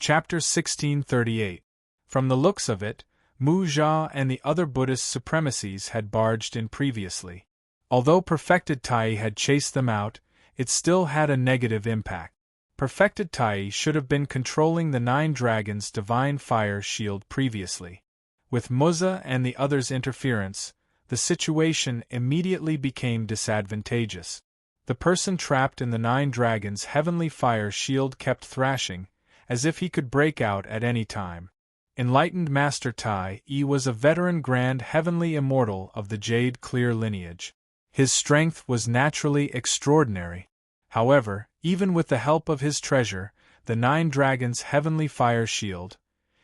Chapter 1638. From the looks of it, Mu Jia and the other Buddhist supremacies had barged in previously. Although Perfected Tai had chased them out, it still had a negative impact. Perfected Tai should have been controlling the 9 dragons' divine fire shield previously. With Muza and the others' interference, the situation immediately became disadvantageous. The person trapped in the 9 dragons' heavenly fire shield kept thrashing, as if he could break out at any time. Enlightened Master Tai was a veteran grand heavenly immortal of the Jade Clear lineage. His strength was naturally extraordinary. However, even with the help of his treasure, the 9 dragons' heavenly fire shield,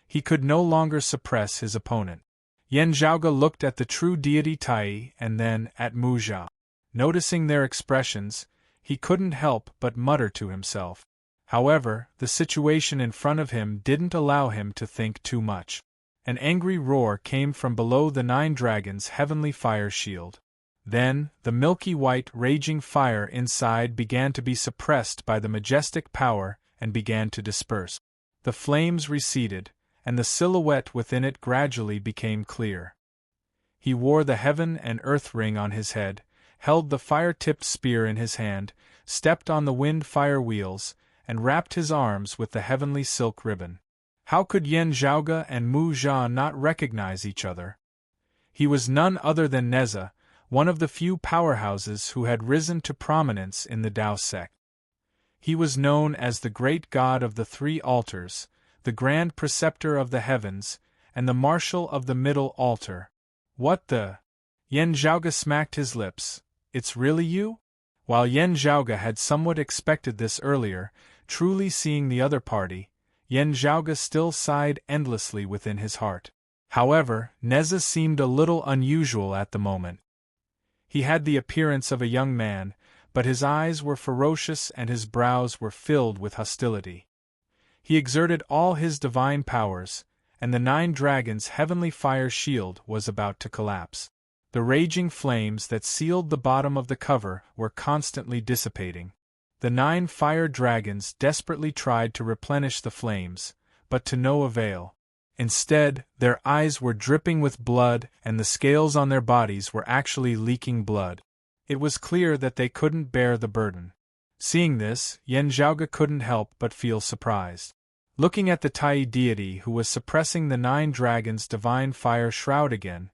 he could no longer suppress his opponent. Yan Zhaoge looked at the true deity Tai and then at Mu Jia. Noticing their expressions, he couldn't help but mutter to himself. However, the situation in front of him didn't allow him to think too much. An angry roar came from below the 9 dragons' heavenly fire shield. Then, the milky white raging fire inside began to be suppressed by the majestic power and began to disperse. The flames receded, and the silhouette within it gradually became clear. He wore the heaven and earth ring on his head, held the fire-tipped spear in his hand, stepped on the wind fire wheels, and wrapped his arms with the heavenly silk ribbon. How could Yan Zhaoge and Mu Jia not recognize each other? He was none other than Neza, one of the few powerhouses who had risen to prominence in the Tao sect. He was known as the great god of the 3 altars, the grand preceptor of the heavens, and the marshal of the middle altar. What the? Yan Zhaoge smacked his lips. It's really you? While Yan Zhaoge had somewhat expected this earlier, truly seeing the other party, Yan Zhaoge still sighed endlessly within his heart. However, Neza seemed a little unusual at the moment. He had the appearance of a young man, but his eyes were ferocious and his brows were filled with hostility. He exerted all his divine powers, and the 9 dragons' heavenly fire shield was about to collapse. The raging flames that sealed the bottom of the cover were constantly dissipating. The 9 fire dragons desperately tried to replenish the flames, but to no avail. Instead, their eyes were dripping with blood and the scales on their bodies were actually leaking blood. It was clear that they couldn't bear the burden. Seeing this, Yan Zhaoge couldn't help but feel surprised. Looking at the Tai deity who was suppressing the 9 dragons' divine fire shroud again,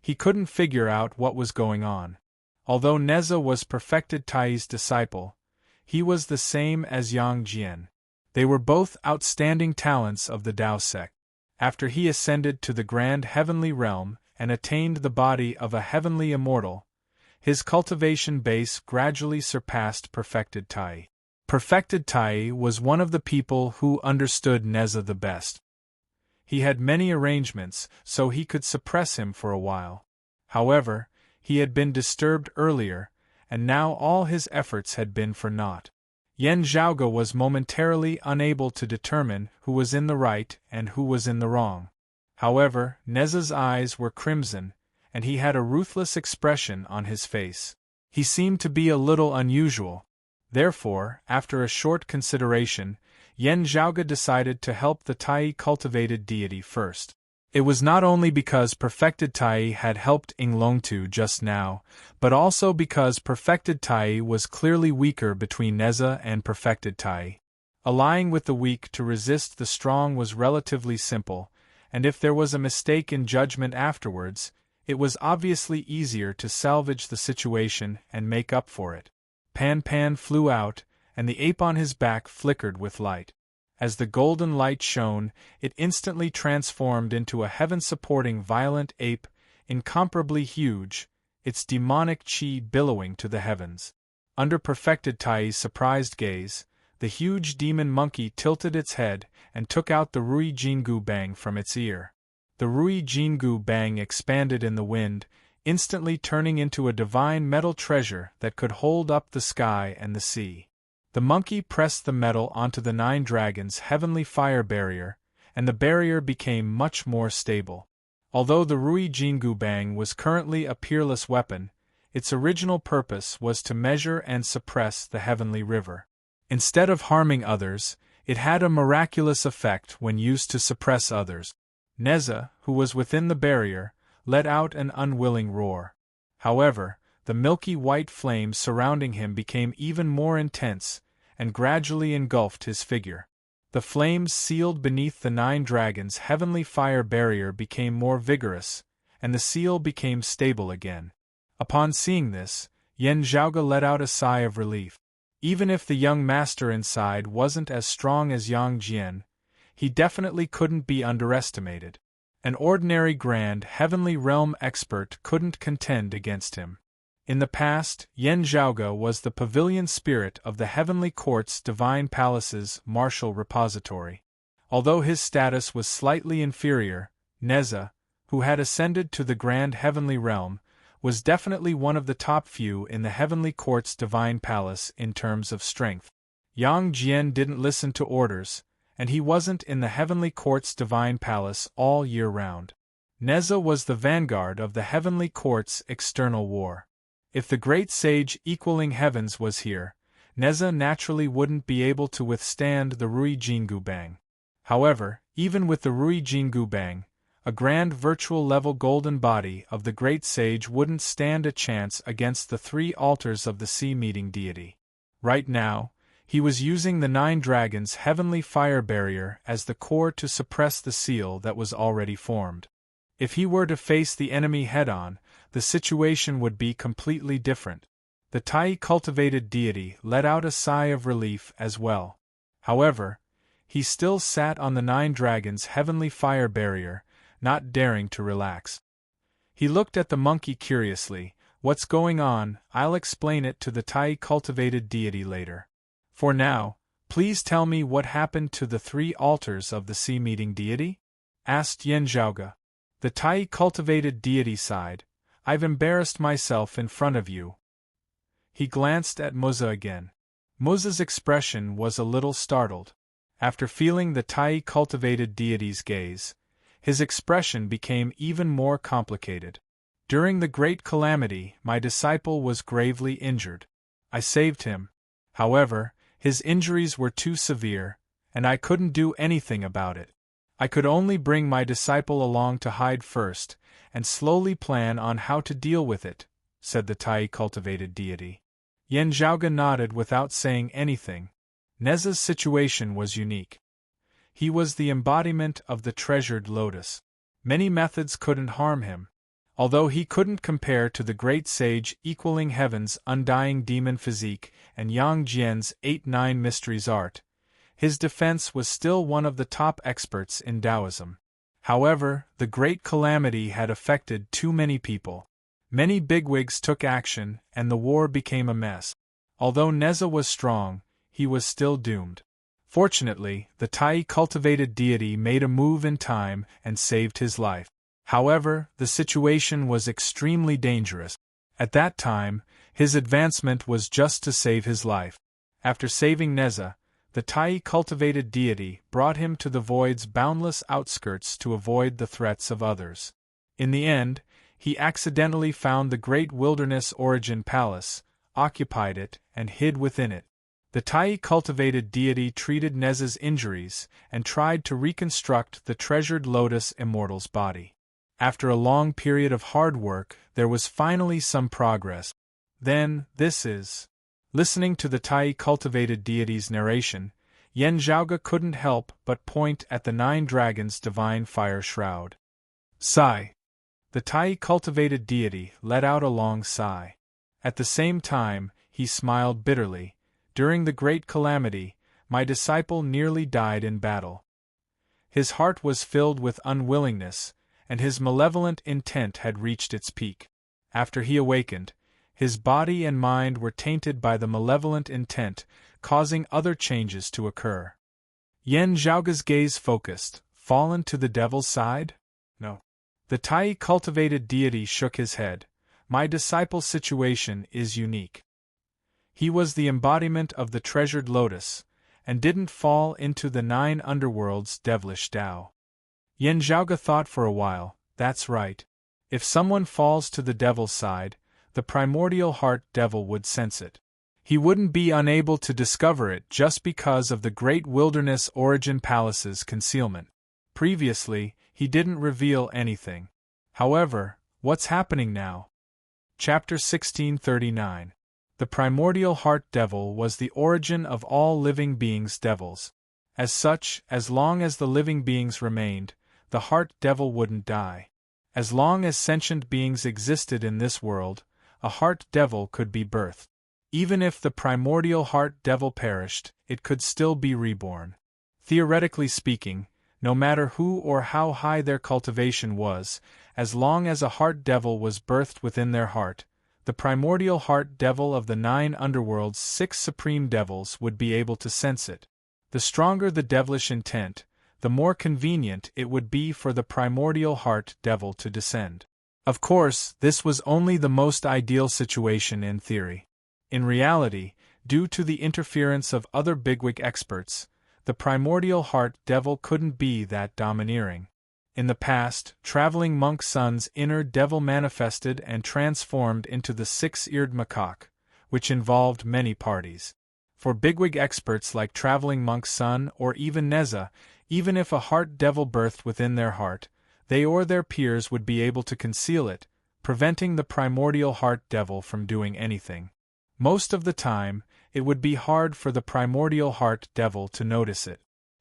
he couldn't figure out what was going on. Although Neza was Perfected Tai's disciple, he was the same as Yang Jian. They were both outstanding talents of the Tao sect. After he ascended to the grand heavenly realm and attained the body of a heavenly immortal, his cultivation base gradually surpassed Perfected Tai. Perfected Tai was one of the people who understood Neza the best. He had many arrangements so he could suppress him for a while. However, he had been disturbed earlier, and now all his efforts had been for naught. Yan Zhaoge was momentarily unable to determine who was in the right and who was in the wrong. However, Neza's eyes were crimson, and he had a ruthless expression on his face. He seemed to be a little unusual. Therefore, after a short consideration, Yan Zhaoge decided to help the Tai cultivated deity first. It was not only because Perfected Tai had helped Yinglongtu just now, but also because Perfected Tai was clearly weaker between Neza and Perfected Tai. Allying with the weak to resist the strong was relatively simple, and if there was a mistake in judgment afterwards, it was obviously easier to salvage the situation and make up for it. Pan Pan flew out, and the ape on his back flickered with light. As the golden light shone, it instantly transformed into a heaven-supporting violent ape, incomparably huge, its demonic chi billowing to the heavens. Under Perfected Tai's surprised gaze, the huge demon monkey tilted its head and took out the Rui Jingu Bang from its ear. The Rui Jingu Bang expanded in the wind, instantly turning into a divine metal treasure that could hold up the sky and the sea. The monkey pressed the metal onto the 9 dragons' heavenly fire barrier, and the barrier became much more stable. Although the Rui Jingu Bang was currently a peerless weapon, its original purpose was to measure and suppress the heavenly river. Instead of harming others, It had a miraculous effect when used to suppress others. Neza, who was within the barrier, let out an unwilling roar. However, the milky white flame surrounding him became even more intense, and gradually engulfed his figure. The flames sealed beneath the 9 dragons' heavenly fire barrier became more vigorous, and the seal became stable again. Upon seeing this, Yan Zhaoge let out a sigh of relief. Even if the young master inside wasn't as strong as Yang Jian, he definitely couldn't be underestimated. An ordinary grand heavenly realm expert couldn't contend against him. In the past, Yan Zhaoge was the pavilion spirit of the Heavenly Court's Divine Palace's martial repository. Although his status was slightly inferior, Neza, who had ascended to the grand heavenly realm, was definitely one of the top few in the Heavenly Court's Divine Palace in terms of strength. Yang Jian didn't listen to orders, and he wasn't in the Heavenly Court's Divine Palace all year round. Neza was the vanguard of the Heavenly Court's external war. If the great sage equaling heavens was here, Neza naturally wouldn't be able to withstand the Rui Jingu Bang. However, even with the Rui Jingu Bang, a grand virtual-level golden body of the great sage wouldn't stand a chance against the 3 altars of the sea-meeting deity. Right now, he was using the 9 dragons' heavenly fire barrier as the core to suppress the seal that was already formed. If he were to face the enemy head-on, the situation would be completely different. The Tai cultivated deity let out a sigh of relief as well. However, he still sat on the 9 dragons' heavenly fire barrier, not daring to relax. He looked at the monkey curiously. What's going on? I'll explain it to the Tai cultivated deity later. For now, please tell me what happened to the 3 altars of the sea-meeting deity? Asked Yan Zhaoge. The Tai cultivated deity sighed. I've embarrassed myself in front of you. He glanced at Muza again. Muza's expression was a little startled. After feeling the Tai cultivated deity's gaze, his expression became even more complicated. During the great calamity, my disciple was gravely injured. I saved him. However, his injuries were too severe, and I couldn't do anything about it. I could only bring my disciple along to hide first, and slowly plan on how to deal with it, said the Tai cultivated deity. Yan Zhaoge nodded without saying anything. Neza's situation was unique. He was the embodiment of the treasured lotus. Many methods couldn't harm him. Although he couldn't compare to the great sage equaling heaven's undying demon physique and Yang Jian's 8-9 mysteries art, his defense was still one of the top experts in Taoism. However, the great calamity had affected too many people. Many bigwigs took action, and the war became a mess. Although Neza was strong, he was still doomed. Fortunately, the Tai cultivated deity made a move in time and saved his life. However, the situation was extremely dangerous. At that time, his advancement was just to save his life. After saving Neza, the Tai cultivated deity brought him to the void's boundless outskirts to avoid the threats of others. In the end, he accidentally found the great wilderness origin palace, occupied it, and hid within it. The Tai cultivated deity treated Neza's injuries and tried to reconstruct the treasured lotus immortal's body. After a long period of hard work, there was finally some progress. Then, Listening to the Tai cultivated deity's narration, Yan Zhaoge couldn't help but point at the 9 dragons' divine fire shroud. Sigh. The Tai cultivated deity let out a long sigh. At the same time, he smiled bitterly. During the great calamity, my disciple nearly died in battle. His heart was filled with unwillingness, and his malevolent intent had reached its peak. After he awakened, his body and mind were tainted by the malevolent intent, causing other changes to occur. Yan Zhaoge's gaze focused. Fallen to the devil's side? No. The Tai cultivated deity shook his head. My disciple's situation is unique. He was the embodiment of the treasured lotus, and didn't fall into the 9 underworld's devilish Tao. Yan Zhaoge thought for a while. That's right. If someone falls to the devil's side, the primordial heart devil would sense it. He wouldn't be unable to discover it just because of the great wilderness origin palace's concealment. Previously, he didn't reveal anything. However, what's happening now? Chapter 1639. The primordial heart devil was the origin of all living beings' devils. As such, as long as the living beings remained, the heart devil wouldn't die. As long as sentient beings existed in this world, a heart devil could be birthed. Even if the primordial heart devil perished, it could still be reborn. Theoretically speaking, no matter who or how high their cultivation was, as long as a heart devil was birthed within their heart, the primordial heart devil of the 9 underworld's 6 supreme devils would be able to sense it. The stronger the devilish intent, the more convenient it would be for the primordial heart devil to descend. Of course, this was only the most ideal situation in theory. In reality, due to the interference of other bigwig experts, the primordial heart devil couldn't be that domineering. In the past, traveling monk Sun's inner devil manifested and transformed into the 6-eared macaque, which involved many parties. For bigwig experts like traveling monk Sun or even Neza, even if a heart devil birthed within their heart, they or their peers would be able to conceal it, preventing the primordial heart devil from doing anything. Most of the time, it would be hard for the primordial heart devil to notice it.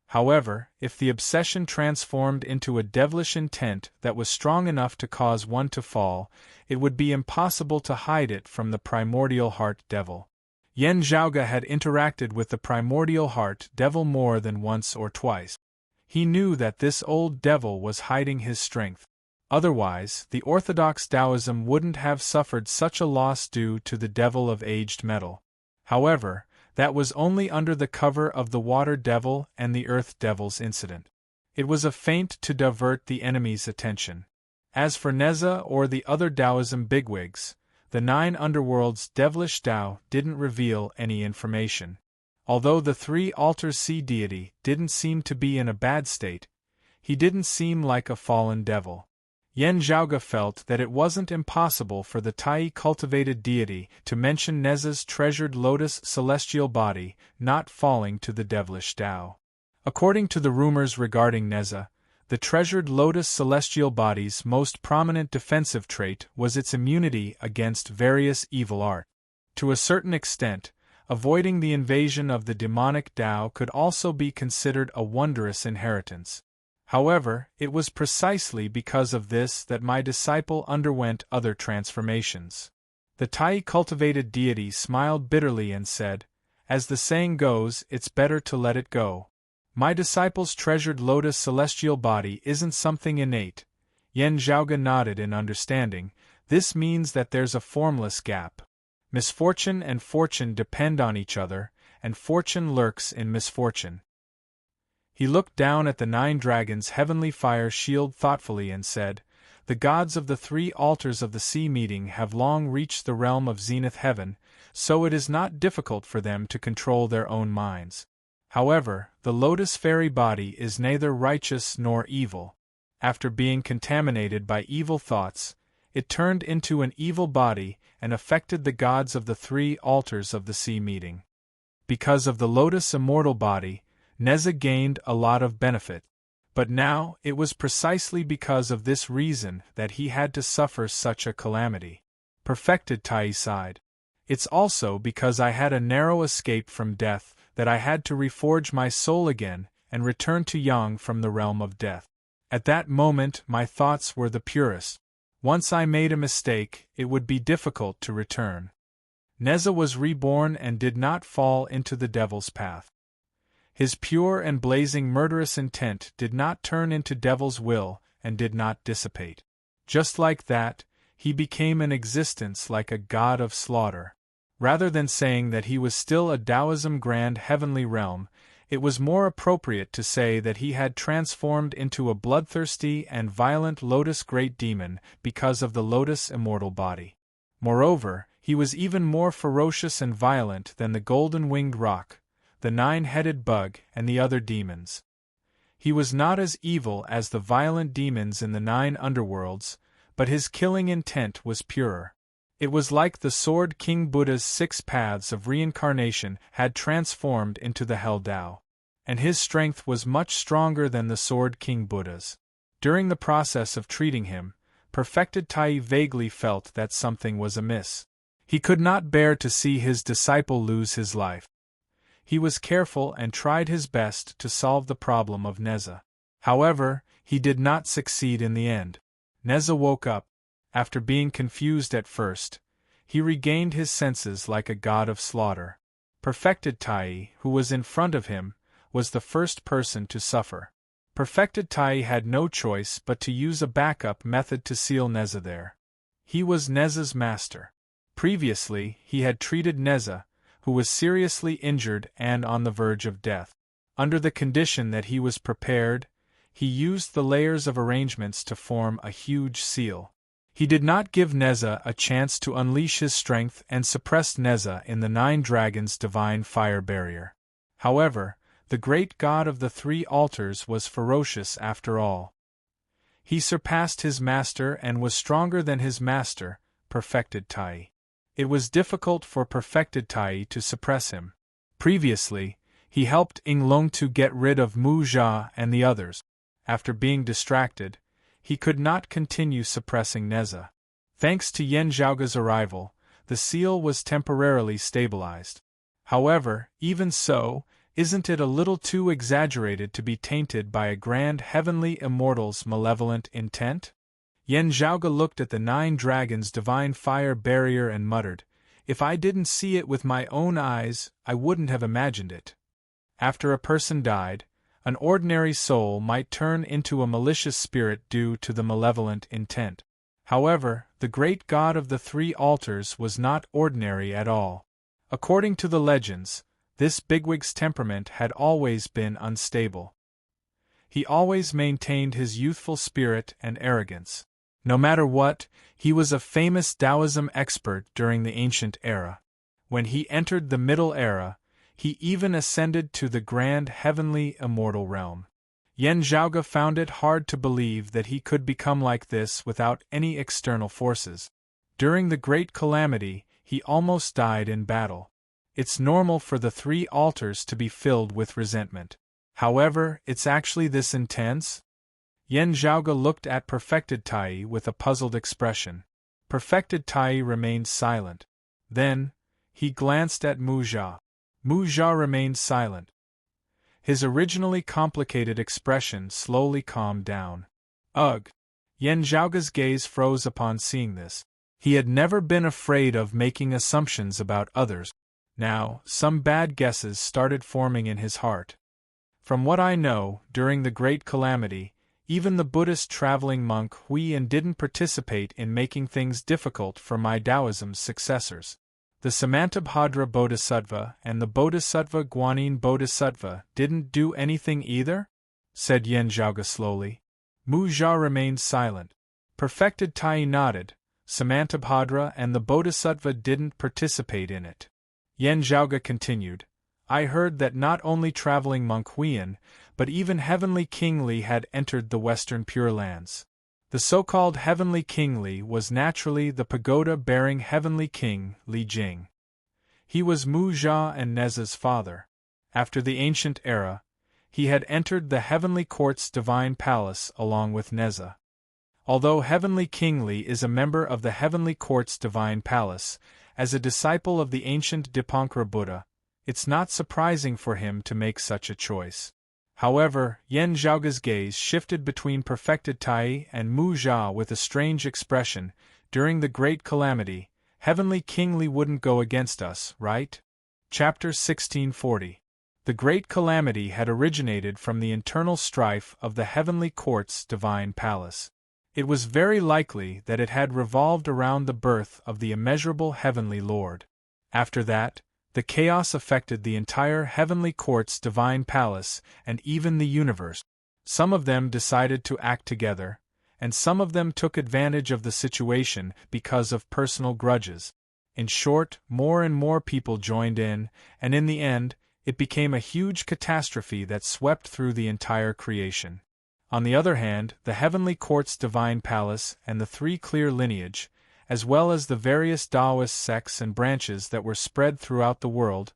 However, if the obsession transformed into a devilish intent that was strong enough to cause one to fall, it would be impossible to hide it from the primordial heart devil. Yen Zhaoge had interacted with the primordial heart devil more than once or twice. He knew that this old devil was hiding his strength. Otherwise, the orthodox Taoism wouldn't have suffered such a loss due to the devil of aged metal. However, that was only under the cover of the water devil and the earth devil's incident. It was a feint to divert the enemy's attention. As for Neza or the other Taoism bigwigs, the 9 underworld's devilish Tao didn't reveal any information. Although the 3 altars sea deity didn't seem to be in a bad state, he didn't seem like a fallen devil. Yen Zhaoge felt that it wasn't impossible for the Tai cultivated deity to mention Neza's treasured lotus celestial body not falling to the devilish Tao. According to the rumors regarding Neza, the treasured lotus celestial body's most prominent defensive trait was its immunity against various evil art. To a certain extent, avoiding the invasion of the demonic Tao could also be considered a wondrous inheritance. However, it was precisely because of this that my disciple underwent other transformations. The Tai cultivated deity smiled bitterly and said, "As the saying goes, it's better to let it go. My disciple's treasured lotus celestial body isn't something innate." Yen Zhaoge nodded in understanding. This means that there's a formless gap. Misfortune and fortune depend on each other, and fortune lurks in misfortune. He looked down at the 9 dragons' heavenly fire shield thoughtfully and said, "The gods of the 3 altars of the sea meeting have long reached the realm of zenith heaven, so it is not difficult for them to control their own minds. However, the lotus fairy body is neither righteous nor evil. After being contaminated by evil thoughts, it turned into an evil body and affected the gods of the 3 altars of the sea meeting. Because of the lotus immortal body, Neza gained a lot of benefit. But now, it was precisely because of this reason that he had to suffer such a calamity." Perfected Tai sighed. "It's also because I had a narrow escape from death that I had to reforge my soul again and return to Yang from the realm of death. At that moment my thoughts were the purest. Once I made a mistake, it would be difficult to return." Neza was reborn and did not fall into the devil's path. His pure and blazing murderous intent did not turn into devil's will and did not dissipate. Just like that, he became an existence like a god of slaughter. Rather than saying that he was still a Taoism grand heavenly realm, it was more appropriate to say that he had transformed into a bloodthirsty and violent lotus great demon because of the lotus immortal body. Moreover, he was even more ferocious and violent than the golden-winged roc, the 9-headed bug and the other demons. He was not as evil as the violent demons in the 9 underworlds, but his killing intent was purer. It was like the Sword King Buddha's 6 paths of reincarnation had transformed into the Hell Tao. And his strength was much stronger than the Sword King Buddha's. During the process of treating him, Perfected Tai vaguely felt that something was amiss. He could not bear to see his disciple lose his life. He was careful and tried his best to solve the problem of Neza. However, he did not succeed in the end. Neza woke up. After being confused at first, he regained his senses like a god of slaughter. Perfected Tai, who was in front of him, was the first person to suffer. Perfected Tai had no choice but to use a backup method to seal Neza there. He was Neza's master. Previously, he had treated Neza, who was seriously injured and on the verge of death. Under the condition that he was prepared, he used the layers of arrangements to form a huge seal. He did not give Neza a chance to unleash his strength and suppressed Neza in the 9 dragons' divine fire barrier. However, the great god of the 3 altars was ferocious after all. He surpassed his master and was stronger than his master, Perfected Tai. It was difficult for Perfected Tai to suppress him. Previously, he helped Yinglong to get rid of Mu Jia and the others. After being distracted, he could not continue suppressing Neza. Thanks to Yan Zhaoge's arrival, the seal was temporarily stabilized. However, even so, isn't it a little too exaggerated to be tainted by a grand heavenly immortal's malevolent intent? Yan Zhaoge looked at the 9 dragons' divine fire barrier and muttered, "If I didn't see it with my own eyes, I wouldn't have imagined it." After a person died, an ordinary soul might turn into a malicious spirit due to the malevolent intent. However, the great god of the 3 altars was not ordinary at all. According to the legends, this bigwig's temperament had always been unstable. He always maintained his youthful spirit and arrogance. No matter what, he was a famous Taoism expert during the ancient era. When he entered the Middle Era, he even ascended to the grand heavenly immortal realm. Yan Zhaoge found it hard to believe that he could become like this without any external forces. During the Great Calamity, he almost died in battle. It's normal for the 3 altars to be filled with resentment. However, it's actually this intense? Yan Zhaoge looked at Perfected Tai with a puzzled expression. Perfected Tai remained silent. Then, he glanced at Mu Jia. Mu Jia remained silent. His originally complicated expression slowly calmed down. Ugh! Yan Zhaoge's gaze froze upon seeing this. He had never been afraid of making assumptions about others. Now, some bad guesses started forming in his heart. From what I know, during the Great Calamity, even the Buddhist traveling monk Huiyan didn't participate in making things difficult for my Taoism's successors. The Samantabhadra Bodhisattva and the Bodhisattva Guanyin Bodhisattva didn't do anything either? Said Yan Zhaoge slowly. Mu Jia remained silent. Perfected Tai nodded. Samantabhadra and the Bodhisattva didn't participate in it. Yan Zhaoge continued. I heard that not only traveling monk Huiyan, but even Heavenly King Li had entered the Western Pure Lands. The so-called Heavenly King Li was naturally the pagoda-bearing Heavenly King, Li Jing. He was Mu Jia and Neza's father. After the ancient era, he had entered the Heavenly Court's divine palace along with Neza. Although Heavenly King Li is a member of the Heavenly Court's divine palace, as a disciple of the ancient Dipankara Buddha, it's not surprising for him to make such a choice. However, Yan Zhaoge's gaze shifted between Perfected Tai and Mu Jia with a strange expression. During the Great Calamity, Heavenly King Li wouldn't go against us, right? Chapter 1640. The Great Calamity had originated from the internal strife of the Heavenly Court's divine palace. It was very likely that it had revolved around the birth of the immeasurable Heavenly Lord. After that, the chaos affected the entire Heavenly Court's divine palace and even the universe. Some of them decided to act together, and some of them took advantage of the situation because of personal grudges. In short, more and more people joined in, and in the end, it became a huge catastrophe that swept through the entire creation. On the other hand, the Heavenly Court's divine palace and the 3 clear lineage, as well as the various Taoist sects and branches that were spread throughout the world,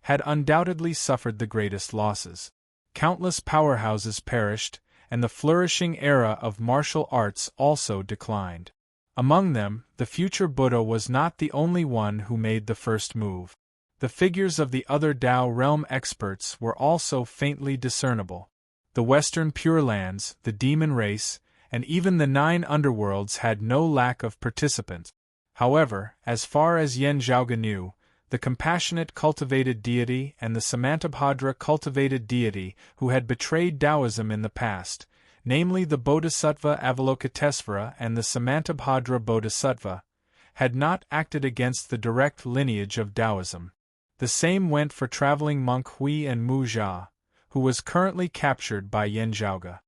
had undoubtedly suffered the greatest losses. Countless powerhouses perished, and the flourishing era of martial arts also declined. Among them, the future Buddha was not the only one who made the first move. The figures of the other Tao realm experts were also faintly discernible. The Western Pure Lands, the demon race, and even the 9 underworlds had no lack of participants. However, as far as Yen Zhaoge knew, the compassionate cultivated deity and the Samantabhadra cultivated deity who had betrayed Taoism in the past, namely the Bodhisattva Avalokitesvara and the Samantabhadra Bodhisattva, had not acted against the direct lineage of Taoism. The same went for traveling monk Hui and Mu Jia, who was currently captured by Yen Zhaoge.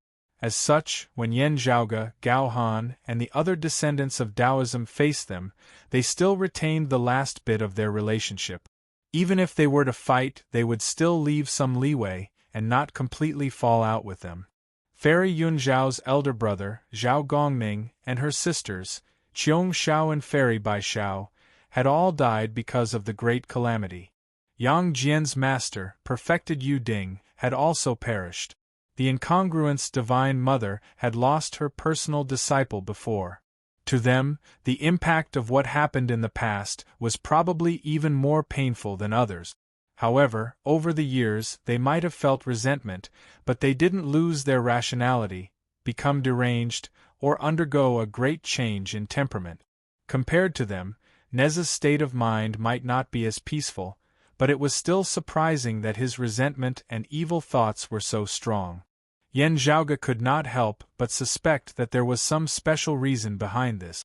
As such, when Yen Zhaoge, Gao Han, and the other descendants of Taoism faced them, they still retained the last bit of their relationship. Even if they were to fight, they would still leave some leeway, and not completely fall out with them. Fairy Yun Zhao's elder brother, Zhao Gongming, and her sisters, Qiong Shao and Fairy Bai Shao, had all died because of the Great Calamity. Yang Jian's master, perfected Yu Ding, had also perished. The incongruous Divine Mother had lost her personal disciple before. To them, the impact of what happened in the past was probably even more painful than others. However, over the years they might have felt resentment, but they didn't lose their rationality, become deranged, or undergo a great change in temperament. Compared to them, Neza's state of mind might not be as peaceful, but it was still surprising that his resentment and evil thoughts were so strong. Yen Zhaoge could not help but suspect that there was some special reason behind this.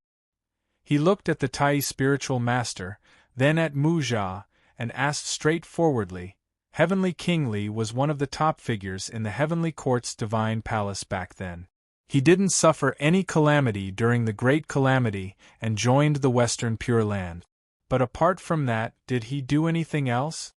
He looked at the Tai spiritual master, then at Mu Jia, and asked straightforwardly. Heavenly King Li was one of the top figures in the Heavenly Court's divine palace back then. He didn't suffer any calamity during the Great Calamity and joined the Western Pure Land. But apart from that, did he do anything else?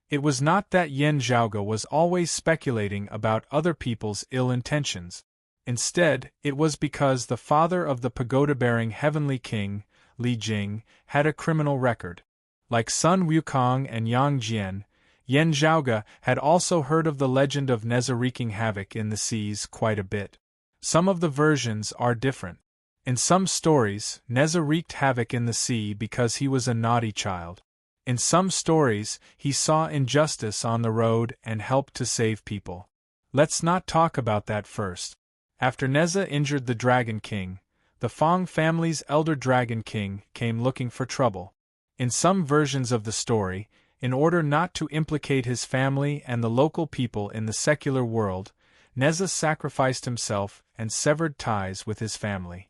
It was not that Yen Zhaoge was always speculating about other people's ill intentions. Instead, it was because the father of the pagoda-bearing Heavenly King, Li Jing, had a criminal record. Like Sun Wukong and Yang Jian, Yen Zhaoge had also heard of the legend of Neza wreaking havoc in the seas quite a bit. Some of the versions are different. In some stories, Neza wreaked havoc in the sea because he was a naughty child. In some stories, he saw injustice on the road and helped to save people. Let's not talk about that first. After Neza injured the Dragon King, the Fong family's elder Dragon King came looking for trouble. In some versions of the story, in order not to implicate his family and the local people in the secular world, Neza sacrificed himself and severed ties with his family.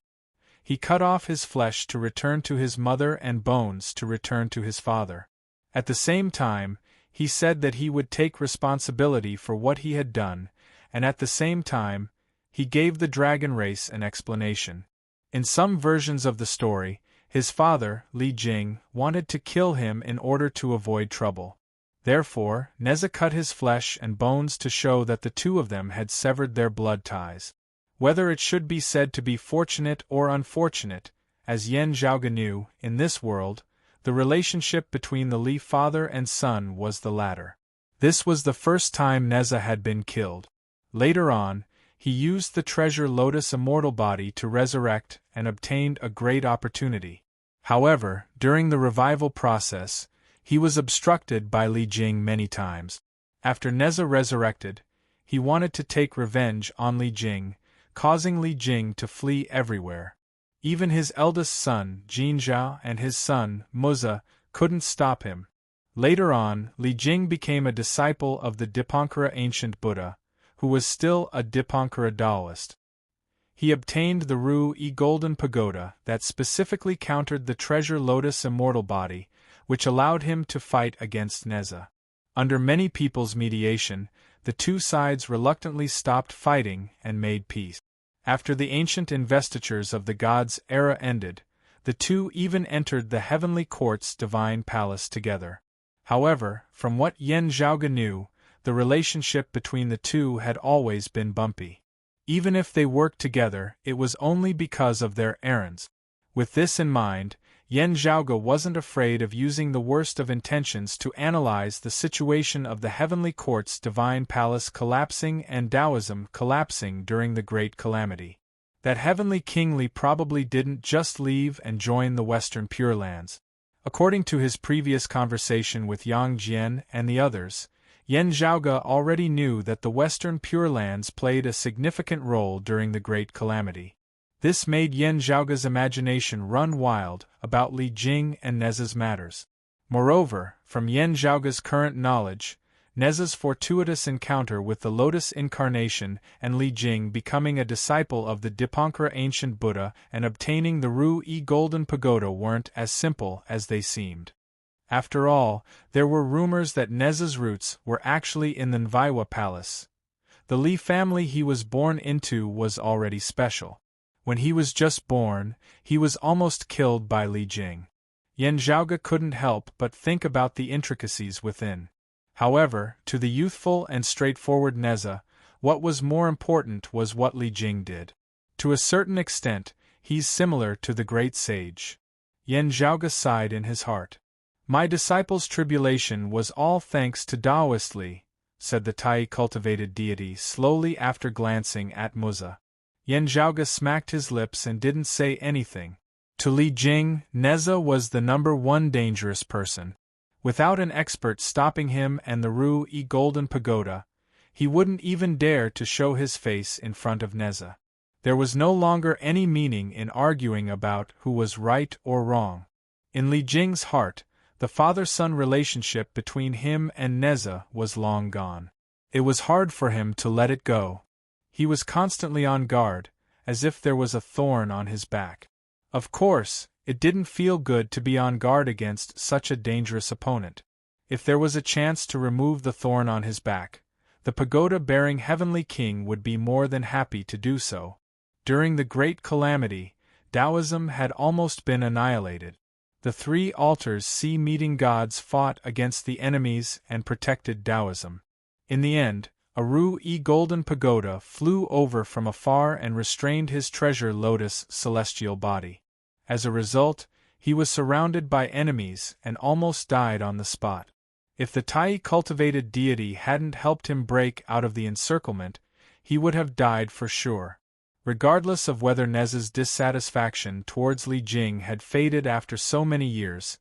He cut off his flesh to return to his mother and bones to return to his father. At the same time, he said that he would take responsibility for what he had done, and at the same time, he gave the dragon race an explanation. In some versions of the story, his father, Li Jing, wanted to kill him in order to avoid trouble. Therefore, Neza cut his flesh and bones to show that the two of them had severed their blood ties. Whether it should be said to be fortunate or unfortunate, as Yen Zhaoge knew, in this world, the relationship between the Li father and son was the latter. This was the first time Neza had been killed. Later on, he used the treasure lotus immortal body to resurrect and obtained a great opportunity. However, during the revival process, he was obstructed by Li Jing many times. After Neza resurrected, he wanted to take revenge on Li Jing, causing Li Jing to flee everywhere. Even his eldest son, Jinzhao, and his son, Muza, couldn't stop him. Later on, Li Jing became a disciple of the Dipankara ancient Buddha, who was still a Dipankara Taoist. He obtained the Ru-E Golden Pagoda that specifically countered the treasure lotus immortal body, which allowed him to fight against Neza. Under many people's mediation, the two sides reluctantly stopped fighting and made peace. After the ancient investitures of the gods' era ended, the two even entered the Heavenly Court's divine palace together. However, from what Yen Zhaoge knew, the relationship between the two had always been bumpy. Even if they worked together, it was only because of their errands. With this in mind, Yan Zhaoge wasn't afraid of using the worst of intentions to analyze the situation of the Heavenly Court's divine palace collapsing and Taoism collapsing during the Great Calamity. That Heavenly King Li probably didn't just leave and join the Western Pure Lands. According to his previous conversation with Yang Jian and the others, Yan Zhaoge already knew that the Western Pure Lands played a significant role during the Great Calamity. This made Yan Zhaoge's imagination run wild about Li Jing and Neza's matters. Moreover, from Yan Zhaoge's current knowledge, Neza's fortuitous encounter with the Lotus Incarnation and Li Jing becoming a disciple of the Dipankara ancient Buddha and obtaining the Ru-E Golden Pagoda weren't as simple as they seemed. After all, there were rumors that Neza's roots were actually in the Nvaiwa Palace. The Li family he was born into was already special. When he was just born, he was almost killed by Li Jing. Yan Zhaoge couldn't help but think about the intricacies within. However, to the youthful and straightforward Neza, what was more important was what Li Jing did. To a certain extent, he's similar to the great sage. Yan Zhaoge sighed in his heart. My disciple's tribulation was all thanks to Taoist Li, said the Tai cultivated deity slowly after glancing at Muza. Yan Zhaoge smacked his lips and didn't say anything. To Li Jing, Neza was the #1 dangerous person. Without an expert stopping him and the Ru-E Golden Pagoda, he wouldn't even dare to show his face in front of Neza. There was no longer any meaning in arguing about who was right or wrong. In Li Jing's heart, the father-son relationship between him and Neza was long gone. It was hard for him to let it go. He was constantly on guard, as if there was a thorn on his back. Of course, it didn't feel good to be on guard against such a dangerous opponent. If there was a chance to remove the thorn on his back, the pagoda-bearing Heavenly King would be more than happy to do so. During the Great Calamity, Taoism had almost been annihilated. The three altars sea-meeting gods fought against the enemies and protected Taoism. In the end, a Ru-E Golden Pagoda flew over from afar and restrained his treasure lotus celestial body. As a result, he was surrounded by enemies and almost died on the spot. If the Tai cultivated deity hadn't helped him break out of the encirclement, he would have died for sure. Regardless of whether Neza's dissatisfaction towards Li Jing had faded after so many years,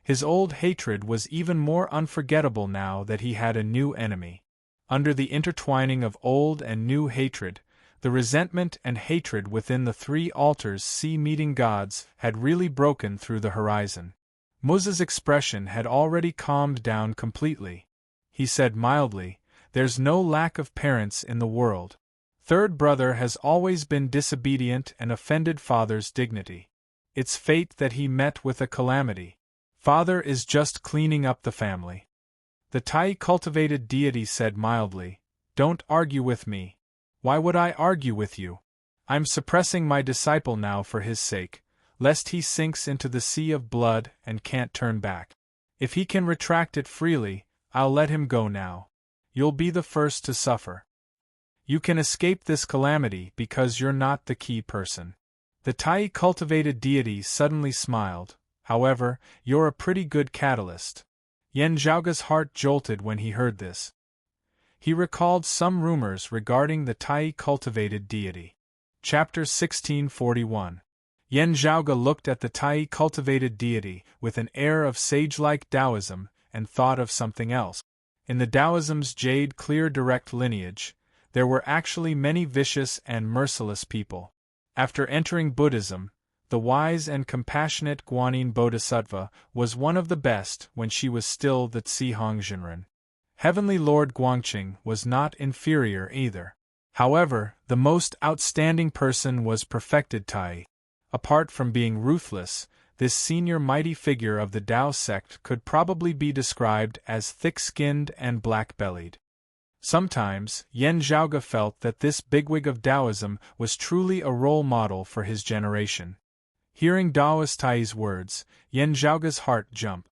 his old hatred was even more unforgettable now that he had a new enemy. Under the intertwining of old and new hatred, the resentment and hatred within the three altars sea-meeting gods had really broken through the horizon. Muza's expression had already calmed down completely. He said mildly, "There's no lack of parents in the world. Third brother has always been disobedient and offended father's dignity. It's fate that he met with a calamity. Father is just cleaning up the family." The Tai cultivated deity said mildly, "Don't argue with me. Why would I argue with you? I'm suppressing my disciple now for his sake, lest he sinks into the sea of blood and can't turn back. If he can retract it freely, I'll let him go now. You'll be the first to suffer. You can escape this calamity because you're not the key person." The Tai cultivated deity suddenly smiled. "However, you're a pretty good catalyst." Yan Zhaoge's heart jolted when he heard this. He recalled some rumors regarding the Tai cultivated deity. Chapter 1641. Yan Zhaoge looked at the Tai cultivated deity with an air of sage-like Taoism and thought of something else. In the Taoism's jade clear direct lineage, there were actually many vicious and merciless people. After entering Buddhism, the wise and compassionate Guanyin Bodhisattva was one of the best when she was still the Zhihong Zhenren. Heavenly Lord Guangqing was not inferior either. However, the most outstanding person was perfected Tai. Apart from being ruthless, this senior mighty figure of the Tao sect could probably be described as thick-skinned and black-bellied. Sometimes, Yan Zhaoge felt that this bigwig of Taoism was truly a role model for his generation. Hearing Taoist Tai's words, Yan Zhaoge's heart jumped.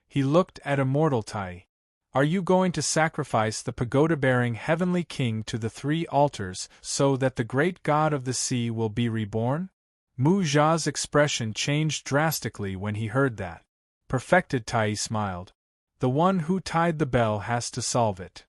He looked at immortal Tai. "Are you going to sacrifice the pagoda-bearing Heavenly King to the three altars so that the great god of the sea will be reborn?" Mu Zha's expression changed drastically when he heard that. Perfected Tai smiled. The one who tied the bell has to solve it.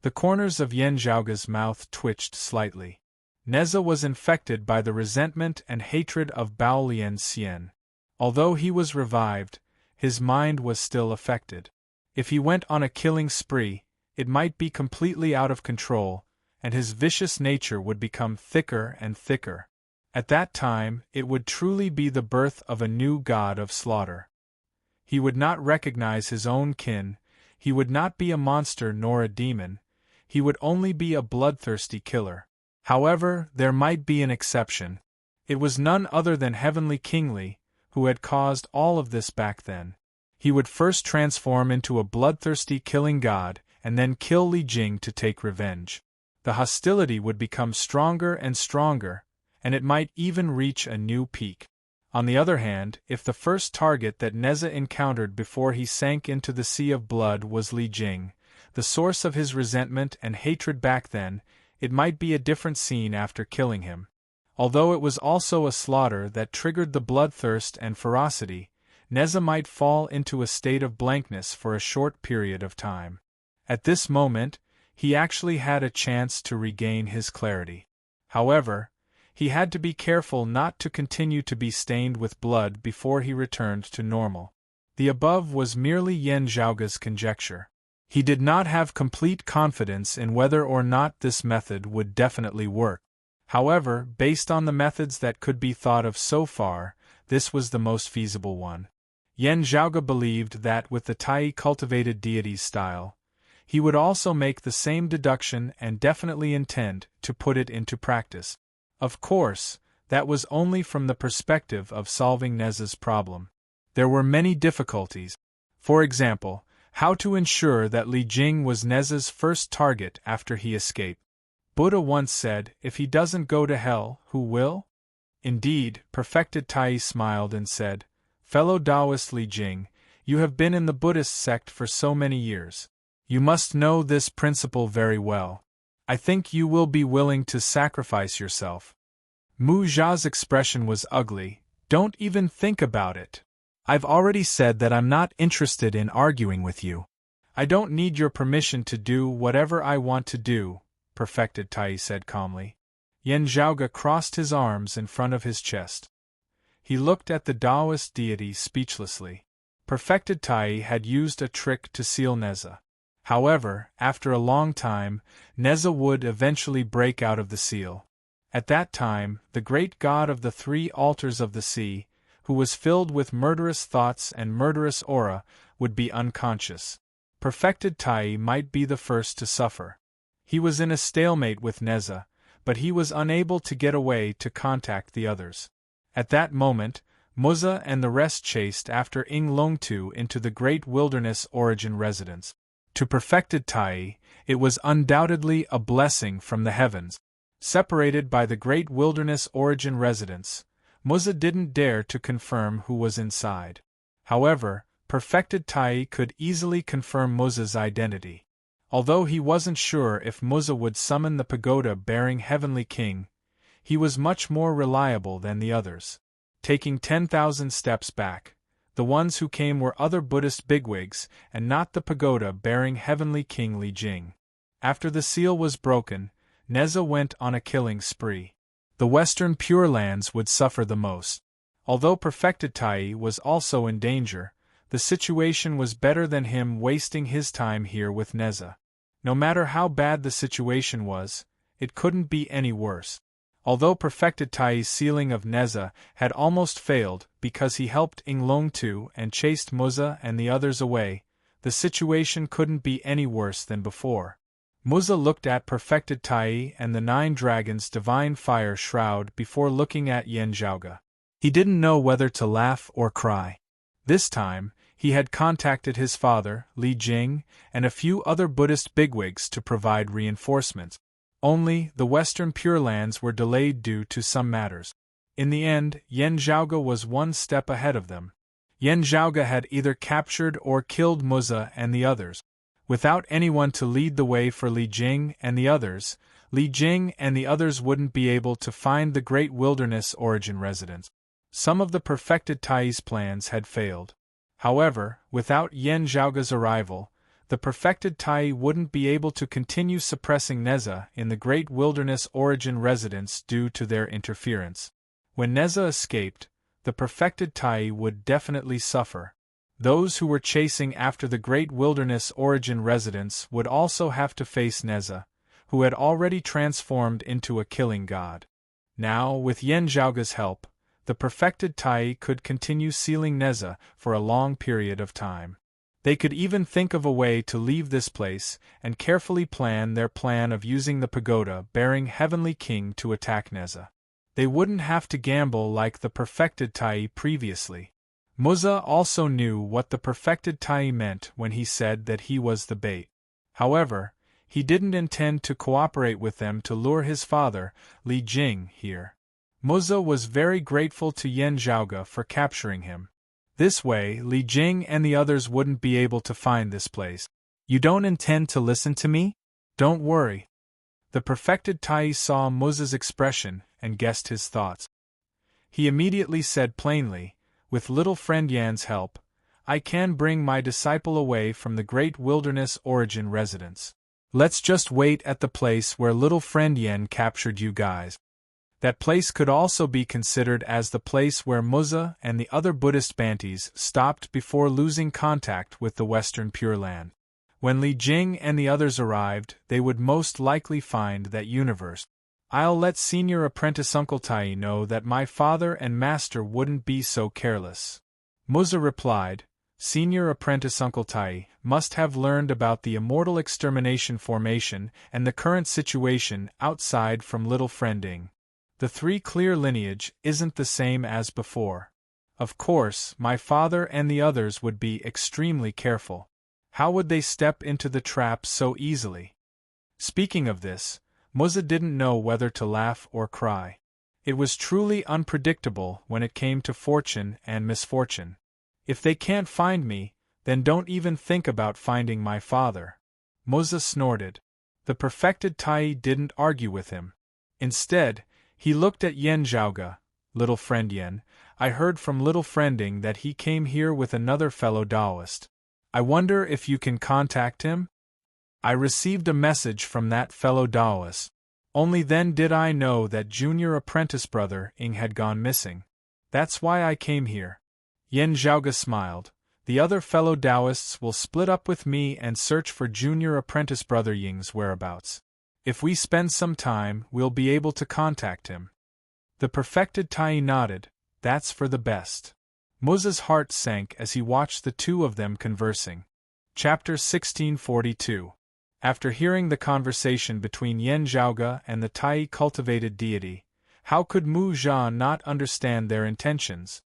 The corners of Yan Zhaoge's mouth twitched slightly. Neza was infected by the resentment and hatred of Bao Lian Xian. Although he was revived, his mind was still affected. If he went on a killing spree, it might be completely out of control, and his vicious nature would become thicker and thicker. At that time, it would truly be the birth of a new god of slaughter. He would not recognize his own kin, he would not be a monster nor a demon, he would only be a bloodthirsty killer. However, there might be an exception. It was none other than Heavenly King Li, who had caused all of this back then. He would first transform into a bloodthirsty killing god, and then kill Li Jing to take revenge. The hostility would become stronger and stronger, and it might even reach a new peak. On the other hand, if the first target that Neza encountered before he sank into the sea of blood was Li Jing, the source of his resentment and hatred back then, it might be a different scene after killing him. Although it was also a slaughter that triggered the bloodthirst and ferocity, Neza might fall into a state of blankness for a short period of time. At this moment, he actually had a chance to regain his clarity. However, he had to be careful not to continue to be stained with blood before he returned to normal. The above was merely Yan Zhaoge's conjecture. He did not have complete confidence in whether or not this method would definitely work. However, based on the methods that could be thought of so far, this was the most feasible one. Yan Zhaoge believed that with the Tai cultivated deity's style, he would also make the same deduction and definitely intend to put it into practice. Of course, that was only from the perspective of solving Neza's problem. There were many difficulties. For example, how to ensure that Li Jing was Neza's first target after he escaped. Buddha once said, "If he doesn't go to hell, who will?" Indeed, Perfected Tai smiled and said, "Fellow Taoist Li Jing, you have been in the Buddhist sect for so many years. You must know this principle very well. I think you will be willing to sacrifice yourself." Mu Zha's expression was ugly. "Don't even think about it. I've already said that I'm not interested in arguing with you. I don't need your permission to do whatever I want to do," Perfected Tai said calmly. Yan Zhaoge crossed his arms in front of his chest. He looked at the Taoist deity speechlessly. Perfected Tai had used a trick to seal Neza. However, after a long time, Neza would eventually break out of the seal. At that time, the great god of the three altars of the sea, who was filled with murderous thoughts and murderous aura, would be unconscious. Perfected Tai might be the first to suffer. He was in a stalemate with Neza, but he was unable to get away to contact the others. At that moment, Muzza and the rest chased after Ing Longtu into the great wilderness origin residence. To Perfected Tai, it was undoubtedly a blessing from the heavens. Separated by the great wilderness origin residence, Muzza didn't dare to confirm who was inside. However, Perfected Tai could easily confirm Muzza's identity. Although he wasn't sure if Muzza would summon the pagoda-bearing Heavenly King, he was much more reliable than the others. Taking 10,000 steps back, the ones who came were other Buddhist bigwigs and not the pagoda-bearing Heavenly King Li Jing. After the seal was broken, Neza went on a killing spree. The Western Pure Lands would suffer the most. Although Perfected Tai was also in danger, the situation was better than him wasting his time here with Neza. No matter how bad the situation was, it couldn't be any worse. Although Perfected Tai's sealing of Neza had almost failed because he helped Ing Longtu and chased Muzza and the others away, the situation couldn't be any worse than before. Muzza looked at Perfected Tai and the 9 dragons' divine fire shroud before looking at Yan Zhaoge. He didn't know whether to laugh or cry. This time, he had contacted his father, Li Jing, and a few other Buddhist bigwigs to provide reinforcements. Only, the Western Pure Lands were delayed due to some matters. In the end, Yan Zhaoge was one step ahead of them. Yan Zhaoge had either captured or killed Muzza and the others. Without anyone to lead the way for Li Jing and the others, Li Jing and the others wouldn't be able to find the great wilderness origin residence. Some of the perfected Tai's plans had failed. However, without Yen Zhaoga's arrival, the perfected Tai wouldn't be able to continue suppressing Neza in the Great Wilderness Origin residence due to their interference. When Neza escaped, the perfected Tai would definitely suffer. Those who were chasing after the Great Wilderness Origin residence would also have to face Neza, who had already transformed into a killing god. Now, with Yen Zhaoga's help, the perfected Tai could continue sealing Neza for a long period of time. They could even think of a way to leave this place and carefully plan their plan of using the pagoda bearing Heavenly King to attack Neza. They wouldn't have to gamble like the perfected Tai previously. Muza also knew what the perfected Tai meant when he said that he was the bait. However, he didn't intend to cooperate with them to lure his father, Li Jing, here. Muza was very grateful to Yen Zhaoga for capturing him. This way, Li Jing and the others wouldn't be able to find this place. You don't intend to listen to me? Don't worry. The perfected Tai saw Muza's expression and guessed his thoughts. He immediately said plainly, with little friend Yan's help, I can bring my disciple away from the Great Wilderness Origin residence. Let's just wait at the place where little friend Yan captured you guys. That place could also be considered as the place where Muza and the other Buddhist Bantis stopped before losing contact with the Western Pure Land. When Li Jing and the others arrived, they would most likely find that universe. I'll let Senior Apprentice Uncle Tai know that my father and master wouldn't be so careless. Muza replied, Senior Apprentice Uncle Tai must have learned about the immortal extermination formation and the current situation outside from little friend Ing. The three clear lineage isn't the same as before. Of course, my father and the others would be extremely careful. How would they step into the trap so easily? Speaking of this, Muza didn't know whether to laugh or cry. It was truly unpredictable when it came to fortune and misfortune. If they can't find me, then don't even think about finding my father. Muza snorted. The perfected Tai didn't argue with him. Instead, he looked at Yen Zhaoga. Little friend Yen, I heard from little friending that he came here with another fellow Taoist. I wonder if you can contact him? I received a message from that fellow Taoist. Only then did I know that junior apprentice brother Ing had gone missing. That's why I came here. Yen Zhaoga smiled. The other fellow Taoists will split up with me and search for junior apprentice brother Ying's whereabouts. If we spend some time, we'll be able to contact him. The perfected Tai nodded. That's for the best. Muza's heart sank as he watched the two of them conversing. Chapter 1642. After hearing the conversation between Yen Zhaoga and the Tai cultivated deity, how could Mu Jia not understand their intentions?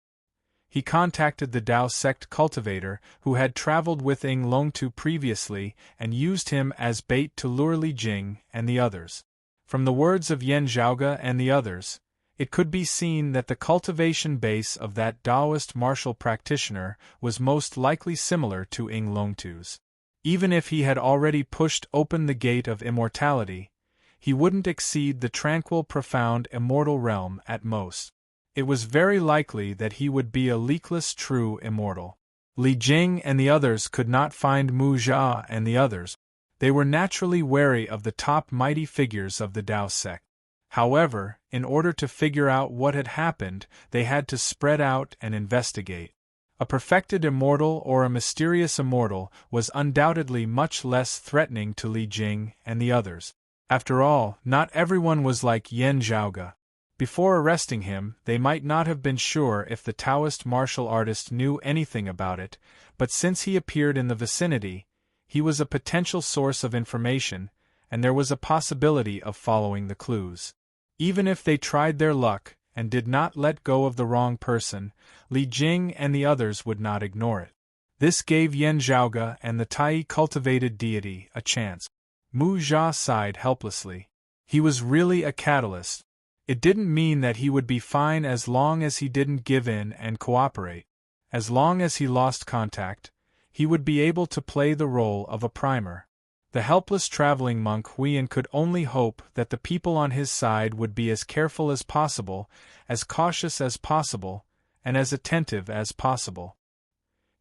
He contacted the Dao sect cultivator who had traveled with Ing Longtu previously and used him as bait to lure Li Jing and the others. From the words of Yen Zhaoga and the others, it could be seen that the cultivation base of that Taoist martial practitioner was most likely similar to Ing Longtu's. Even if he had already pushed open the gate of immortality, he wouldn't exceed the tranquil profound immortal realm at most. It was very likely that he would be a leakless true immortal. Li Jing and the others could not find Mu Jia and the others. They were naturally wary of the top mighty figures of the Dao sect. However, in order to figure out what had happened, they had to spread out and investigate. A perfected immortal or a mysterious immortal was undoubtedly much less threatening to Li Jing and the others. After all, not everyone was like Yen Zhaoga. Before arresting him, they might not have been sure if the Taoist martial artist knew anything about it, but since he appeared in the vicinity, he was a potential source of information, and there was a possibility of following the clues. Even if they tried their luck and did not let go of the wrong person, Li Jing and the others would not ignore it. This gave Yen Zhaoga and the Tai cultivated deity a chance. Mu Jia sighed helplessly. He was really a catalyst. It didn't mean that he would be fine as long as he didn't give in and cooperate. As long as he lost contact, he would be able to play the role of a primer. The helpless traveling monk Huiyan could only hope that the people on his side would be as careful as possible, as cautious as possible, and as attentive as possible.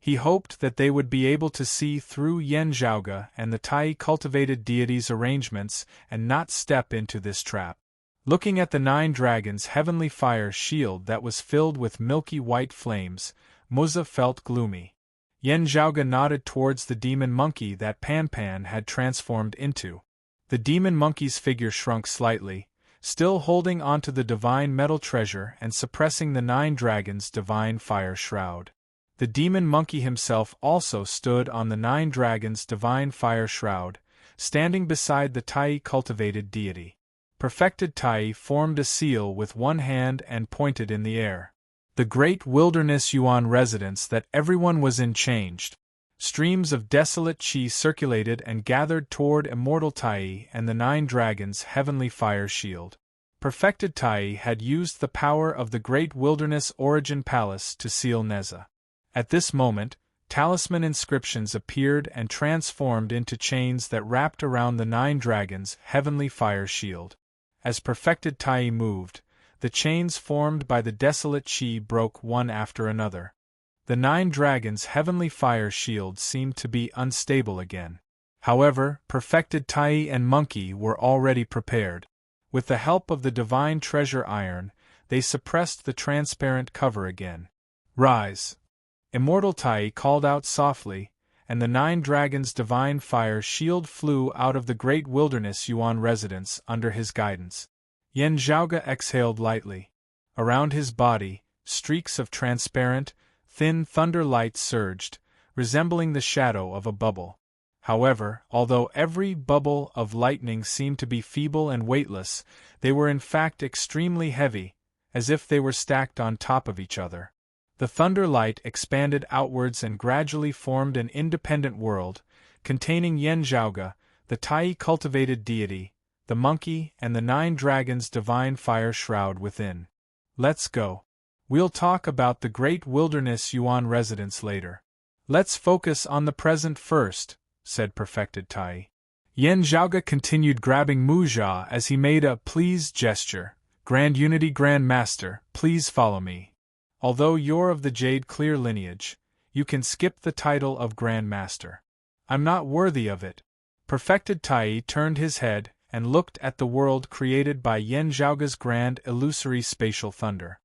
He hoped that they would be able to see through Yen Zhaoge and the Tai cultivated deity's arrangements and not step into this trap. Looking at the 9 dragons' heavenly fire shield that was filled with milky white flames, Muza felt gloomy. Yen Zhaoge nodded towards the demon monkey that Pan Pan had transformed into. The demon monkey's figure shrunk slightly, still holding onto the divine metal treasure and suppressing the 9 dragons' divine fire shroud. The demon monkey himself also stood on the 9 dragons' divine fire shroud, standing beside the Tai cultivated deity. Perfected Tai formed a seal with one hand and pointed in the air. The great wilderness Yuan residence that everyone was in changed. Streams of desolate qi circulated and gathered toward immortal Tai and the 9 dragons' heavenly fire shield. Perfected Tai had used the power of the great wilderness origin palace to seal Neza. At this moment, talisman inscriptions appeared and transformed into chains that wrapped around the 9 dragons' heavenly fire shield. As Perfected Tai moved, the chains formed by the desolate qi broke one after another. The 9 dragons' heavenly fire shield seemed to be unstable again. However, Perfected Tai and Monkey were already prepared. With the help of the divine treasure iron, they suppressed the transparent cover again. Rise! Immortal Tai called out softly, and the 9 dragons' divine fire shield flew out of the great wilderness Yuan residence under his guidance. Yen Zhaoge exhaled lightly. Around his body, streaks of transparent, thin thunder light surged, resembling the shadow of a bubble. However, although every bubble of lightning seemed to be feeble and weightless, they were in fact extremely heavy, as if they were stacked on top of each other. The thunder light expanded outwards and gradually formed an independent world, containing Yen Zhaoge, the Tai cultivated deity, the monkey, and the 9 dragons' divine fire shroud within. Let's go. We'll talk about the great wilderness Yuan residence later. Let's focus on the present first, said Perfected Tai. Yen Zhaoge continued grabbing Mu Jia as he made a please gesture. Grand Unity Grand Master, please follow me. Although you're of the Jade Clear lineage, you can skip the title of Grand Master. I'm not worthy of it. Perfected Tai turned his head and looked at the world created by Yen Zhaoge's grand illusory spatial thunder.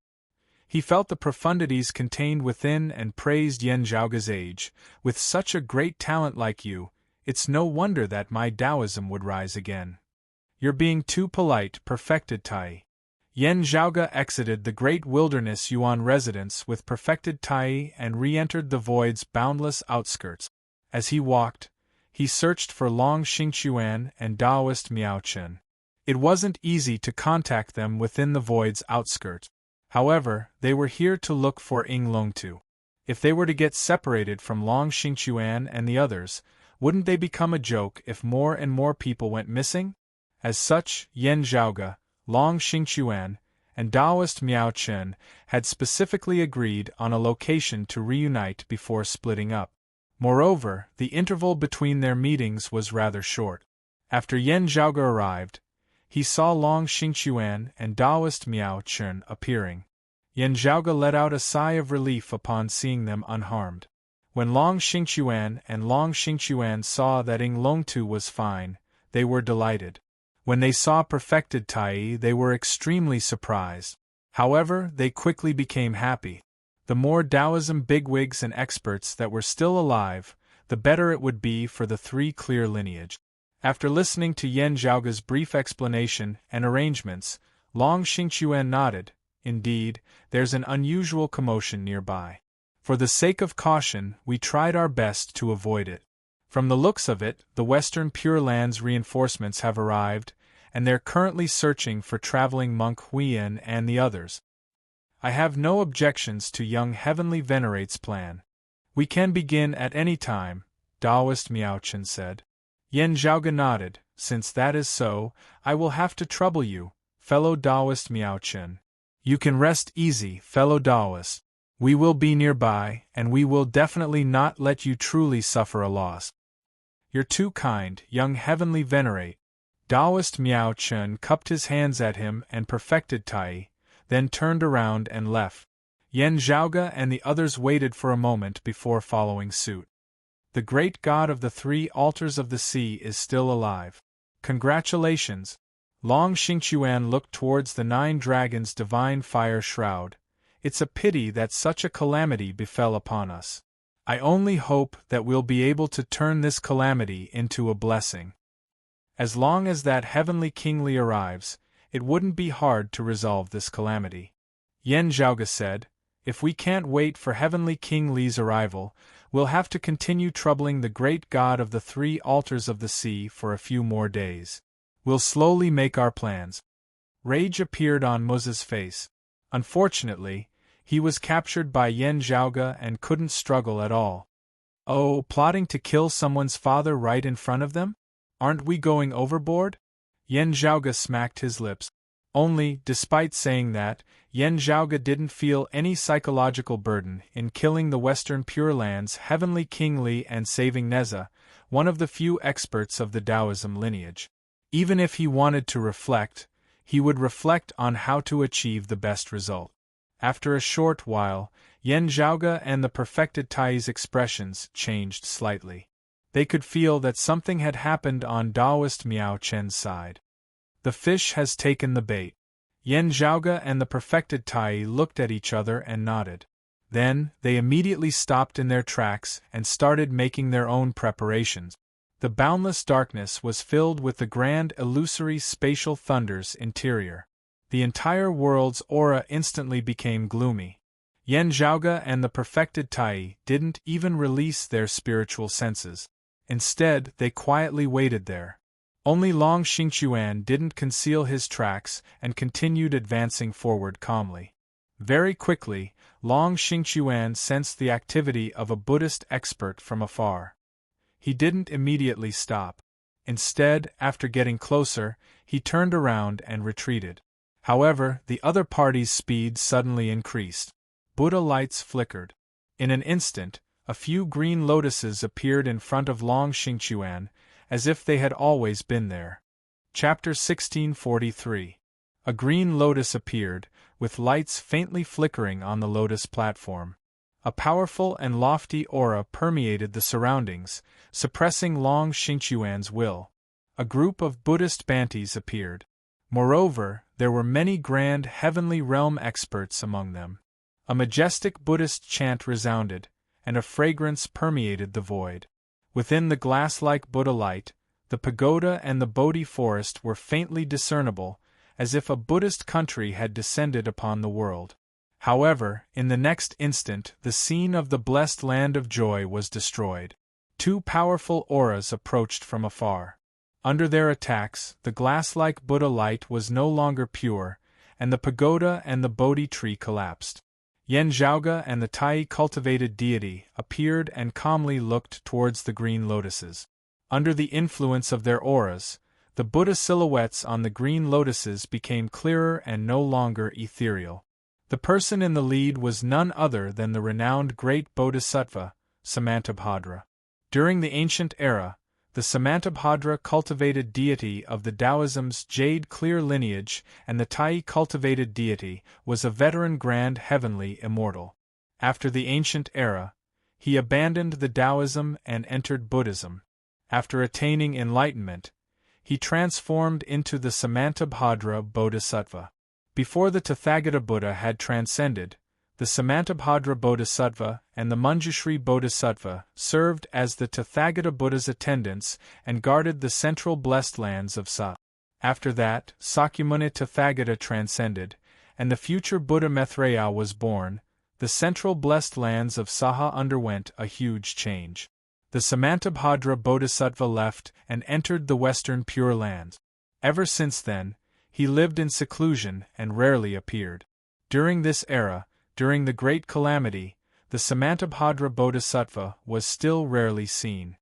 He felt the profundities contained within and praised Yen Zhaoge's age. With such a great talent like you, it's no wonder that my Taoism would rise again. You're being too polite, Perfected Tai. Yen Zhaoge exited the great wilderness Yuan residence with Perfected Tai and re-entered the void's boundless outskirts. As he walked, he searched for Long Xingquan and Taoist Miao Chen. It wasn't easy to contact them within the void's outskirts. However, they were here to look for Ying Longtu. If they were to get separated from Long Xingquan and the others, wouldn't they become a joke if more and more people went missing? As such, Yen Zhaoge, Long Xingquan, and Taoist Miao Chen had specifically agreed on a location to reunite before splitting up. Moreover, the interval between their meetings was rather short. After Yen Zhaoge arrived, he saw Long Xingquan and Taoist Miao Chen appearing. Yen Zhaoge let out a sigh of relief upon seeing them unharmed. When Long Xingquan and Long Xingquan saw that Ying Longtu was fine, they were delighted. When they saw Perfected Tai, they were extremely surprised. However, they quickly became happy. The more Taoism bigwigs and experts that were still alive, the better it would be for the 3 clear lineage. After listening to Yen Zhaoge's brief explanation and arrangements, Long Xingquan nodded. Indeed, there's an unusual commotion nearby. For the sake of caution, we tried our best to avoid it. From the looks of it, the Western Pure Lands reinforcements have arrived, and they're currently searching for traveling monk Huiyan and the others. I have no objections to young Heavenly Venerate's plan. We can begin at any time, Taoist Miao Chen said. Yen Zhaoge nodded. Since that is so, I will have to trouble you, fellow Taoist Miao Chen. You can rest easy, fellow Taoist. We will be nearby, and we will definitely not let you truly suffer a loss. You're too kind, young Heavenly Venerate. Taoist Miao Chen cupped his hands at him and Perfected Tai, then turned around and left. Yen Zhaoge and the others waited for a moment before following suit. The great god of the three altars of the sea is still alive. Congratulations! Long Xingquan looked towards the 9 dragons' divine fire shroud. It's a pity that such a calamity befell upon us. I only hope that we'll be able to turn this calamity into a blessing. As long as that heavenly King Li arrives, it wouldn't be hard to resolve this calamity. Yen Zhaoge said, if we can't wait for heavenly King Li's arrival, we'll have to continue troubling the great god of the 3 altars of the sea for a few more days. We'll slowly make our plans. Rage appeared on Muza's face. Unfortunately, he was captured by Yen Zhaoge and couldn't struggle at all. Oh, plotting to kill someone's father right in front of them? Aren't we going overboard? Yen Zhaoge smacked his lips. Only, despite saying that, Yen Zhaoge didn't feel any psychological burden in killing the Western Pure Land's heavenly King Li and saving Neza, one of the few experts of the Taoism lineage. Even if he wanted to reflect, he would reflect on how to achieve the best result. After a short while, Yen Zhaoge and the perfected Tai's expressions changed slightly. They could feel that something had happened on Taoist Miao Chen's side. The fish has taken the bait. Yen Zhaoge and the perfected Tai looked at each other and nodded. Then, they immediately stopped in their tracks and started making their own preparations. The boundless darkness was filled with the grand illusory spatial thunder's interior. The entire world's aura instantly became gloomy. Yen Zhaoge and the perfected Tai didn't even release their spiritual senses. Instead, they quietly waited there. Only Long Xingquan didn't conceal his tracks and continued advancing forward calmly. Very quickly, Long Xingquan sensed the activity of a Buddhist expert from afar. He didn't immediately stop. Instead, after getting closer, he turned around and retreated. However, the other party's speed suddenly increased. Buddha lights flickered. In an instant, a few green lotuses appeared in front of Long Xingquan, as if they had always been there. Chapter 1643. A green lotus appeared, with lights faintly flickering on the lotus platform. A powerful and lofty aura permeated the surroundings, suppressing Long Xingquan's will. A group of Buddhist Bantis appeared. Moreover, there were many grand heavenly realm experts among them. A majestic Buddhist chant resounded, and a fragrance permeated the void. Within the glass-like Buddha light, the pagoda and the Bodhi forest were faintly discernible, as if a Buddhist country had descended upon the world. However, in the next instant the scene of the blessed land of joy was destroyed. 2 powerful auras approached from afar. Under their attacks, the glass-like Buddha light was no longer pure, and the pagoda and the Bodhi tree collapsed. Yen Zhaoge and the Tai cultivated deity appeared and calmly looked towards the green lotuses. Under the influence of their auras, the Buddha silhouettes on the green lotuses became clearer and no longer ethereal. The person in the lead was none other than the renowned great Bodhisattva, Samantabhadra. During the ancient era, the Samantabhadra cultivated deity of the Taoism's jade-clear lineage, and the Tai cultivated deity was a veteran grand heavenly immortal. After the ancient era, he abandoned the Taoism and entered Buddhism. After attaining enlightenment, he transformed into the Samantabhadra Bodhisattva. Before the Tathagata Buddha had transcended, the Samantabhadra Bodhisattva and the Manjushri Bodhisattva served as the Tathagata Buddha's attendants and guarded the central blessed lands of Sa. After that, Sakyamuni Tathagata transcended, and the future Buddha Maitreya was born. The central blessed lands of Saha underwent a huge change. The Samantabhadra Bodhisattva left and entered the western Pure Lands. Ever since then, he lived in seclusion and rarely appeared. During this era, during the Great Calamity, the Samantabhadra Bodhisattva was still rarely seen.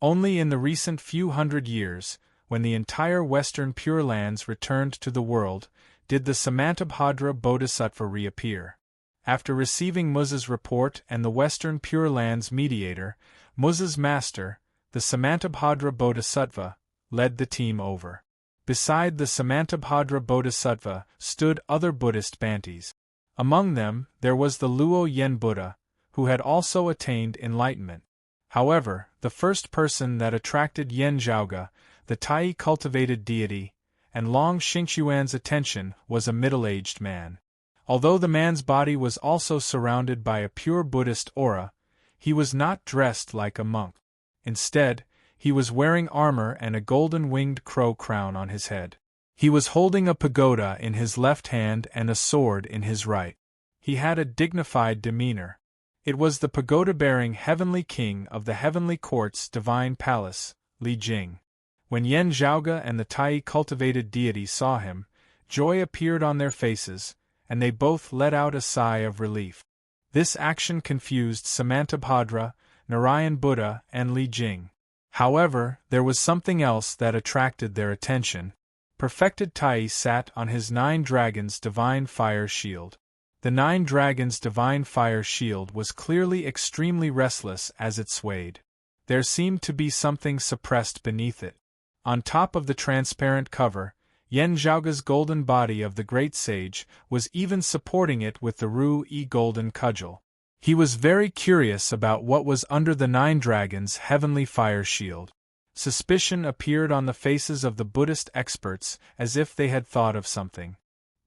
Only in the recent few hundred years, when the entire Western Pure Lands returned to the world, did the Samantabhadra Bodhisattva reappear. After receiving Muza's report and the Western Pure Lands mediator, Muza's master, the Samantabhadra Bodhisattva, led the team over. Beside the Samantabhadra Bodhisattva stood other Buddhist Bantis. Among them, there was the Luo Yen Buddha, who had also attained enlightenment. However, the first person that attracted Yen Zhaoge, the Tai cultivated deity, and Long Xingquan's attention was a middle-aged man. Although the man's body was also surrounded by a pure Buddhist aura, he was not dressed like a monk. Instead, he was wearing armor and a golden-winged crow crown on his head. He was holding a pagoda in his left hand and a sword in his right. He had a dignified demeanor. It was the pagoda-bearing heavenly king of the heavenly court's divine palace, Li Jing. When Yen Zhaoge and the Tai cultivated deity saw him, joy appeared on their faces, and they both let out a sigh of relief. This action confused Samantabhadra, Narayan Buddha, and Li Jing. However, there was something else that attracted their attention. Perfected Tai sat on his 9 dragons' divine fire shield. The 9 dragons' divine fire shield was clearly extremely restless as it swayed. There seemed to be something suppressed beneath it. On top of the transparent cover, Yen Zhaoge's golden body of the great sage was even supporting it with the Ru-Yi golden cudgel. He was very curious about what was under the 9 dragons' heavenly fire shield. Suspicion appeared on the faces of the Buddhist experts as if they had thought of something.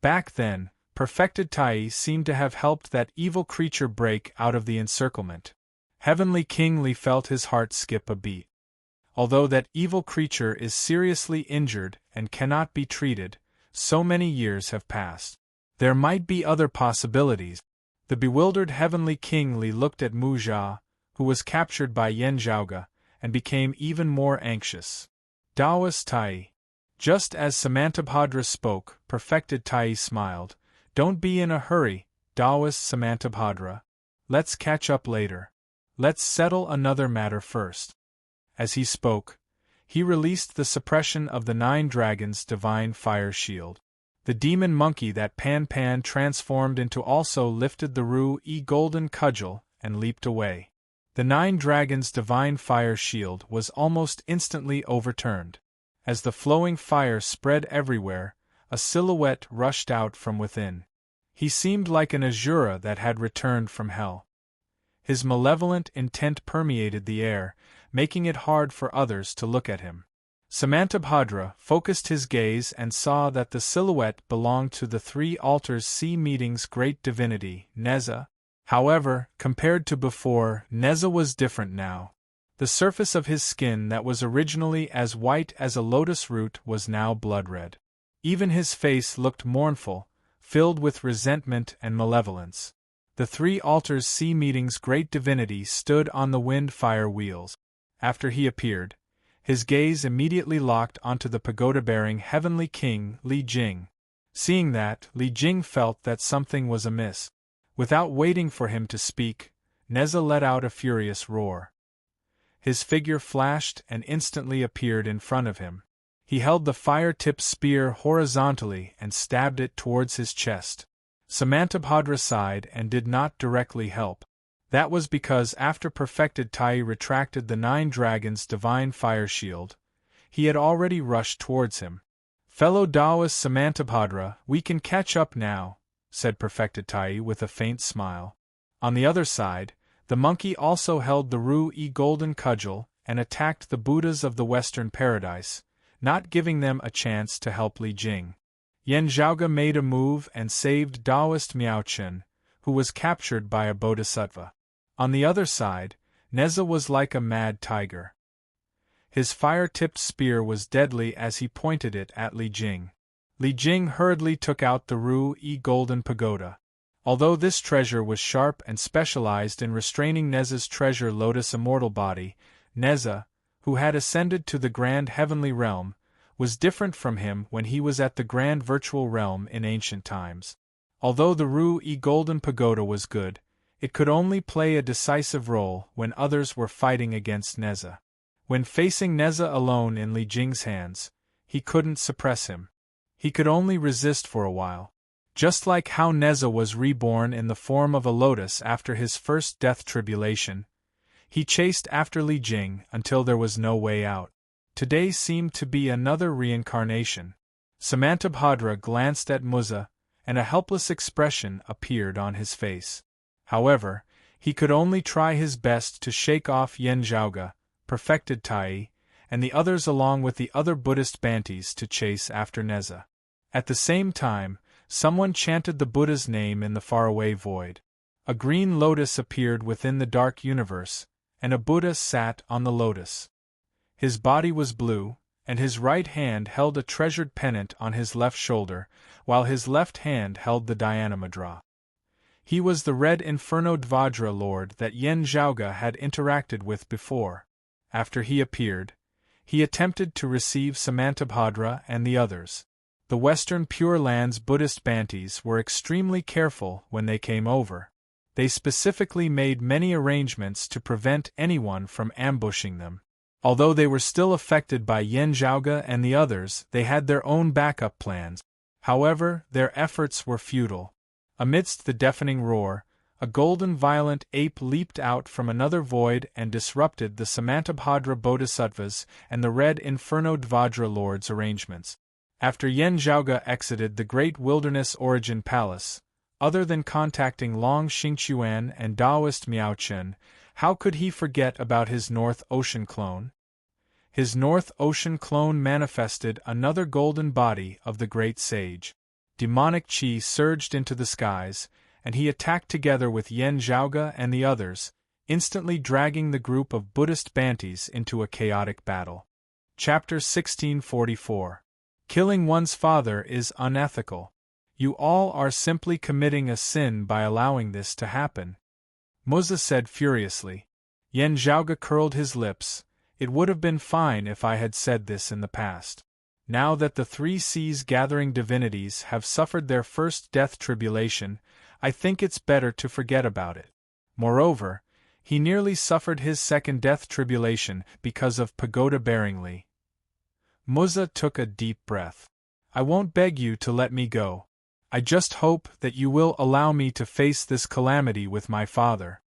Back then, perfected Tai seemed to have helped that evil creature break out of the encirclement. Heavenly King Li felt his heart skip a beat. Although that evil creature is seriously injured and cannot be treated, so many years have passed. There might be other possibilities. The bewildered Heavenly King Li looked at Mu Jia, who was captured by Yen Zhaoge, and became even more anxious. Daoist Tai. Just as Samantabhadra spoke, perfected Tai smiled. Don't be in a hurry, Daoist Samantabhadra. Let's catch up later. Let's settle another matter first. As he spoke, he released the suppression of the 9 dragons' divine fire shield. The demon monkey that Pan Pan transformed into also lifted the Ru-Yi golden cudgel and leaped away. The 9 dragons' divine fire shield was almost instantly overturned. As the flowing fire spread everywhere, a silhouette rushed out from within. He seemed like an Asura that had returned from hell. His malevolent intent permeated the air, making it hard for others to look at him. Samantabhadra focused his gaze and saw that the silhouette belonged to the 3 altars sea meeting's great divinity, Neza. However, compared to before, Neza was different now. The surface of his skin that was originally as white as a lotus root was now blood-red. Even his face looked mournful, filled with resentment and malevolence. The 3 altars sea meeting's great divinity stood on the wind-fire wheels. After he appeared, his gaze immediately locked onto the pagoda-bearing heavenly king, Li Jing. Seeing that, Li Jing felt that something was amiss. Without waiting for him to speak, Neza let out a furious roar. His figure flashed and instantly appeared in front of him. He held the fire-tipped spear horizontally and stabbed it towards his chest. Samantabhadra sighed and did not directly help. That was because after perfected Tai retracted the 9 dragons' divine fire shield, he had already rushed towards him. Fellow Daoist Samantabhadra, we can catch up now, said perfected Tai with a faint smile. On the other side, the monkey also held the Ru-Yi golden cudgel and attacked the Buddhas of the Western Paradise, not giving them a chance to help Li Jing. Yen Zhaoge made a move and saved Daoist Miao Chen, who was captured by a bodhisattva. On the other side, Neza was like a mad tiger. His fire-tipped spear was deadly as he pointed it at Li Jing. Li Jing hurriedly took out the Ru-Yi golden pagoda. Although this treasure was sharp and specialized in restraining Neza's treasure lotus immortal body, Neza, who had ascended to the grand heavenly realm, was different from him when he was at the grand virtual realm in ancient times. Although the Ru-Yi golden pagoda was good, it could only play a decisive role when others were fighting against Neza. When facing Neza alone in Li Jing's hands, he couldn't suppress him. He could only resist for a while. Just like how Neza was reborn in the form of a lotus after his first death tribulation, he chased after Li Jing until there was no way out. Today seemed to be another reincarnation. Samantabhadra glanced at Muzza, and a helpless expression appeared on his face. However, he could only try his best to shake off Yen Zhaoge, perfected Tai, and the others along with the other Buddhist Bantis to chase after Neza. At the same time, someone chanted the Buddha's name in the faraway void. A green lotus appeared within the dark universe, and a Buddha sat on the lotus. His body was blue, and his right hand held a treasured pennant on his left shoulder, while his left hand held the dhyana mudra. He was the red Inferno Dvajra Lord that Yen Zhaoge had interacted with before. After he appeared, he attempted to receive Samantabhadra and the others. The Western Pure Lands Buddhist Bantis were extremely careful when they came over. They specifically made many arrangements to prevent anyone from ambushing them. Although they were still affected by Yen Zhaoge and the others, they had their own backup plans. However, their efforts were futile. Amidst the deafening roar, a golden violent ape leaped out from another void and disrupted the Samantabhadra Bodhisattvas and the red Inferno Dvajra Lord's arrangements. After Yen Zhaoge exited the Great Wilderness Origin Palace, other than contacting Long Xingquan and Taoist Miaochen, how could he forget about his North Ocean clone? His North Ocean clone manifested another golden body of the great sage. Demonic chi surged into the skies, and he attacked together with Yen Zhaoge and the others, instantly dragging the group of Buddhist Bantis into a chaotic battle. Chapter 1644. Killing one's father is unethical. You all are simply committing a sin by allowing this to happen. Muza said furiously. Yen Zhaoge curled his lips. It would have been fine if I had said this in the past. Now that the 3 seas gathering divinities have suffered their first death tribulation, I think it's better to forget about it. Moreover, he nearly suffered his second death tribulation because of pagoda bearingly. Muza took a deep breath. I won't beg you to let me go. I just hope that you will allow me to face this calamity with my father.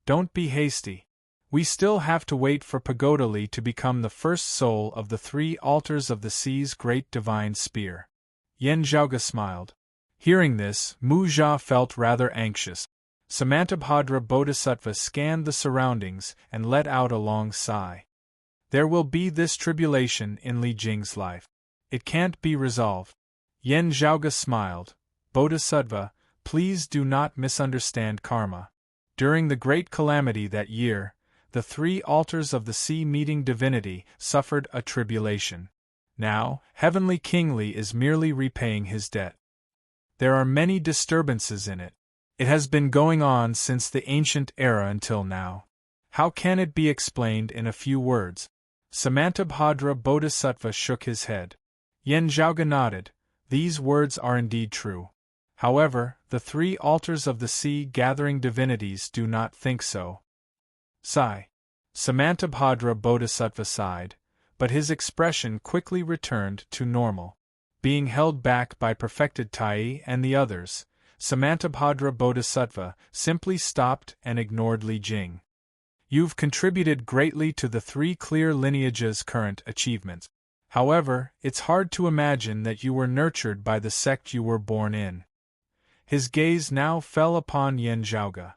Don't be hasty. We still have to wait for Pagoda Li to become the first soul of the 3 altars of the sea's great divine spear. Yen Zhaoge smiled. Hearing this, Mu Jia felt rather anxious. Samantabhadra Bodhisattva scanned the surroundings and let out a long sigh. There will be this tribulation in Li Jing's life. It can't be resolved. Yen Zhaoge smiled. Bodhisattva, please do not misunderstand karma. During the great calamity that year, the 3 altars of the sea meeting divinity suffered a tribulation. Now, Heavenly King Li is merely repaying his debt. There are many disturbances in it. It has been going on since the ancient era until now. How can it be explained in a few words? Samantabhadra Bodhisattva shook his head. Yen Zhaoge nodded. These words are indeed true. However, the 3 altars of the sea gathering divinities do not think so. Sigh. Samantabhadra Bodhisattva sighed, but his expression quickly returned to normal. Being held back by perfected Tai and the others, Samantabhadra Bodhisattva simply stopped and ignored Li Jing. You've contributed greatly to the 3 clear lineages' current achievements. However, it's hard to imagine that you were nurtured by the sect you were born in. His gaze now fell upon Yen Zhaoge.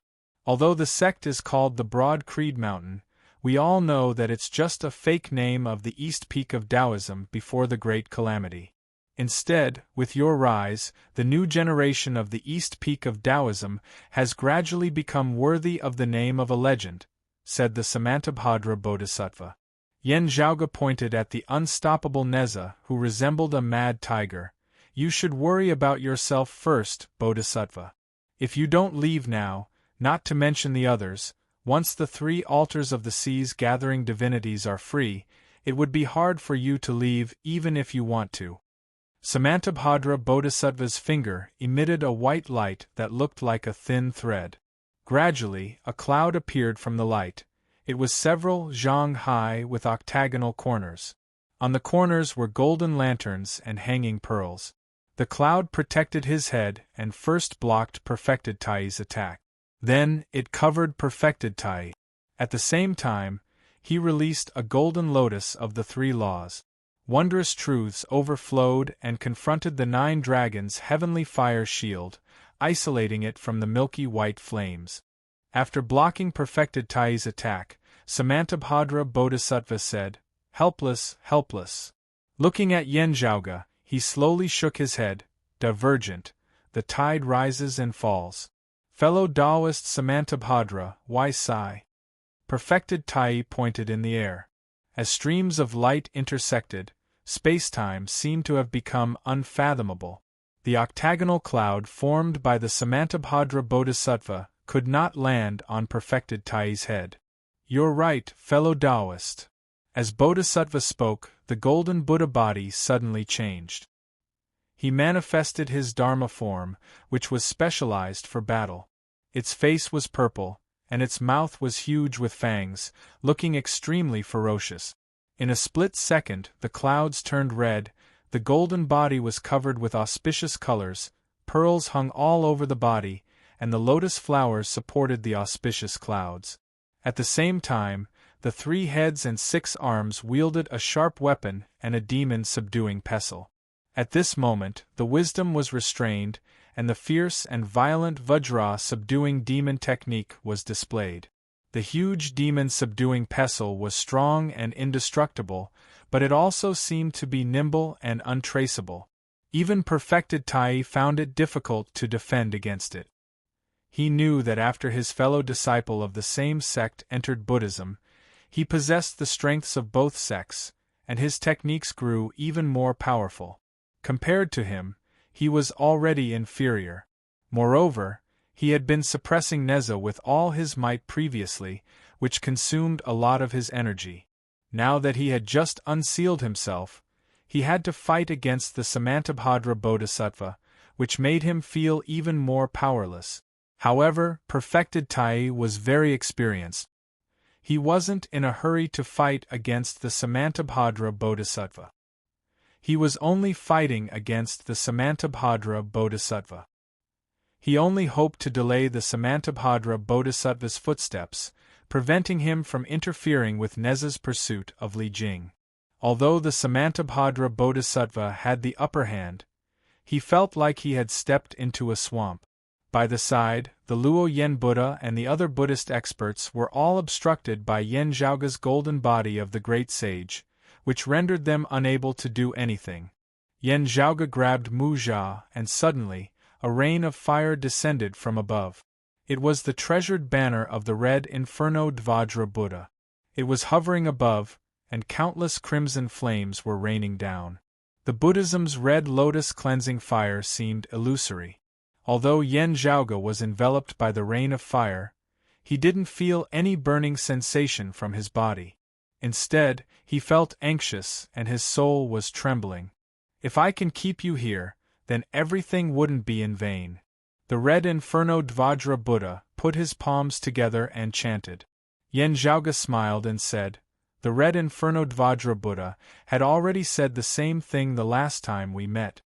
Although the sect is called the Broad Creed Mountain, we all know that it's just a fake name of the East Peak of Taoism before the Great Calamity. Instead, with your rise, the new generation of the East Peak of Taoism has gradually become worthy of the name of a legend, said the Samantabhadra Bodhisattva. Yen Zhaoge pointed at the unstoppable Neza, who resembled a mad tiger. You should worry about yourself first, Bodhisattva. If you don't leave now, not to mention the others, once the 3 altars of the sea's gathering divinities are free, it would be hard for you to leave even if you want to. Samantabhadra Bodhisattva's finger emitted a white light that looked like a thin thread. Gradually, a cloud appeared from the light. It was several zhang high with octagonal corners. On the corners were golden lanterns and hanging pearls. The cloud protected his head and first blocked Perfected Tai's attack. Then, it covered Perfected Tai. At the same time, he released a golden lotus of the 3 laws. wondrous truths overflowed and confronted the 9 dragons' heavenly fire shield, isolating it from the milky white flames. After blocking perfected Tai's attack, Samantabhadra Bodhisattva said, "Helpless, helpless." Looking at Yanzhaoge, he slowly shook his head, divergent. The tide rises and falls. Fellow Taoist Samantabhadra, why sigh? Perfected Tai pointed in the air. As streams of light intersected, space-time seemed to have become unfathomable. The octagonal cloud formed by the Samantabhadra Bodhisattva could not land on perfected Tai's head. "You're right, fellow Taoist." As Bodhisattva spoke, the golden Buddha body suddenly changed. He manifested his Dharma form, which was specialized for battle. Its face was purple, and its mouth was huge with fangs, looking extremely ferocious. In a split second, the clouds turned red, the golden body was covered with auspicious colors, pearls hung all over the body, and the lotus flowers supported the auspicious clouds. At the same time, the 3 heads and 6 arms wielded a sharp weapon and a demon-subduing pestle. At this moment, the wisdom was restrained, and the fierce and violent Vajra-subduing demon technique was displayed. The huge demon-subduing pestle was strong and indestructible, but it also seemed to be nimble and untraceable. Even perfected Tai found it difficult to defend against it. He knew that after his fellow disciple of the same sect entered Buddhism, he possessed the strengths of both sects, and his techniques grew even more powerful. Compared to him, he was already inferior. Moreover, he had been suppressing Neza with all his might previously, which consumed a lot of his energy. Now that he had just unsealed himself, he had to fight against the Samantabhadra Bodhisattva, which made him feel even more powerless. However, perfected Tai was very experienced. He wasn't in a hurry to fight against the Samantabhadra Bodhisattva. He was only fighting against the Samantabhadra Bodhisattva. He only hoped to delay the Samantabhadra Bodhisattva's footsteps, preventing him from interfering with Neza's pursuit of Li Jing. Although the Samantabhadra Bodhisattva had the upper hand, he felt like he had stepped into a swamp. By the side, the Luo Yen Buddha and the other Buddhist experts were all obstructed by Yanzhaoge's golden body of the great sage, which rendered them unable to do anything. Yanzhaoge grabbed Mu Jia, and suddenly, a rain of fire descended from above. It was the treasured banner of the red Inferno Dvajra Buddha. It was hovering above, and countless crimson flames were raining down. The Buddhism's red lotus cleansing fire seemed illusory. Although Yanzhaoge was enveloped by the rain of fire, he didn't feel any burning sensation from his body. Instead, he felt anxious and his soul was trembling. "If I can keep you here, then everything wouldn't be in vain." The red Inferno Dvajra Buddha put his palms together and chanted. Yanzhaoge smiled and said, "The red Inferno Dvajra Buddha had already said the same thing the last time we met."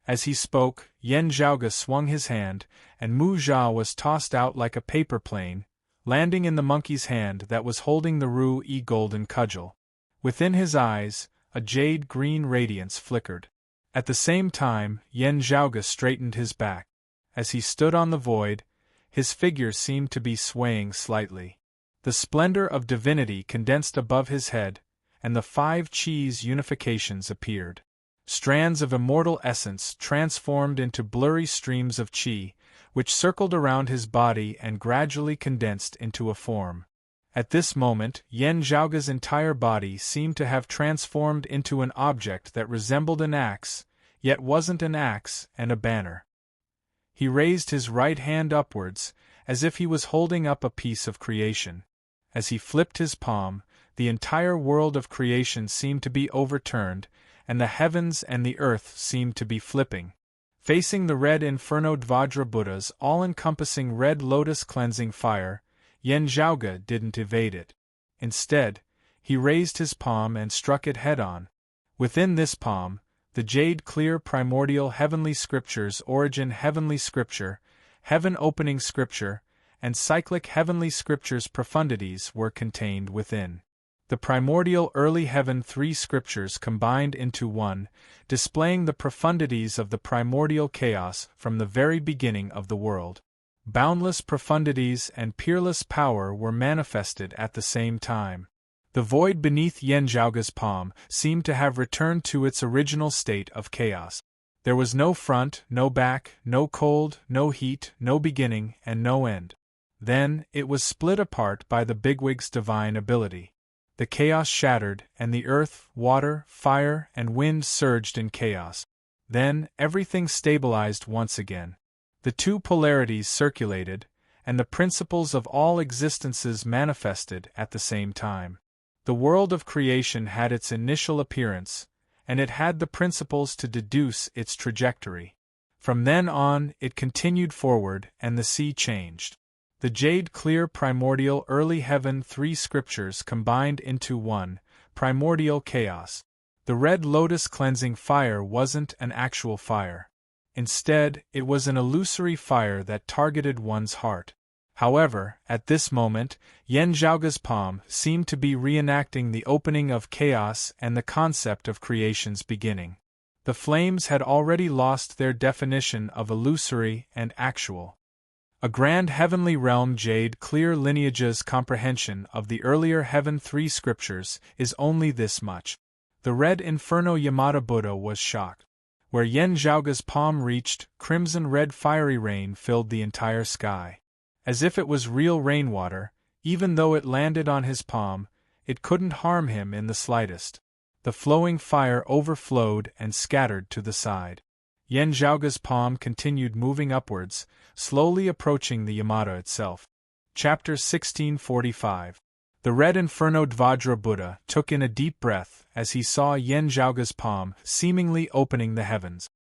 As he spoke, Yanzhaoge swung his hand, and Mu Jia was tossed out like a paper plane, landing in the monkey's hand that was holding the Ru-E golden cudgel. Within his eyes, a jade-green radiance flickered. At the same time, Yanzhaoge straightened his back. As he stood on the void, his figure seemed to be swaying slightly. The splendor of divinity condensed above his head, and the 5 Chi's unifications appeared. Strands of immortal essence transformed into blurry streams of Chi, which circled around his body and gradually condensed into a form. At this moment, Yanzhaoge's entire body seemed to have transformed into an object that resembled an axe, yet wasn't an axe, and a banner. He raised his right hand upwards, as if he was holding up a piece of creation. As he flipped his palm, the entire world of creation seemed to be overturned, and the heavens and the earth seemed to be flipping. Facing the red Inferno Dvajra Buddha's all-encompassing red lotus cleansing fire, Yanzhaoge didn't evade it. Instead, he raised his palm and struck it head-on. Within this palm, the jade-clear primordial heavenly scriptures Origin Heavenly Scripture, Heaven Opening Scripture, and Cyclic Heavenly Scriptures Profundities were contained within. The primordial early heaven three scriptures combined into one, displaying the profundities of the primordial chaos from the very beginning of the world. Boundless profundities and peerless power were manifested at the same time. The void beneath Yen Zhaoge's palm seemed to have returned to its original state of chaos. There was no front, no back, no cold, no heat, no beginning, and no end. Then, it was split apart by the bigwig's divine ability. The chaos shattered, and the earth, water, fire, and wind surged in chaos. Then, everything stabilized once again. The two polarities circulated, and the principles of all existences manifested at the same time. The world of creation had its initial appearance, and it had the principles to deduce its trajectory. From then on, it continued forward, and the sea changed. The jade-clear primordial early heaven three scriptures combined into one, primordial chaos. The red lotus cleansing fire wasn't an actual fire. Instead, it was an illusory fire that targeted one's heart. However, at this moment, Yen Zhaoge's palm seemed to be reenacting the opening of chaos and the concept of creation's beginning. The flames had already lost their definition of illusory and actual. A grand heavenly realm jade clear lineage's comprehension of the earlier heaven three scriptures is only this much. The red inferno Yamada Buddha was shocked. Where Yen Zhaoge's palm reached, crimson-red fiery rain filled the entire sky. As if it was real rainwater, even though it landed on his palm, it couldn't harm him in the slightest. The flowing fire overflowed and scattered to the side. Yen Zhaoge's palm continued moving upwards, slowly approaching the Yamada itself. Chapter 1645. The red inferno Vajra Buddha took in a deep breath as he saw Yen Zhaoge's palm seemingly opening the heavens.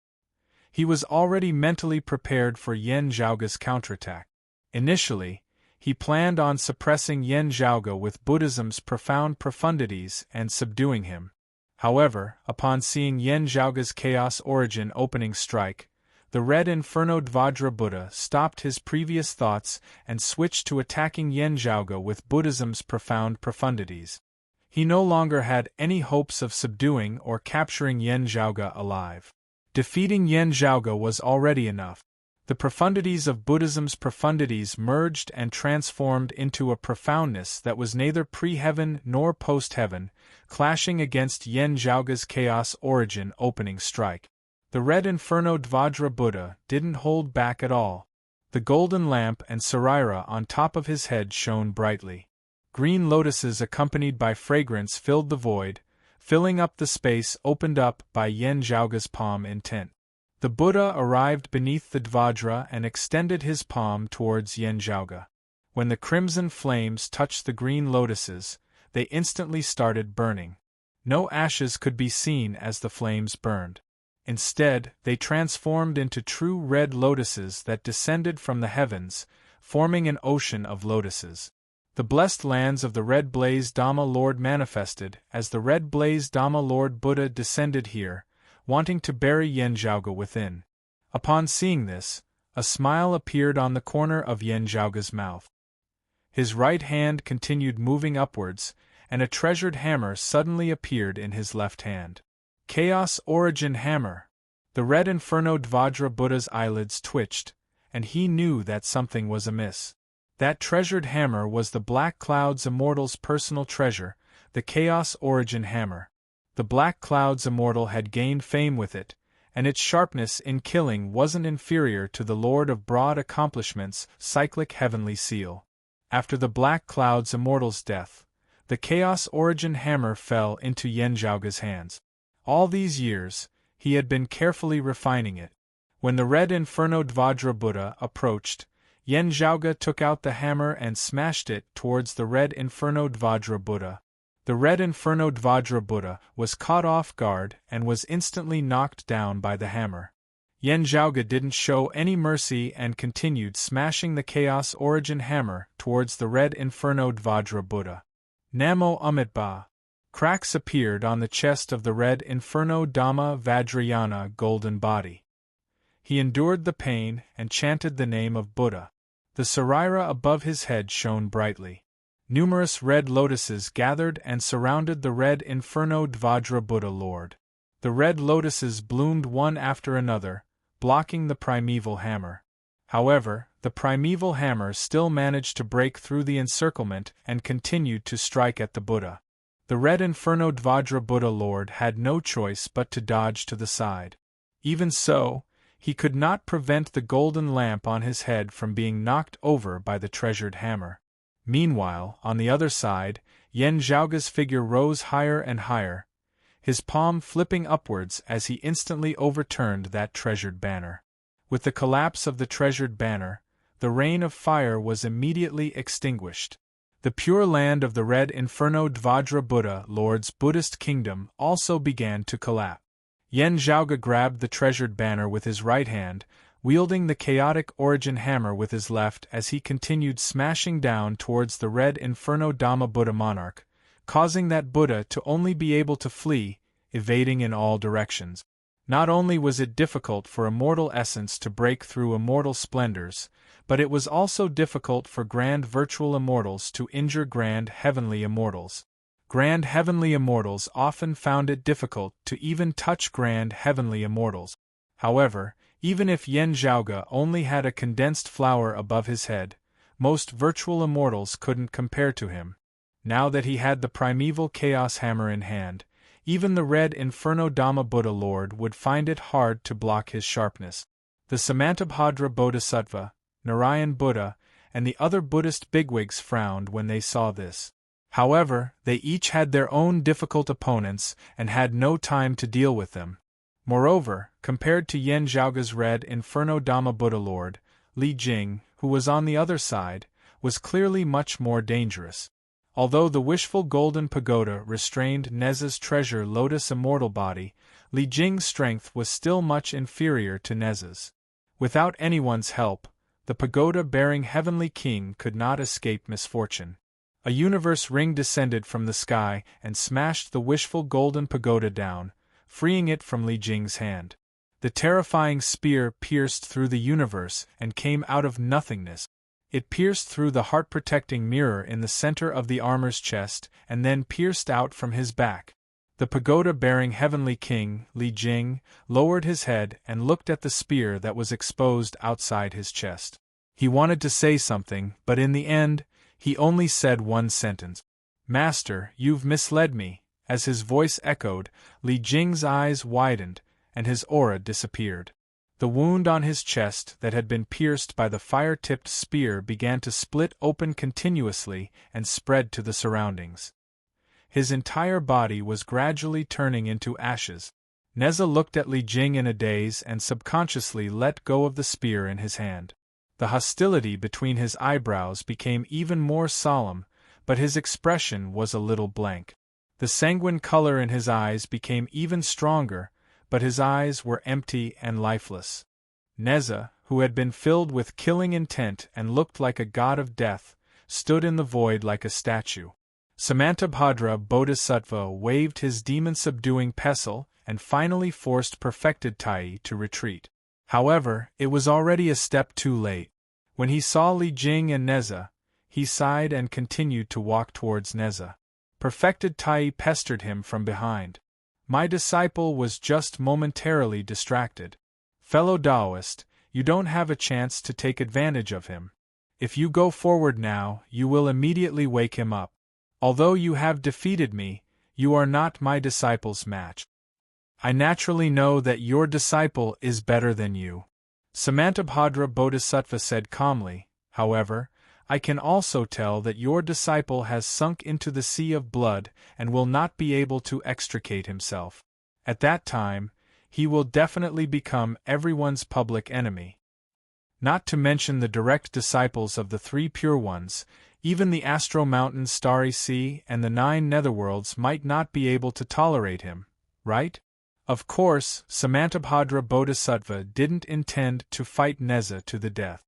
He was already mentally prepared for Yen Zhaoge's counterattack. Initially, he planned on suppressing Yen Zhaoge with Buddhism's profound profundities and subduing him. However, upon seeing Yen Zhaoge's chaos origin opening strike, the red inferno Vajra Buddha stopped his previous thoughts and switched to attacking Yen Zhaoge with Buddhism's profound profundities. He no longer had any hopes of subduing or capturing Yen Zhaoge alive. Defeating Yen Zhaoge was already enough. The profundities of Buddhism's profundities merged and transformed into a profoundness that was neither pre-heaven nor post-heaven, clashing against Yen Zhaoge's chaos origin opening strike. The red inferno Vajra Buddha didn't hold back at all. The golden lamp and sarira on top of his head shone brightly. Green lotuses accompanied by fragrance filled the void, filling up the space opened up by Yen Zhaoge's palm intent. The Buddha arrived beneath the Vajra and extended his palm towards Yen Zhaoge. When the crimson flames touched the green lotuses, they instantly started burning. No ashes could be seen as the flames burned. Instead, they transformed into true red lotuses that descended from the heavens, forming an ocean of lotuses. The blessed lands of the Red Blaze Dhamma Lord manifested as the Red Blaze Dhamma Lord Buddha descended here, wanting to bury Yen Zhaoge within. Upon seeing this, a smile appeared on the corner of Yen Zhaoge's mouth. His right hand continued moving upwards, and a treasured hammer suddenly appeared in his left hand. Chaos Origin Hammer! The red inferno Vajra Buddha's eyelids twitched, and he knew that something was amiss. That treasured hammer was the Black Cloud's Immortal's personal treasure, the Chaos Origin Hammer. The Black Cloud's Immortal had gained fame with it, and its sharpness in killing wasn't inferior to the Lord of Broad Accomplishments' cyclic heavenly seal. After the Black Cloud's Immortal's death, the Chaos Origin Hammer fell into Yen Zhaoge's hands. All these years, he had been carefully refining it. When the red inferno Vajra Buddha approached, Yen Zhaoge took out the hammer and smashed it towards the red inferno Vajra Buddha. The red inferno Vajra Buddha was caught off guard and was instantly knocked down by the hammer. Yen Zhaoge didn't show any mercy and continued smashing the Chaos Origin Hammer towards the red inferno Vajra Buddha. Namo Amitabha! Cracks appeared on the chest of the red inferno Dhamma Vajrayana golden body. He endured the pain and chanted the name of Buddha. The sarira above his head shone brightly. Numerous red lotuses gathered and surrounded the red Inferno Vajra Buddha Lord. The red lotuses bloomed one after another, blocking the primeval hammer. However, the primeval hammer still managed to break through the encirclement and continued to strike at the Buddha. The red Inferno Vajra Buddha Lord had no choice but to dodge to the side. Even so, he could not prevent the golden lamp on his head from being knocked over by the treasured hammer. Meanwhile, on the other side, Yen Zhaoge's figure rose higher and higher, his palm flipping upwards as he instantly overturned that treasured banner. With the collapse of the treasured banner, the rain of fire was immediately extinguished. The pure land of the red Inferno Vajra Buddha Lord's Buddhist kingdom also began to collapse. Yen Zhaoge grabbed the treasured banner with his right hand, wielding the chaotic origin hammer with his left as he continued smashing down towards the red Inferno Dhamma Buddha monarch, causing that Buddha to only be able to flee, evading in all directions. Not only was it difficult for immortal essence to break through immortal splendors, but it was also difficult for grand virtual immortals to injure grand heavenly immortals. Grand heavenly immortals often found it difficult to even touch grand heavenly immortals. However, even if Yen Zhaoge only had a condensed flower above his head, most virtual immortals couldn't compare to him. Now that he had the primeval chaos hammer in hand, even the red Inferno Dhamma Buddha Lord would find it hard to block his sharpness. The Samantabhadra Bodhisattva, Narayan Buddha, and the other Buddhist bigwigs frowned when they saw this. However, they each had their own difficult opponents and had no time to deal with them. Moreover, compared to Yen Zhaoge's red Inferno Dhamma Buddha Lord, Li Jing, who was on the other side, was clearly much more dangerous. Although the wishful golden pagoda restrained Neza's treasure lotus immortal body, Li Jing's strength was still much inferior to Neza's. Without anyone's help, the pagoda-bearing heavenly king could not escape misfortune. A universe ring descended from the sky and smashed the wishful golden pagoda down, freeing it from Li Jing's hand. The terrifying spear pierced through the universe and came out of nothingness. It pierced through the heart-protecting mirror in the center of the armor's chest and then pierced out from his back. The pagoda-bearing heavenly king, Li Jing, lowered his head and looked at the spear that was exposed outside his chest. He wanted to say something, but in the end, he only said one sentence. "Master, you've misled me." As his voice echoed, Li Jing's eyes widened, and his aura disappeared. The wound on his chest that had been pierced by the fire-tipped spear began to split open continuously and spread to the surroundings. His entire body was gradually turning into ashes. Neza looked at Li Jing in a daze and subconsciously let go of the spear in his hand. The hostility between his eyebrows became even more solemn, but his expression was a little blank. The sanguine color in his eyes became even stronger, but his eyes were empty and lifeless. Neza, who had been filled with killing intent and looked like a god of death, stood in the void like a statue. Samantabhadra Bodhisattva waved his demon-subduing pestle and finally forced perfected Tai to retreat. However, it was already a step too late. When he saw Li Jing and Neza, he sighed and continued to walk towards Neza. Perfected Tai pestered him from behind. "My disciple was just momentarily distracted. Fellow Taoist, you don't have a chance to take advantage of him. If you go forward now, you will immediately wake him up. Although you have defeated me, you are not my disciple's match. I naturally know that your disciple is better than you." Samantabhadra Bodhisattva said calmly. "However, I can also tell that your disciple has sunk into the sea of blood and will not be able to extricate himself. At that time, he will definitely become everyone's public enemy. Not to mention the direct disciples of the three pure ones, even the Astro Mountain's starry sea and the 9 netherworlds might not be able to tolerate him, right?" Of course, Samantabhadra Bodhisattva didn't intend to fight Neza to the death.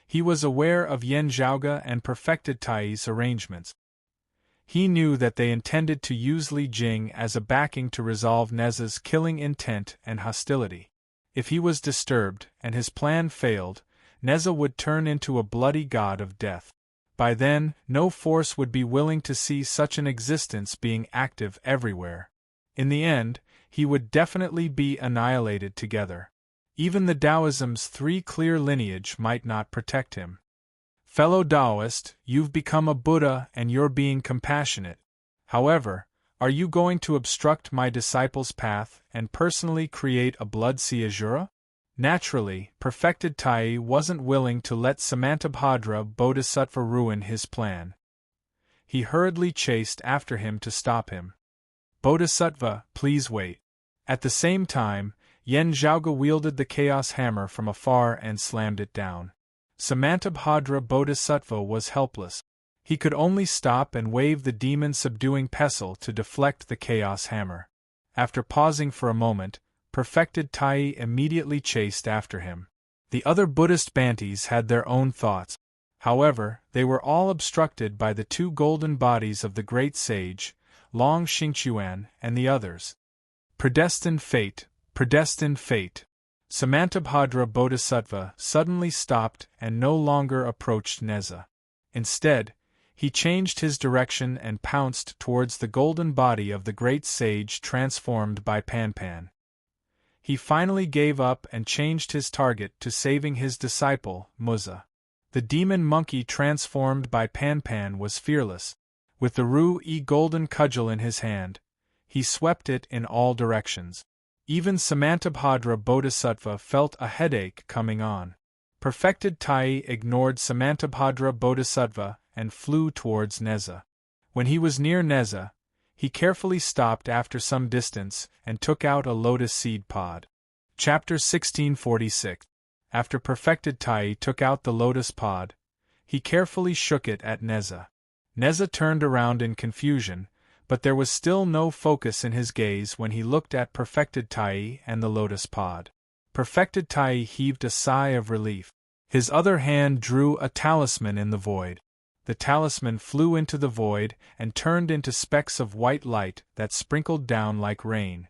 He was aware of Yen Zhaoge and Perfected Tai's arrangements. He knew that they intended to use Li Jing as a backing to resolve Neza's killing intent and hostility. If he was disturbed and his plan failed, Neza would turn into a bloody god of death. By then, no force would be willing to see such an existence being active everywhere. In the end, he would definitely be annihilated together. Even the Taoism's three clear lineage might not protect him. Fellow Taoist, you've become a Buddha and you're being compassionate. However, are you going to obstruct my disciple's path and personally create a blood Siajura? Naturally, perfected Tai wasn't willing to let Samantabhadra Bodhisattva ruin his plan. He hurriedly chased after him to stop him. Bodhisattva, please wait. At the same time, Yen Zhaoge wielded the chaos hammer from afar and slammed it down. Samantabhadra Bodhisattva was helpless. He could only stop and wave the demon-subduing pestle to deflect the chaos hammer. After pausing for a moment, perfected Tai immediately chased after him. The other Buddhist Bantis had their own thoughts. However, they were all obstructed by the two golden bodies of the great sage, Long Xingquan, and the others. Predestined fate, predestined fate. Samantabhadra Bodhisattva suddenly stopped and no longer approached Neza. Instead, he changed his direction and pounced towards the golden body of the great sage transformed by Panpan. He finally gave up and changed his target to saving his disciple, Muza. The demon monkey transformed by Panpan was fearless. With the Ru-E golden cudgel in his hand, he swept it in all directions. Even Samantabhadra Bodhisattva felt a headache coming on. Perfected Tai ignored Samantabhadra Bodhisattva and flew towards Neza. When he was near Neza, he carefully stopped after some distance and took out a lotus seed pod. Chapter 1646. After perfected Tai took out the lotus pod, he carefully shook it at Neza. Neza turned around in confusion, but there was still no focus in his gaze when he looked at perfected Tai and the lotus pod. Perfected Tai heaved a sigh of relief. His other hand drew a talisman in the void. The talisman flew into the void and turned into specks of white light that sprinkled down like rain.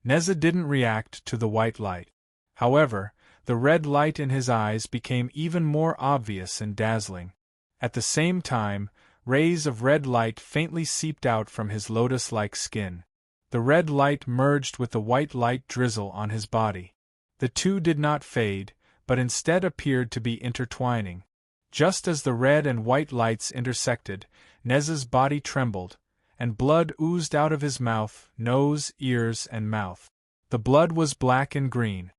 Neza didn't react to the white light. However, the red light in his eyes became even more obvious and dazzling. At the same time, rays of red light faintly seeped out from his lotus-like skin. The red light merged with the white light drizzle on his body. The two did not fade, but instead appeared to be intertwining. Just as the red and white lights intersected, Neza's body trembled, and blood oozed out of his mouth, nose, ears, and mouth. The blood was black and green.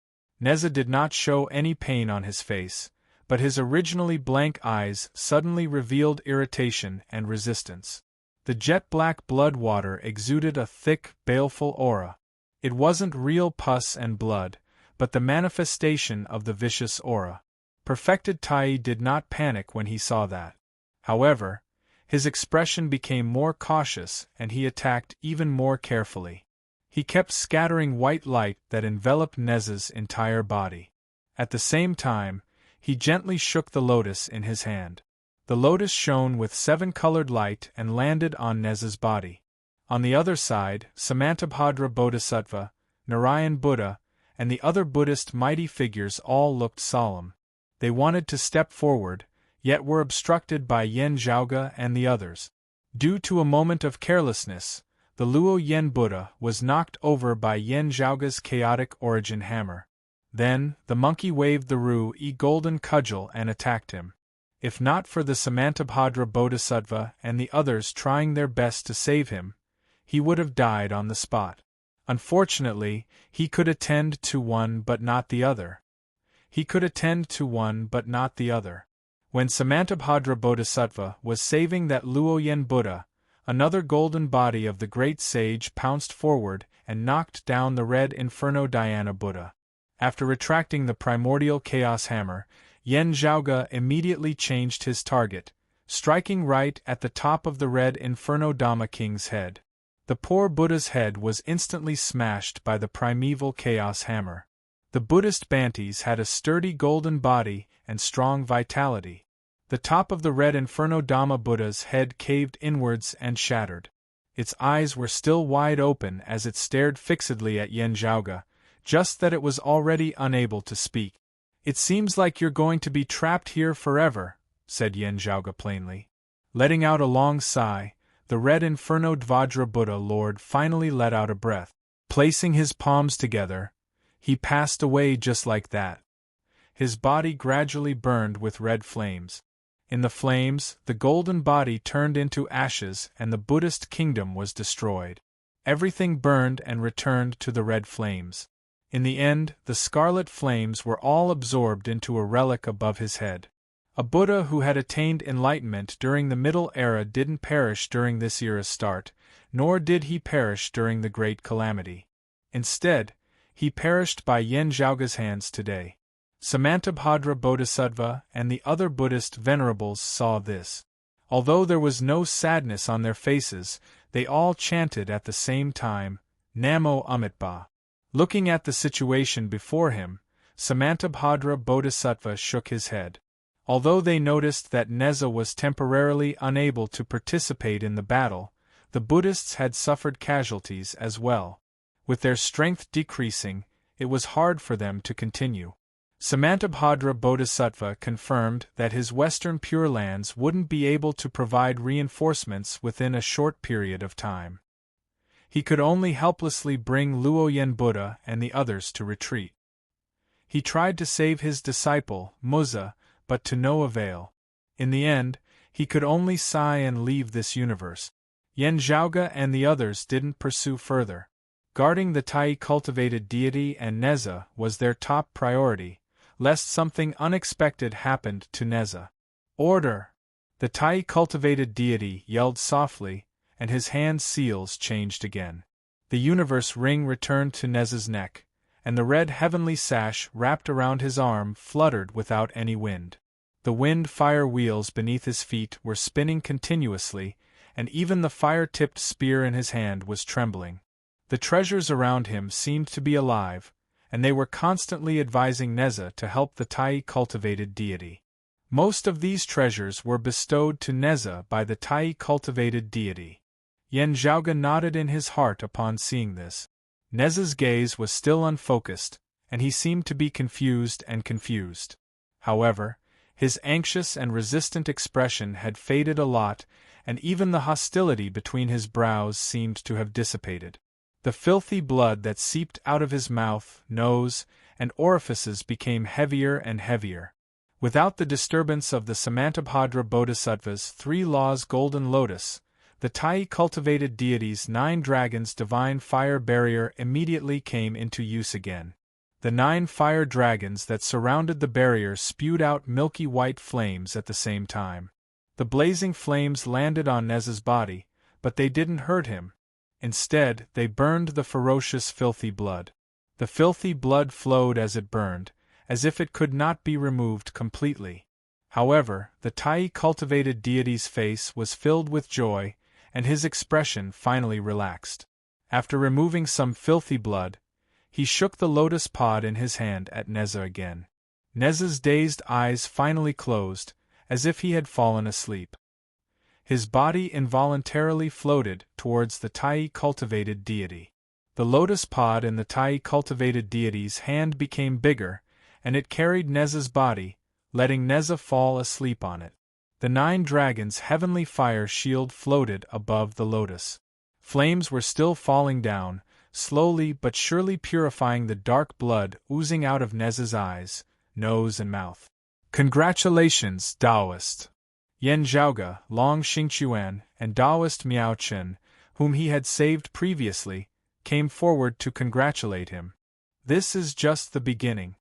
Neza did not show any pain on his face, but his originally blank eyes suddenly revealed irritation and resistance. The jet-black blood water exuded a thick, baleful aura. It wasn't real pus and blood, but the manifestation of the vicious aura. Perfected Tai did not panic when he saw that. However, his expression became more cautious and he attacked even more carefully. He kept scattering white light that enveloped Neza's entire body. At the same time, he gently shook the lotus in his hand. The lotus shone with 7-colored light and landed on Neza's body. On the other side, Samantabhadra Bodhisattva, Narayan Buddha, and the other Buddhist mighty figures all looked solemn. They wanted to step forward, yet were obstructed by Yen Zhaoge and the others. Due to a moment of carelessness, the Luo Yen Buddha was knocked over by Yen Zhaoge's chaotic origin hammer. Then, the monkey waved the Ru-E golden cudgel and attacked him. If not for the Samantabhadra Bodhisattva and the others trying their best to save him, he would have died on the spot. Unfortunately, he could attend to one but not the other. When Samantabhadra Bodhisattva was saving that Luo Yen Buddha, another golden body of the great sage pounced forward and knocked down the red Inferno Dhyana Buddha. After retracting the primordial chaos hammer, Yen Zhaoge immediately changed his target, striking right at the top of the red Inferno Dhamma King's head. The poor Buddha's head was instantly smashed by the primeval chaos hammer. The Buddhist Bantis had a sturdy golden body and strong vitality. The top of the red Inferno Dhamma Buddha's head caved inwards and shattered. Its eyes were still wide open as it stared fixedly at Yen Zhaoge, just that it was already unable to speak. "It seems like you're going to be trapped here forever," said Yen Zhaoge plainly. Letting out a long sigh, the red Inferno Dvajra Buddha Lord finally let out a breath. Placing his palms together, he passed away just like that. His body gradually burned with red flames. In the flames, the golden body turned into ashes and the Buddhist kingdom was destroyed. Everything burned and returned to the red flames. In the end, the scarlet flames were all absorbed into a relic above his head. A Buddha who had attained enlightenment during the Middle Era didn't perish during this era's start, nor did he perish during the Great Calamity. Instead, he perished by Yen Zhaoge's hands today. Samantabhadra Bodhisattva and the other Buddhist venerables saw this. Although there was no sadness on their faces, they all chanted at the same time, Namo Amitabha. Looking at the situation before him, Samantabhadra Bodhisattva shook his head. Although they noticed that Neza was temporarily unable to participate in the battle, the Buddhists had suffered casualties as well. With their strength decreasing, it was hard for them to continue. Samantabhadra Bodhisattva confirmed that his Western Pure Lands wouldn't be able to provide reinforcements within a short period of time. He could only helplessly bring Luoyen Buddha and the others to retreat. He tried to save his disciple, Muzza, but to no avail. In the end, he could only sigh and leave this universe. Yen Zhaoge and the others didn't pursue further. Guarding the Tai cultivated deity and Neza was their top priority, lest something unexpected happened to Neza. Order! The Tai cultivated deity yelled softly, and his hand seals changed again. The universe ring returned to Neza's neck, and the red heavenly sash wrapped around his arm fluttered without any wind. The wind-fire wheels beneath his feet were spinning continuously, and even the fire-tipped spear in his hand was trembling. The treasures around him seemed to be alive, and they were constantly advising Neza to help the Tai cultivated deity. Most of these treasures were bestowed to Neza by the Tai cultivated deity. Yen Zhaoge nodded in his heart upon seeing this. Neza's gaze was still unfocused, and he seemed to be confused. However, his anxious and resistant expression had faded a lot, and even the hostility between his brows seemed to have dissipated. The filthy blood that seeped out of his mouth, nose, and orifices became heavier and heavier. Without the disturbance of the Samantabhadra Bodhisattva's 3 laws golden lotus, the Tai cultivated deity's 9 dragons' divine fire barrier immediately came into use again. The 9 fire dragons that surrounded the barrier spewed out milky white flames at the same time. The blazing flames landed on Neza's body, but they didn't hurt him. Instead, they burned the ferocious filthy blood. The filthy blood flowed as it burned, as if it could not be removed completely. However, the Tai cultivated deity's face was filled with joy, and his expression finally relaxed. After removing some filthy blood, he shook the lotus pod in his hand at Neza again. Neza's dazed eyes finally closed, as if he had fallen asleep. His body involuntarily floated towards the Tai cultivated deity. The lotus pod in the Tai cultivated deity's hand became bigger, and it carried Neza's body, letting Neza fall asleep on it. The 9 dragons' heavenly fire shield floated above the lotus. Flames were still falling down, slowly but surely purifying the dark blood oozing out of Neza's eyes, nose and mouth. Congratulations, Taoist! Yen Zhaoge, Long Xingquan, and Taoist Miao Chen, whom he had saved previously, came forward to congratulate him. This is just the beginning.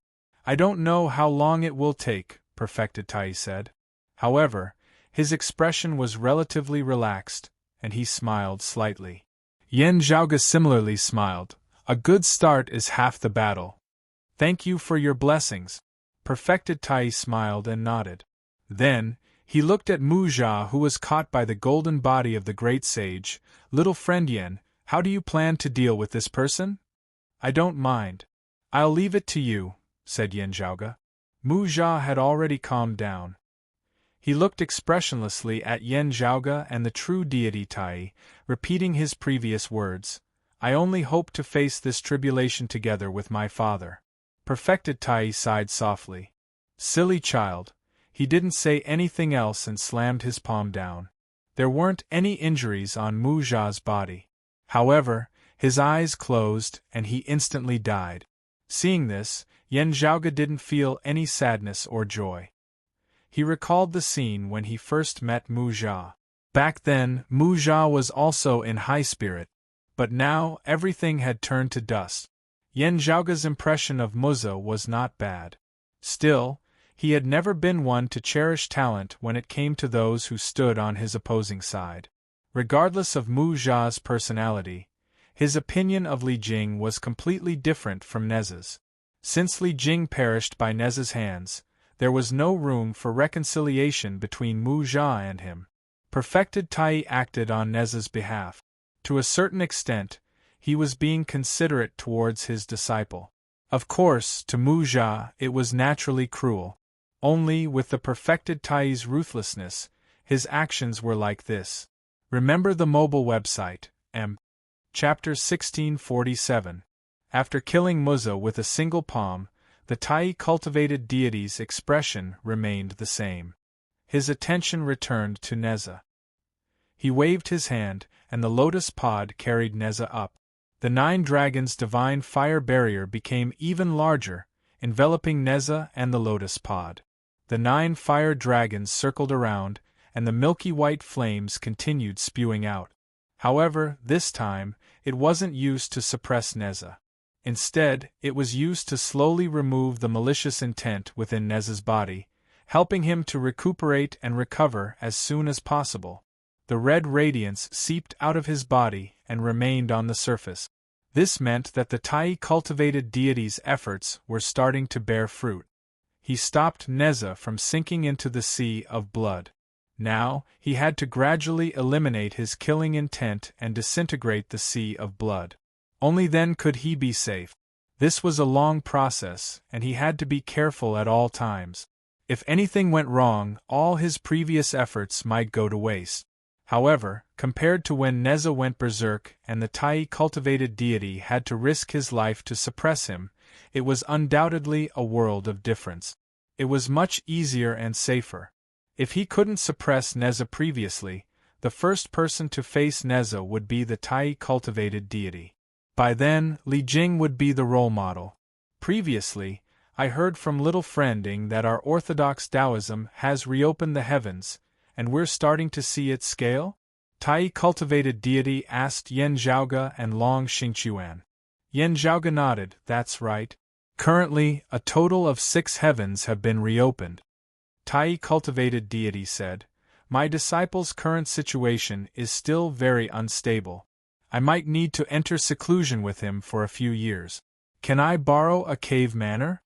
I don't know how long it will take, Perfected Tai said. However, his expression was relatively relaxed, and he smiled slightly. Yen Zhaoge similarly smiled. A good start is half the battle. Thank you for your blessings. Perfected Tai smiled and nodded. Then, he looked at Mu Jia, who was caught by the golden body of the great sage. Little friend Yen, how do you plan to deal with this person? I don't mind. I'll leave it to you, said Yen Zhaoge. Mu Jia had already calmed down. He looked expressionlessly at Yen Zhaoge and the true deity Tai, repeating his previous words. I only hope to face this tribulation together with my father. Perfected Tai sighed softly. Silly child. He didn't say anything else and slammed his palm down. There weren't any injuries on Mu Jia's body. However, his eyes closed and he instantly died. Seeing this, Yan Zhaoge didn't feel any sadness or joy. He recalled the scene when he first met Mu Jia. Back then, Mu Jia was also in high spirit, but now everything had turned to dust. Yan Zhaoge's impression of Muzo was not bad. Still, he had never been one to cherish talent when it came to those who stood on his opposing side. Regardless of Mu Jia's personality, his opinion of Li Jing was completely different from Neza's. Since Li Jing perished by Neza's hands, there was no room for reconciliation between Mu Jia and him. Perfected Tai acted on Neza's behalf. To a certain extent, he was being considerate towards his disciple. Of course, to Mu Jia it was naturally cruel. Only with the perfected Tai's ruthlessness, his actions were like this. Remember the mobile website, Chapter 1647. After killing Muzo with a single palm, the Tai cultivated deity's expression remained the same. His attention returned to Neza. He waved his hand, and the lotus pod carried Neza up. The 9 dragons' divine fire barrier became even larger, enveloping Neza and the lotus pod. The 9 fire dragons circled around, and the milky white flames continued spewing out. However, this time, it wasn't used to suppress Neza. Instead, it was used to slowly remove the malicious intent within Neza's body, helping him to recuperate and recover as soon as possible. The red radiance seeped out of his body and remained on the surface. This meant that the Tai cultivated deity's efforts were starting to bear fruit. He stopped Neza from sinking into the sea of blood. Now, he had to gradually eliminate his killing intent and disintegrate the sea of blood. Only then could he be safe. This was a long process, and he had to be careful at all times. If anything went wrong, all his previous efforts might go to waste. However, compared to when Neza went berserk and the Tai cultivated deity had to risk his life to suppress him, it was undoubtedly a world of difference. It was much easier and safer. If he couldn't suppress Neza previously, the first person to face Neza would be the Tai cultivated deity. By then, Li Jing would be the role model. Previously, I heard from little friending that our orthodox Taoism has reopened the heavens, and we're starting to see it scale? Tai cultivated deity asked Yan Zhaoge and Long Xingquan. Yan Zhaoge nodded, that's right. Currently, a total of 6 heavens have been reopened. Tai cultivated deity said, my disciple's current situation is still very unstable. I might need to enter seclusion with him for a few years. Can I borrow a cave manor?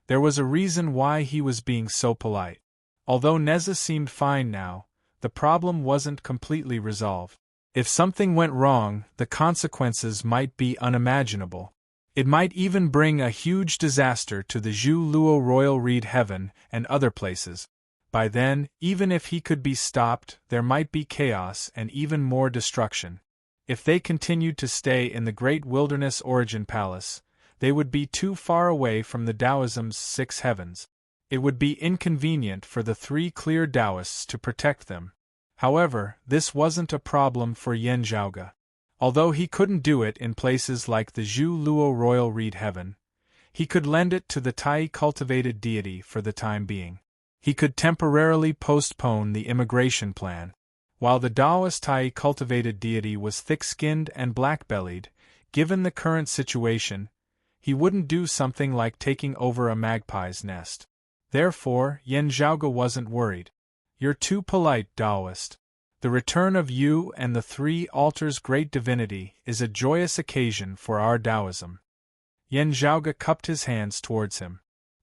There was a reason why he was being so polite. Although Neza seemed fine now, the problem wasn't completely resolved. If something went wrong, the consequences might be unimaginable. It might even bring a huge disaster to the Zhu Luo Royal Reed Heaven and other places. By then, even if he could be stopped, there might be chaos and even more destruction. If they continued to stay in the Great Wilderness Origin Palace, they would be too far away from the Taoism's 6 heavens. It would be inconvenient for the 3 clear Taoists to protect them. However, this wasn't a problem for Yan Zhaoge. Although he couldn't do it in places like the Zhu Luo Royal Reed Heaven, he could lend it to the Tai cultivated deity for the time being. He could temporarily postpone the immigration plan. While the Taoist Tai cultivated deity was thick-skinned and black-bellied, given the current situation, he wouldn't do something like taking over a magpie's nest. Therefore, Yan Zhaoge wasn't worried. You're too polite, Taoist. The return of you and the 3 altars' great divinity is a joyous occasion for our Taoism. Yan Zhaoge cupped his hands towards him.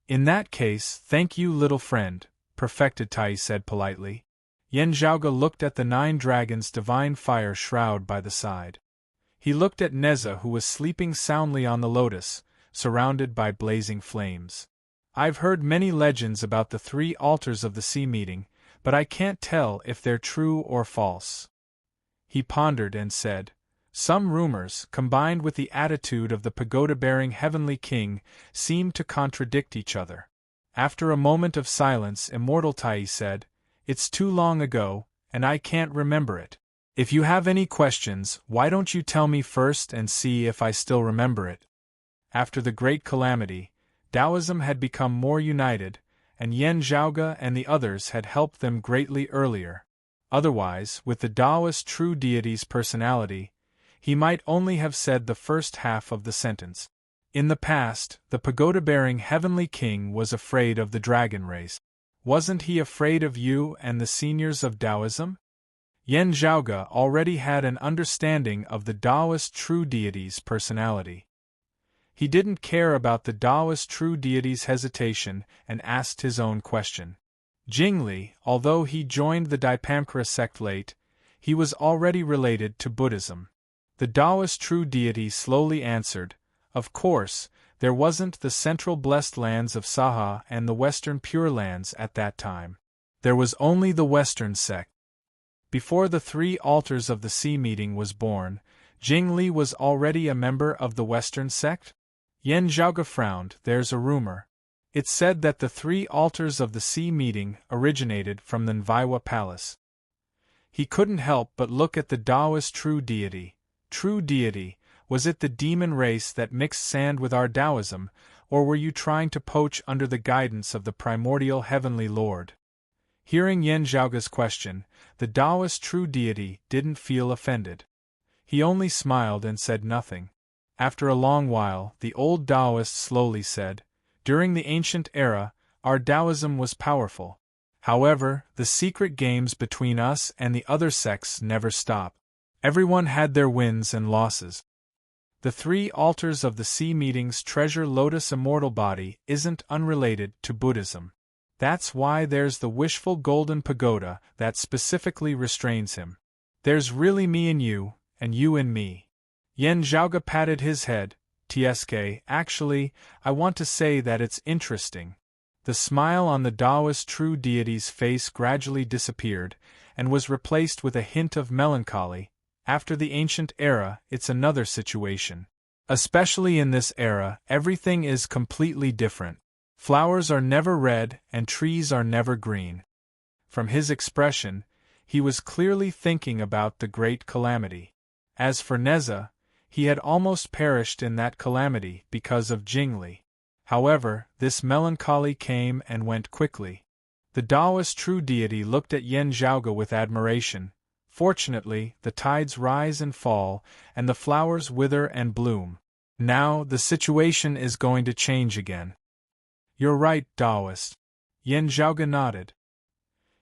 In that case, thank you, little friend, Perfected Tai said politely. Yan Zhaoge looked at the 9 dragons' divine fire shroud by the side. He looked at Neza, who was sleeping soundly on the lotus, surrounded by blazing flames. I've heard many legends about the 3 altars of the sea meeting, but I can't tell if they're true or false. He pondered and said, some rumors, combined with the attitude of the pagoda-bearing heavenly king, seem to contradict each other. After a moment of silence, Immortal Tai said, it's too long ago, and I can't remember it. If you have any questions, why don't you tell me first and see if I still remember it? After the Great Calamity, Taoism had become more united, and Yan Zhaoge and the others had helped them greatly earlier. Otherwise, with the Taoist true deity's personality, he might only have said the first half of the sentence. In the past, the pagoda-bearing heavenly king was afraid of the dragon race. Wasn't he afraid of you and the seniors of Taoism? Yan Zhaoge already had an understanding of the Taoist true deity's personality. He didn't care about the Taoist true deity's hesitation and asked his own question. Jingli, although he joined the Dipamkara sect late, he was already related to Buddhism. The Taoist true deity slowly answered, "Of course, there wasn't the central blessed lands of Saha and the western pure lands at that time. There was only the western sect." Before the 3 altars of the sea meeting was born, Jingli was already a member of the western sect? Yan Zhaoge frowned. There's a rumor. It's said that the 3 altars of the sea meeting originated from the Nvaiwa palace. He couldn't help but look at the Taoist true deity. True deity, was it the demon race that mixed sand with our Taoism, or were you trying to poach under the guidance of the primordial heavenly lord? Hearing Yan Zhaoge's question, the Taoist true deity didn't feel offended. He only smiled and said nothing. After a long while, the old Taoist slowly said, "During the ancient era, our Taoism was powerful. However, the secret games between us and the other sects never stop. Everyone had their wins and losses. The 3 altars of the sea meeting's treasure lotus immortal body isn't unrelated to Buddhism. That's why there's the wishful golden pagoda that specifically restrains him. There's really me and you and me." Yan Zhaoge patted his head. "Tsk, actually, I want to say that it's interesting." The smile on the Taoist true deity's face gradually disappeared, and was replaced with a hint of melancholy. After the ancient era, it's another situation. Especially in this era, everything is completely different. Flowers are never red and trees are never green. From his expression, he was clearly thinking about the great calamity. As for Neza, he had almost perished in that calamity because of Jingli. However, this melancholy came and went quickly. The Taoist true deity looked at Yan Zhaoge with admiration. Fortunately, the tides rise and fall, and the flowers wither and bloom. Now the situation is going to change again. "You're right, Taoist." Yan Zhaoge nodded.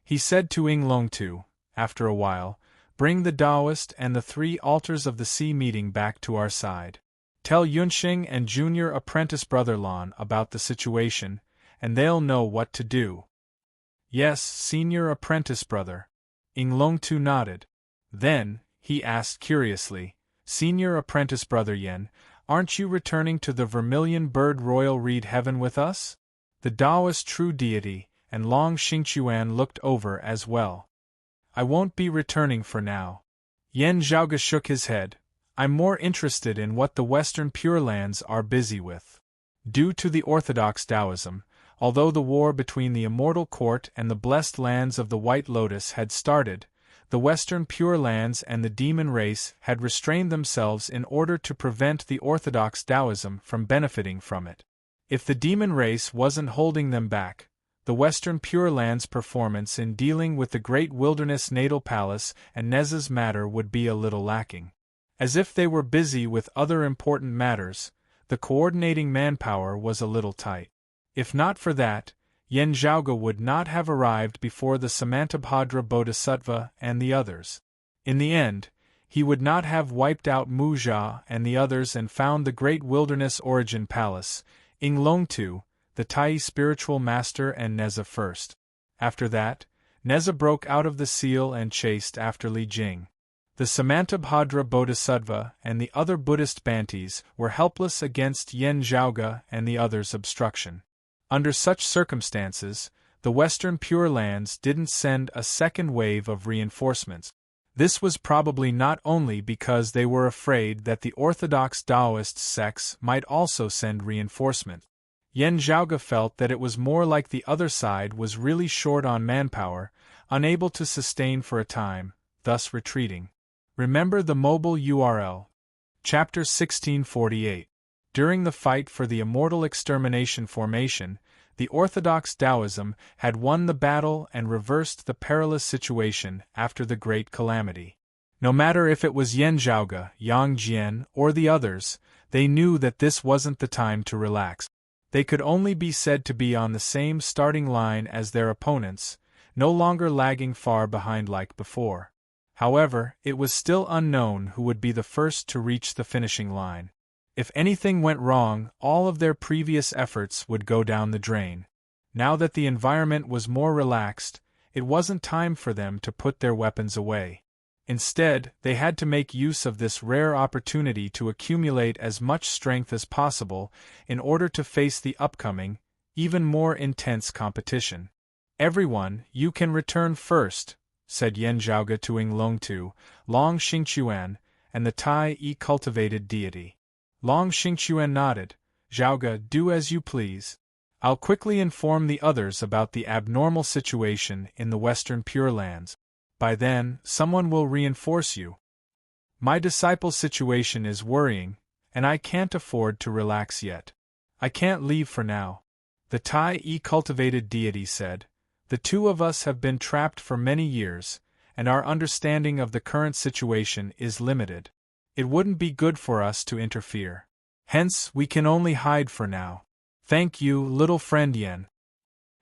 He said to Yinglongtu, after a while, "Bring the Taoist and the 3 altars of the sea meeting back to our side. Tell Yunxing and junior apprentice brother Lan about the situation, and they'll know what to do." "Yes, senior apprentice brother." Yinglongtu nodded. Then, he asked curiously, "Senior apprentice brother Yen, aren't you returning to the Vermilion Bird Royal Reed Heaven with us?" The Taoist true deity and Long Xingchuan looked over as well. "I won't be returning for now." Yan Zhaoge shook his head. "I'm more interested in what the Western Pure Lands are busy with." Due to the orthodox Taoism, although the war between the Immortal Court and the Blessed Lands of the White Lotus had started, the Western Pure Lands and the demon race had restrained themselves in order to prevent the orthodox Taoism from benefiting from it. If the demon race wasn't holding them back, the Western Pure Lands' performance in dealing with the Great Wilderness Natal Palace and Neza's matter would be a little lacking. As if they were busy with other important matters, the coordinating manpower was a little tight. If not for that, Yan Zhaoge would not have arrived before the Samantabhadra Bodhisattva and the others. In the end, he would not have wiped out Mu Jia and the others and found the Great Wilderness Origin Palace, Yinglongtu, the Tai spiritual master and Neza first. After that, Neza broke out of the seal and chased after Li Jing. The Samantabhadra Bodhisattva and the other Buddhist Bantis were helpless against Yan Zhaoge and the others' obstruction. Under such circumstances, the Western Pure Lands didn't send a second wave of reinforcements. This was probably not only because they were afraid that the orthodox Taoist sects might also send reinforcement. Yen Zhaoge felt that it was more like the other side was really short on manpower, unable to sustain for a time, thus retreating. Remember the mobile URL. Chapter 1648. During the fight for the Immortal Extermination Formation, the Orthodox Taoism had won the battle and reversed the perilous situation after the Great Calamity. No matter if it was Yen Zhaoge, Yang Jian, or the others, they knew that this wasn't the time to relax. They could only be said to be on the same starting line as their opponents, no longer lagging far behind like before. However, it was still unknown who would be the first to reach the finishing line. If anything went wrong, all of their previous efforts would go down the drain. Now that the environment was more relaxed, it wasn't time for them to put their weapons away. Instead, they had to make use of this rare opportunity to accumulate as much strength as possible in order to face the upcoming, even more intense competition. "Everyone, you can return first," said Yen Zhaoge to Ing Longtu, Long Xingquan, and the Tai-E cultivated deity. Long Xingquan nodded. "Zhaoge, do as you please. I'll quickly inform the others about the abnormal situation in the Western Pure Lands. By then, someone will reinforce you. My disciple's situation is worrying, and I can't afford to relax yet. I can't leave for now," the Tai-E cultivated deity said. "The two of us have been trapped for many years, and our understanding of the current situation is limited. It wouldn't be good for us to interfere. Hence, we can only hide for now. Thank you, little friend Yen.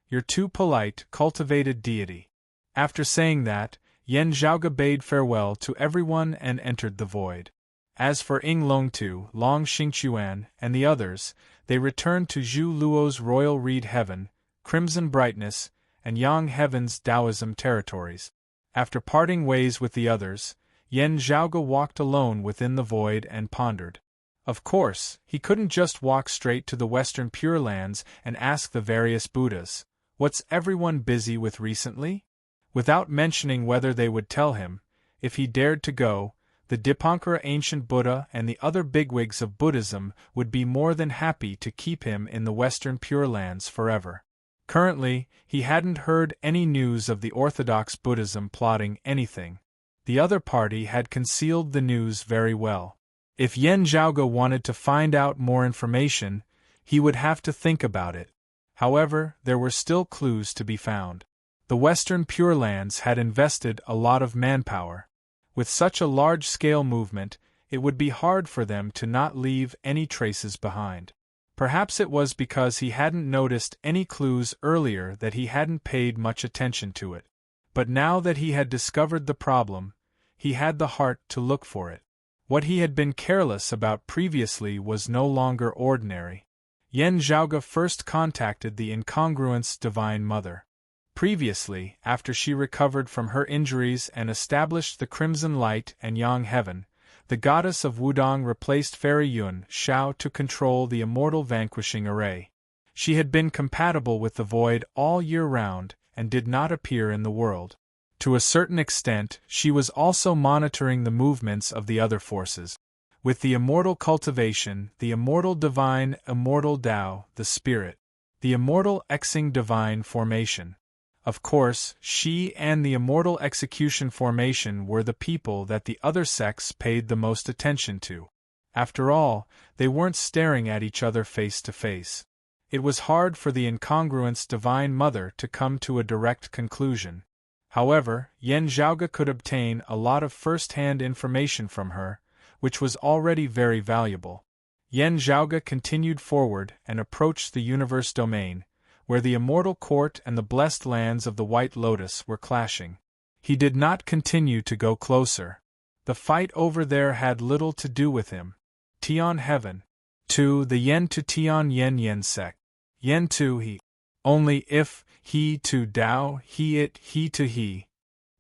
You're too polite, cultivated deity." After saying that, Yen Zhaoge bade farewell to everyone and entered the void. As for Ing Longtu, Long Xingquan, and the others, they returned to Zhu Luo's royal reed heaven, crimson brightness, and Yang Heaven's Taoism territories. After parting ways with the others, Yen Zhaoge walked alone within the void and pondered. Of course, he couldn't just walk straight to the Western Pure Lands and ask the various Buddhas, "What's everyone busy with recently?" without mentioning whether they would tell him. If he dared to go, the Dipankara ancient Buddha and the other bigwigs of Buddhism would be more than happy to keep him in the Western Pure Lands forever. Currently, he hadn't heard any news of the Orthodox Buddhism plotting anything. The other party had concealed the news very well. If Yen Zhaoge wanted to find out more information, he would have to think about it. However, there were still clues to be found. The Western Pure Lands had invested a lot of manpower. With such a large-scale movement, it would be hard for them to not leave any traces behind. Perhaps it was because he hadn't noticed any clues earlier that he hadn't paid much attention to it. But now that he had discovered the problem, he had the heart to look for it. What he had been careless about previously was no longer ordinary. Yen Zhaoge first contacted the incongruent's Divine Mother. Previously, after she recovered from her injuries and established the Crimson Light and Yang Heaven, the goddess of Wudong replaced Fairy Yun Shao to control the immortal vanquishing array. She had been compatible with the void all year round and did not appear in the world. To a certain extent, she was also monitoring the movements of the other forces. With the immortal cultivation, the immortal divine, immortal Tao, the spirit, the immortal Xing divine formation. Of course, she and the immortal execution formation were the people that the other sects paid the most attention to. After all, they weren't staring at each other face to face. It was hard for the incongruent's Divine Mother to come to a direct conclusion. However, Yen Zhaoge could obtain a lot of first-hand information from her, which was already very valuable. Yen Zhaoge continued forward and approached the universe domain, where the immortal court and the blessed lands of the White Lotus were clashing. He did not continue to go closer. The fight over there had little to do with him. Tian Heaven. To the Yen to Tian Yen sect. Yen to he. Only if, he to Tao, he it, he to he.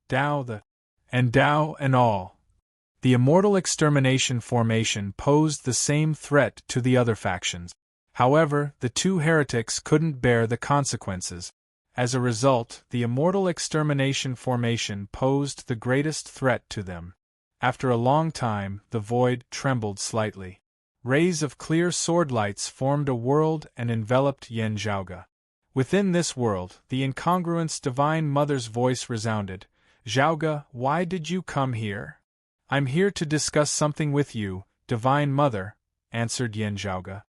Tao the. And Tao and all. The immortal extermination formation posed the same threat to the other factions. However, the two heretics couldn't bear the consequences. As a result, the immortal extermination formation posed the greatest threat to them. After a long time, the void trembled slightly. Rays of clear sword lights formed a world and enveloped Yen Zhaoge. Within this world, the incongruence Divine Mother's voice resounded. Zhaoge, why did you come here? I'm here to discuss something with you, Divine Mother, answered Yen Zhaoge.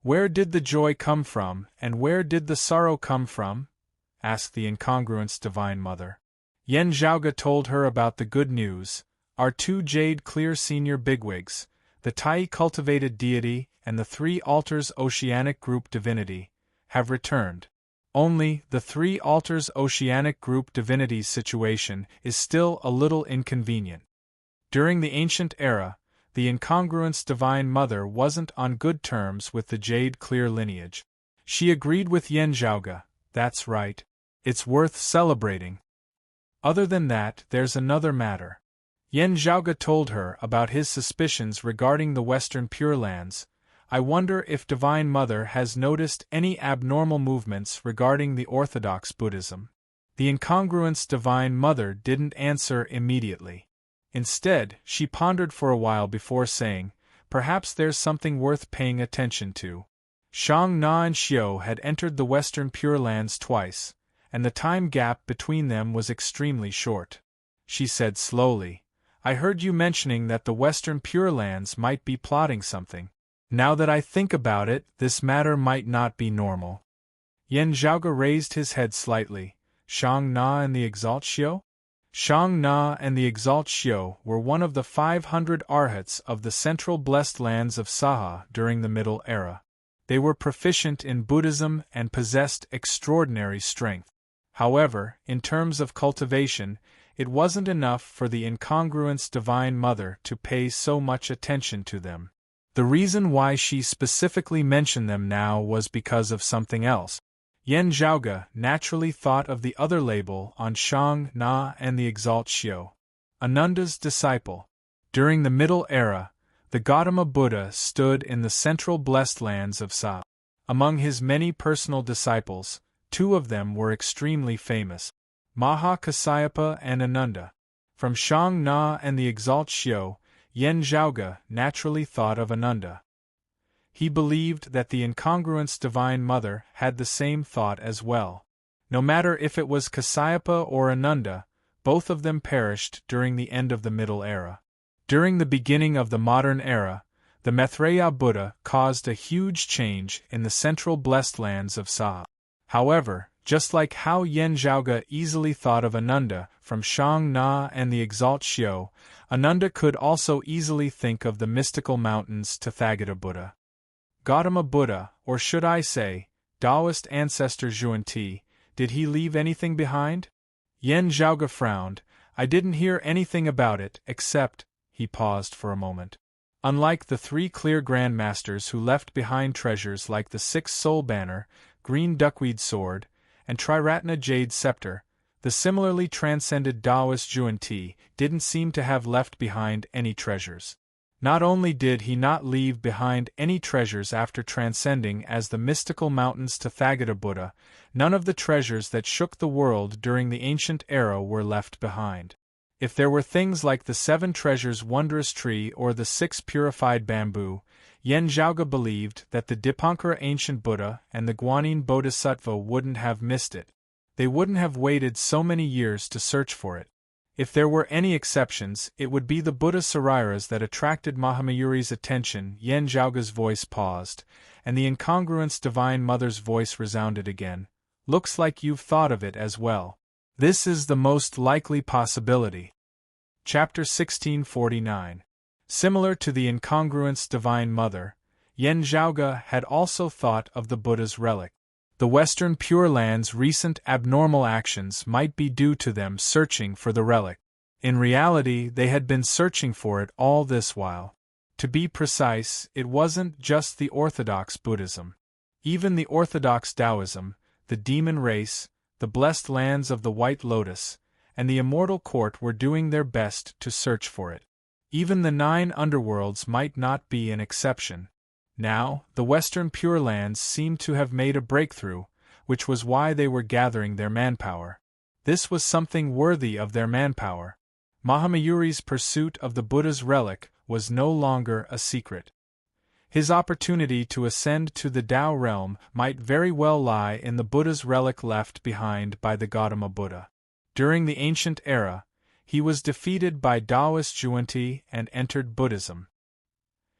Where did the joy come from, and where did the sorrow come from? Asked the incongruence Divine Mother. Yen Zhaoge told her about the good news. Our 2 Jade Clear Senior Bigwigs, the Tai Cultivated Deity and the 3 Altars Oceanic Group Divinity, have returned. Only, the 3 Altars Oceanic Group Divinity's situation is still a little inconvenient. During the ancient era, the incongruence Divine Mother wasn't on good terms with the Jade Clear lineage. She agreed with Yen Zhaoge, that's right. It's worth celebrating. Other than that, there's another matter. Yen Zhaoge told her about his suspicions regarding the Western Pure Lands. I wonder if Divine Mother has noticed any abnormal movements regarding the Orthodox Buddhism. The incongruence Divine Mother didn't answer immediately. Instead, she pondered for a while before saying, perhaps there's something worth paying attention to. Shang Na and Xiao had entered the Western Pure Lands twice, and the time gap between them was extremely short. She said slowly, I heard you mentioning that the Western Pure Lands might be plotting something. Now that I think about it, this matter might not be normal. Yen Zhaoge raised his head slightly. Shang Na and the Exalt Xiao? Shang Na and the Exalt Xiao were one of the 500 arhats of the central blessed lands of Saha during the Middle Era. They were proficient in Buddhism and possessed extraordinary strength. However, in terms of cultivation, it wasn't enough for the incongruence Divine Mother to pay so much attention to them. The reason why she specifically mentioned them now was because of something else. Yen Zhaoge naturally thought of the other label on Shang Na and the Exalt Xiao. Ananda's disciple. During the Middle Era, the Gautama Buddha stood in the central blessed lands of Sa. Among his many personal disciples, 2 of them were extremely famous, Maha Kasyapa and Ananda. From Shang Na and the Exalt Xiao, Yen Zhaoge naturally thought of Ananda. He believed that the incongruence Divine Mother had the same thought as well. No matter if it was Kasyapa or Ananda, both of them perished during the end of the Middle Era. During the beginning of the modern era, the Maitreya Buddha caused a huge change in the central blessed lands of Saha. However, just like how Yen Zhaoge easily thought of Ananda from Shang Na and the Exalt Xiao, Ananda could also easily think of the mystical mountains Tathagata Buddha. Gautama Buddha, or should I say, Taoist ancestor Zhuan-Ti, did he leave anything behind? Yen Zhaoge frowned. I didn't hear anything about it, except, he paused for a moment. Unlike the 3 clear grandmasters who left behind treasures like the 6 soul banner, green duckweed sword, and Triratna jade scepter, the similarly transcended Taoist Zhuan-Ti didn't seem to have left behind any treasures. Not only did he not leave behind any treasures after transcending as the mystical mountains Tathagata Buddha, none of the treasures that shook the world during the ancient era were left behind. If there were things like the 7 treasures wondrous tree or the 6 purified bamboo, Yen Zhaoge believed that the Dipankara ancient Buddha and the Guanyin Bodhisattva wouldn't have missed it. They wouldn't have waited so many years to search for it. If there were any exceptions, it would be the Buddha Sariras that attracted Mahamayuri's attention. Yen Zhaoge's voice paused, and the incongruence Divine Mother's voice resounded again. Looks like you've thought of it as well. This is the most likely possibility. Chapter 1649. Similar to the incongruence Divine Mother, Yen Zhaoge had also thought of the Buddha's relic. The Western Pure Land's recent abnormal actions might be due to them searching for the relic. In reality, they had been searching for it all this while. To be precise, it wasn't just the Orthodox Buddhism. Even the Orthodox Taoism, the demon race, the blessed lands of the White Lotus, and the Immortal Court were doing their best to search for it. Even the 9 underworlds might not be an exception. Now, the Western Pure Lands seemed to have made a breakthrough, which was why they were gathering their manpower. This was something worthy of their manpower. Mahamayuri's pursuit of the Buddha's relic was no longer a secret. His opportunity to ascend to the Tao realm might very well lie in the Buddha's relic left behind by the Gautama Buddha. During the ancient era, he was defeated by Taoist Zhuangti and entered Buddhism.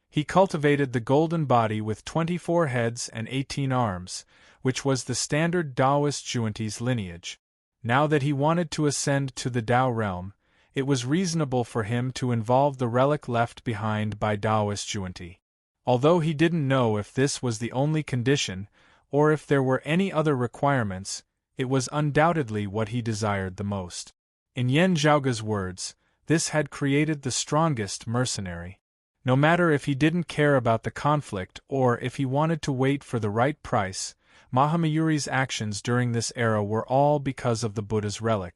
He cultivated the golden body with 24 heads and 18 arms, which was the standard Taoist Zhuangti's lineage. Now that he wanted to ascend to the Tao realm, it was reasonable for him to involve the relic left behind by Taoist Zhuangti. Although he didn't know if this was the only condition, or if there were any other requirements, it was undoubtedly what he desired the most. In Yan Zhaoga's words, this had created the strongest mercenary. No matter if he didn't care about the conflict or if he wanted to wait for the right price, Mahamayuri's actions during this era were all because of the Buddha's relic.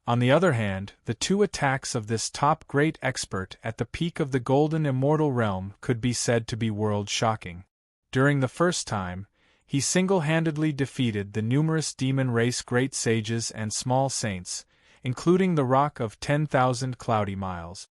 On the other hand, the two attacks of this top great expert at the peak of the golden immortal realm could be said to be world-shocking. During the first time, he single-handedly defeated the numerous demon race great sages and small saints, including the Rock of 10,000 Cloudy Miles.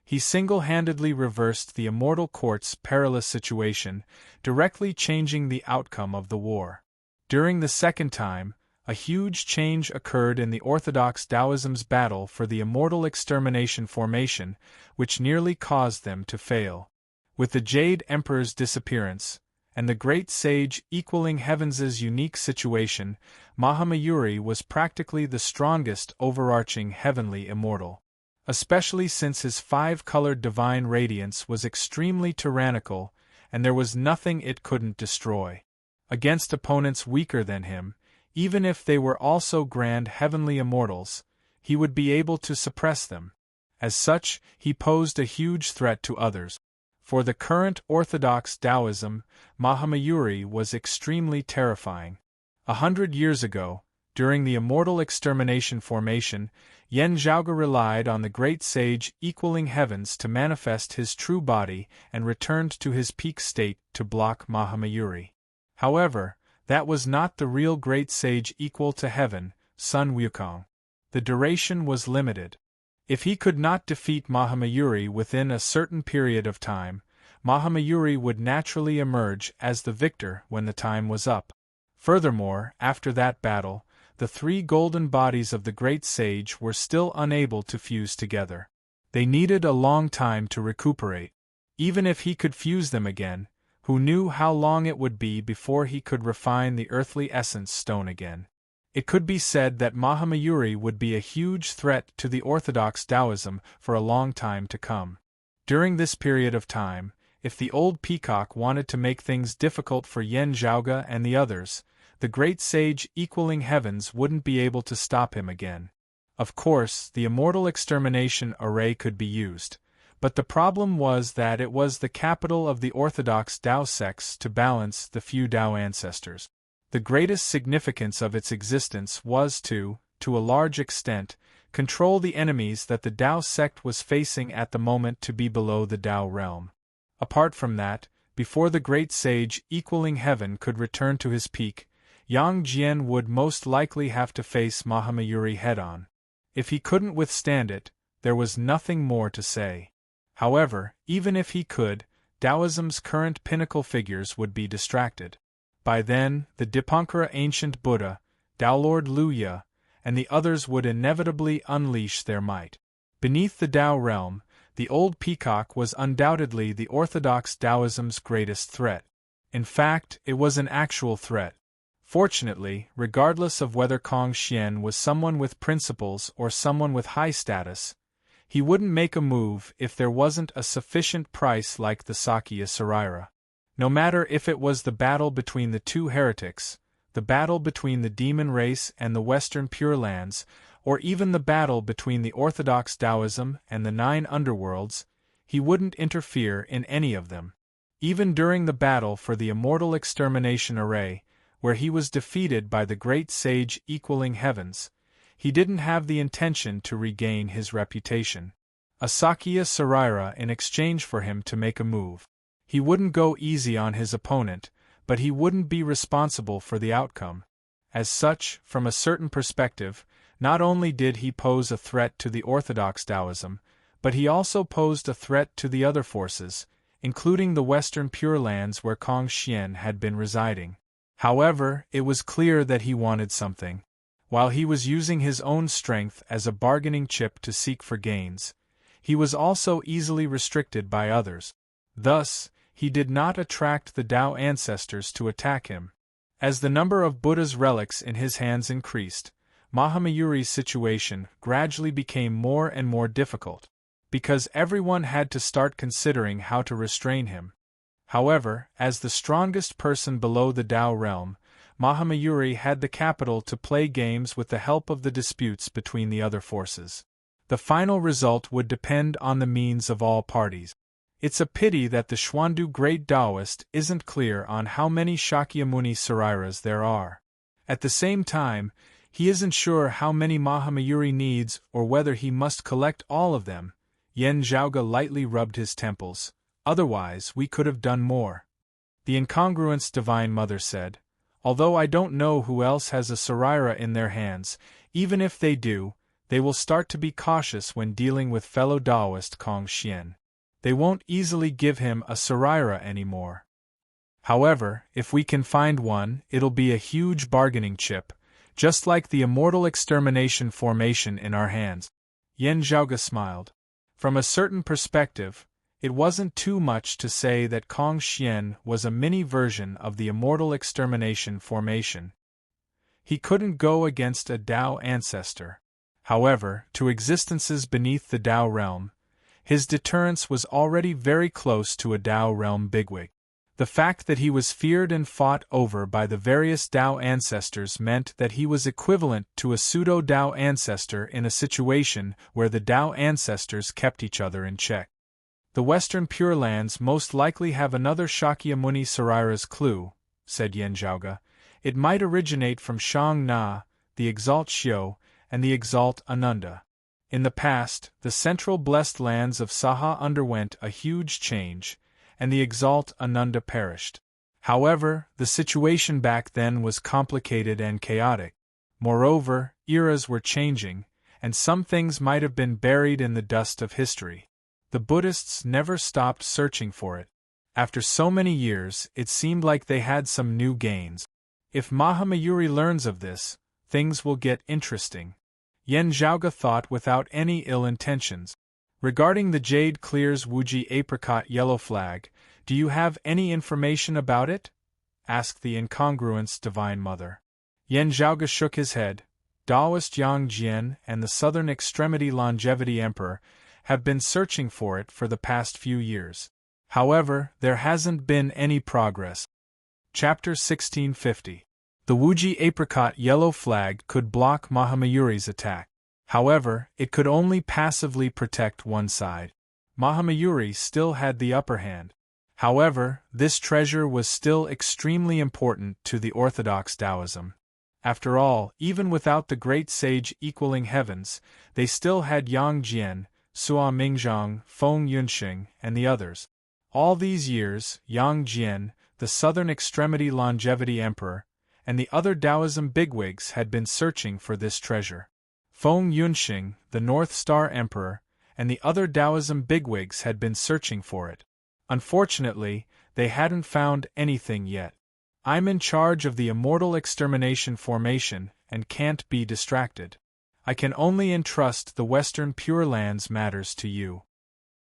He single-handedly reversed the Immortal Court's perilous situation, directly changing the outcome of the war. During the second time, a huge change occurred in the Orthodox Taoism's battle for the Immortal Extermination formation, which nearly caused them to fail. With the Jade Emperor's disappearance, and the great sage equaling Heaven's unique situation, Mahamayuri was practically the strongest overarching heavenly immortal. Especially since his five-colored divine radiance was extremely tyrannical, and there was nothing it couldn't destroy. Against opponents weaker than him, even if they were also grand heavenly immortals, he would be able to suppress them. As such, he posed a huge threat to others. For the current orthodox Taoism, Mahamayuri was extremely terrifying. 100 years ago, during the Immortal Extermination formation, Yan Zhaoga relied on the great sage equaling Heavens to manifest his true body and returned to his peak state to block Mahamayuri. However, that was not the real great sage equal to Heaven, Sun Wukong. The duration was limited. If he could not defeat Mahamayuri within a certain period of time, Mahamayuri would naturally emerge as the victor when the time was up. Furthermore, after that battle, the three golden bodies of the great sage were still unable to fuse together. They needed a long time to recuperate. Even if he could fuse them again, who knew how long it would be before he could refine the earthly essence stone again? It could be said that Mahamayuri would be a huge threat to the orthodox Taoism for a long time to come. During this period of time, if the old peacock wanted to make things difficult for Yan Zhaoga and the others, the great sage equaling Heavens wouldn't be able to stop him again. Of course, the Immortal Extermination array could be used, but the problem was that it was the capital of the orthodox Tao sects to balance the few Tao ancestors. The greatest significance of its existence was to a large extent, control the enemies that the Tao sect was facing at the moment to be below the Tao realm. Apart from that, before the great sage equaling Heaven could return to his peak, Yang Jian would most likely have to face Mahamayuri head-on. If he couldn't withstand it, there was nothing more to say. However, even if he could, Taoism's current pinnacle figures would be distracted. By then, the Dipankara ancient Buddha, Tao Lord Luya, and the others would inevitably unleash their might. Beneath the Tao realm, the old peacock was undoubtedly the orthodox Taoism's greatest threat. In fact, it was an actual threat. Fortunately, regardless of whether Kong Xian was someone with principles or someone with high status, he wouldn't make a move if there wasn't a sufficient price like the Sakya Sarira. No matter if it was the battle between the two heretics, the battle between the demon race and the Western Pure Lands, or even the battle between the orthodox Taoism and the 9 underworlds, he wouldn't interfere in any of them. Even during the battle for the Immortal Extermination array, where he was defeated by the great sage equaling Heavens, he didn't have the intention to regain his reputation. A Sakya Sarira in exchange for him to make a move. He wouldn't go easy on his opponent, but he wouldn't be responsible for the outcome. As such, from a certain perspective, not only did he pose a threat to the orthodox Taoism, but he also posed a threat to the other forces, including the western Pure Lands where Kong Xian had been residing. However, it was clear that he wanted something. While he was using his own strength as a bargaining chip to seek for gains, he was also easily restricted by others. Thus, he did not attract the Tao ancestors to attack him. As the number of Buddha's relics in his hands increased, Mahamayuri's situation gradually became more and more difficult, because everyone had to start considering how to restrain him. However, as the strongest person below the Tao realm, Mahamayuri had the capital to play games with the help of the disputes between the other forces. The final result would depend on the means of all parties. It's a pity that the Xuandu Great Taoist isn't clear on how many Shakyamuni Sarairas there are. At the same time, he isn't sure how many Mahamayuri needs or whether he must collect all of them. Yen Zhaoge lightly rubbed his temples. Otherwise, we could have done more. The incongruous Divine Mother said, although I don't know who else has a Saraira in their hands, even if they do, they will start to be cautious when dealing with fellow Taoist Kong Xian. They won't easily give him a Saraira anymore. However, if we can find one, it'll be a huge bargaining chip, just like the immortal extermination formation in our hands. Yen Zhaoge smiled. From a certain perspective, it wasn't too much to say that Kong Xian was a mini version of the immortal extermination formation. He couldn't go against a Tao ancestor. However, to existences beneath the Tao realm, his deterrence was already very close to a Tao realm bigwig. The fact that he was feared and fought over by the various Tao ancestors meant that he was equivalent to a pseudo-Tao ancestor in a situation where the Tao ancestors kept each other in check. The Western Pure Lands most likely have another Shakyamuni Saraira's clue, said Yen Zhaoge. It might originate from Shang Na, the Exalt Xiu, and the Exalt Ananda. In the past, the central blessed lands of Saha underwent a huge change, and the Exalt Ananda perished. However, the situation back then was complicated and chaotic. Moreover, eras were changing, and some things might have been buried in the dust of history. The Buddhists never stopped searching for it. After so many years, it seemed like they had some new gains. If Mahamayuri learns of this, things will get interesting. Yen Zhaoge thought without any ill intentions. Regarding the Jade Clear's Wuji Apricot Yellow Flag, do you have any information about it? Asked the incongruous Divine Mother. Yen Zhaoge shook his head. Taoist Yang Jian and the Southern Extremity Longevity Emperor have been searching for it for the past few years. However, there hasn't been any progress. Chapter 1650. The Wuji Apricot Yellow Flag could block Mahamayuri's attack. However, it could only passively protect one side. Mahamayuri still had the upper hand. However, this treasure was still extremely important to the orthodox Taoism. After all, even without the great sage equaling heavens, they still had Yang Jian, Sua Mingzhang, Feng Yunxing, and the others. All these years, Yang Jian, the Southern Extremity Longevity Emperor, and the other Taoism bigwigs had been searching for this treasure. Feng Yunxing, the North Star Emperor, and the other Taoism bigwigs had been searching for it. Unfortunately, they hadn't found anything yet. I'm in charge of the immortal extermination formation and can't be distracted. I can only entrust the Western Pure Lands matters to you.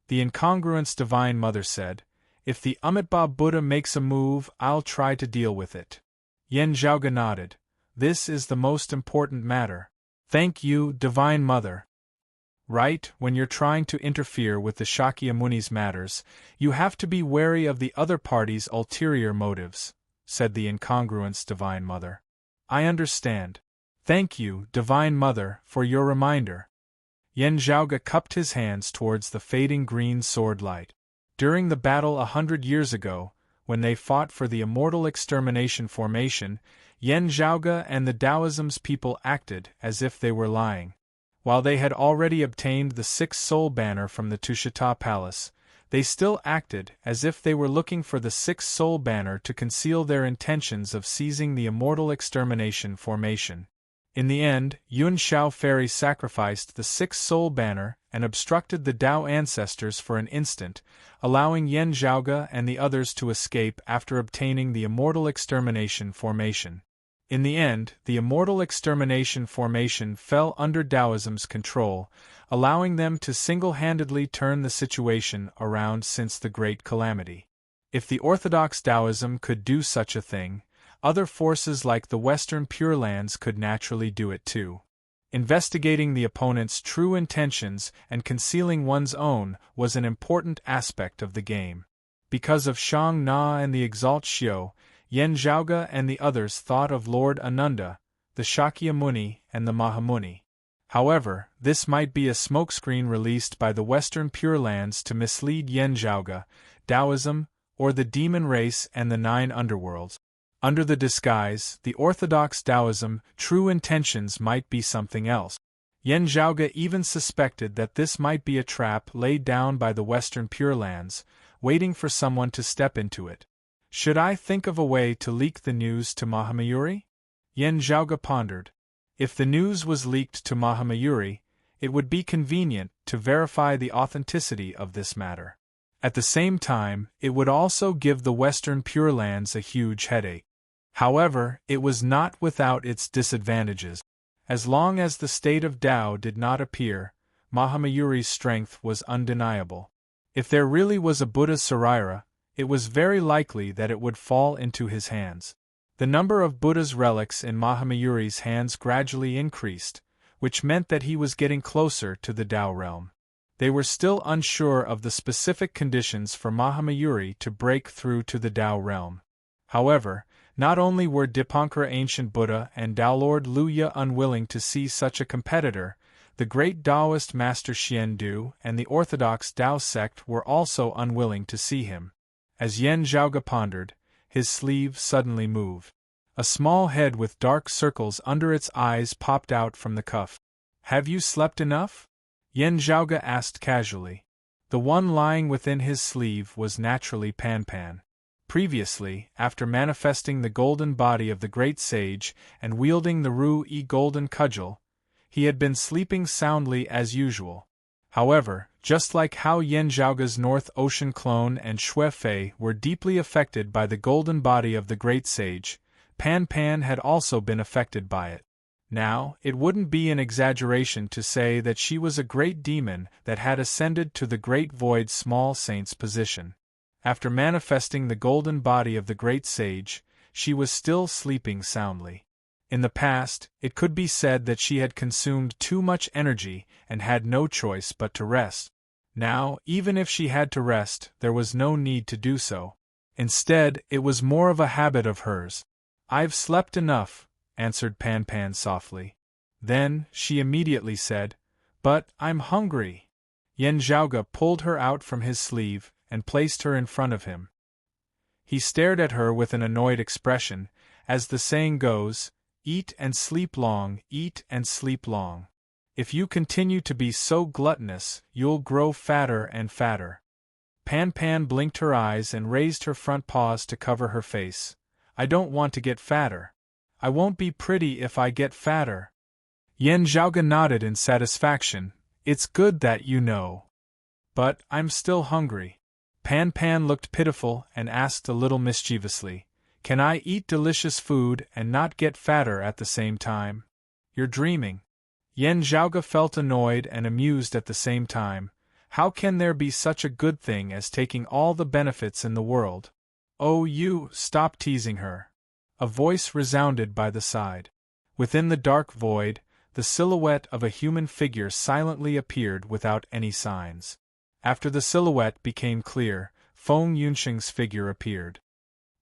The incongruous Divine Mother said, if the Amitabha Buddha makes a move, I'll try to deal with it. Yen Zhaoge nodded. This is the most important matter. Thank you, Divine Mother. Right, when you're trying to interfere with the Shakyamuni's matters, you have to be wary of the other party's ulterior motives, said the incongruous Divine Mother. I understand. Thank you, Divine Mother, for your reminder. Yen Zhaoge cupped his hands towards the fading green sword light. During the battle 100 years ago, when they fought for the immortal extermination formation, Yen Zhaoge and the Taoism's people acted as if they were lying. While they had already obtained the 6th soul banner from the Tushita Palace, they still acted as if they were looking for the 6th soul banner to conceal their intentions of seizing the immortal extermination formation. In the end, Yun Xiao Fairy sacrificed the 6th soul banner and obstructed the Dao ancestors for an instant, allowing Yen Zhaoge and the others to escape after obtaining the Immortal Extermination formation. In the end, the Immortal Extermination formation fell under Taoism's control, allowing them to single-handedly turn the situation around since the Great Calamity. If the orthodox Taoism could do such a thing, other forces like the Western Pure Lands could naturally do it too. Investigating the opponent's true intentions and concealing one's own was an important aspect of the game. Because of Shang Na and the Exalt Xiu, Yen Zhaoge and the others thought of Lord Ananda, the Shakya Muni, and the Mahamuni. However, this might be a smokescreen released by the Western Pure Lands to mislead Yen Zhaoge, Taoism, or the demon race and the 9 underworlds. Under the disguise, the orthodox Taoism, true intentions might be something else. Yen Zhaoge even suspected that this might be a trap laid down by the Western Pure Lands, waiting for someone to step into it. Should I think of a way to leak the news to Mahamayuri? Yen Zhaoge pondered. If the news was leaked to Mahamayuri, it would be convenient to verify the authenticity of this matter. At the same time, it would also give the Western Pure Lands a huge headache. However, it was not without its disadvantages. As long as the state of Tao did not appear, Mahamayuri's strength was undeniable. If there really was a Buddha Saraira, it was very likely that it would fall into his hands. The number of Buddha's relics in Mahamayuri's hands gradually increased, which meant that he was getting closer to the Tao realm. They were still unsure of the specific conditions for Mahamayuri to break through to the Tao realm. However, not only were Dipankara Ancient Buddha and Tao Lord Luya unwilling to see such a competitor, the great Taoist Master Xian Du and the orthodox Tao sect were also unwilling to see him. As Yen Zhaoge pondered, his sleeve suddenly moved. A small head with dark circles under its eyes popped out from the cuff. "Have you slept enough?" Yen Zhaoge asked casually. The one lying within his sleeve was naturally Pan Pan. Previously, after manifesting the golden body of the great sage and wielding the Ru-E golden cudgel, he had been sleeping soundly as usual. However, just like how Yen Zhaoge's North Ocean clone and Xue Fei were deeply affected by the golden body of the great sage, Pan Pan had also been affected by it. Now, it wouldn't be an exaggeration to say that she was a great demon that had ascended to the great void small saint's position. After manifesting the golden body of the great sage, she was still sleeping soundly. In the past, it could be said that she had consumed too much energy and had no choice but to rest. Now, even if she had to rest, there was no need to do so. Instead, it was more of a habit of hers. "I've slept enough," answered Pan Pan softly. Then, she immediately said, "But I'm hungry." Yen Zhaoge pulled her out from his sleeve and placed her in front of him. He stared at her with an annoyed expression, as the saying goes, "Eat and sleep long, eat and sleep long. If you continue to be so gluttonous, you'll grow fatter and fatter." Pan Pan blinked her eyes and raised her front paws to cover her face. "I don't want to get fatter. I won't be pretty if I get fatter." Yen Zhaoge nodded in satisfaction. "It's good that you know. But I'm still hungry." Pan Pan looked pitiful and asked a little mischievously, "Can I eat delicious food and not get fatter at the same time?" "You're dreaming." Yen Zhaoge felt annoyed and amused at the same time. How can there be such a good thing as taking all the benefits in the world? "Oh, you, stop teasing her." A voice resounded by the side. Within the dark void, the silhouette of a human figure silently appeared without any signs. After the silhouette became clear, Feng Yunxing's figure appeared.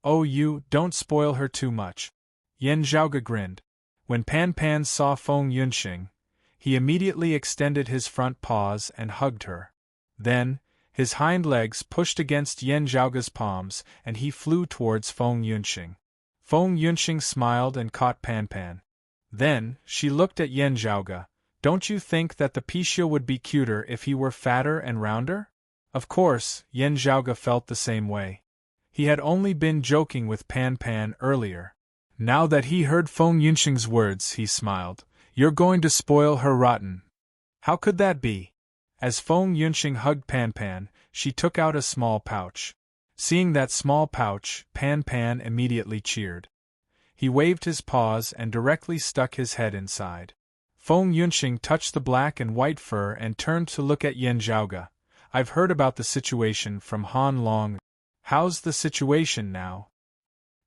"Oh, you, don't spoil her too much." Yen Zhaoge grinned. When Pan Pan saw Feng Yunxing, he immediately extended his front paws and hugged her. Then, his hind legs pushed against Yen Zhaoge's palms and he flew towards Feng Yunxing. Feng Yunxing smiled and caught Pan Pan. Then, she looked at Yen Zhaoge. "Don't you think that the Pishio would be cuter if he were fatter and rounder?" Of course, Yen Zhaoge felt the same way. He had only been joking with Pan Pan earlier. Now that he heard Feng Yunxing's words, he smiled. You're going to spoil her rotten. How could that be? As Feng Yunxing hugged Pan Pan, she took out a small pouch. Seeing that small pouch, Pan Pan immediately cheered. He waved his paws and directly stuck his head inside. Feng Yunxing touched the black and white fur and turned to look at Yan Zhaoge. I've heard about the situation from Han Long. How's the situation now?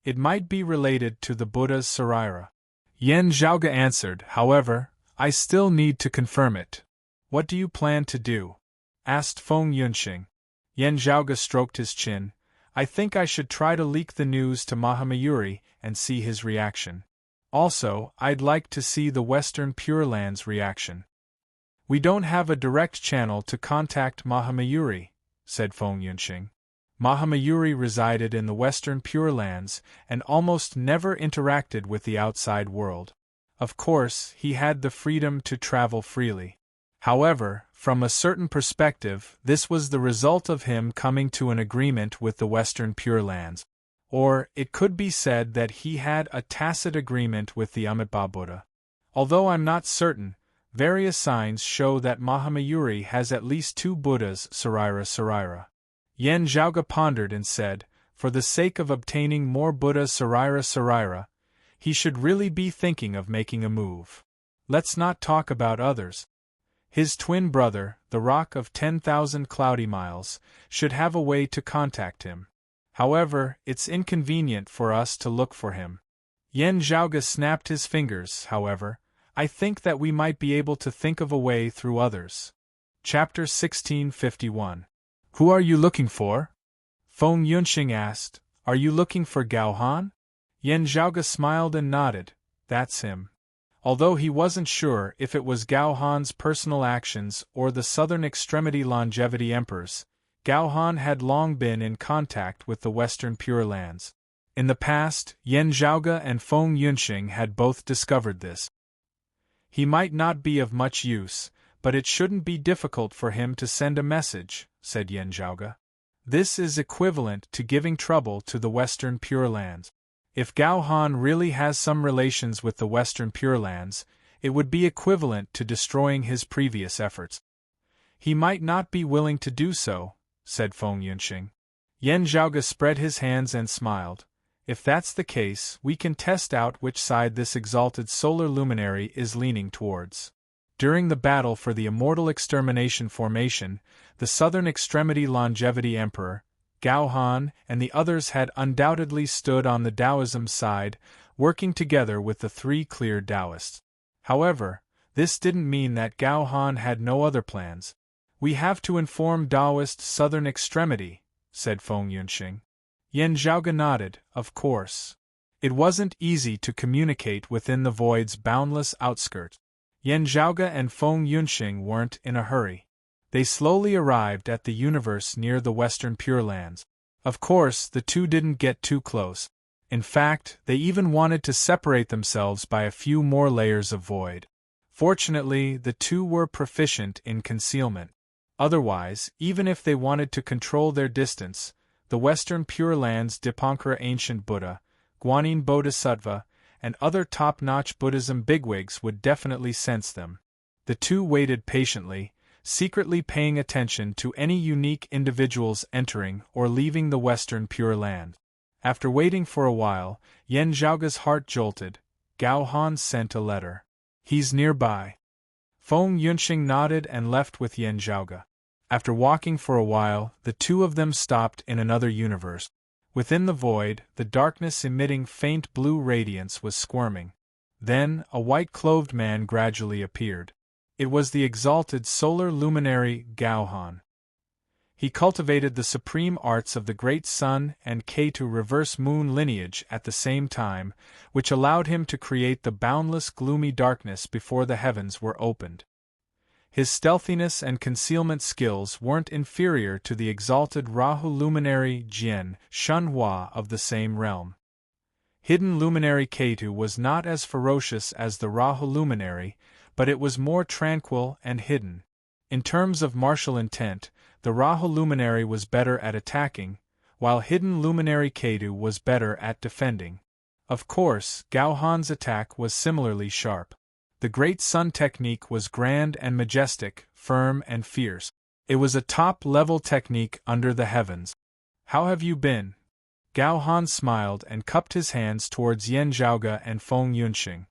It might be related to the Buddha's Sarira. Yan Zhaoge answered, however, I still need to confirm it. What do you plan to do? Asked Feng Yunxing. Yan Zhaoge stroked his chin. I think I should try to leak the news to Mahamayuri and see his reaction. Also, I'd like to see the Western Pure Land's reaction. We don't have a direct channel to contact Mahamayuri, said Feng Yunxing. Mahamayuri resided in the Western Pure Lands and almost never interacted with the outside world. Of course, he had the freedom to travel freely. However, from a certain perspective, this was the result of him coming to an agreement with the Western Pure Lands. Or, it could be said that he had a tacit agreement with the Amitabha Buddha. Although I'm not certain, various signs show that Mahamayuri has at least 2 Buddhas Sarira. Yan Zhaoge pondered and said, for the sake of obtaining more Buddha Sarira, he should really be thinking of making a move. Let's not talk about others. His twin brother, the Rock of 10,000 Cloudy Miles, should have a way to contact him. However, it's inconvenient for us to look for him. Yan Zhaoge snapped his fingers, however. I think that we might be able to think of a way through others. Chapter 1651. Who are you looking for? Feng Yunxing asked. Are you looking for Gao Han? Yan Zhaoge smiled and nodded. That's him. Although he wasn't sure if it was Gao Han's personal actions or the Southern Extremity Longevity Emperor's, Gao Han had long been in contact with the Western Pure Lands. In the past, Yan Zhaoge and Feng Yunxing had both discovered this. He might not be of much use, but it shouldn't be difficult for him to send a message, said Yan Zhaoge. This is equivalent to giving trouble to the Western Pure Lands. If Gao Han really has some relations with the Western Pure Lands, it would be equivalent to destroying his previous efforts. He might not be willing to do so, said Feng Yunxing. Yan Zhaoge spread his hands and smiled. If that's the case, we can test out which side this exalted solar luminary is leaning towards. During the battle for the Immortal Extermination Formation, the Southern Extremity Longevity Emperor, Gao Han, and the others had undoubtedly stood on the Taoism side, working together with the 3 clear Taoists. However, this didn't mean that Gao Han had no other plans. We have to inform Taoist Southern Extremity, said Feng Yunxing. Yan Zhaoge nodded, of course. It wasn't easy to communicate within the void's boundless outskirts. Yan Zhaoge and Feng Yunxing weren't in a hurry. They slowly arrived at the universe near the Western Pure Lands. Of course, the two didn't get too close. In fact, they even wanted to separate themselves by a few more layers of void. Fortunately, the two were proficient in concealment. Otherwise, even if they wanted to control their distance, the Western Pure Lands Dipankara Ancient Buddha, Guanyin Bodhisattva, and other top-notch Buddhism bigwigs would definitely sense them. The two waited patiently, secretly paying attention to any unique individuals entering or leaving the Western Pure Land. After waiting for a while, Yan Zhaoge's heart jolted. Gao Han sent a letter. He's nearby. Feng Yunxing nodded and left with Yan Zhaoge. After walking for a while, the two of them stopped in another universe. Within the void, the darkness emitting faint blue radiance was squirming. Then, a white-clothed man gradually appeared. It was the exalted solar luminary Gao Han. He cultivated the supreme arts of the Great Sun and Ketu reverse moon lineage at the same time, which allowed him to create the boundless gloomy darkness before the heavens were opened. His stealthiness and concealment skills weren't inferior to the exalted Rahu luminary Jian Shunhua of the same realm. Hidden luminary Ketu was not as ferocious as the Rahu luminary, but it was more tranquil and hidden. In terms of martial intent, the Rahu luminary was better at attacking, while hidden luminary Ketu was better at defending. Of course, Gao Han's attack was similarly sharp. The Great Sun technique was grand and majestic, firm and fierce. It was a top-level technique under the heavens. How have you been? Gao Han smiled and cupped his hands towards Yan Zhaoge and Feng Yunxing.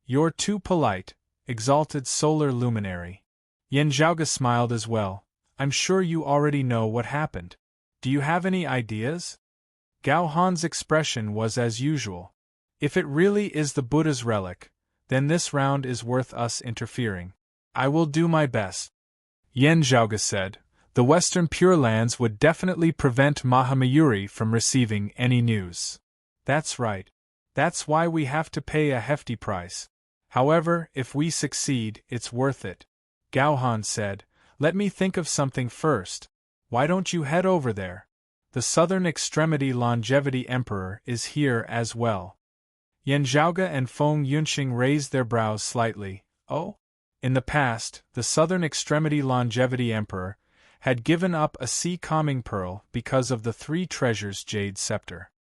You're too polite, exalted solar luminary. Yan Zhaoge smiled as well. I'm sure you already know what happened. Do you have any ideas? Gao Han's expression was as usual. If it really is the Buddha's relic, then this round is worth us interfering. I will do my best. Yan Zhaoge said, the Western Pure Lands would definitely prevent Mahamayuri from receiving any news. That's right. That's why we have to pay a hefty price. However, if we succeed, it's worth it. Gao Han said, let me think of something first. Why don't you head over there? The Southern Extremity Longevity Emperor is here as well. Yan Zhaoge and Feng Yunxing raised their brows slightly. Oh? In the past, the Southern Extremity Longevity Emperor had given up a sea-calming pearl because of the 3 treasures jade scepter.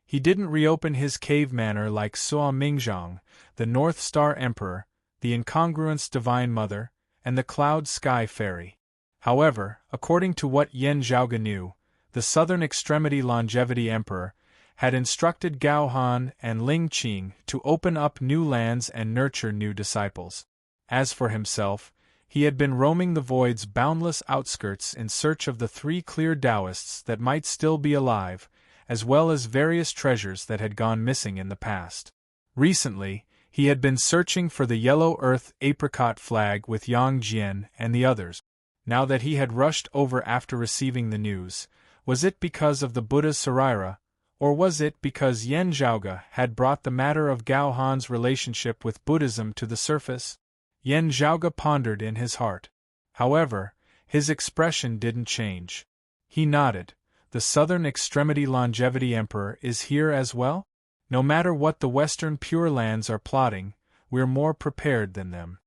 He didn't reopen his cave manor like Sua Mingzhang, the North Star Emperor, the Incongruence Divine Mother, and the Cloud Sky Fairy. However, according to what Yan Zhaoge knew, the Southern Extremity Longevity Emperor had instructed Gao Han and Ling Qing to open up new lands and nurture new disciples. As for himself, he had been roaming the void's boundless outskirts in search of the 3 clear Taoists that might still be alive, as well as various treasures that had gone missing in the past. Recently, he had been searching for the Yellow Earth Apricot flag with Yang Jian and the others. Now that he had rushed over after receiving the news, was it because of the Buddha's Saraira, or was it because Yan Zhaoge had brought the matter of Gao Han's relationship with Buddhism to the surface? Yan Zhaoge pondered in his heart. However, his expression didn't change. He nodded. The Southern Extremity Longevity Emperor is here as well? No matter what the Western Pure Lands are plotting, we're more prepared than them.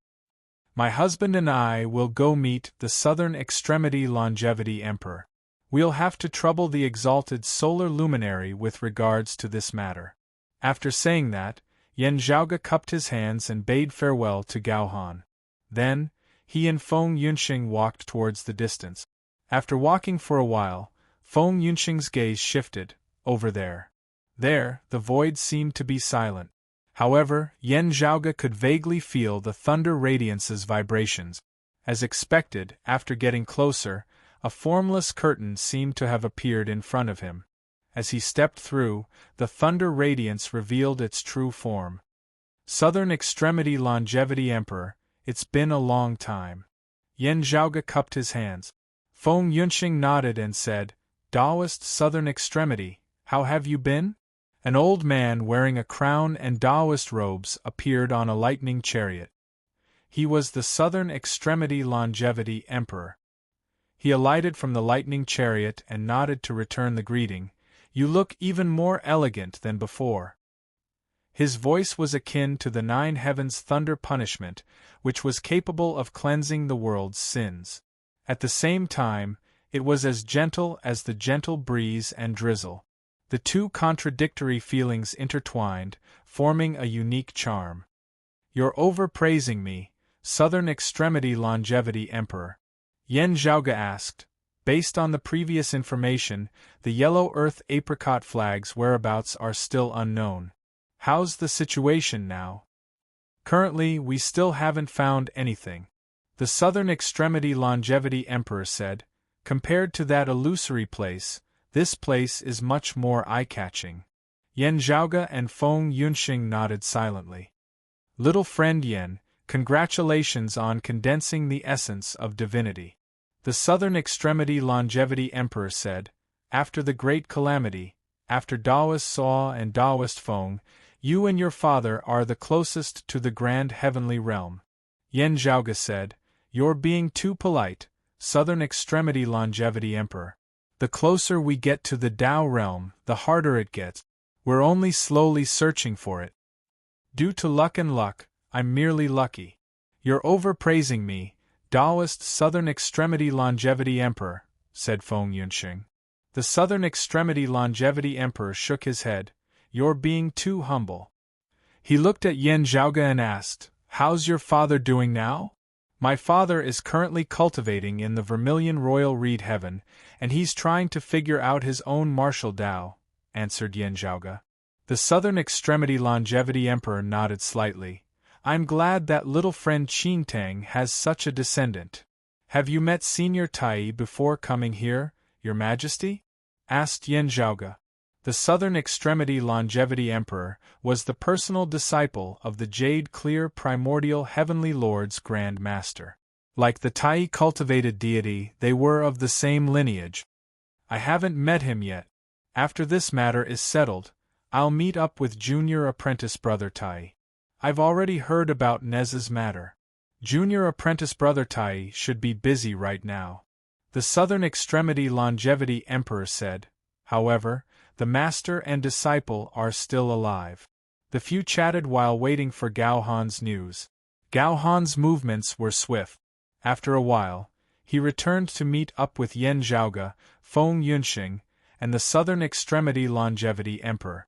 My husband and I will go meet the Southern Extremity Longevity Emperor. We'll have to trouble the exalted solar luminary with regards to this matter. After saying that, Yan Zhaoge cupped his hands and bade farewell to Gao Han. Then, he and Feng Yunxing walked towards the distance. After walking for a while, Feng Yunxing's gaze shifted. Over there. There, the void seemed to be silent. However, Yan Zhaoge could vaguely feel the thunder radiance's vibrations. As expected, after getting closer, a formless curtain seemed to have appeared in front of him. As he stepped through, the thunder radiance revealed its true form. Southern Extremity Longevity Emperor, it's been a long time. Yan Zhaoge cupped his hands. Feng Yunxing nodded and said, Taoist Southern Extremity, how have you been? An old man wearing a crown and Taoist robes appeared on a lightning chariot. He was the Southern Extremity Longevity Emperor. He alighted from the lightning chariot and nodded to return the greeting. You look even more elegant than before. His voice was akin to the 9 heavens thunder punishment, which was capable of cleansing the world's sins. At the same time, it was as gentle as the gentle breeze and drizzle. The 2 contradictory feelings intertwined, forming a unique charm. You're overpraising me, Southern Extremity Longevity Emperor. Yan Zhaoge asked. Based on the previous information, the Yellow Earth Apricot flag's whereabouts are still unknown. How's the situation now? Currently, we still haven't found anything. The Southern Extremity Longevity Emperor said. Compared to that illusory place, this place is much more eye-catching. Yan Zhaoge and Feng Yunxing nodded silently. Little friend Yan, congratulations on condensing the essence of divinity. The Southern Extremity Longevity Emperor said, after the great calamity, after Taoist Saw and Taoist Feng, you and your father are the closest to the grand heavenly realm. Yan Zhaoge said, you're being too polite, Southern Extremity Longevity Emperor. The closer we get to the Tao realm, the harder it gets. We're only slowly searching for it. Due to luck and luck, I'm merely lucky. You're overpraising me, Taoist Southern Extremity Longevity Emperor, said Feng Yunxing. The Southern Extremity Longevity Emperor shook his head. you're being too humble." He looked at Yan Zhaoge and asked, "How's your father doing now?" "My father is currently cultivating in the Vermilion Royal Reed Heaven, and he's trying to figure out his own martial Tao," answered Yan Zhaoge. The Southern Extremity Longevity Emperor nodded slightly. "I'm glad that little friend Qin Tang has such a descendant." "Have you met Senior Tai before coming here, Your Majesty?" asked Yan Zhaoge. The Southern Extremity Longevity Emperor was the personal disciple of the Jade-Clear Primordial Heavenly Lord's Grand Master. Like the Tai cultivated deity, they were of the same lineage. "I haven't met him yet. After this matter is settled, I'll meet up with Junior Apprentice Brother Tai. I've already heard about Nez's matter. Junior Apprentice Brother Tai should be busy right now," the Southern Extremity Longevity Emperor said. However, the master and disciple are still alive. The few chatted while waiting for Gao Han's news. Gao Han's movements were swift. After a while, he returned to meet up with Yan Zhaoge, Feng Yunxing, and the Southern Extremity Longevity Emperor.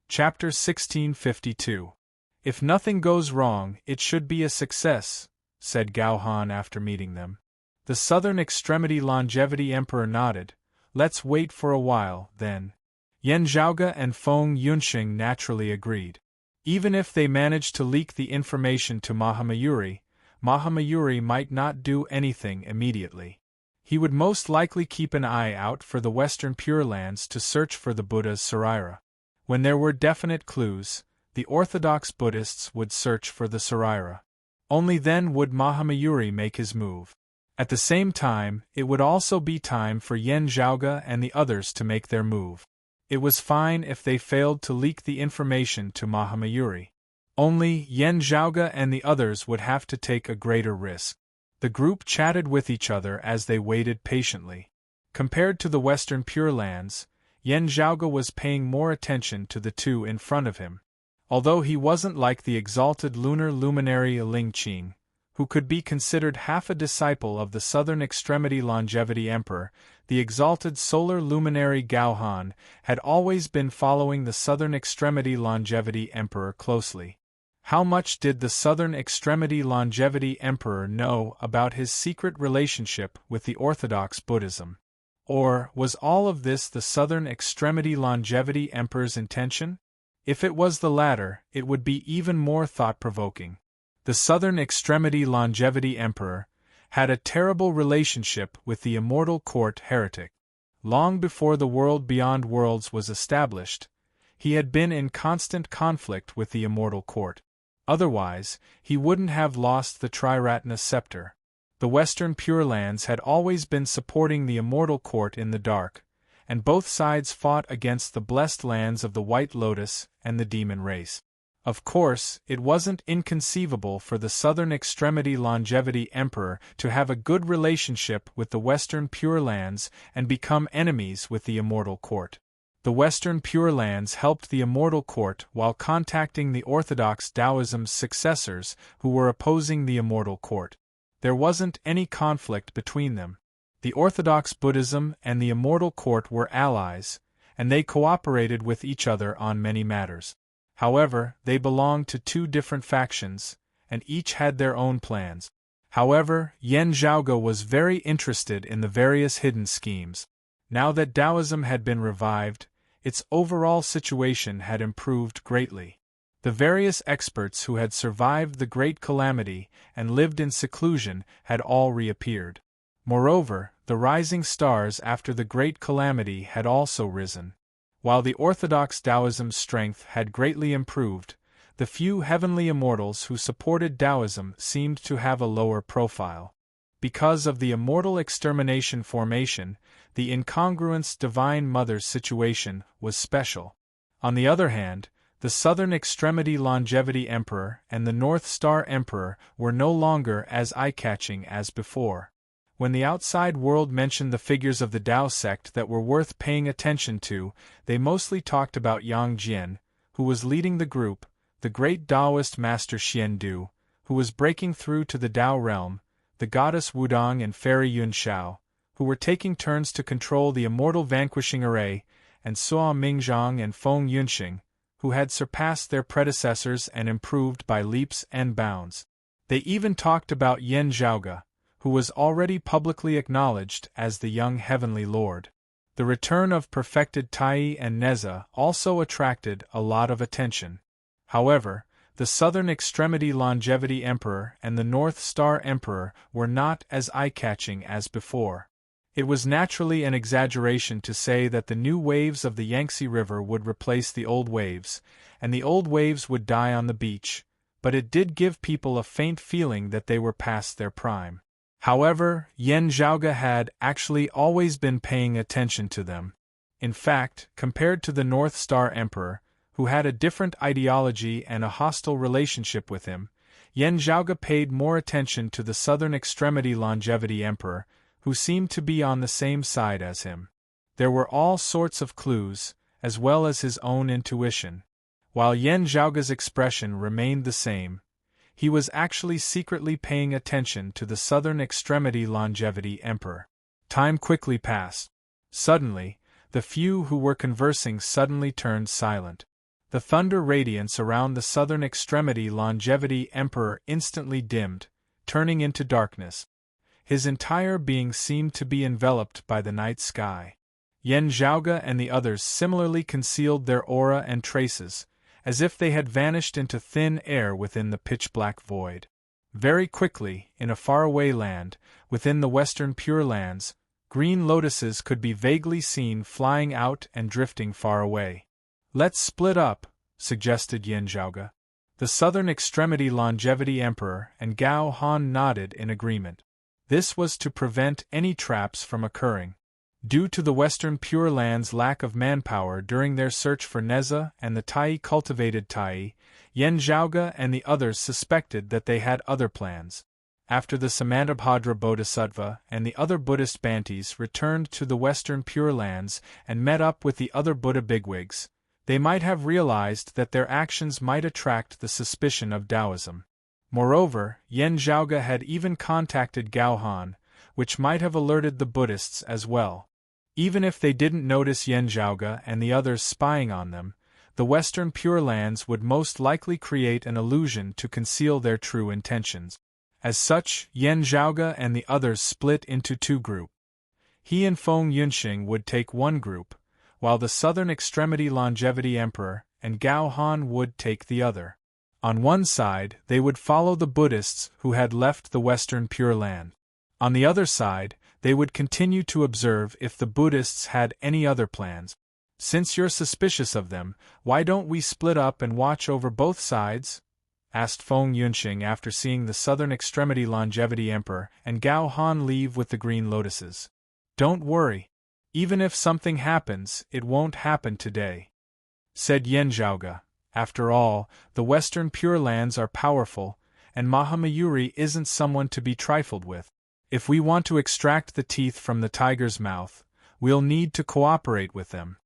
Chapter 1652. "If nothing goes wrong, it should be a success," said Gao Han after meeting them. The Southern Extremity Longevity Emperor nodded. "Let's wait for a while, then." Yan Zhaoge and Feng Yunxing naturally agreed. Even if they managed to leak the information to Mahamayuri, Mahamayuri might not do anything immediately. He would most likely keep an eye out for the Western Pure Lands to search for the Buddha's Saraira. When there were definite clues, the Orthodox Buddhists would search for the Saraira. Only then would Mahamayuri make his move. At the same time, it would also be time for Yan Zhaoge and the others to make their move. It was fine if they failed to leak the information to Mahamayuri. Only Yan Zhaoge and the others would have to take a greater risk. The group chatted with each other as they waited patiently. Compared to the Western Pure Lands, Yan Zhaoge was paying more attention to the two in front of him. Although he wasn't like the exalted lunar luminary Ling Qin, who could be considered half a disciple of the Southern Extremity Longevity Emperor, the exalted solar luminary Gao Han had always been following the Southern Extremity Longevity Emperor closely. How much did the Southern Extremity Longevity Emperor know about his secret relationship with the Orthodox Buddhism? Or was all of this the Southern Extremity Longevity Emperor's intention? If it was the latter, it would be even more thought-provoking. The Southern Extremity Longevity Emperor had a terrible relationship with the Immortal Court heretic. Long before the world beyond worlds was established, he had been in constant conflict with the Immortal Court. Otherwise, he wouldn't have lost the Triratna scepter. The Western Pure Lands had always been supporting the Immortal Court in the dark, and both sides fought against the blessed lands of the White Lotus and the demon race. Of course, it wasn't inconceivable for the Southern Extremity Longevity Emperor to have a good relationship with the Western Pure Lands and become enemies with the Immortal Court. The Western Pure Lands helped the Immortal Court while contacting the Orthodox Taoism's successors who were opposing the Immortal Court. There wasn't any conflict between them. The Orthodox Buddhism and the Immortal Court were allies, and they cooperated with each other on many matters. However, they belonged to two different factions, and each had their own plans. However, Yan Zhaoge was very interested in the various hidden schemes. Now that Taoism had been revived, its overall situation had improved greatly. The various experts who had survived the Great Calamity and lived in seclusion had all reappeared. Moreover, the rising stars after the Great Calamity had also risen. While the Orthodox Taoism's strength had greatly improved, the few heavenly immortals who supported Taoism seemed to have a lower profile. Because of the immortal extermination formation, the incongruence Divine Mother's situation was special. On the other hand, the Southern Extremity Longevity Emperor and the North Star Emperor were no longer as eye-catching as before. When the outside world mentioned the figures of the Tao sect that were worth paying attention to, they mostly talked about Yang Jian, who was leading the group, the great Taoist master Xian Du, who was breaking through to the Tao realm, the goddess Wudong and fairy Yun Shao, who were taking turns to control the immortal vanquishing array, and Suo Mingzhang and Feng Yunxing, who had surpassed their predecessors and improved by leaps and bounds. They even talked about Yen Zhaoge, who was already publicly acknowledged as the young heavenly lord. The return of perfected Tai and Neza also attracted a lot of attention. However, the Southern Extremity Longevity Emperor and the North Star Emperor were not as eye-catching as before. It was naturally an exaggeration to say that the new waves of the Yangtze River would replace the old waves, and the old waves would die on the beach, but it did give people a faint feeling that they were past their prime. However, Yen Zhaoge had actually always been paying attention to them. In fact, compared to the North Star Emperor, who had a different ideology and a hostile relationship with him, Yen Zhaoge paid more attention to the Southern Extremity Longevity Emperor, who seemed to be on the same side as him. There were all sorts of clues, as well as his own intuition. While Yen Zhaoge's expression remained the same, he was actually secretly paying attention to the Southern Extremity Longevity Emperor. Time quickly passed. Suddenly, the few who were conversing suddenly turned silent. The thunder radiance around the Southern Extremity Longevity Emperor instantly dimmed, turning into darkness. His entire being seemed to be enveloped by the night sky. Yen Zhaoge and the others similarly concealed their aura and traces, as if they had vanished into thin air within the pitch-black void. Very quickly, in a faraway land, within the western Pure Lands, green lotuses could be vaguely seen flying out and drifting far away. "Let's split up," suggested Yen Zhaoge. The Southern Extremity Longevity Emperor and Gao Han nodded in agreement. This was to prevent any traps from occurring. Due to the Western Pure Lands' lack of manpower during their search for Neza and the Tai cultivated Tai, Yen Zhaoge and the others suspected that they had other plans. After the Samantabhadra Bodhisattva and the other Buddhist Bantis returned to the Western Pure Lands and met up with the other Buddha bigwigs, they might have realized that their actions might attract the suspicion of Taoism. Moreover, Yen Zhaoge had even contacted Gao Han, which might have alerted the Buddhists as well. Even if they didn't notice Yen Zhaoge and the others spying on them, the Western Pure Lands would most likely create an illusion to conceal their true intentions. As such, Yen Zhaoge and the others split into two groups. He and Feng Yunxing would take one group, while the Southern Extremity Longevity Emperor and Gao Han would take the other. On one side, they would follow the Buddhists who had left the Western Pure Land. On the other side, they would continue to observe if the Buddhists had any other plans. "Since you're suspicious of them, why don't we split up and watch over both sides?" asked Feng Yunxing after seeing the Southern Extremity Longevity Emperor and Gao Han leave with the green lotuses. "Don't worry. Even if something happens, it won't happen today," said Yen Zhaoge. "After all, the Western Pure Lands are powerful, and Mahamayuri isn't someone to be trifled with. If we want to extract the teeth from the tiger's mouth, we'll need to cooperate with them.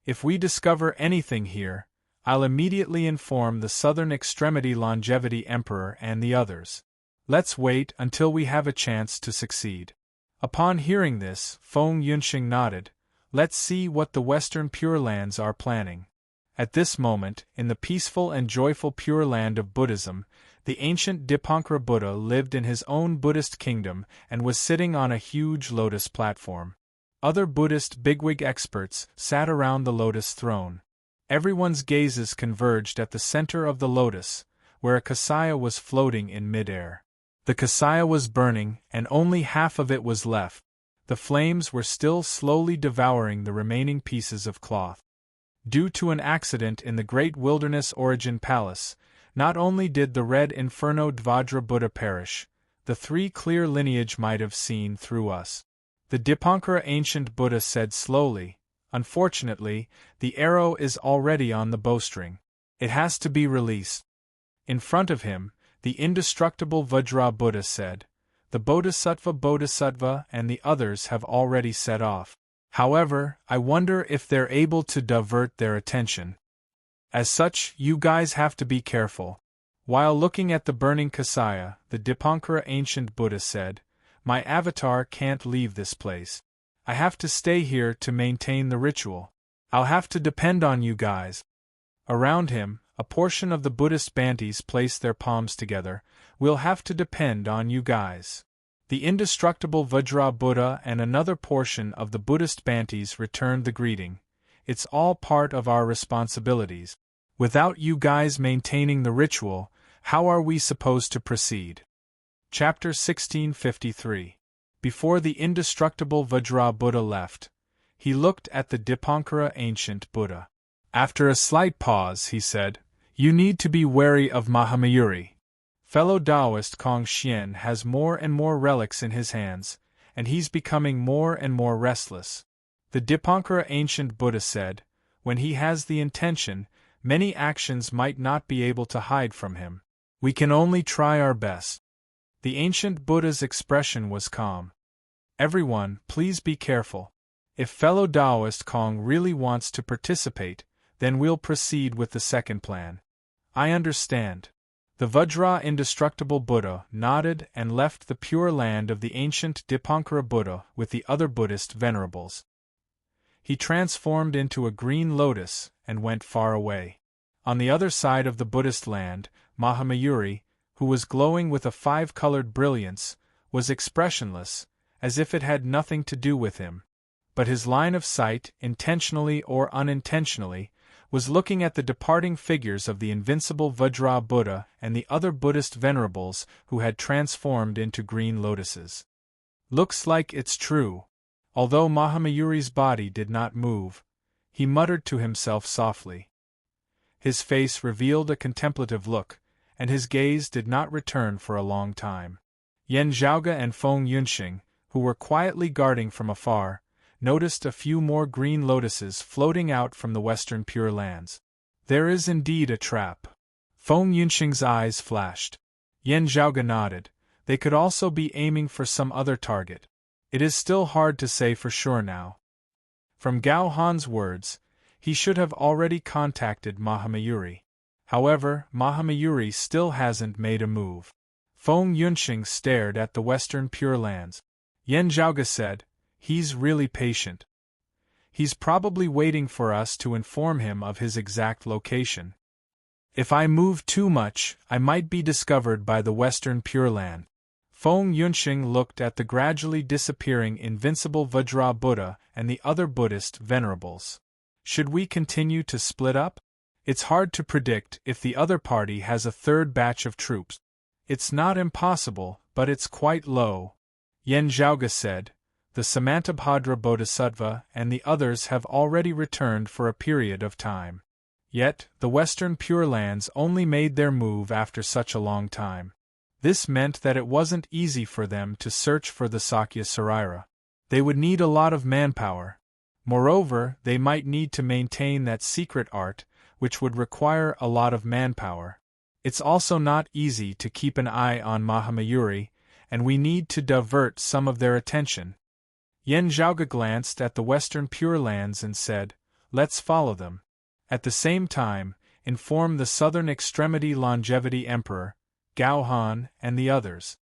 If we discover anything here, I'll immediately inform the Southern Extremity Longevity Emperor and the others. Let's wait until we have a chance to succeed." Upon hearing this, Feng Yunxing nodded. "Let's see what the Western Pure Lands are planning." At this moment, in the peaceful and joyful Pure Land of Buddhism, the ancient Dipankara Buddha lived in his own Buddhist kingdom and was sitting on a huge lotus platform. Other Buddhist bigwig experts sat around the lotus throne. Everyone's gazes converged at the center of the lotus, where a kasaya was floating in midair. The kasaya was burning, and only half of it was left. The flames were still slowly devouring the remaining pieces of cloth. Due to an accident in the Great Wilderness Origin Palace, not only did the red Inferno Dvajra Buddha perish, the three clear lineage might have seen through us. The Dipankara ancient Buddha said slowly, "Unfortunately, the arrow is already on the bowstring. It has to be released." In front of him, the indestructible Vajra Buddha said, "The Bodhisattva and the others have already set off. However, I wonder if they're able to divert their attention. As such, you guys have to be careful." While looking at the burning kasaya, the Dipankara ancient Buddha said, "My avatar can't leave this place. I have to stay here to maintain the ritual. I'll have to depend on you guys." Around him, a portion of the Buddhist Bantis place their palms together. We'll have to depend on you guys. The indestructible Vajra Buddha and another portion of the Buddhist Bantis returned the greeting. It's all part of our responsibilities. Without you guys maintaining the ritual, how are we supposed to proceed? Chapter 1653. Before the indestructible Vajra Buddha left, he looked at the Dipankara ancient Buddha. After a slight pause, he said, "You need to be wary of Mahamayuri. Fellow Taoist Kong Xian has more and more relics in his hands, and he's becoming more and more restless." The Dipankara ancient Buddha said, "When he has the intention, many actions might not be able to hide from him. We can only try our best." The ancient Buddha's expression was calm. "Everyone, please be careful. If fellow Taoist Kong really wants to participate, then we'll proceed with the second plan." "I understand." The Vajra indestructible Buddha nodded and left the pure land of the ancient Dipankara Buddha with the other Buddhist venerables. He transformed into a green lotus and went far away. On the other side of the Buddhist land, Mahamayuri, who was glowing with a five-colored brilliance, was expressionless, as if it had nothing to do with him. But his line of sight, intentionally or unintentionally, was looking at the departing figures of the invincible Vajra Buddha and the other Buddhist venerables who had transformed into green lotuses. "Looks like it's true." Although Mahamayuri's body did not move, he muttered to himself softly. His face revealed a contemplative look, and his gaze did not return for a long time. Yen Zhaoge and Feng Yunxing, who were quietly guarding from afar, noticed a few more green lotuses floating out from the western Pure Lands. "There is indeed a trap." Feng Yunxing's eyes flashed. Yen Zhaoge nodded. They could also be aiming for some other target. It is still hard to say for sure now. From Gao Han's words, he should have already contacted Mahamayuri. However, Mahamayuri still hasn't made a move. Feng Yunxing stared at the western Pure Lands. Yen Zhaoge said, "He's really patient. He's probably waiting for us to inform him of his exact location. If I move too much, I might be discovered by the western Pure Land." Feng Yunxing looked at the gradually disappearing invincible Vajra Buddha and the other Buddhist venerables. "Should we continue to split up? It's hard to predict if the other party has a third batch of troops." "It's not impossible, but it's quite low," Yen Zhaoge said. "The Samantabhadra Bodhisattva and the others have already returned for a period of time. Yet, the Western Pure Lands only made their move after such a long time. This meant that it wasn't easy for them to search for the Sakya Sarira. They would need a lot of manpower. Moreover, they might need to maintain that secret art, which would require a lot of manpower. It's also not easy to keep an eye on Mahamayuri, and we need to divert some of their attention." Yen Zhaoge glanced at the Western Pure Lands and said, "Let's follow them. At the same time, inform the Southern Extremity Longevity Emperor, Gao Han, and the others."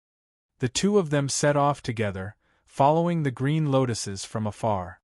The two of them set off together, following the green lotuses from afar.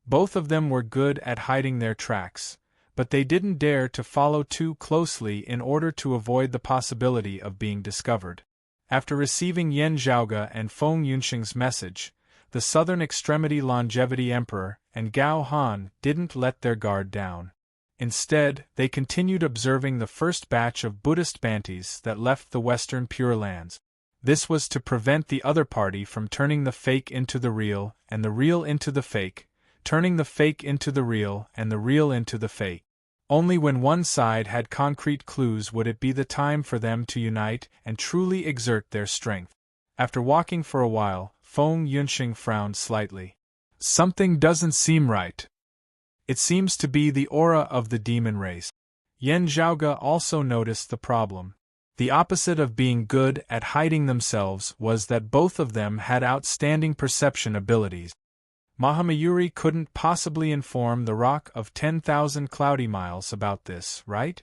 Both of them were good at hiding their tracks, but they didn't dare to follow too closely in order to avoid the possibility of being discovered. After receiving Yen Zhaoge and Feng Yunxing's message, the Southern Extremity Longevity Emperor and Gao Han didn't let their guard down. Instead, they continued observing the first batch of Buddhist Bantis that left the Western Pure Lands. This was to prevent the other party from turning the fake into the real and the real into the fake, turning the fake into the real and the real into the fake. Only when one side had concrete clues would it be the time for them to unite and truly exert their strength. After walking for a while, Feng Yunxing frowned slightly. "Something doesn't seem right. It seems to be the aura of the demon race." Yen Zhaoge also noticed the problem. The opposite of being good at hiding themselves was that both of them had outstanding perception abilities. Mahamayuri couldn't possibly inform the Rock of 10,000 Cloudy Miles about this, right?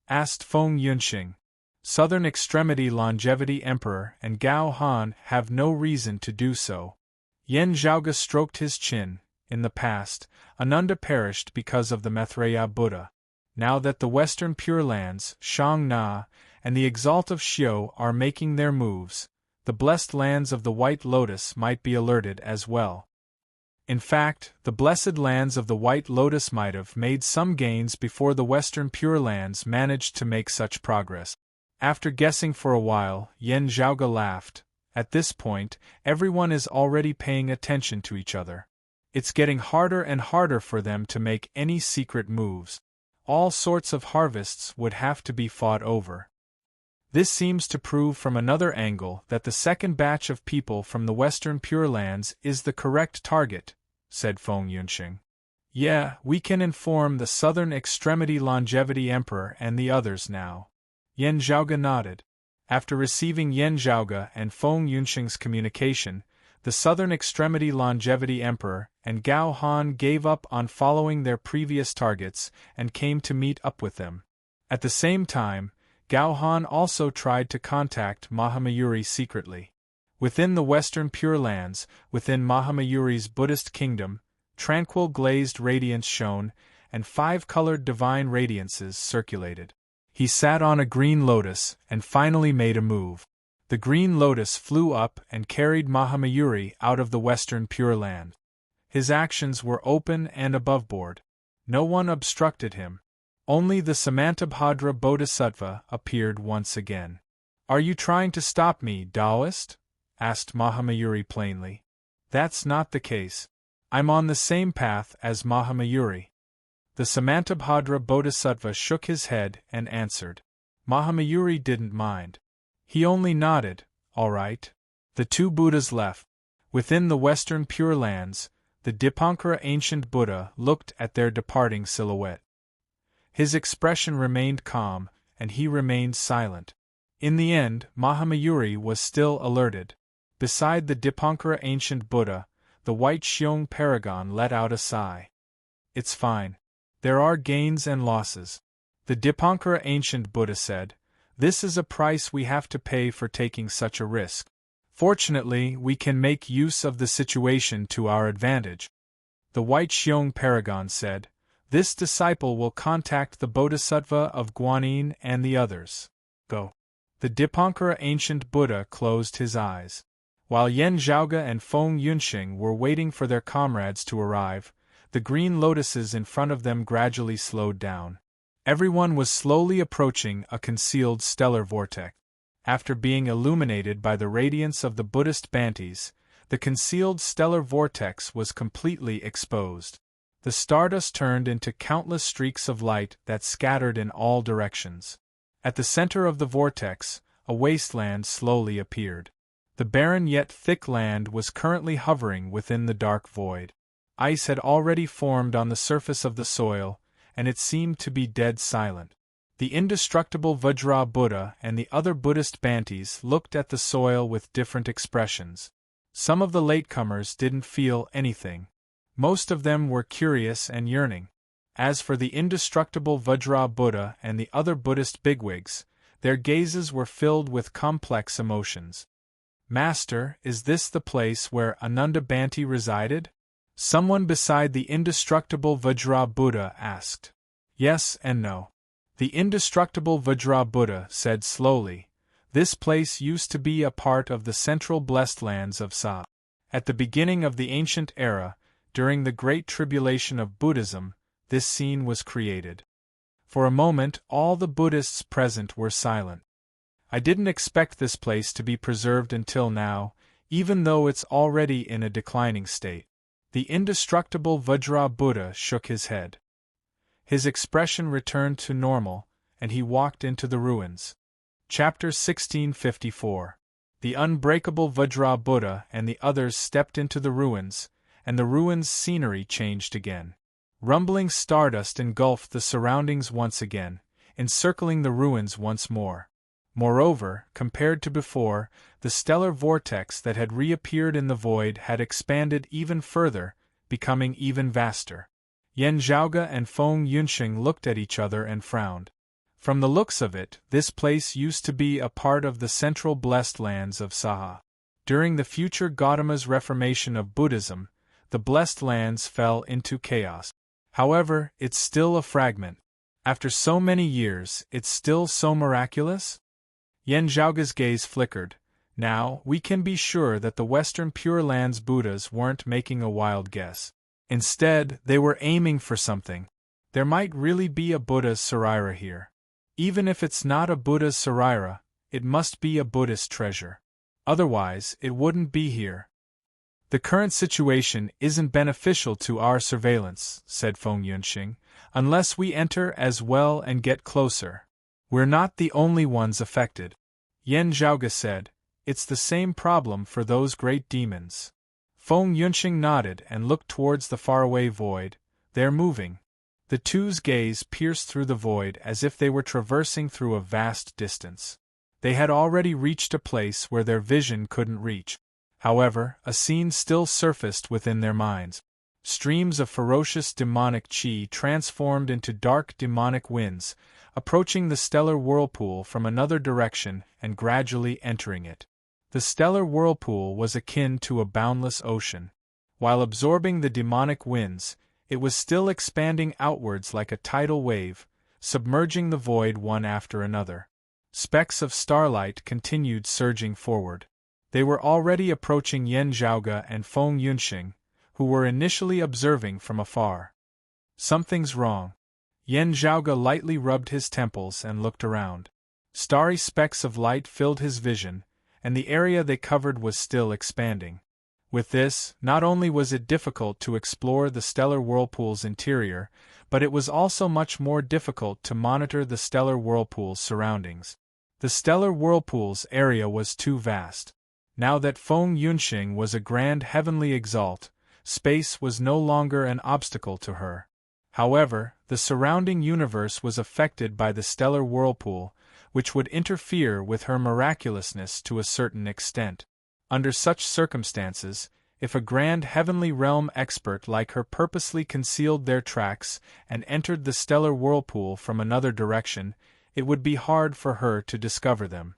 Asked Feng Yunxing. Southern Extremity Longevity Emperor and Gao Han have no reason to do so. Yen Zhaoge stroked his chin. In the past, Ananda perished because of the Maitreya Buddha. Now that the Western Pure Lands, Shang Na, and the Exalt of Xiu are making their moves, the blessed lands of the White Lotus might be alerted as well. In fact, the blessed lands of the White Lotus might have made some gains before the Western Pure Lands managed to make such progress. After guessing for a while, Yan Zhaoge laughed. At this point, everyone is already paying attention to each other. It's getting harder and harder for them to make any secret moves. All sorts of harvests would have to be fought over. This seems to prove from another angle that the second batch of people from the Western Pure Lands is the correct target, said Feng Yunxing. Yeah, we can inform the Southern Extremity Longevity Emperor and the others now. Yan Zhaoge nodded. After receiving Yan Zhaoge and Feng Yunxing's communication, the Southern Extremity Longevity Emperor and Gao Han gave up on following their previous targets and came to meet up with them. At the same time, Gao Han also tried to contact Mahamayuri secretly. Within the Western Pure Lands, within Mahamayuri's Buddhist kingdom, tranquil glazed radiance shone, and 5-colored divine radiances circulated. He sat on a green lotus and finally made a move. The green lotus flew up and carried Mahamayuri out of the Western Pure Land. His actions were open and aboveboard. No one obstructed him. Only the Samantabhadra Bodhisattva appeared once again. "Are you trying to stop me, Taoist?" asked Mahamayuri plainly. "That's not the case. I'm on the same path as Mahamayuri." The Samantabhadra Bodhisattva shook his head and answered. Mahamayuri didn't mind. He only nodded. All right. The two Buddhas left. Within the Western Pure Lands, the Dipankara ancient Buddha looked at their departing silhouette. His expression remained calm, and he remained silent. In the end, Mahamayuri was still alerted. Beside the Dipankara ancient Buddha, the white Xiong paragon let out a sigh. "It's fine. There are gains and losses," the Dipankara ancient Buddha said. "This is a price we have to pay for taking such a risk. Fortunately, we can make use of the situation to our advantage." The white Xiong paragon said, "This disciple will contact the Bodhisattva of Guanyin and the others. Go." The Dipankara ancient Buddha closed his eyes. While Yan Zhaoge and Feng Yunxing were waiting for their comrades to arrive, the green lotuses in front of them gradually slowed down. Everyone was slowly approaching a concealed stellar vortex. After being illuminated by the radiance of the Buddhist Bhantis, the concealed stellar vortex was completely exposed. The stardust turned into countless streaks of light that scattered in all directions. At the center of the vortex, a wasteland slowly appeared. The barren yet thick land was currently hovering within the dark void. Ice had already formed on the surface of the soil, and it seemed to be dead silent. The indestructible Vajra Buddha and the other Buddhist Bhantis looked at the soil with different expressions. Some of the latecomers didn't feel anything. Most of them were curious and yearning. As for the indestructible Vajra Buddha and the other Buddhist bigwigs, their gazes were filled with complex emotions. "Master, is this the place where Ananda Bhanti resided?" Someone beside the indestructible Vajra Buddha asked. "Yes and no." The indestructible Vajra Buddha said slowly, "This place used to be a part of the central blessed lands of Sa. At the beginning of the ancient era, during the Great Tribulation of Buddhism, this scene was created." For a moment all the Buddhists present were silent. "I didn't expect this place to be preserved until now, even though it's already in a declining state." The indestructible Vajra Buddha shook his head. His expression returned to normal, and he walked into the ruins. Chapter 1654. The unbreakable Vajra Buddha and the others stepped into the ruins, and the ruins' scenery changed again. Rumbling stardust engulfed the surroundings once again, encircling the ruins once more. Moreover, compared to before, the stellar vortex that had reappeared in the void had expanded even further, becoming even vaster. Yan Zhaoge and Feng Yunxing looked at each other and frowned. From the looks of it, this place used to be a part of the central blessed lands of Saha. During the future Gautama's reformation of Buddhism, the blessed lands fell into chaos. However, it's still a fragment. After so many years, it's still so miraculous? Yen Zhaoge's gaze flickered. Now, we can be sure that the Western Pure Lands Buddhas weren't making a wild guess. Instead, they were aiming for something. There might really be a Buddha's Sarira here. Even if it's not a Buddha's Sarira, it must be a Buddhist treasure. Otherwise, it wouldn't be here. The current situation isn't beneficial to our surveillance, said Feng Yunxing, unless we enter as well and get closer. We're not the only ones affected. Yen Zhaoge said, it's the same problem for those great demons. Feng Yunxing nodded and looked towards the faraway void. They're moving. The two's gaze pierced through the void as if they were traversing through a vast distance. They had already reached a place where their vision couldn't reach. However, a scene still surfaced within their minds. Streams of ferocious demonic chi transformed into dark demonic winds, approaching the stellar whirlpool from another direction and gradually entering it. The stellar whirlpool was akin to a boundless ocean. While absorbing the demonic winds, it was still expanding outwards like a tidal wave, submerging the void one after another. Specks of starlight continued surging forward. They were already approaching Yen Zhaoge and Feng Yunxing, who were initially observing from afar. Something's wrong. Yen Zhaoge lightly rubbed his temples and looked around. Starry specks of light filled his vision, and the area they covered was still expanding. With this, not only was it difficult to explore the stellar whirlpool's interior, but it was also much more difficult to monitor the stellar whirlpool's surroundings. The stellar whirlpool's area was too vast. Now that Feng Yunxing was a grand heavenly exalt, space was no longer an obstacle to her. However, the surrounding universe was affected by the stellar whirlpool, which would interfere with her miraculousness to a certain extent. Under such circumstances, if a grand heavenly realm expert like her purposely concealed their tracks and entered the stellar whirlpool from another direction, it would be hard for her to discover them.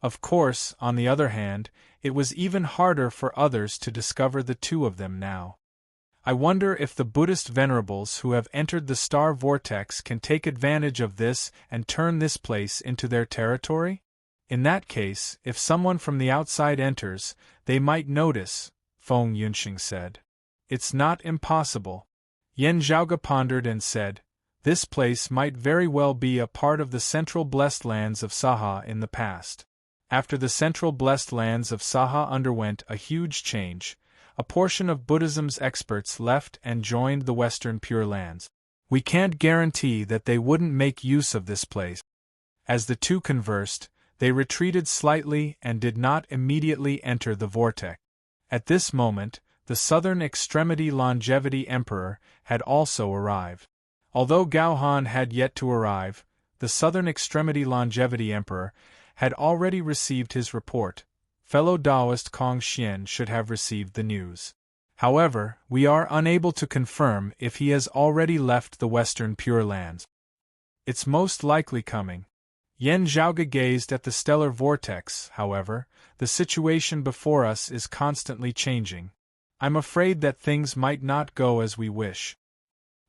Of course, on the other hand, it was even harder for others to discover the two of them now. I wonder if the Buddhist venerables who have entered the star vortex can take advantage of this and turn this place into their territory? In that case, if someone from the outside enters, they might notice, Feng Yunxing said. It's not impossible. Yen Zhaoge pondered and said, this place might very well be a part of the central blessed lands of Saha in the past. After the central blessed lands of Saha underwent a huge change, a portion of Buddhism's experts left and joined the Western Pure Lands. We can't guarantee that they wouldn't make use of this place. As the two conversed, they retreated slightly and did not immediately enter the vortex. At this moment, the Southern Extremity Longevity Emperor had also arrived. Although Gao Han had yet to arrive, the Southern Extremity Longevity Emperor had already received his report. Fellow Taoist Kong Xian should have received the news. However, we are unable to confirm if he has already left the Western Pure Lands. It's most likely coming. Yen Zhaoge gazed at the stellar vortex. However, the situation before us is constantly changing. I'm afraid that things might not go as we wish.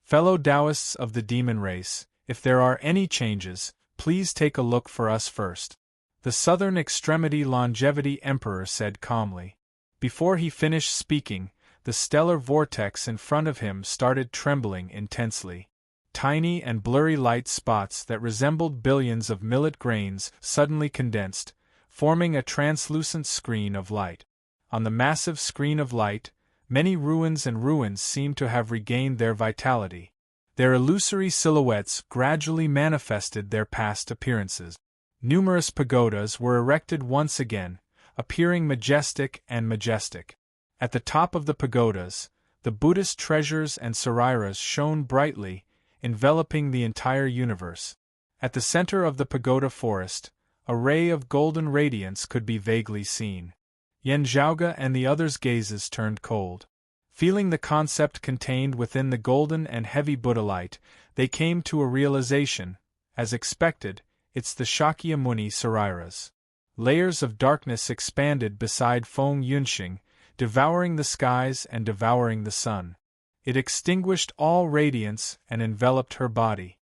Fellow Taoists of the demon race, if there are any changes, please take a look for us first. The Southern Extremity Longevity Emperor said calmly. Before he finished speaking, the stellar vortex in front of him started trembling intensely. Tiny and blurry light spots that resembled billions of millet grains suddenly condensed, forming a translucent screen of light. On the massive screen of light, many ruins seemed to have regained their vitality. Their illusory silhouettes gradually manifested their past appearances. Numerous pagodas were erected once again, appearing majestic and majestic. At the top of the pagodas, the Buddhist treasures and sariras shone brightly, enveloping the entire universe. At the center of the pagoda forest, a ray of golden radiance could be vaguely seen. Yen Zhaoge and the others' gazes turned cold. Feeling the concept contained within the golden and heavy Buddha light, they came to a realization. As expected, it's the Shakyamuni sariras. Layers of darkness expanded beside Feng Yunxing, devouring the skies and devouring the sun. It extinguished all radiance and enveloped her body.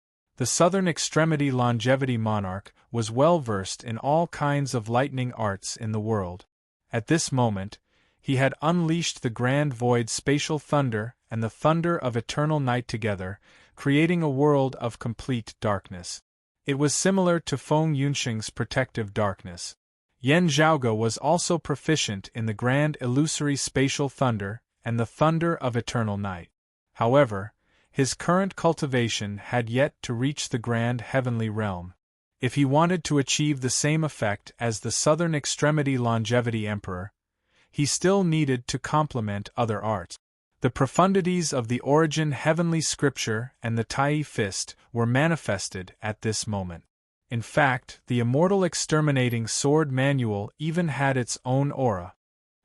The southern extremity longevity monarch was well versed in all kinds of lightning arts in the world. At this moment, he had unleashed the grand void spatial thunder and the thunder of eternal night together, creating a world of complete darkness. It was similar to Feng Yunxing's protective darkness. Yan Zhaoge was also proficient in the grand illusory spatial thunder and the thunder of eternal night. However, his current cultivation had yet to reach the grand heavenly realm. If he wanted to achieve the same effect as the southern extremity longevity emperor, he still needed to complement other arts. The profundities of the origin heavenly scripture and the Tai fist were manifested at this moment. In fact, the immortal exterminating sword manual even had its own aura.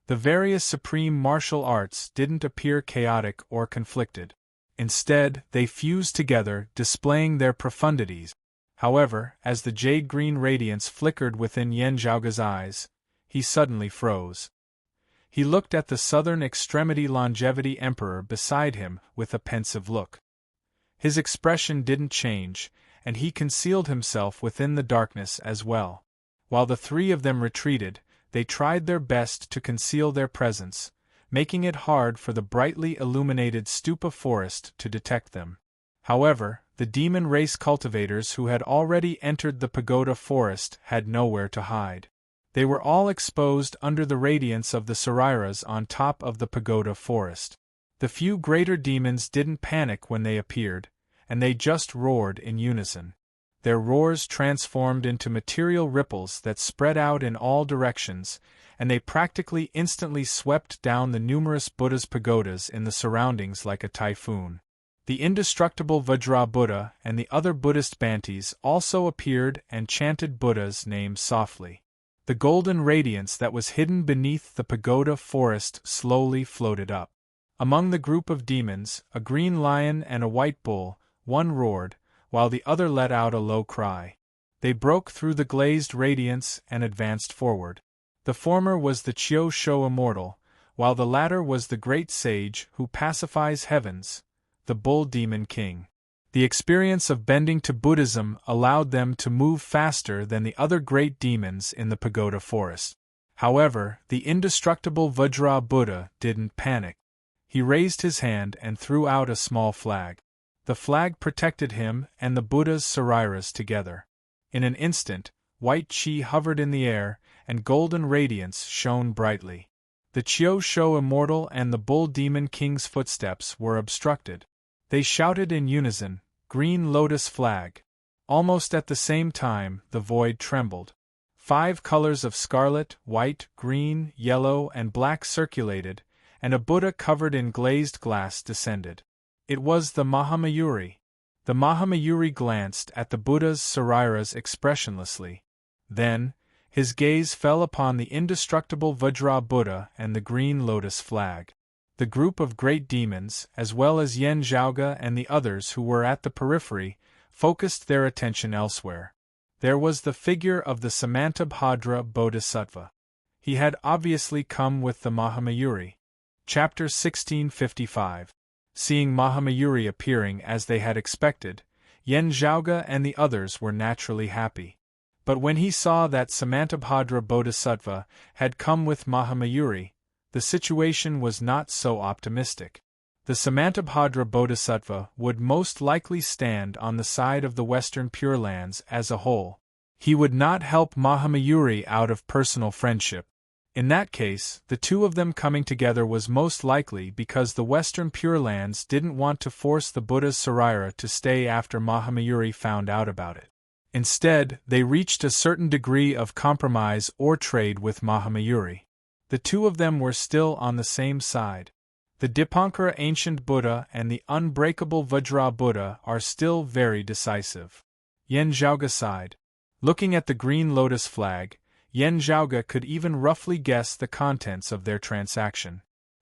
The various supreme martial arts didn't appear chaotic or conflicted. Instead, they fused together, displaying their profundities. However, as the jade-green radiance flickered within Yan Zhaoge's eyes, he suddenly froze. He looked at the southern extremity longevity emperor beside him with a pensive look. His expression didn't change, and he concealed himself within the darkness as well. While the three of them retreated, they tried their best to conceal their presence, making it hard for the brightly illuminated stupa forest to detect them. However, the demon race cultivators who had already entered the pagoda forest had nowhere to hide. They were all exposed under the radiance of the Sariras on top of the pagoda forest. The few greater demons didn't panic when they appeared, and they just roared in unison. Their roars transformed into material ripples that spread out in all directions, and they practically instantly swept down the numerous Buddha's pagodas in the surroundings like a typhoon. The indestructible Vajra Buddha and the other Buddhist Bantis also appeared and chanted Buddha's name softly. The golden radiance that was hidden beneath the pagoda forest slowly floated up. Among the group of demons, a green lion and a white bull, one roared, while the other let out a low cry. They broke through the glazed radiance and advanced forward. The former was the Qiu Shou immortal, while the latter was the great sage who pacifies heavens, the bull demon king. The experience of bending to Buddhism allowed them to move faster than the other great demons in the pagoda forest. However, the indestructible Vajra Buddha didn't panic. He raised his hand and threw out a small flag. The flag protected him and the Buddha's Sariras together. In an instant, white qi hovered in the air, and golden radiance shone brightly. The Qiu Shou immortal and the bull demon king's footsteps were obstructed. They shouted in unison, "Green lotus flag!" Almost at the same time, the void trembled. 5 colors of scarlet, white, green, yellow, and black circulated, and a Buddha covered in glazed glass descended. It was the Mahamayuri. The Mahamayuri glanced at the Buddha's Sariras expressionlessly. Then, his gaze fell upon the indestructible Vajra Buddha and the green lotus flag. The group of great demons, as well as Yan Zhaoge and the others who were at the periphery, focused their attention elsewhere. There was the figure of the Samantabhadra Bodhisattva. He had obviously come with the Mahamayuri. Chapter 1655. Seeing Mahamayuri appearing as they had expected, Yan Zhaoge and the others were naturally happy. But when he saw that Samantabhadra Bodhisattva had come with Mahamayuri, the situation was not so optimistic. The Samantabhadra Bodhisattva would most likely stand on the side of the Western Pure Lands as a whole. He would not help Mahamayuri out of personal friendship. In that case, the two of them coming together was most likely because the Western Pure Lands didn't want to force the Buddha's Sarira to stay after Mahamayuri found out about it. Instead, they reached a certain degree of compromise or trade with Mahamayuri. The two of them were still on the same side. The Dipankara ancient Buddha and the unbreakable Vajra Buddha are still very decisive. Yan Zhaoge sighed. Looking at the green lotus flag, Yan Zhaoge could even roughly guess the contents of their transaction.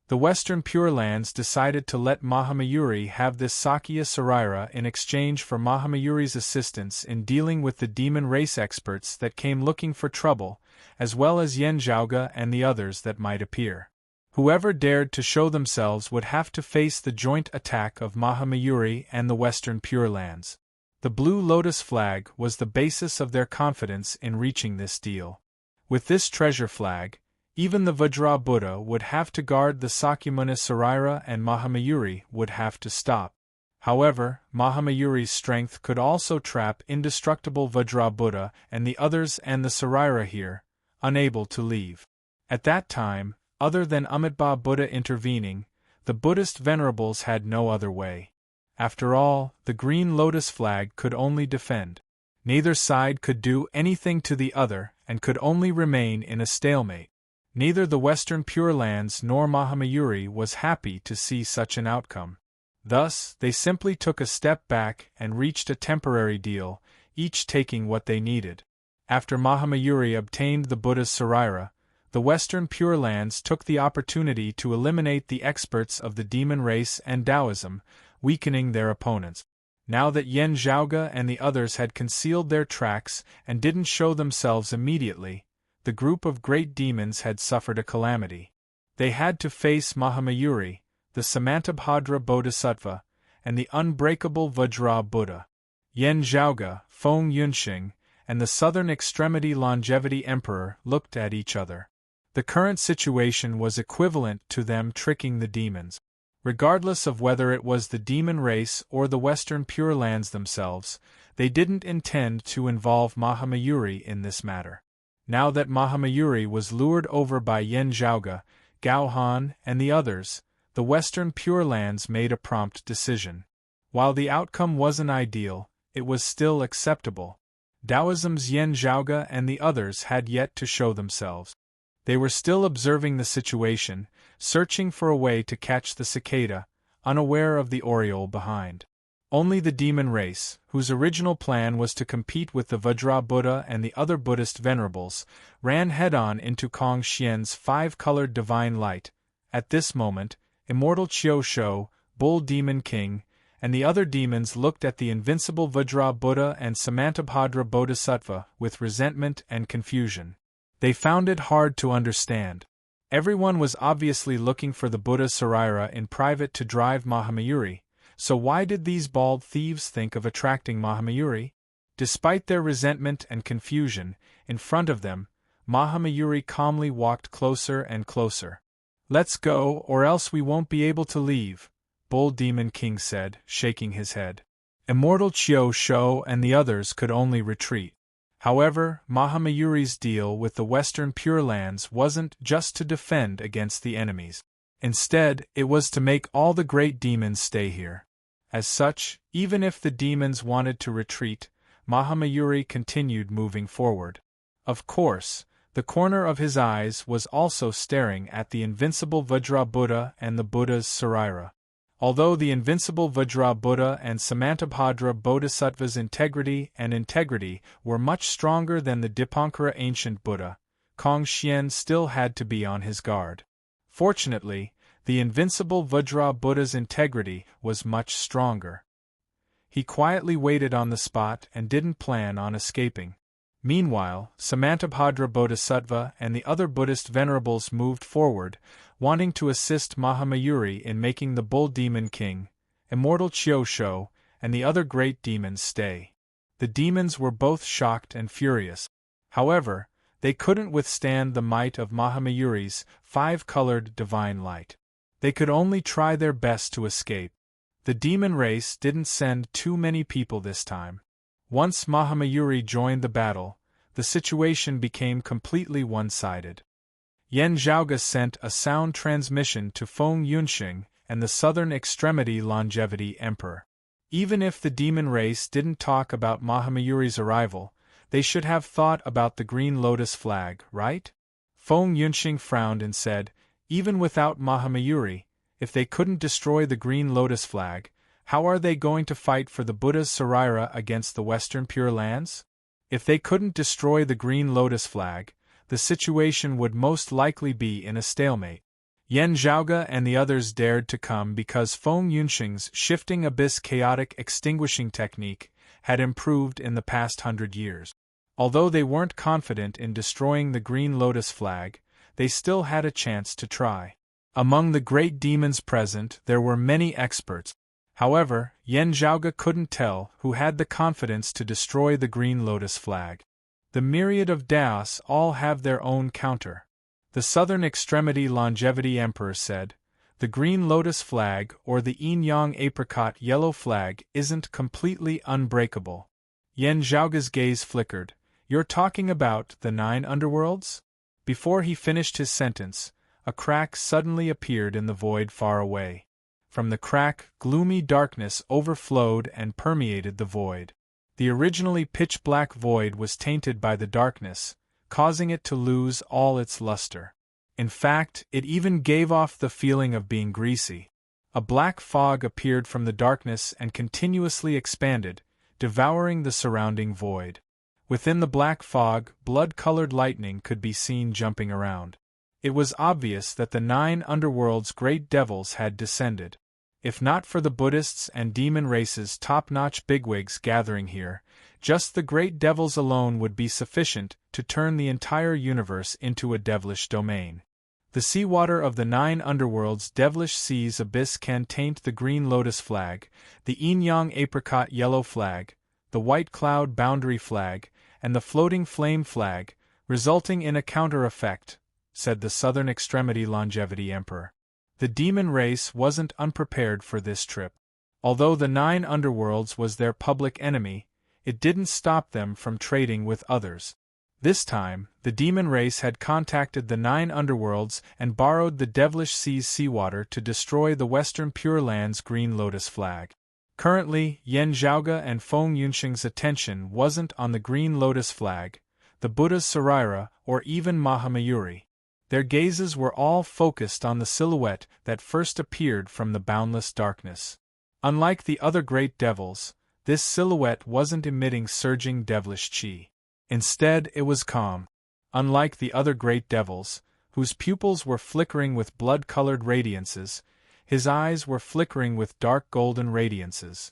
The Western Pure Lands decided to let Mahamayuri have this Sakya Sarira in exchange for Mahamayuri's assistance in dealing with the demon race experts that came looking for trouble, as well as Yan Zhaoge and the others that might appear. Whoever dared to show themselves would have to face the joint attack of Mahamayuri and the Western Pure Lands. The Blue Lotus flag was the basis of their confidence in reaching this deal. With this treasure flag, even the Vajra Buddha would have to guard the Sakyamuni Saraira and Mahamayuri would have to stop. However, Mahamayuri's strength could also trap indestructible Vajra Buddha and the others and the Saraira here, unable to leave. At that time, other than Amitabha Buddha intervening, the Buddhist venerables had no other way. After all, the Green Lotus flag could only defend. Neither side could do anything to the other and could only remain in a stalemate. Neither the Western Pure Lands nor Mahamayuri was happy to see such an outcome. Thus, they simply took a step back and reached a temporary deal, each taking what they needed. After Mahamayuri obtained the Buddha's Saraira, the Western Pure Lands took the opportunity to eliminate the experts of the demon race and Taoism, weakening their opponents. Now that Yen Zhaoge and the others had concealed their tracks and didn't show themselves immediately, the group of great demons had suffered a calamity. They had to face Mahamayuri, the Samantabhadra Bodhisattva, and the unbreakable Vajra Buddha. Yen Zhaoge, Feng Yunxing, and the Southern Extremity Longevity Emperor looked at each other. The current situation was equivalent to them tricking the demons. Regardless of whether it was the demon race or the Western Pure Lands themselves, they didn't intend to involve Mahamayuri in this matter. Now that Mahamayuri was lured over by Yen Zhaoge, Gao Han, and the others, the Western Pure Lands made a prompt decision. While the outcome wasn't ideal, it was still acceptable. Taoism's Yen Zhaoge and the others had yet to show themselves. They were still observing the situation, searching for a way to catch the cicada, unaware of the oriole behind. Only the demon race, whose original plan was to compete with the Vajra Buddha and the other Buddhist venerables, ran head-on into Kong Xian's five-colored divine light. At this moment, Immortal Qiu Shou, Bull Demon King, and the other demons looked at the invincible Vajra Buddha and Samantabhadra Bodhisattva with resentment and confusion. They found it hard to understand. Everyone was obviously looking for the Buddha Saraira in private to drive Mahamayuri, so why did these bald thieves think of attracting Mahamayuri? Despite their resentment and confusion, in front of them, Mahamayuri calmly walked closer and closer. "Let's go, or else we won't be able to leave," Bull Demon King said, shaking his head. Immortal Qiu Shou and the others could only retreat. However, Mahamayuri's deal with the Western Pure Lands wasn't just to defend against the enemies. Instead, it was to make all the great demons stay here. As such, even if the demons wanted to retreat, Mahamayuri continued moving forward. Of course, the corner of his eyes was also staring at the invincible Vajra Buddha and the Buddha's Saraira. Although the invincible Vajra Buddha and Samantabhadra Bodhisattva's integrity were much stronger than the Dipankara ancient Buddha, Kong Xian still had to be on his guard. Fortunately, the invincible Vajra Buddha's integrity was much stronger. He quietly waited on the spot and didn't plan on escaping. Meanwhile, Samantabhadra Bodhisattva and the other Buddhist venerables moved forward, wanting to assist Mahamayuri in making the Bull Demon King, Immortal Qiu Shou, and the other great demons stay. The demons were both shocked and furious. However, they couldn't withstand the might of Mahamayuri's five-colored divine light. They could only try their best to escape. The demon race didn't send too many people this time. Once Mahamayuri joined the battle, the situation became completely one-sided. Yen Zhaoge sent a sound transmission to Feng Yunxing and the Southern Extremity Longevity Emperor. Even if the demon race didn't talk about Mahamayuri's arrival, they should have thought about the Green Lotus flag, right? Feng Yunxing frowned and said, even without Mahamayuri, if they couldn't destroy the Green Lotus flag, how are they going to fight for the Buddha's Saraira against the Western Pure Lands? If they couldn't destroy the Green Lotus flag, the situation would most likely be in a stalemate. Yen Zhaoge and the others dared to come because Feng Yunxing's shifting abyss chaotic extinguishing technique had improved in the past 100 years. Although they weren't confident in destroying the Green Lotus flag, they still had a chance to try. Among the great demons present there were many experts. However, Yen Zhaoge couldn't tell who had the confidence to destroy the Green Lotus flag. The myriad of Daos all have their own counter. The Southern Extremity Longevity Emperor said, "The Green Lotus flag or the Yin-Yang Apricot Yellow flag isn't completely unbreakable." Yen Zhaoge's gaze flickered. "You're talking about the 9 underworlds?" Before he finished his sentence, a crack suddenly appeared in the void far away. From the crack, gloomy darkness overflowed and permeated the void. The originally pitch-black void was tainted by the darkness, causing it to lose all its luster. In fact, it even gave off the feeling of being greasy. A black fog appeared from the darkness and continuously expanded, devouring the surrounding void. Within the black fog, blood-colored lightning could be seen jumping around. It was obvious that the 9 underworld's great devils had descended. If not for the Buddhists and demon races' top-notch bigwigs gathering here, just the great devils alone would be sufficient to turn the entire universe into a devilish domain. The seawater of the 9 underworld's devilish seas abyss can taint the Green Lotus flag, the Yin-Yang Apricot Yellow flag, the White Cloud Boundary flag, and the Floating Flame flag, resulting in a counter-effect, said the Southern Extremity Longevity Emperor. The demon race wasn't unprepared for this trip. Although the 9 underworlds was their public enemy, it didn't stop them from trading with others. This time, the demon race had contacted the 9 underworlds and borrowed the devilish sea's seawater to destroy the Western Pure Land's Green Lotus flag. Currently, Yen Zhaoge and Feng Yunxing's attention wasn't on the Green Lotus flag, the Buddha's Saraira, or even Mahamayuri. Their gazes were all focused on the silhouette that first appeared from the boundless darkness. Unlike the other great devils, this silhouette wasn't emitting surging devilish qi. Instead, it was calm. Unlike the other great devils, whose pupils were flickering with blood-colored radiances, his eyes were flickering with dark golden radiances.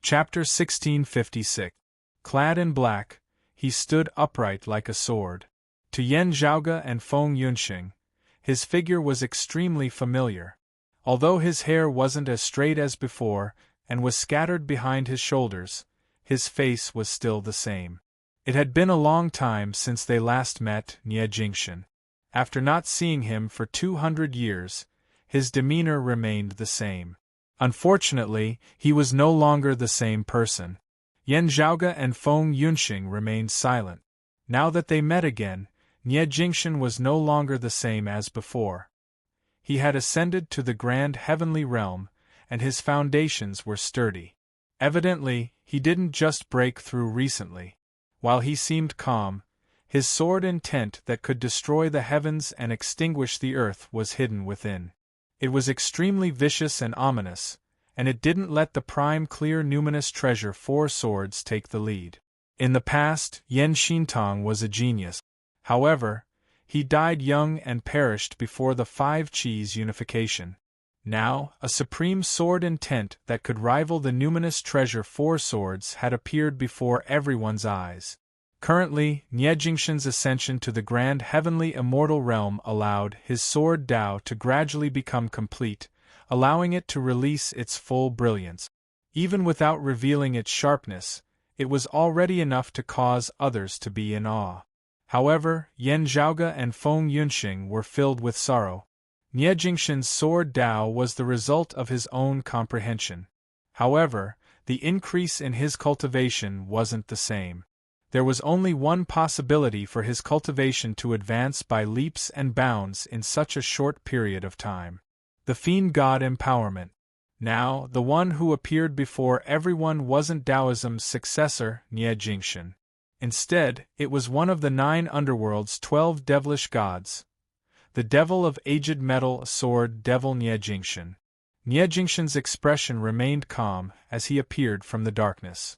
Chapter 1656. Clad in black, he stood upright like a sword. To Yen Zhaoge and Feng Yunxing, his figure was extremely familiar. Although his hair wasn't as straight as before and was scattered behind his shoulders, his face was still the same. It had been a long time since they last met Nie Jingxian. After not seeing him for 200 years, his demeanor remained the same. Unfortunately, he was no longer the same person. Yen Zhaoge and Feng Yunxing remained silent. Now that they met again, Nie Jingxian was no longer the same as before. He had ascended to the grand heavenly realm, and his foundations were sturdy. Evidently, he didn't just break through recently. While he seemed calm, his sword intent that could destroy the heavens and extinguish the earth was hidden within. It was extremely vicious and ominous, and it didn't let the prime clear numinous treasure 4 swords take the lead. In the past, Yen Xintong was a genius. However, he died young and perished before the 5 Qis unification. Now, a supreme sword intent that could rival the numinous treasure 4 swords had appeared before everyone's eyes. Currently, Nie Jingxian's ascension to the grand heavenly immortal realm allowed his sword Dao to gradually become complete, allowing it to release its full brilliance. Even without revealing its sharpness, it was already enough to cause others to be in awe. However, Yen Zhaoge and Feng Yunxing were filled with sorrow. Nie Jingxian's sword Dao was the result of his own comprehension. However, the increase in his cultivation wasn't the same. There was only one possibility for his cultivation to advance by leaps and bounds in such a short period of time. The Fiend God empowerment. Now, the one who appeared before everyone wasn't Taoism's successor, Nie Jingxian. Instead, it was one of the 9 underworld's 12 devilish gods. The devil of aged metal sword devil Nie Jingxian. Nie Jingxian's expression remained calm as he appeared from the darkness.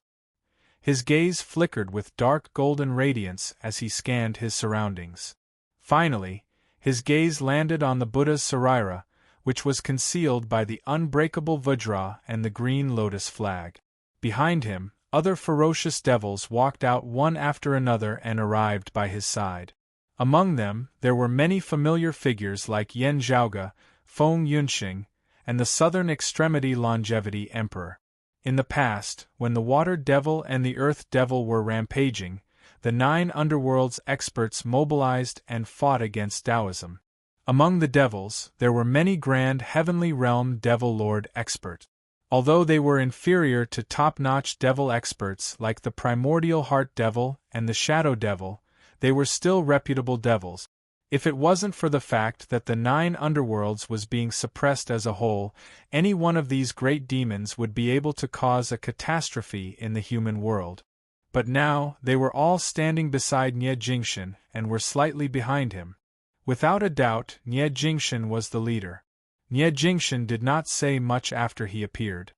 His gaze flickered with dark golden radiance as he scanned his surroundings. Finally, his gaze landed on the Buddha's Saraira, which was concealed by the unbreakable Vajra and the Green Lotus flag. Behind him, other ferocious devils walked out one after another and arrived by his side. Among them, there were many familiar figures like Yen Zhaoge, Feng Yunxing, and the southern extremity Longevity Emperor. In the past, when the Water Devil and the Earth Devil were rampaging, the 9 underworlds experts mobilized and fought against Taoism. Among the devils, there were many grand heavenly realm devil lord experts. Although they were inferior to top-notch devil experts like the Primordial Heart Devil and the Shadow Devil, they were still reputable devils. If it wasn't for the fact that the 9 underworlds was being suppressed as a whole, any one of these great demons would be able to cause a catastrophe in the human world. But now, they were all standing beside Nie Jingshan and were slightly behind him. Without a doubt, Nie Jingshan was the leader. Nie Jingshan did not say much after he appeared.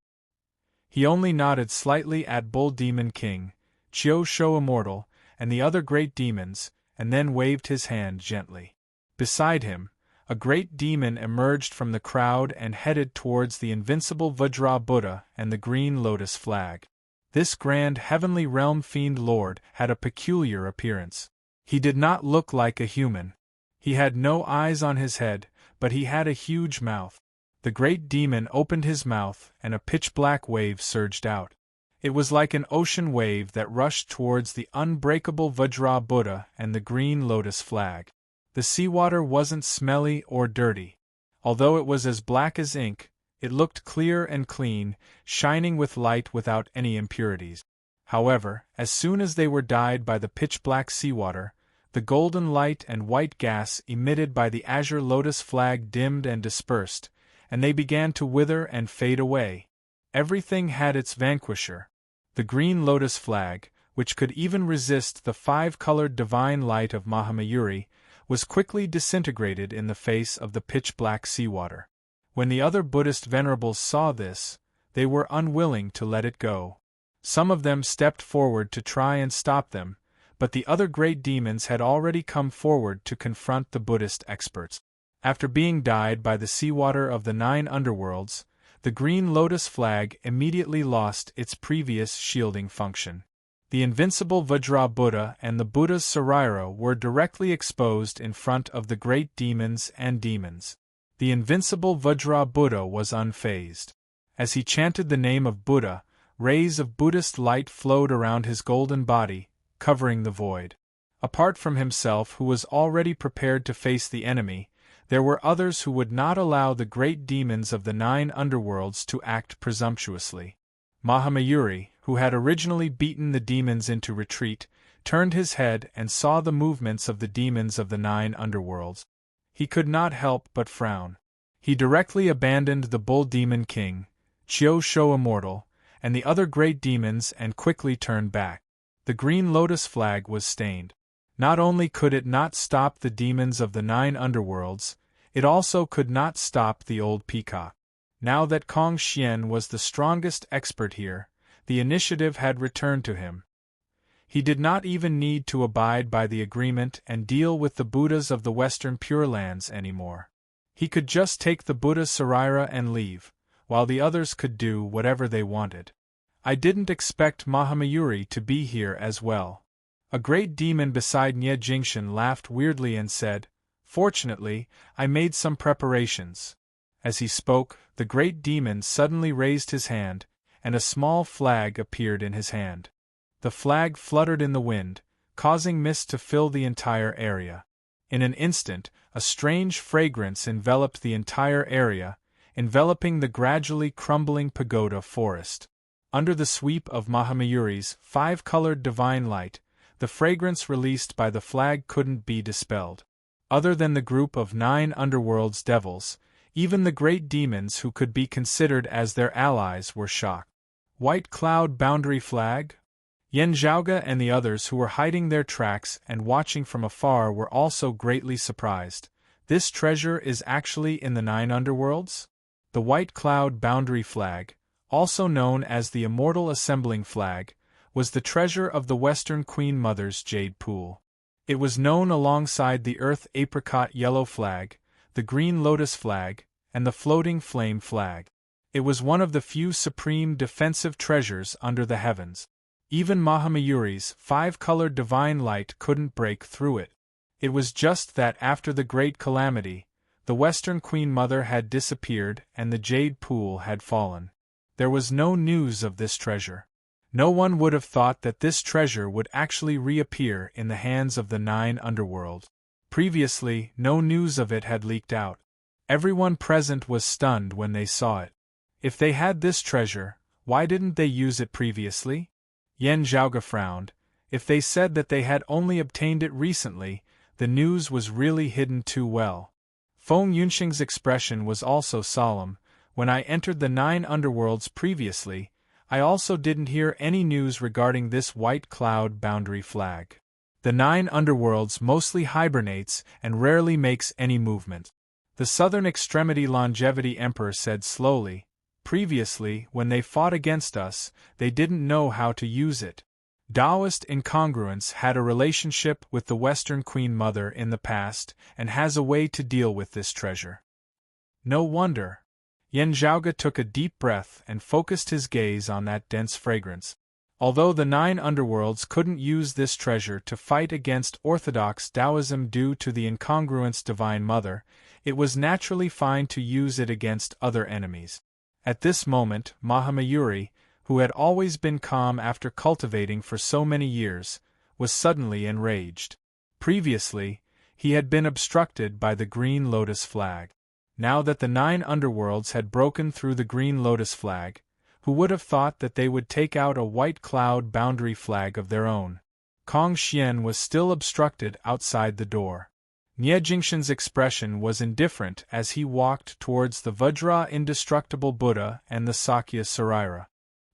He only nodded slightly at Bull Demon King, Chiu Shou Immortal, and the other great demons, and then waved his hand gently. Beside him, a great demon emerged from the crowd and headed towards the invincible Vajra Buddha and the green lotus flag. This grand heavenly realm fiend lord had a peculiar appearance. He did not look like a human. He had no eyes on his head, but he had a huge mouth. The great demon opened his mouth and a pitch-black wave surged out. It was like an ocean wave that rushed towards the unbreakable Vajra Buddha and the green lotus flag. The seawater wasn't smelly or dirty. Although it was as black as ink, it looked clear and clean, shining with light without any impurities. However, as soon as they were dyed by the pitch-black seawater, the golden light and white gas emitted by the azure lotus flag dimmed and dispersed, and they began to wither and fade away. Everything had its vanquisher. The green lotus flag, which could even resist the 5-colored divine light of Mahamayuri, was quickly disintegrated in the face of the pitch-black seawater. When the other Buddhist venerables saw this, they were unwilling to let it go. Some of them stepped forward to try and stop them, but the other great demons had already come forward to confront the Buddhist experts. After being dyed by the seawater of the 9 underworlds, the green lotus flag immediately lost its previous shielding function. The invincible Vajra Buddha and the Buddha's Saraira were directly exposed in front of the great demons and demons. The invincible Vajra Buddha was unfazed. As he chanted the name of Buddha, rays of Buddhist light flowed around his golden body, covering the void. Apart from himself, who was already prepared to face the enemy, there were others who would not allow the great demons of the 9 underworlds to act presumptuously. Mahamayuri, who had originally beaten the demons into retreat, turned his head and saw the movements of the demons of the 9 underworlds. He could not help but frown. He directly abandoned the Bull Demon King, Chiu Shou Immortal, and the other great demons and quickly turned back. The green lotus flag was stained. Not only could it not stop the demons of the 9 underworlds, it also could not stop the old peacock. Now that Kong Xian was the strongest expert here, the initiative had returned to him. He did not even need to abide by the agreement and deal with the Buddhas of the Western Pure Lands anymore. He could just take the Buddha's Saraira and leave, while the others could do whatever they wanted. I didn't expect Mahamayuri to be here as well. A great demon beside Nie Jingshan laughed weirdly and said, "Fortunately, I made some preparations." As he spoke, the great demon suddenly raised his hand, and a small flag appeared in his hand. The flag fluttered in the wind, causing mist to fill the entire area. In an instant, a strange fragrance enveloped the entire area, enveloping the gradually crumbling pagoda forest. Under the sweep of Mahamayuri's 5-colored divine light, the fragrance released by the flag couldn't be dispelled. Other than the group of 9 underworlds devils, even the great demons who could be considered as their allies were shocked. White cloud boundary flag? Yen Zhaoga and the others who were hiding their tracks and watching from afar were also greatly surprised. This treasure is actually in the 9 underworlds? The white cloud boundary flag, also known as the Immortal Assembling Flag, was the treasure of the Western Queen Mother's Jade Pool. It was known alongside the Earth Apricot Yellow Flag, the Green Lotus Flag, and the Floating Flame Flag. It was one of the few supreme defensive treasures under the heavens. Even Mahamayuri's 5-colored divine light couldn't break through it. It was just that after the great calamity, The Western Queen Mother had disappeared and the jade pool had fallen. There was no news of this treasure. No one would have thought that this treasure would actually reappear in the hands of the 9 underworld. Previously, no news of it had leaked out. Everyone present was stunned when they saw it. If they had this treasure, why didn't they use it previously? Yan Zhaoge frowned. If they said that they had only obtained it recently, the news was really hidden too well. Feng Yunxing's expression was also solemn. When I entered the 9 underworlds previously, I also didn't hear any news regarding this white cloud boundary flag. The 9 underworlds mostly hibernates and rarely makes any movement. The southern extremity longevity emperor said slowly, previously, when they fought against us, they didn't know how to use it. Taoist incongruence had a relationship with the Western Queen Mother in the past and has a way to deal with this treasure. No wonder. Yan Zhaoge took a deep breath and focused his gaze on that dense fragrance. Although the 9 underworlds couldn't use this treasure to fight against orthodox Taoism due to the incongruence Divine Mother, it was naturally fine to use it against other enemies. At this moment, Mahamayuri, who had always been calm after cultivating for so many years, was suddenly enraged. Previously, he had been obstructed by the green lotus flag. Now that the 9 underworlds had broken through the green lotus flag, who would have thought that they would take out a white cloud boundary flag of their own? Kong Xian was still obstructed outside the door. Nie Jingshan's expression was indifferent as he walked towards the Vajra indestructible Buddha and the Sakya Sarira.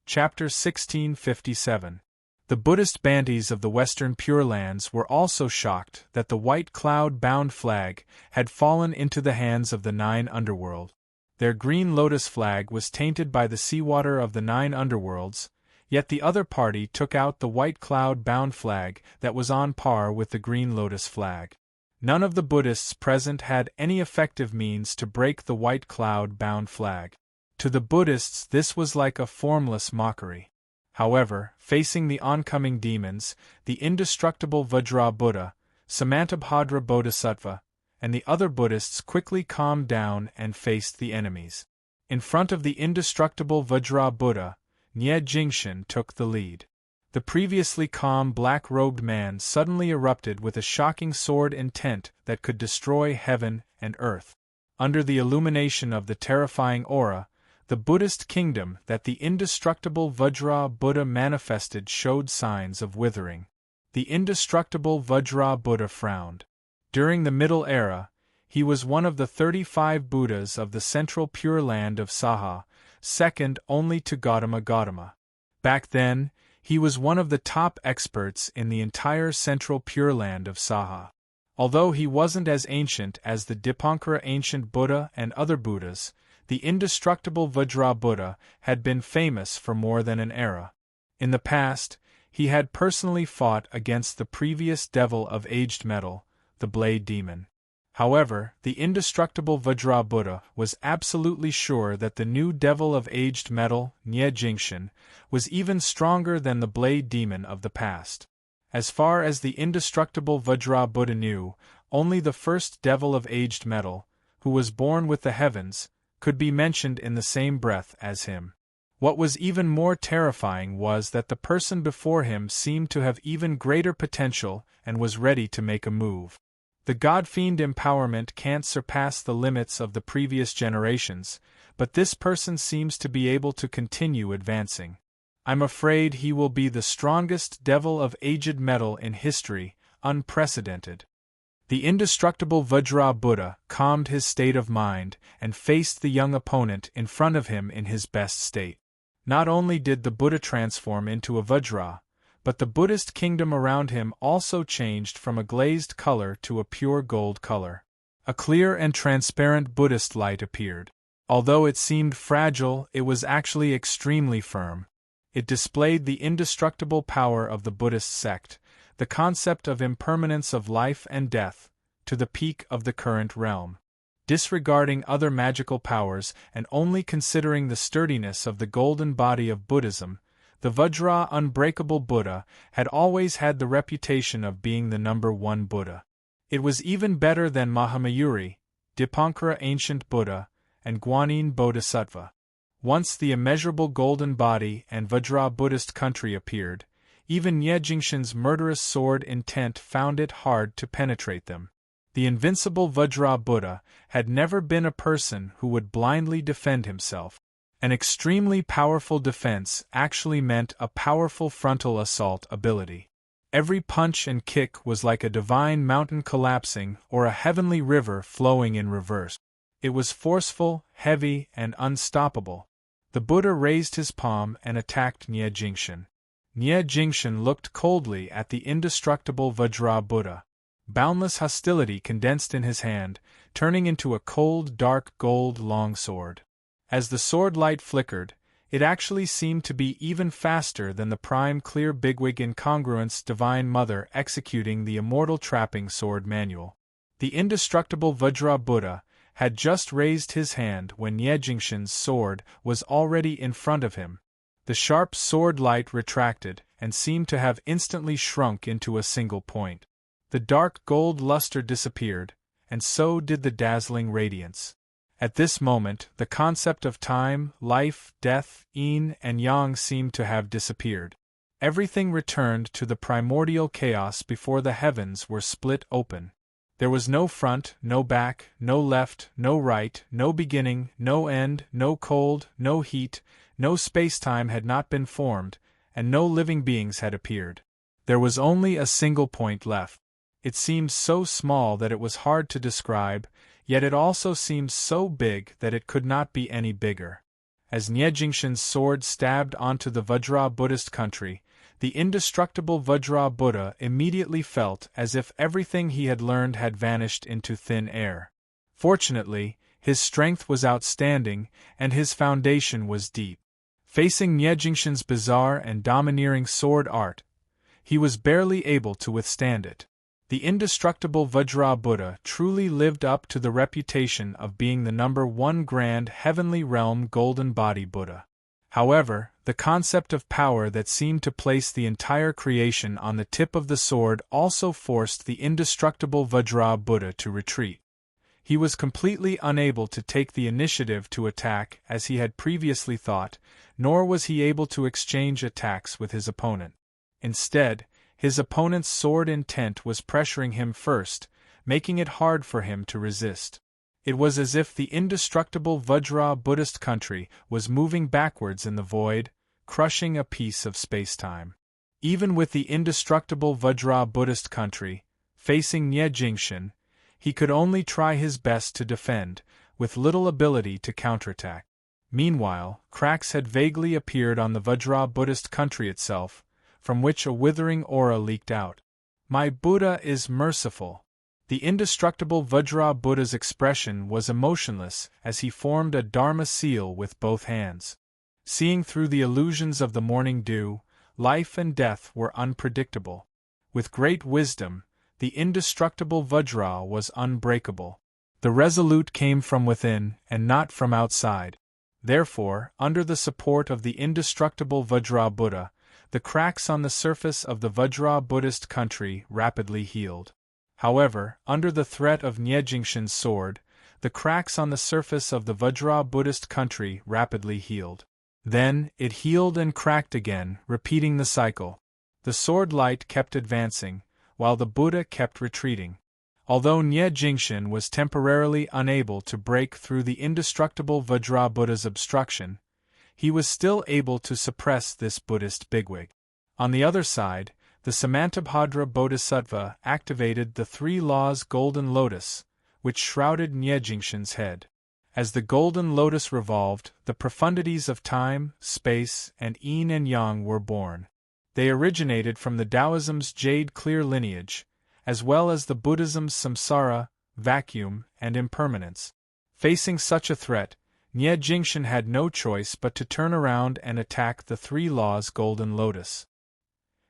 Chapter 1657. The Buddhist Bantis of the Western Pure Lands were also shocked that the white cloud-bound flag had fallen into the hands of the 9 underworld. Their green lotus flag was tainted by the seawater of the 9 underworlds, yet the other party took out the white cloud-bound flag that was on par with the green lotus flag. None of the Buddhists present had any effective means to break the white cloud-bound flag. To the Buddhists this was like a formless mockery. However, facing the oncoming demons, the indestructible Vajra Buddha, Samantabhadra Bodhisattva, and the other Buddhists quickly calmed down and faced the enemies. In front of the indestructible Vajra Buddha, Nie Jingshan took the lead. The previously calm black-robed man suddenly erupted with a shocking sword intent that could destroy heaven and earth. Under the illumination of the terrifying aura, the Buddhist kingdom that the indestructible Vajra Buddha manifested showed signs of withering. The indestructible Vajra Buddha frowned. During the Middle Era, he was one of the 35 Buddhas of the central Pure Land of Saha, second only to Gautama. Back then, he was one of the top experts in the entire central Pure Land of Saha. Although he wasn't as ancient as the Dipankara ancient Buddha and other Buddhas, the indestructible Vajra Buddha had been famous for more than an era. In the past, he had personally fought against the previous devil of aged metal, the Blade Demon. However, the indestructible Vajra Buddha was absolutely sure that the new devil of aged metal, Nie Jingshan, was even stronger than the Blade Demon of the past. As far as the indestructible Vajra Buddha knew, only the first devil of aged metal, who was born with the heavens, could be mentioned in the same breath as him. What was even more terrifying was that the person before him seemed to have even greater potential and was ready to make a move. The God-fiend empowerment can't surpass the limits of the previous generations, but this person seems to be able to continue advancing. I'm afraid he will be the strongest devil of aged metal in history, unprecedented. The indestructible Vajra Buddha calmed his state of mind and faced the young opponent in front of him in his best state. Not only did the Buddha transform into a Vajra, but the Buddhist kingdom around him also changed from a glazed color to a pure gold color. A clear and transparent Buddhist light appeared. Although it seemed fragile, it was actually extremely firm. It displayed the indestructible power of the Buddhist sect, the concept of impermanence of life and death, to the peak of the current realm. Disregarding other magical powers and only considering the sturdiness of the golden body of Buddhism, the Vajra unbreakable Buddha had always had the reputation of being the #1 Buddha. It was even better than Mahamayuri, Dipankara ancient Buddha, and Guanyin Bodhisattva. Once the immeasurable golden body and Vajra Buddhist country appeared, even Nie Jingshan's murderous sword intent found it hard to penetrate them. The invincible Vajra Buddha had never been a person who would blindly defend himself. An extremely powerful defense actually meant a powerful frontal assault ability. Every punch and kick was like a divine mountain collapsing or a heavenly river flowing in reverse. It was forceful, heavy, and unstoppable. The Buddha raised his palm and attacked Nie Jingshan. Nie Jingshan looked coldly at the indestructible Vajra Buddha. Boundless hostility condensed in his hand, turning into a cold, dark gold longsword. As the sword light flickered, it actually seemed to be even faster than the prime clear bigwig incongruence Divine Mother executing the immortal trapping sword manual. The indestructible Vajra Buddha had just raised his hand when Nie Jingshan's sword was already in front of him. The sharp sword light retracted and seemed to have instantly shrunk into a single point. The dark gold luster disappeared, and so did the dazzling radiance. At this moment, the concept of time, life, death, yin and yang seemed to have disappeared. Everything returned to the primordial chaos before the heavens were split open. There was no front, no back, no left, no right, no beginning, no end, no cold, no heat, no space-time had not been formed, and no living beings had appeared. There was only a single point left. It seemed so small that it was hard to describe, yet it also seemed so big that it could not be any bigger. As Nie Jingshan's sword stabbed onto the Vajra Buddhist country, the indestructible Vajra Buddha immediately felt as if everything he had learned had vanished into thin air. Fortunately, his strength was outstanding, and his foundation was deep. Facing Nie Jingshan's bizarre and domineering sword art, he was barely able to withstand it. The indestructible Vajra Buddha truly lived up to the reputation of being the #1 grand heavenly realm golden body Buddha. However, the concept of power that seemed to place the entire creation on the tip of the sword also forced the indestructible Vajra Buddha to retreat. He was completely unable to take the initiative to attack as he had previously thought, nor was he able to exchange attacks with his opponent. Instead, his opponent's sword intent was pressuring him first, making it hard for him to resist. It was as if the indestructible Vajra Buddhist country was moving backwards in the void, crushing a piece of space-time. Even with the indestructible Vajra Buddhist country, facing Nie Jingshan, he could only try his best to defend, with little ability to counterattack. Meanwhile, cracks had vaguely appeared on the Vajra Buddhist country itself, from which a withering aura leaked out. "My Buddha is merciful." The indestructible Vajra Buddha's expression was emotionless as he formed a Dharma seal with both hands. Seeing through the illusions of the morning dew, life and death were unpredictable. With great wisdom, the indestructible Vajra was unbreakable. The resolute came from within and not from outside. Therefore, under the support of the indestructible Vajra Buddha, the cracks on the surface of the Vajra Buddhist country rapidly healed. However, under the threat of Nie Jingshan's sword, the cracks on the surface of the Vajra Buddhist country rapidly healed. Then, it healed and cracked again, repeating the cycle. The sword light kept advancing, while the Buddha kept retreating. Although Nie Jingshan was temporarily unable to break through the indestructible Vajra Buddha's obstruction, he was still able to suppress this Buddhist bigwig. On the other side, the Samantabhadra Bodhisattva activated the 3 laws golden lotus, which shrouded Nie Jingshan's head. As the golden lotus revolved, the profundities of time, space, and yin and yang were born. They originated from the Taoism's jade-clear lineage, as well as the Buddhism's samsara, vacuum, and impermanence. Facing such a threat, Nie Jingshan had no choice but to turn around and attack the 3 laws golden lotus.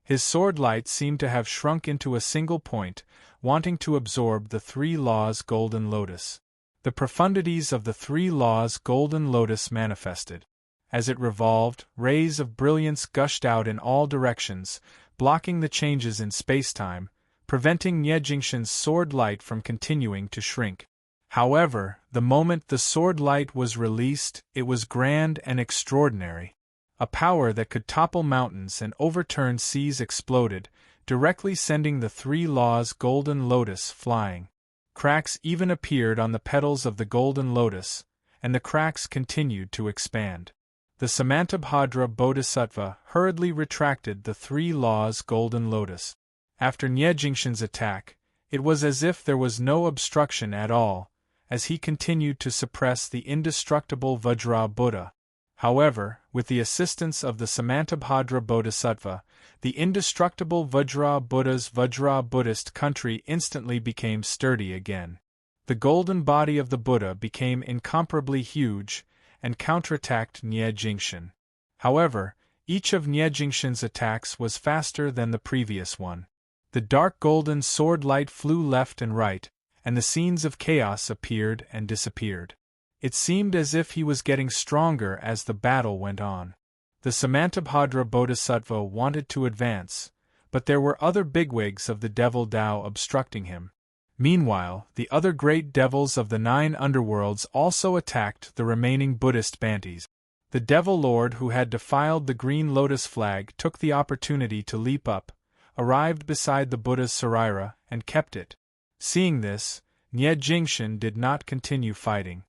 His sword light seemed to have shrunk into a single point, wanting to absorb the 3 laws golden lotus. The profundities of the 3 laws golden lotus manifested. As it revolved, rays of brilliance gushed out in all directions, blocking the changes in spacetime, preventing Nie Jingshan's sword light from continuing to shrink. However, the moment the sword light was released, it was grand and extraordinary. A power that could topple mountains and overturn seas exploded, directly sending the 3 laws golden lotus flying. Cracks even appeared on the petals of the golden lotus, and the cracks continued to expand. The Samantabhadra Bodhisattva hurriedly retracted the 3 laws golden lotus. After Nyejingshun's attack, it was as if there was no obstruction at all, as he continued to suppress the indestructible Vajra Buddha. However, with the assistance of the Samantabhadra Bodhisattva, the indestructible Vajra Buddha's Vajra Buddhist country instantly became sturdy again. The golden body of the Buddha became incomparably huge, and counterattacked Nyejingshun. However, each of Nyejingshun's attacks was faster than the previous one. The dark golden sword light flew left and right, and the scenes of chaos appeared and disappeared. It seemed as if he was getting stronger as the battle went on. The Samantabhadra Bodhisattva wanted to advance, but there were other bigwigs of the Devil Tao obstructing him. Meanwhile, the other great devils of the 9 underworlds also attacked the remaining Buddhist Bantis. The Devil Lord who had defiled the green lotus flag took the opportunity to leap up, arrived beside the Buddha's Sarira, and kept it. Seeing this, Nyejingshun did not continue fighting.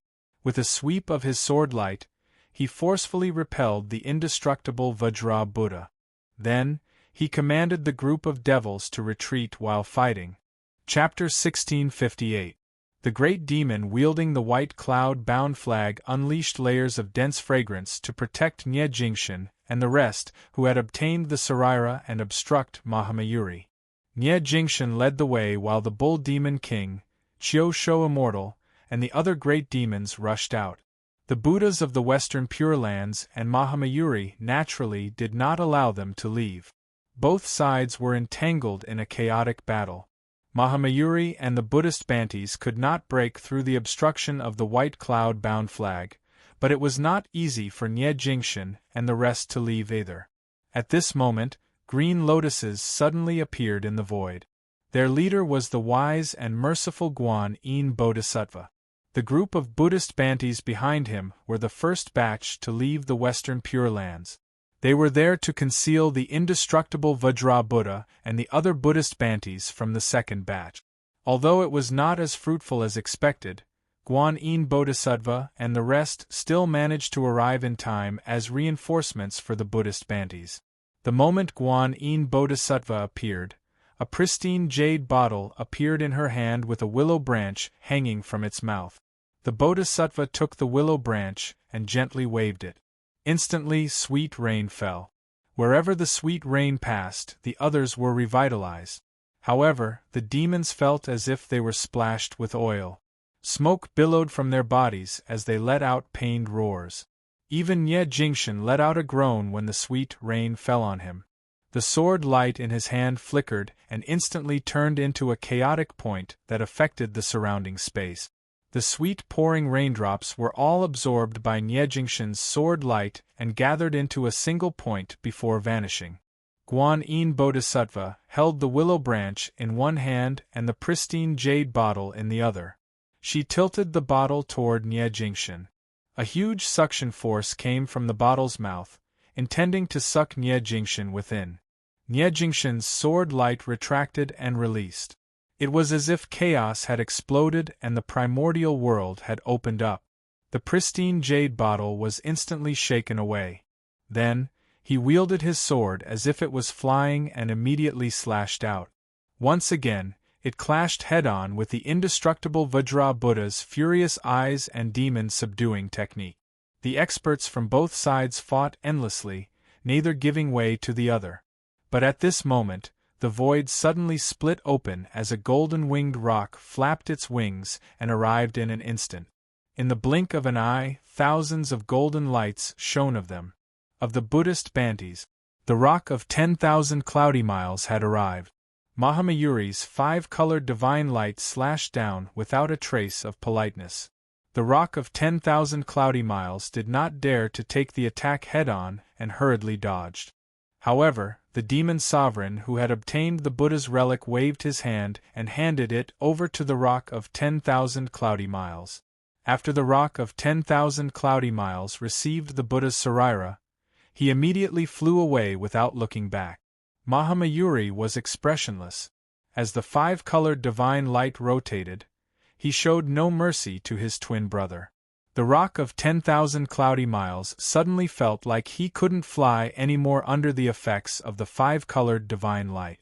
With a sweep of his sword light, he forcefully repelled the indestructible Vajra Buddha. Then, he commanded the group of devils to retreat while fighting. Chapter 1658. The great demon wielding the white cloud-bound flag unleashed layers of dense fragrance to protect Nyejingshun and the rest who had obtained the Sarira and obstruct Mahamayuri. Nyejingshun led the way while the bull demon king, Chiosho Immortal, and the other great demons rushed out. The Buddhas of the Western Pure Lands and Mahamayuri naturally did not allow them to leave. Both sides were entangled in a chaotic battle. Mahamayuri and the Buddhist Bantis could not break through the obstruction of the white cloud-bound flag, but it was not easy for Nyejingshun and the rest to leave either. At this moment, green lotuses suddenly appeared in the void. Their leader was the wise and merciful Guan Yin Bodhisattva. The group of Buddhist Bantis behind him were the first batch to leave the Western Pure Lands. They were there to conceal the indestructible Vajra Buddha and the other Buddhist Bantis from the second batch. Although it was not as fruitful as expected, Guan Yin Bodhisattva and the rest still managed to arrive in time as reinforcements for the Buddhist Bantis. The moment Guan Yin Bodhisattva appeared, a pristine jade bottle appeared in her hand with a willow branch hanging from its mouth. The Bodhisattva took the willow branch and gently waved it. Instantly, sweet rain fell. Wherever the sweet rain passed, the others were revitalized. However, the demons felt as if they were splashed with oil. Smoke billowed from their bodies as they let out pained roars. Even Nyejingshun let out a groan when the sweet rain fell on him. The sword light in his hand flickered and instantly turned into a chaotic point that affected the surrounding space. The sweet pouring raindrops were all absorbed by Nyejingshun's sword light and gathered into a single point before vanishing. Guan Yin Bodhisattva held the willow branch in one hand and the pristine jade bottle in the other. She tilted the bottle toward Nyejingshun. A huge suction force came from the bottle's mouth, intending to suck Nyejingshun within. Nyejingshun's sword light retracted and released. It was as if chaos had exploded and the primordial world had opened up. The pristine jade bottle was instantly shaken away. Then, he wielded his sword as if it was flying and immediately slashed out. Once again, it clashed head-on with the indestructible Vajra Buddha's furious eyes and demon-subduing technique. The experts from both sides fought endlessly, neither giving way to the other. But at this moment, the void suddenly split open as a golden-winged rock flapped its wings and arrived in an instant. In the blink of an eye, thousands of golden lights shone of them. Of the Buddhist Bantis, the rock of 10,000 cloudy miles had arrived. Mahamayuri's 5-colored divine light slashed down without a trace of politeness. The rock of 10,000 cloudy miles did not dare to take the attack head-on and hurriedly dodged. However, the demon sovereign who had obtained the Buddha's relic waved his hand and handed it over to the Rock of 10,000 Cloudy Miles. After the Rock of 10,000 Cloudy Miles received the Buddha's sarira, he immediately flew away without looking back. Mahamayuri was expressionless. As the five-colored divine light rotated, he showed no mercy to his twin brother. The Rock of 10,000 Cloudy Miles suddenly felt like he couldn't fly anymore under the effects of the five-colored divine light.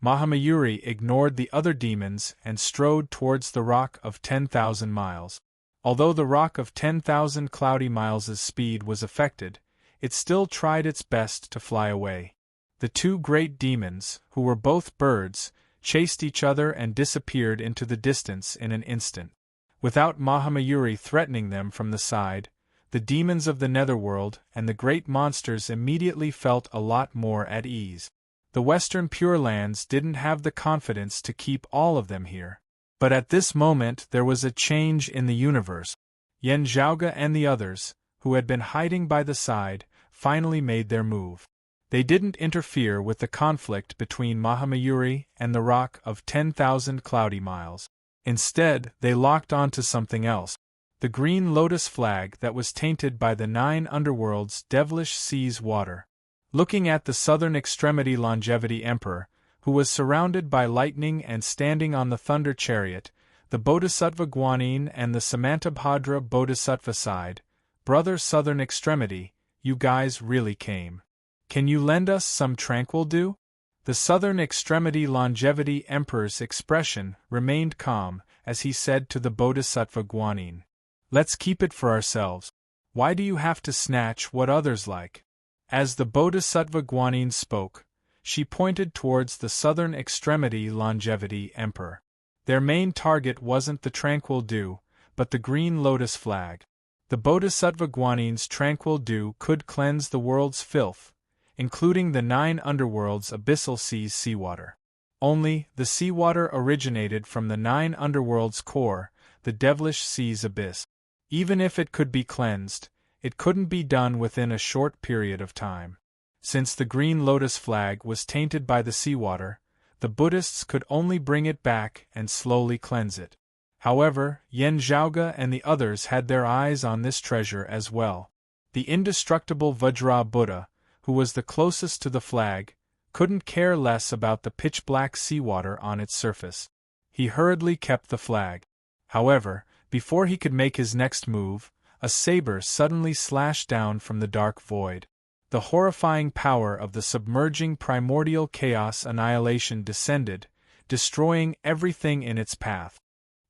Mahamayuri ignored the other demons and strode towards the Rock of 10,000 Miles. Although the Rock of 10,000 Cloudy Miles' speed was affected, it still tried its best to fly away. The two great demons, who were both birds, chased each other and disappeared into the distance in an instant. Without Mahamayuri threatening them from the side, the demons of the netherworld and the great monsters immediately felt a lot more at ease. The Western Pure Lands didn't have the confidence to keep all of them here. But at this moment there was a change in the universe. Yen Zhaoge and the others, who had been hiding by the side, finally made their move. They didn't interfere with the conflict between Mahamayuri and the Rock of 10,000 Cloudy Miles. Instead, they locked onto something else. The green lotus flag that was tainted by the 9 underworlds' devilish seas water. Looking at the southern extremity Longevity Emperor, who was surrounded by lightning and standing on the thunder chariot, the Bodhisattva Guanyin and the Samantabhadra Bodhisattva sighed, "Brother Southern Extremity, you guys really came. Can you lend us some tranquil dew?" The Southern Extremity Longevity Emperor's expression remained calm as he said to the Bodhisattva Guanyin, "Let's keep it for ourselves. Why do you have to snatch what others like?" As the Bodhisattva Guanyin spoke, she pointed towards the Southern Extremity Longevity Emperor. Their main target wasn't the tranquil dew, but the green lotus flag. The Bodhisattva Guanyin's tranquil dew could cleanse the world's filth, including the 9 underworlds' abyssal seas seawater. Only, the seawater originated from the 9 underworlds' core, the devilish sea's abyss. Even if it could be cleansed, it couldn't be done within a short period of time. Since the green lotus flag was tainted by the seawater, the Buddhists could only bring it back and slowly cleanse it. However, Yen Zhaoge and the others had their eyes on this treasure as well. The indestructible Vajra Buddha, who was the closest to the flag, couldn't care less about the pitch-black seawater on its surface. He hurriedly kept the flag. However, before he could make his next move, a saber suddenly slashed down from the dark void. The horrifying power of the submerging primordial chaos annihilation descended, destroying everything in its path.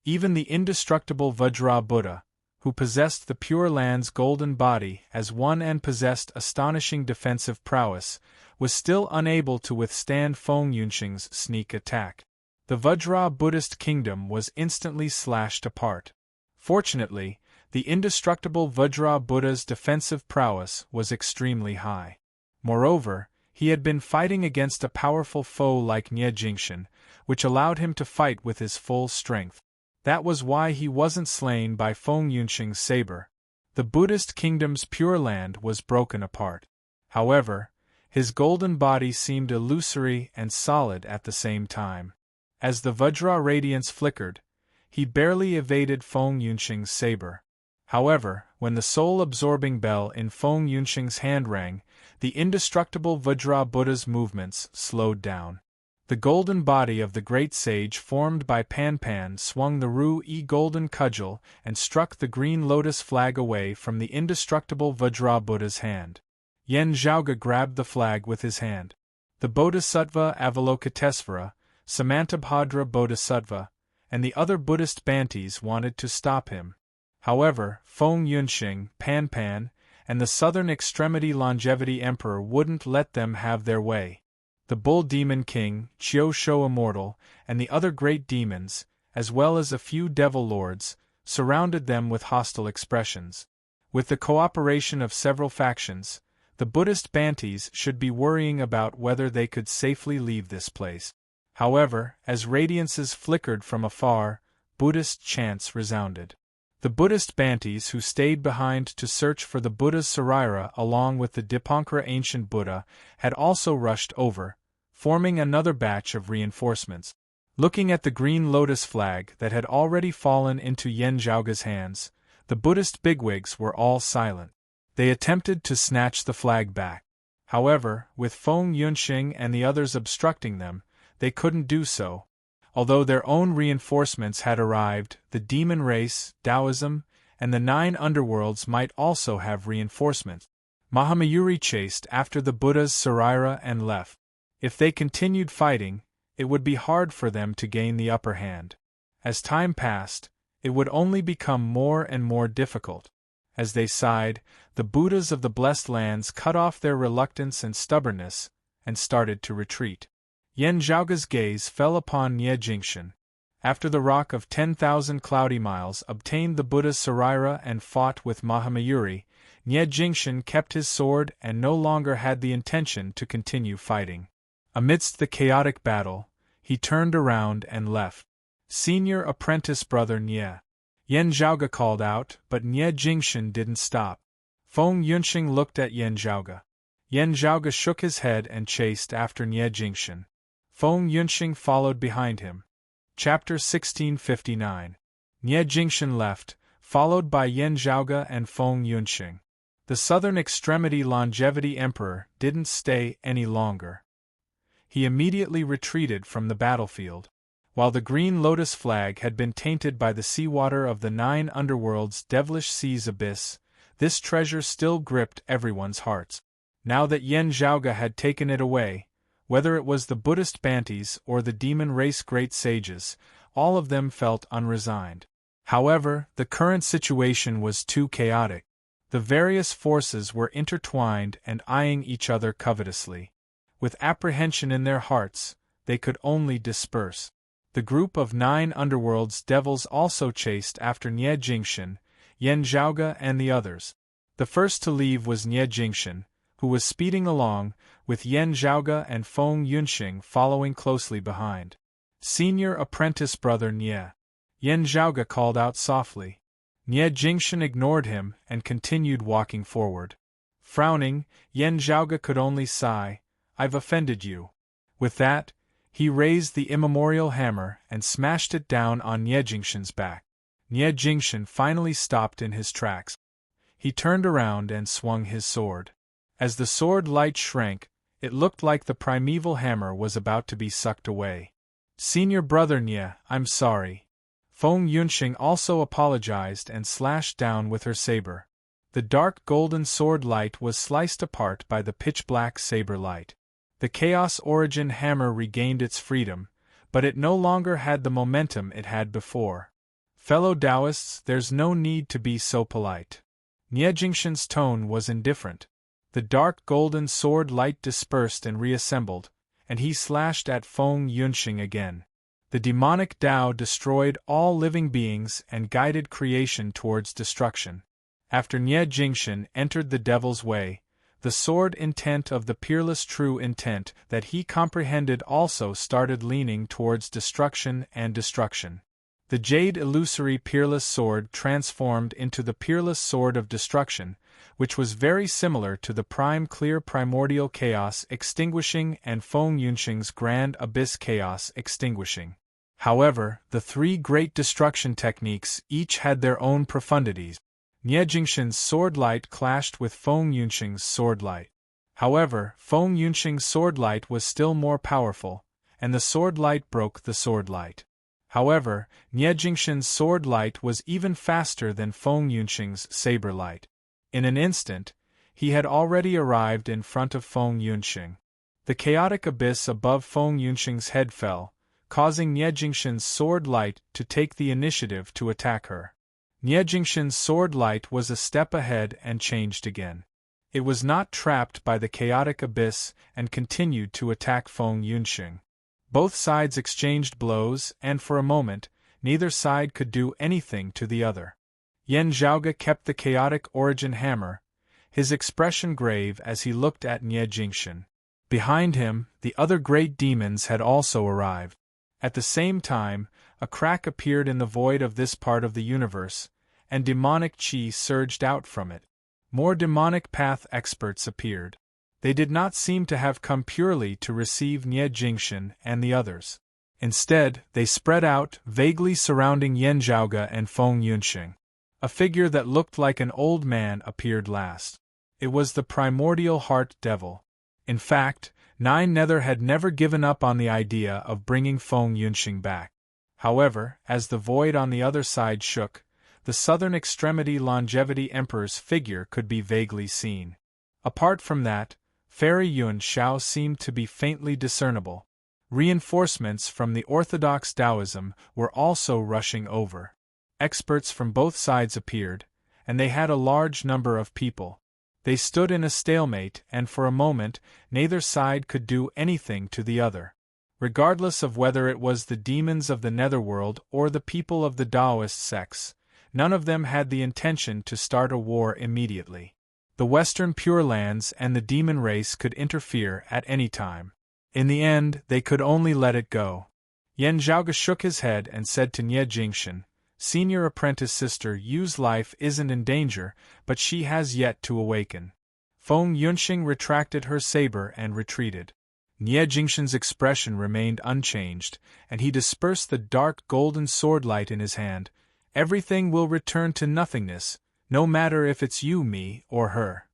Even the indestructible Vajra Buddha, who possessed the Pure Land's golden body as one and possessed astonishing defensive prowess, was still unable to withstand Feng Yunxing's sneak attack. The Vajra Buddhist kingdom was instantly slashed apart. Fortunately, the indestructible Vajra Buddha's defensive prowess was extremely high. Moreover, he had been fighting against a powerful foe like Nie Jingxian, which allowed him to fight with his full strength. That was why he wasn't slain by Feng Yunxing's saber. The Buddhist kingdom's Pure Land was broken apart. However, his golden body seemed illusory and solid at the same time. As the Vajra radiance flickered, he barely evaded Feng Yunxing's saber. However, when the soul-absorbing bell in Feng Yunxing's hand rang, the indestructible Vajra Buddha's movements slowed down. The golden body of the great sage formed by Pan swung the Ru-E golden cudgel and struck the green lotus flag away from the indestructible Vajra Buddha's hand. Yen Zhaoge grabbed the flag with his hand. The Bodhisattva Avalokitesvara, Samantabhadra Bodhisattva, and the other Buddhist Bantis wanted to stop him. However, Feng Yunxing, Pan, and the Southern Extremity Longevity Emperor wouldn't let them have their way. The Bull Demon King, Qiu Shou Immortal, and the other great demons, as well as a few devil lords, surrounded them with hostile expressions. With the cooperation of several factions, the Buddhist Bantis should be worrying about whether they could safely leave this place. However, as radiances flickered from afar, Buddhist chants resounded. The Buddhist Bantis who stayed behind to search for the Buddha's Sarira along with the Dipankara ancient Buddha had also rushed over, forming another batch of reinforcements. Looking at the green lotus flag that had already fallen into Yen Zhaoge's hands, the Buddhist bigwigs were all silent. They attempted to snatch the flag back. However, with Feng Yunxing and the others obstructing them, they couldn't do so. Although their own reinforcements had arrived, the demon race, Taoism, and the 9 underworlds might also have reinforcements. Mahamayuri chased after the Buddha's Sarira and left. If they continued fighting, it would be hard for them to gain the upper hand. As time passed, it would only become more and more difficult. As they sighed, the Buddhas of the Blessed Lands cut off their reluctance and stubbornness, and started to retreat. Yen Zhaoge's gaze fell upon Nie Jingshan. After the rock of 10,000 cloudy miles obtained the Buddha's Sarira and fought with Mahamayuri, Nie Jingshan kept his sword and no longer had the intention to continue fighting. Amidst the chaotic battle, he turned around and left. Senior apprentice brother Nie. Yen Zhaoge called out, but Nie Jingshan didn't stop. Feng Yunxing looked at Yen Zhaoge. Yen Zhaoge shook his head and chased after Nie Jingshan. Feng Yunxing followed behind him. Chapter 1659. Nie Jingshan left, followed by Yen Zhaoge and Feng Yunxing. The southern extremity longevity emperor didn't stay any longer. He immediately retreated from the battlefield. While the green lotus flag had been tainted by the seawater of the 9 underworlds' devilish sea's abyss, this treasure still gripped everyone's hearts. Now that Yen Zhaoge had taken it away, whether it was the Buddhist Bantis or the demon race great sages, all of them felt unresigned. However, the current situation was too chaotic. The various forces were intertwined and eyeing each other covetously. With apprehension in their hearts, they could only disperse. The group of 9 underworlds devils also chased after Nie Jingshan, Yen Zhaoge and the others. The first to leave was Nie Jingshan, who was speeding along, with Yen Zhaoge and Feng Yunxing following closely behind. Senior apprentice brother Nie. Yen Zhaoge called out softly. Nie Jingshan ignored him and continued walking forward. Frowning, Yen Zhaoge could only sigh, "I've offended you." With that, he raised the immemorial hammer and smashed it down on Nie Jingshan's back. Nie Jingshan finally stopped in his tracks. He turned around and swung his sword. As the sword light shrank, it looked like the primeval hammer was about to be sucked away. "Senior brother Nie, I'm sorry." Feng Yunxing also apologized and slashed down with her saber. The dark golden sword light was sliced apart by the pitch-black saber light. The Chaos Origin hammer regained its freedom, but it no longer had the momentum it had before. "Fellow Taoists, there's no need to be so polite." Nie Jingshan's tone was indifferent. The dark golden sword light dispersed and reassembled, and he slashed at Feng Yunxing again. The demonic Tao destroyed all living beings and guided creation towards destruction. After Nie Jingshan entered the devil's way, the sword intent of the peerless true intent that he comprehended also started leaning towards destruction and destruction. The jade illusory peerless sword transformed into the peerless sword of destruction, which was very similar to the prime clear primordial chaos extinguishing and Feng Yunxing's grand abyss chaos extinguishing. However, the 3 great destruction techniques each had their own profundities. Nie Jingshan's sword light clashed with Feng Yunxing's sword light. However, Feng Yunxing's sword light was still more powerful, and the sword light broke the sword light. However, Nie Jingshan's sword light was even faster than Feng Yunxing's saber light. In an instant, he had already arrived in front of Feng Yunxing. The chaotic abyss above Feng Yunxing's head fell, causing Nie Jingshan's sword light to take the initiative to attack her. Nie Jingshan's sword light was a step ahead and changed again. It was not trapped by the chaotic abyss and continued to attack Feng Yunxing. Both sides exchanged blows and for a moment, neither side could do anything to the other. Yen Zhaoge kept the chaotic origin hammer, his expression grave as he looked at Nie Jingshan. Behind him, the other great demons had also arrived. At the same time, a crack appeared in the void of this part of the universe, and demonic chi surged out from it. More demonic path experts appeared. They did not seem to have come purely to receive Nie Jingxian and the others. Instead, they spread out, vaguely surrounding Yan Zhaoge and Feng Yunxing. A figure that looked like an old man appeared last. It was the primordial heart devil. In fact, Nine Nether had never given up on the idea of bringing Feng Yunxing back. However, as the void on the other side shook, the southern extremity longevity emperor's figure could be vaguely seen. Apart from that, Fairy Yun Xiao seemed to be faintly discernible. Reinforcements from the orthodox Taoism were also rushing over. Experts from both sides appeared, and they had a large number of people. They stood in a stalemate, and for a moment, neither side could do anything to the other. Regardless of whether it was the demons of the netherworld or the people of the Taoist sects, none of them had the intention to start a war immediately. The Western Pure Lands and the demon race could interfere at any time. In the end, they could only let it go. Yan Zhaoge shook his head and said to Nie Jingxian, "Senior apprentice sister Yu's life isn't in danger, but she has yet to awaken." Feng Yunxing retracted her saber and retreated. Nie Jingxian's expression remained unchanged, and he dispersed the dark golden swordlight in his hand. "Everything will return to nothingness, no matter if it's you, me, or her."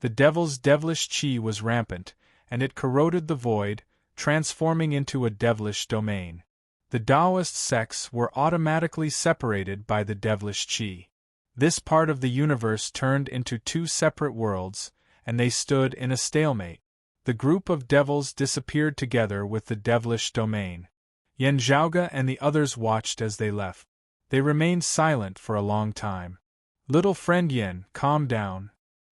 The devil's devilish chi was rampant, and it corroded the void, transforming into a devilish domain. The Taoist sects were automatically separated by the devilish chi. This part of the universe turned into two separate worlds, and they stood in a stalemate. The group of devils disappeared together with the devilish domain. Yan Zhaoge and the others watched as they left. They remained silent for a long time. "Little friend Yin, calm down."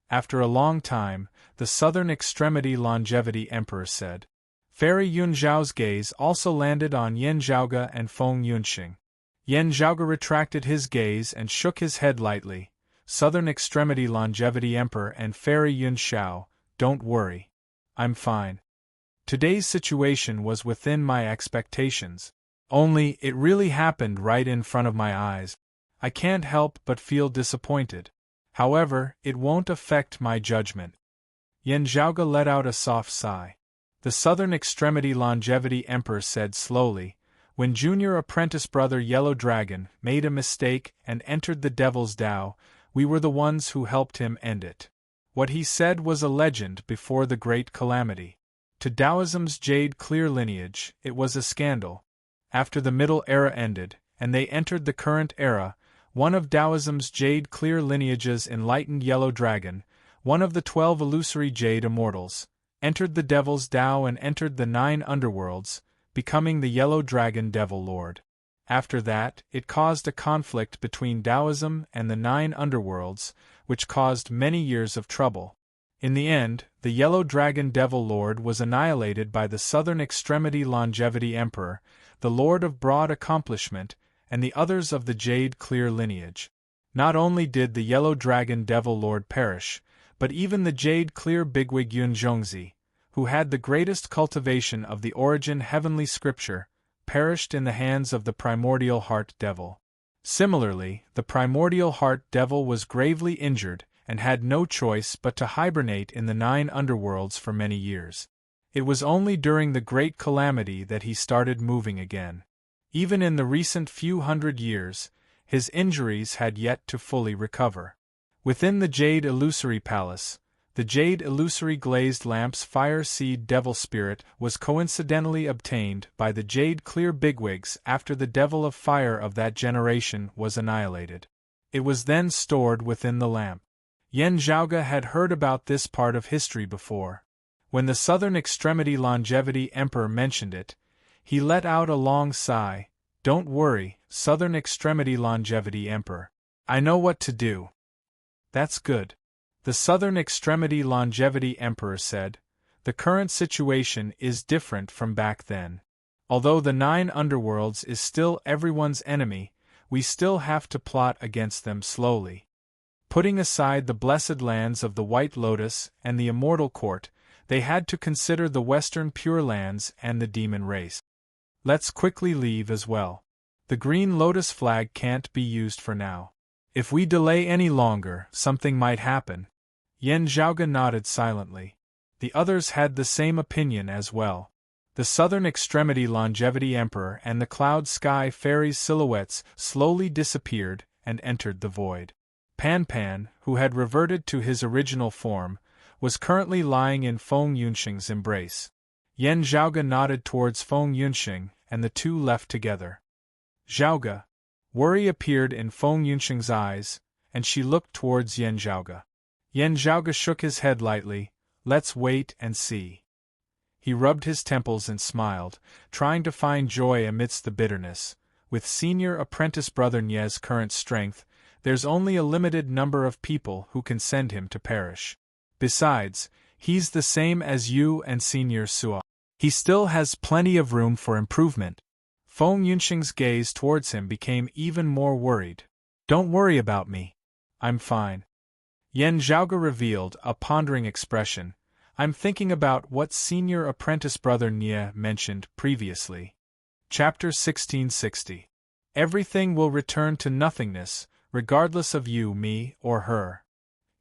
After a long time, the southern extremity longevity emperor said. Fairy Yun Zhao's gaze also landed on Yan Zhaoge and Feng Yunxing. Yan Zhaoge retracted his gaze and shook his head lightly. "Southern extremity longevity emperor and Fairy Yun Xiao, don't worry. I'm fine. Today's situation was within my expectations. Only, it really happened right in front of my eyes. I can't help but feel disappointed. However, it won't affect my judgment." Yan Zhaoge let out a soft sigh. The southern extremity longevity emperor said slowly, "When junior apprentice brother Yellow Dragon made a mistake and entered the Devil's Tao, we were the ones who helped him end it. What he said was a legend before the great calamity. To Taoism's jade clear lineage, it was a scandal. After the Middle Era ended, and they entered the current era, one of Taoism's jade clear lineage's enlightened Yellow Dragon, one of the 12 illusory jade immortals, entered the Devil's Tao and entered the 9 underworlds, becoming the Yellow Dragon Devil Lord. After that, it caused a conflict between Taoism and the 9 underworlds, which caused many years of trouble. In the end, the Yellow Dragon Devil Lord was annihilated by the Southern Extremity Longevity Emperor, the Lord of Broad Accomplishment, and the others of the Jade Clear lineage. Not only did the Yellow Dragon Devil Lord perish, but even the Jade Clear Bigwig Yun Zhongzi, who had the greatest cultivation of the origin heavenly scripture, perished in the hands of the Primordial Heart Devil. Similarly, the Primordial Heart Devil was gravely injured and had no choice but to hibernate in the 9 underworlds for many years. It was only during the Great Calamity that he started moving again. Even in the recent few hundred years, his injuries had yet to fully recover. Within the Jade Illusory Palace, the Jade Illusory Glazed Lamp's Fire Seed Devil Spirit was coincidentally obtained by the Jade Clear Bigwigs after the Devil of Fire of that generation was annihilated. It was then stored within the lamp. Yan Zhaoge had heard about this part of history before. When the Southern Extremity Longevity Emperor mentioned it, he let out a long sigh. "Don't worry, Southern Extremity Longevity Emperor. I know what to do." "That's good." The Southern Extremity Longevity Emperor said, "The current situation is different from back then. Although the 9 underworlds is still everyone's enemy, we still have to plot against them slowly. Putting aside the blessed lands of the White Lotus and the Immortal Court, they had to consider the Western Pure Lands and the demon race. Let's quickly leave as well. The Green Lotus flag can't be used for now. If we delay any longer, something might happen. Yen Zhaoge nodded silently. The others had the same opinion as well. The southern extremity Longevity Emperor and the Cloud Sky Fairy's silhouettes slowly disappeared and entered the void. Pan Pan, who had reverted to his original form, was currently lying in Feng Yunxing's embrace. Yen Zhaoge nodded towards Feng Yunxing, and the two left together. Zhaoge. Worry appeared in Feng Yunxing's eyes, and she looked towards Yen Zhaoge. Yen Zhaoge shook his head lightly. Let's wait and see. He rubbed his temples and smiled, trying to find joy amidst the bitterness. With senior apprentice brother Nie's current strength, there's only a limited number of people who can send him to perish. Besides, he's the same as you and Senior Suo. He still has plenty of room for improvement. Feng Yunxing's gaze towards him became even more worried. Don't worry about me. I'm fine. Yen Zhaoge revealed a pondering expression. I'm thinking about what senior apprentice brother Nie mentioned previously. Chapter 1660. Everything will return to nothingness, regardless of you, me, or her.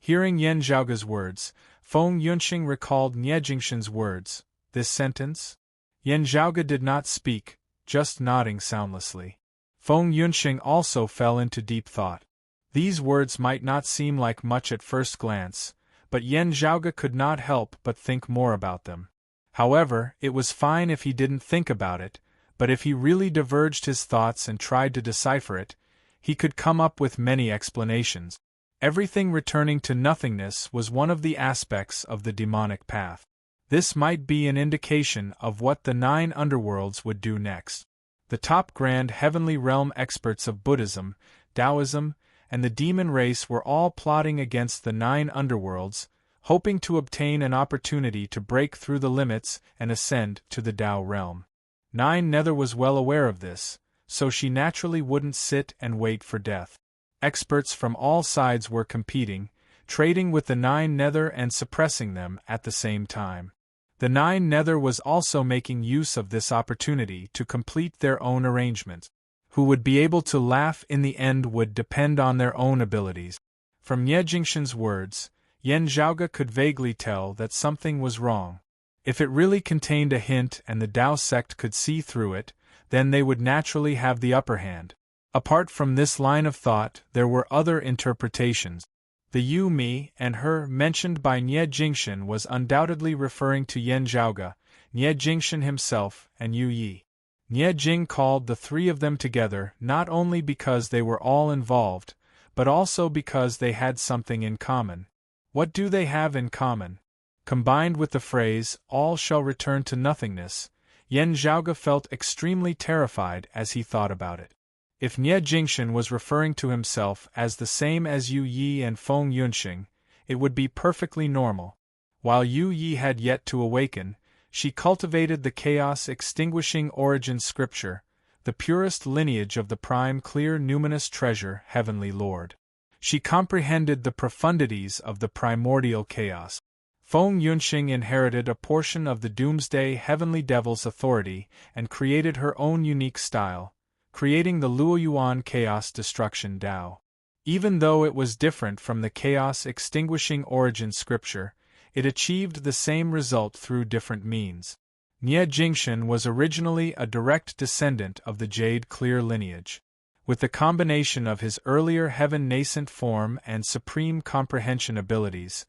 Hearing Yen Zhaoge's words, Feng Yunxing recalled Nie Jingshan's words. This sentence? Yen Zhaoge did not speak, just nodding soundlessly. Feng Yunxing also fell into deep thought. These words might not seem like much at first glance, but Yen Zhaoge could not help but think more about them. However, it was fine if he didn't think about it, but if he really diverged his thoughts and tried to decipher it, he could come up with many explanations. Everything returning to nothingness was one of the aspects of the demonic path. This might be an indication of what the 9 underworlds would do next. The top grand heavenly realm experts of Buddhism, Taoism, and the demon race were all plotting against the 9 underworlds, hoping to obtain an opportunity to break through the limits and ascend to the Tao realm. 9 Nether was well aware of this, so she naturally wouldn't sit and wait for death. Experts from all sides were competing, trading with the 9 Nether and suppressing them at the same time. The 9 Nether was also making use of this opportunity to complete their own arrangements. Who would be able to laugh in the end would depend on their own abilities. From Nie Jingshan's words, Yen Zhaoge could vaguely tell that something was wrong. If it really contained a hint and the Tao sect could see through it, then they would naturally have the upper hand. Apart from this line of thought, there were other interpretations. The you, me, and her mentioned by Nie Jingshan was undoubtedly referring to Yen Zhaoge, Nie Jingshan himself, and Yu Yi. Nie Jing called the 3 of them together not only because they were all involved, but also because they had something in common. What do they have in common? Combined with the phrase, all shall return to nothingness, Yen Zhaoge felt extremely terrified as he thought about it. If Nie Jingshan was referring to himself as the same as Yu Yi and Feng Yunxing, it would be perfectly normal. While Yu Yi had yet to awaken, she cultivated the chaos-extinguishing origin scripture, the purest lineage of the prime clear numinous treasure, Heavenly Lord. She comprehended the profundities of the primordial chaos. Feng Yunxing inherited a portion of the Doomsday Heavenly Devil's authority and created her own unique style, creating the Luoyuan Chaos Destruction Tao. Even though it was different from the chaos-extinguishing origin scripture, it achieved the same result through different means. Nie Jingshan was originally a direct descendant of the Jade Clear lineage. With the combination of his earlier heaven nascent form and supreme comprehension abilities,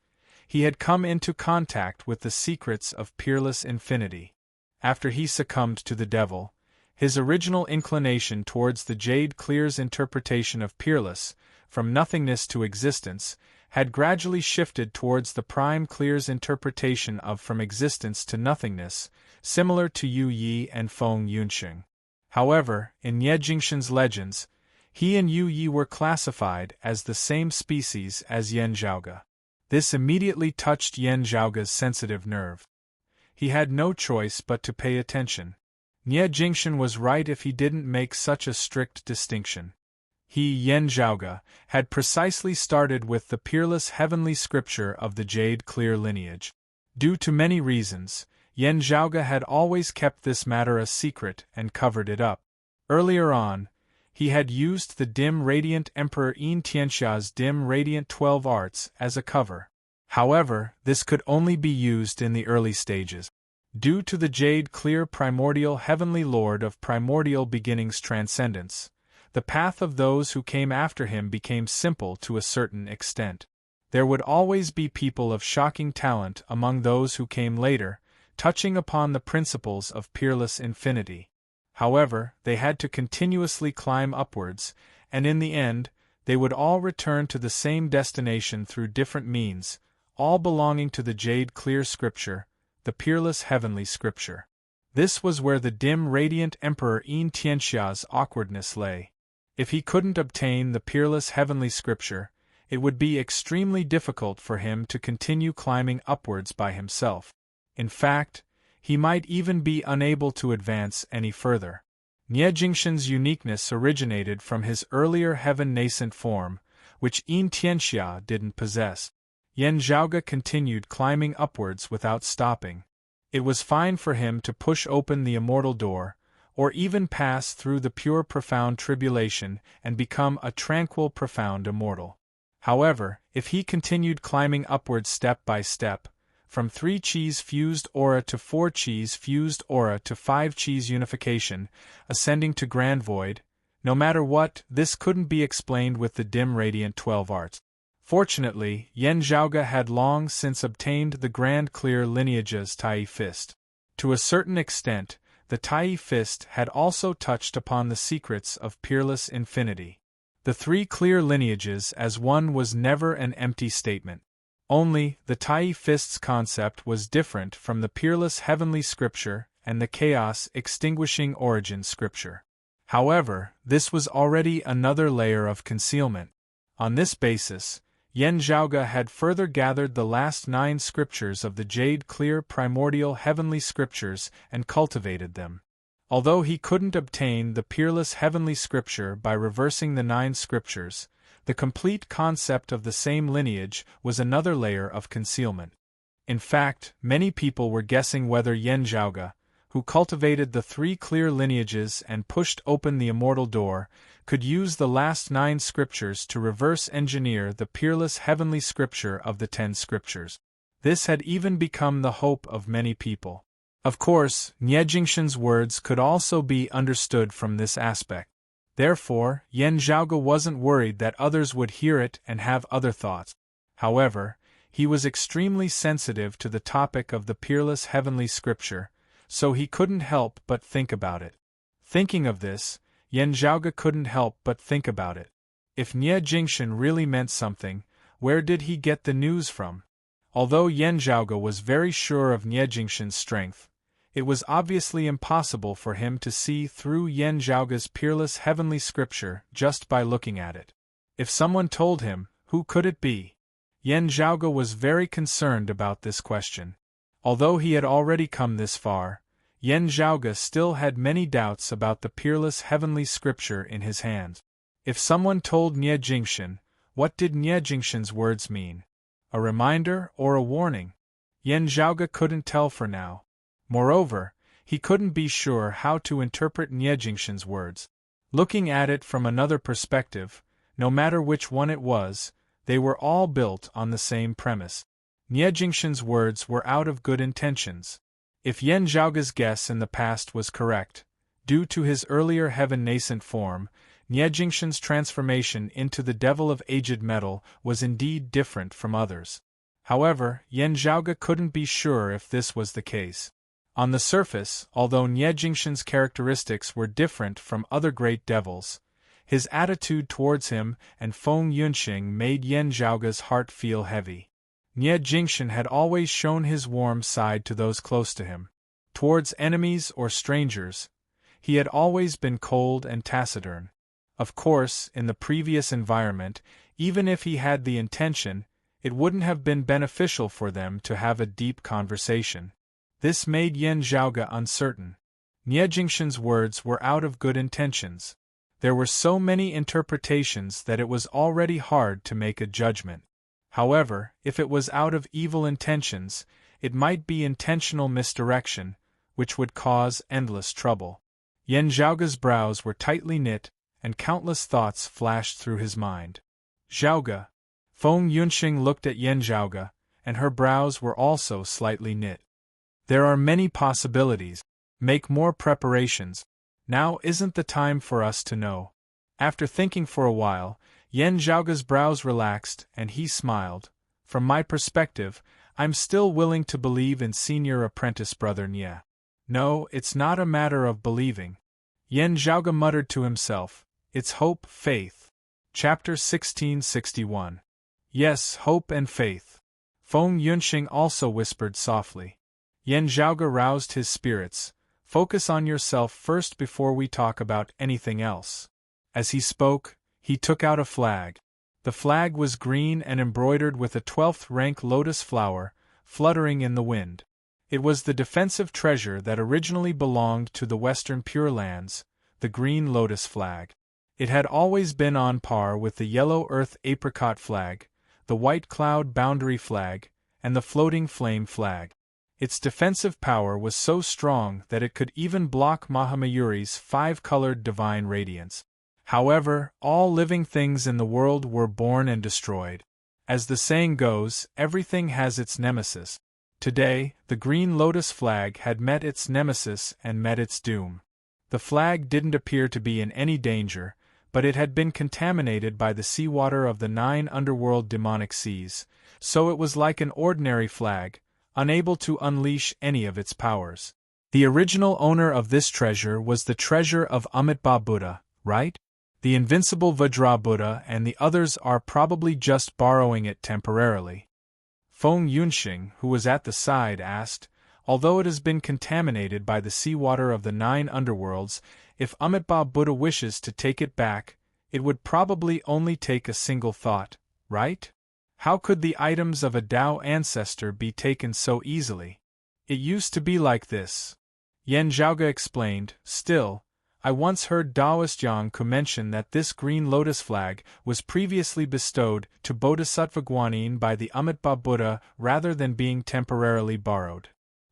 he had come into contact with the secrets of peerless infinity. After he succumbed to the devil, his original inclination towards the Jade Clear's interpretation of peerless, from nothingness to existence, had gradually shifted towards the Prime Clear's interpretation of from existence to nothingness, similar to Yu Yi and Feng Yunxing. However, in Nie Jingshan's legends, he and Yu Yi were classified as the same species as Yen Zhaoge. This immediately touched Yen Zhaoge's sensitive nerve. He had no choice but to pay attention. Nie Jingshan was right if he didn't make such a strict distinction. He, Yen Zhaoge, had precisely started with the peerless heavenly scripture of the Jade Clear lineage. Due to many reasons, Yen Zhaoge had always kept this matter a secret and covered it up. Earlier on, he had used the dim radiant Emperor Yin Tianxia's dim radiant 12 arts as a cover. However, this could only be used in the early stages. Due to the jade clear primordial heavenly lord of primordial beginnings transcendence, the path of those who came after him became simple to a certain extent. There would always be people of shocking talent among those who came later, touching upon the principles of peerless infinity. However, they had to continuously climb upwards, and in the end, they would all return to the same destination through different means, all belonging to the jade clear scripture, the peerless heavenly scripture. This was where the dim radiant Emperor Yin Tianxia's awkwardness lay. If he couldn't obtain the peerless heavenly scripture, it would be extremely difficult for him to continue climbing upwards by himself. In fact, he might even be unable to advance any further. Nie Jingshan's uniqueness originated from his earlier heaven nascent form, which Yin Tianxia didn't possess. Yan Zhaoge continued climbing upwards without stopping. It was fine for him to push open the immortal door, or even pass through the pure profound tribulation and become a tranquil profound immortal. However, if he continued climbing upwards step by step, from 3 Chi's fused aura to 4 Chi's fused aura to 5 Chi's unification, ascending to grand void, no matter what, this couldn't be explained with the dim radiant 12 arts. Fortunately, Yan Zhaoge had long since obtained the grand clear lineage's Tai Fist. To a certain extent, the Tai Fist had also touched upon the secrets of peerless infinity. The 3 clear lineages as one was never an empty statement. Only, the Tai Fist's concept was different from the peerless heavenly scripture and the chaos-extinguishing origin scripture. However, this was already another layer of concealment. On this basis, Yan Zhaoge had further gathered the last 9 scriptures of the jade clear primordial heavenly scriptures and cultivated them. Although he couldn't obtain the peerless heavenly scripture by reversing the 9 scriptures, the complete concept of the same lineage was another layer of concealment. In fact, many people were guessing whether Yan Zhaoge, who cultivated the 3 clear lineages and pushed open the immortal door, could use the last 9 scriptures to reverse engineer the peerless heavenly scripture of the 10 scriptures. This had even become the hope of many people. Of course, Nie Jingshan's words could also be understood from this aspect. Therefore, Yan Zhaoge wasn't worried that others would hear it and have other thoughts. However, he was extremely sensitive to the topic of the peerless heavenly scripture, so he couldn't help but think about it. Thinking of this, Yan Zhaoge couldn't help but think about it. If Nie Jingshan really meant something, where did he get the news from? Although Yan Zhaoge was very sure of Nie Jingshan's strength, it was obviously impossible for him to see through Yan Zhaoge's peerless heavenly scripture just by looking at it. If someone told him, who could it be? Yan Zhaoge was very concerned about this question. Although he had already come this far, Yan Zhaoge still had many doubts about the peerless heavenly scripture in his hands. If someone told Nie Jingshan, what did Nie Jingshan's words mean? A reminder or a warning? Yan Zhaoge couldn't tell for now. Moreover, he couldn't be sure how to interpret Nie Jingshan's words. Looking at it from another perspective, no matter which one it was, they were all built on the same premise. Nie Jingshan's words were out of good intentions. If Yan Zhaoge's guess in the past was correct, due to his earlier heaven nascent form, Nie Jingshan's transformation into the devil of aged metal was indeed different from others. However, Yan Zhaoge couldn't be sure if this was the case. On the surface, although Nie Jingshan's characteristics were different from other great devils, his attitude towards him and Feng Yunxing made Yan Zhaoge's heart feel heavy. Nie Jingshan had always shown his warm side to those close to him. Towards enemies or strangers, he had always been cold and taciturn. Of course, in the previous environment, even if he had the intention, it wouldn't have been beneficial for them to have a deep conversation. This made Yan Zhaoge uncertain. Nie Jingshan's words were out of good intentions. There were so many interpretations that it was already hard to make a judgment. However, if it was out of evil intentions, it might be intentional misdirection, which would cause endless trouble. Yan Zhaoge's brows were tightly knit, and countless thoughts flashed through his mind. Zhaoge. Feng Yunxing looked at Yan Zhaoge, and her brows were also slightly knit. There are many possibilities. Make more preparations. Now isn't the time for us to know. After thinking for a while, Yan Zhaoge's brows relaxed and he smiled. From my perspective, I'm still willing to believe in senior apprentice brother Nye. No, it's not a matter of believing. Yan Zhaoge muttered to himself, it's hope, faith. Chapter 1661. Yes, hope and faith. Feng Yunxing also whispered softly. Yan Zhaoge roused his spirits. Focus on yourself first before we talk about anything else. As he spoke, he took out a flag. The flag was green and embroidered with a 12th rank lotus flower, fluttering in the wind. It was the defensive treasure that originally belonged to the Western Pure Lands, the green lotus flag. It had always been on par with the yellow earth apricot flag, the white cloud boundary flag, and the floating flame flag. Its defensive power was so strong that it could even block Mahamayuri's 5-colored divine radiance. However, all living things in the world were born and destroyed. As the saying goes, everything has its nemesis. Today, the green lotus flag had met its nemesis and met its doom. The flag didn't appear to be in any danger, but it had been contaminated by the seawater of the 9 underworld demonic seas, so it was like an ordinary flag, unable to unleash any of its powers. The original owner of this treasure was the treasure of Amitabha Buddha, right? The invincible Vajra Buddha and the others are probably just borrowing it temporarily. Feng Yunxing, who was at the side, asked, although it has been contaminated by the seawater of the 9 underworlds, if Amitabha Buddha wishes to take it back, it would probably only take a single thought, right? How could the items of a Tao ancestor be taken so easily? It used to be like this. Yan Zhaoge explained. Still, I once heard Taoist Yang Ku mention that this green lotus flag was previously bestowed to Bodhisattva Guanyin by the Amitabha Buddha rather than being temporarily borrowed.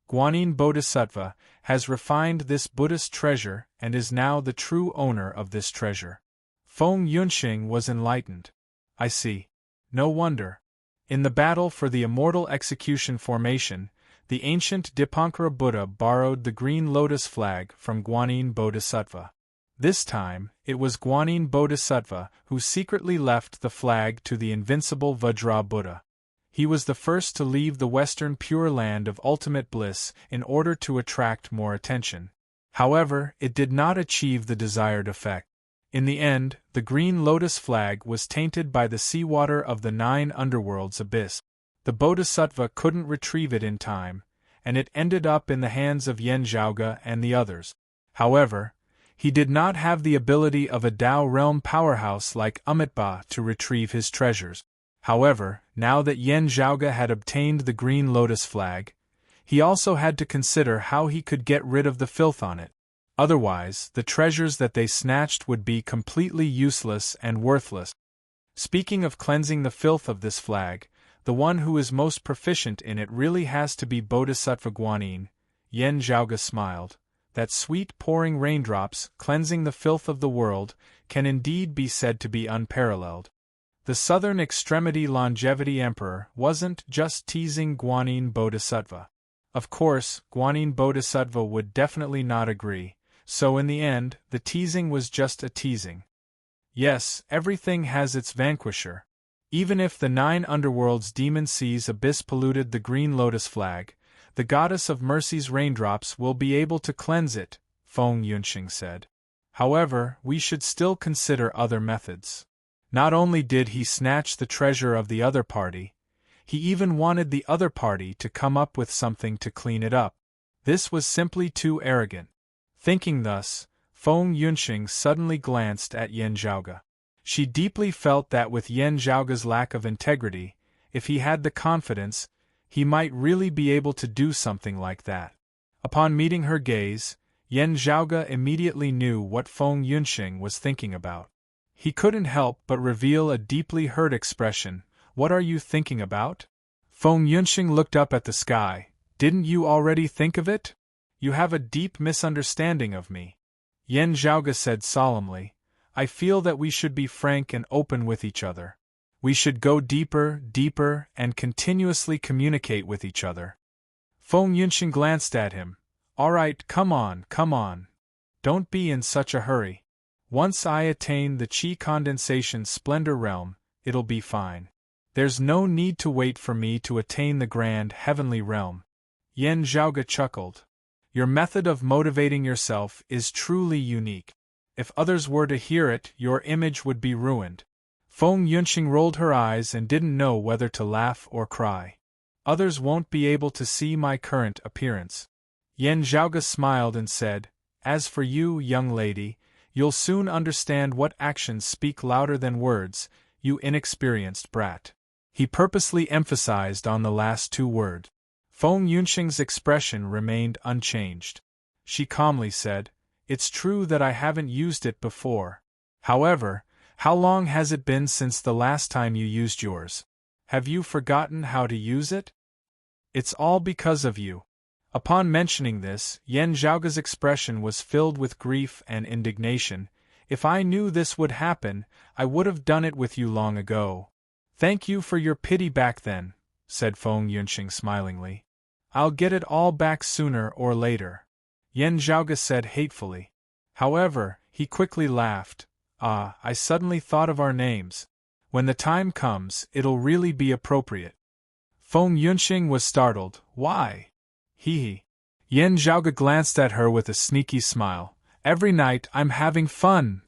Guanyin Bodhisattva has refined this Buddhist treasure and is now the true owner of this treasure. Feng Yunxing was enlightened. I see. No wonder. In the battle for the immortal execution formation, the ancient Dipankara Buddha borrowed the green lotus flag from Guanyin Bodhisattva. This time, it was Guanyin Bodhisattva who secretly left the flag to the invincible Vajra Buddha. He was the first to leave the Western Pure Land of ultimate bliss in order to attract more attention. However, it did not achieve the desired effect. In the end, the green lotus flag was tainted by the seawater of the 9 underworlds abyss. The Bodhisattva couldn't retrieve it in time, and it ended up in the hands of Yan Zhaoge and the others. However, he did not have the ability of a Tao realm powerhouse like Amitabha to retrieve his treasures. However, now that Yan Zhaoge had obtained the green lotus flag, he also had to consider how he could get rid of the filth on it. Otherwise, the treasures that they snatched would be completely useless and worthless. Speaking of cleansing the filth of this flag, the one who is most proficient in it really has to be Bodhisattva Guanyin. Yan Zhaoge smiled. That sweet pouring raindrops, cleansing the filth of the world, can indeed be said to be unparalleled. The southern extremity longevity emperor wasn't just teasing Guanyin Bodhisattva. Of course, Guanyin Bodhisattva would definitely not agree, so in the end, the teasing was just a teasing. Yes, everything has its vanquisher. Even if the 9 underworld's demon seas abyss polluted the green lotus flag, the goddess of mercy's raindrops will be able to cleanse it, Feng Yunxing said. However, we should still consider other methods. Not only did he snatch the treasure of the other party, he even wanted the other party to come up with something to clean it up. This was simply too arrogant. Thinking thus, Feng Yunxing suddenly glanced at Yan Zhaoge. She deeply felt that with Yan Zhaoge's lack of integrity, if he had the confidence, he might really be able to do something like that. Upon meeting her gaze, Yan Zhaoge immediately knew what Feng Yunxing was thinking about. He couldn't help but reveal a deeply hurt expression. What are you thinking about? Feng Yunxing looked up at the sky. Didn't you already think of it? You have a deep misunderstanding of me. Yan Zhaoge said solemnly. I feel that we should be frank and open with each other. We should go deeper, deeper, and continuously communicate with each other. Feng Yunxing glanced at him. All right, come on, come on. Don't be in such a hurry. Once I attain the Qi condensation splendor realm, it'll be fine. There's no need to wait for me to attain the grand heavenly realm. Yan Zhaoge chuckled. Your method of motivating yourself is truly unique. If others were to hear it, your image would be ruined. Feng Yunxing rolled her eyes and didn't know whether to laugh or cry. Others won't be able to see my current appearance. Yan Zhaoge smiled and said, As for you, young lady, you'll soon understand what actions speak louder than words, you inexperienced brat. He purposely emphasized on the last two words. Feng Yunxing's expression remained unchanged. She calmly said, It's true that I haven't used it before. However, how long has it been since the last time you used yours? Have you forgotten how to use it? It's all because of you. Upon mentioning this, Yan Zhaoge's expression was filled with grief and indignation. If I knew this would happen, I would have done it with you long ago. Thank you for your pity back then, said Feng Yunxing smilingly. I'll get it all back sooner or later. Yan Zhaoge said hatefully. However, he quickly laughed. I suddenly thought of our names. When the time comes, it'll really be appropriate. Feng Yunxing was startled. Why? Hee. Yan Zhaoge glanced at her with a sneaky smile. Every night I'm having fun.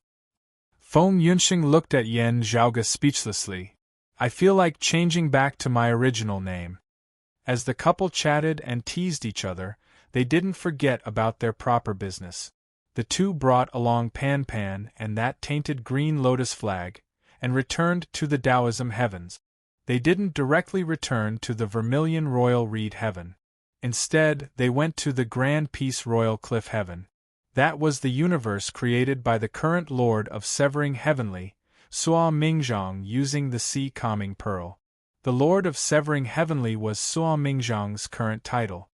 Feng Yunxing looked at Yan Zhaoge speechlessly. I feel like changing back to my original name. As the couple chatted and teased each other, they didn't forget about their proper business. The two brought along Pan Pan and that tainted green lotus flag, and returned to the Taoism heavens. They didn't directly return to the Vermilion Royal Reed heaven. Instead, they went to the Grand Peace Royal Cliff heaven. That was the universe created by the current Lord of Severing Heavenly, Sua Mingzhang, using the Sea Calming Pearl. The Lord of Severing Heavenly was Sua Mingzhang's current title.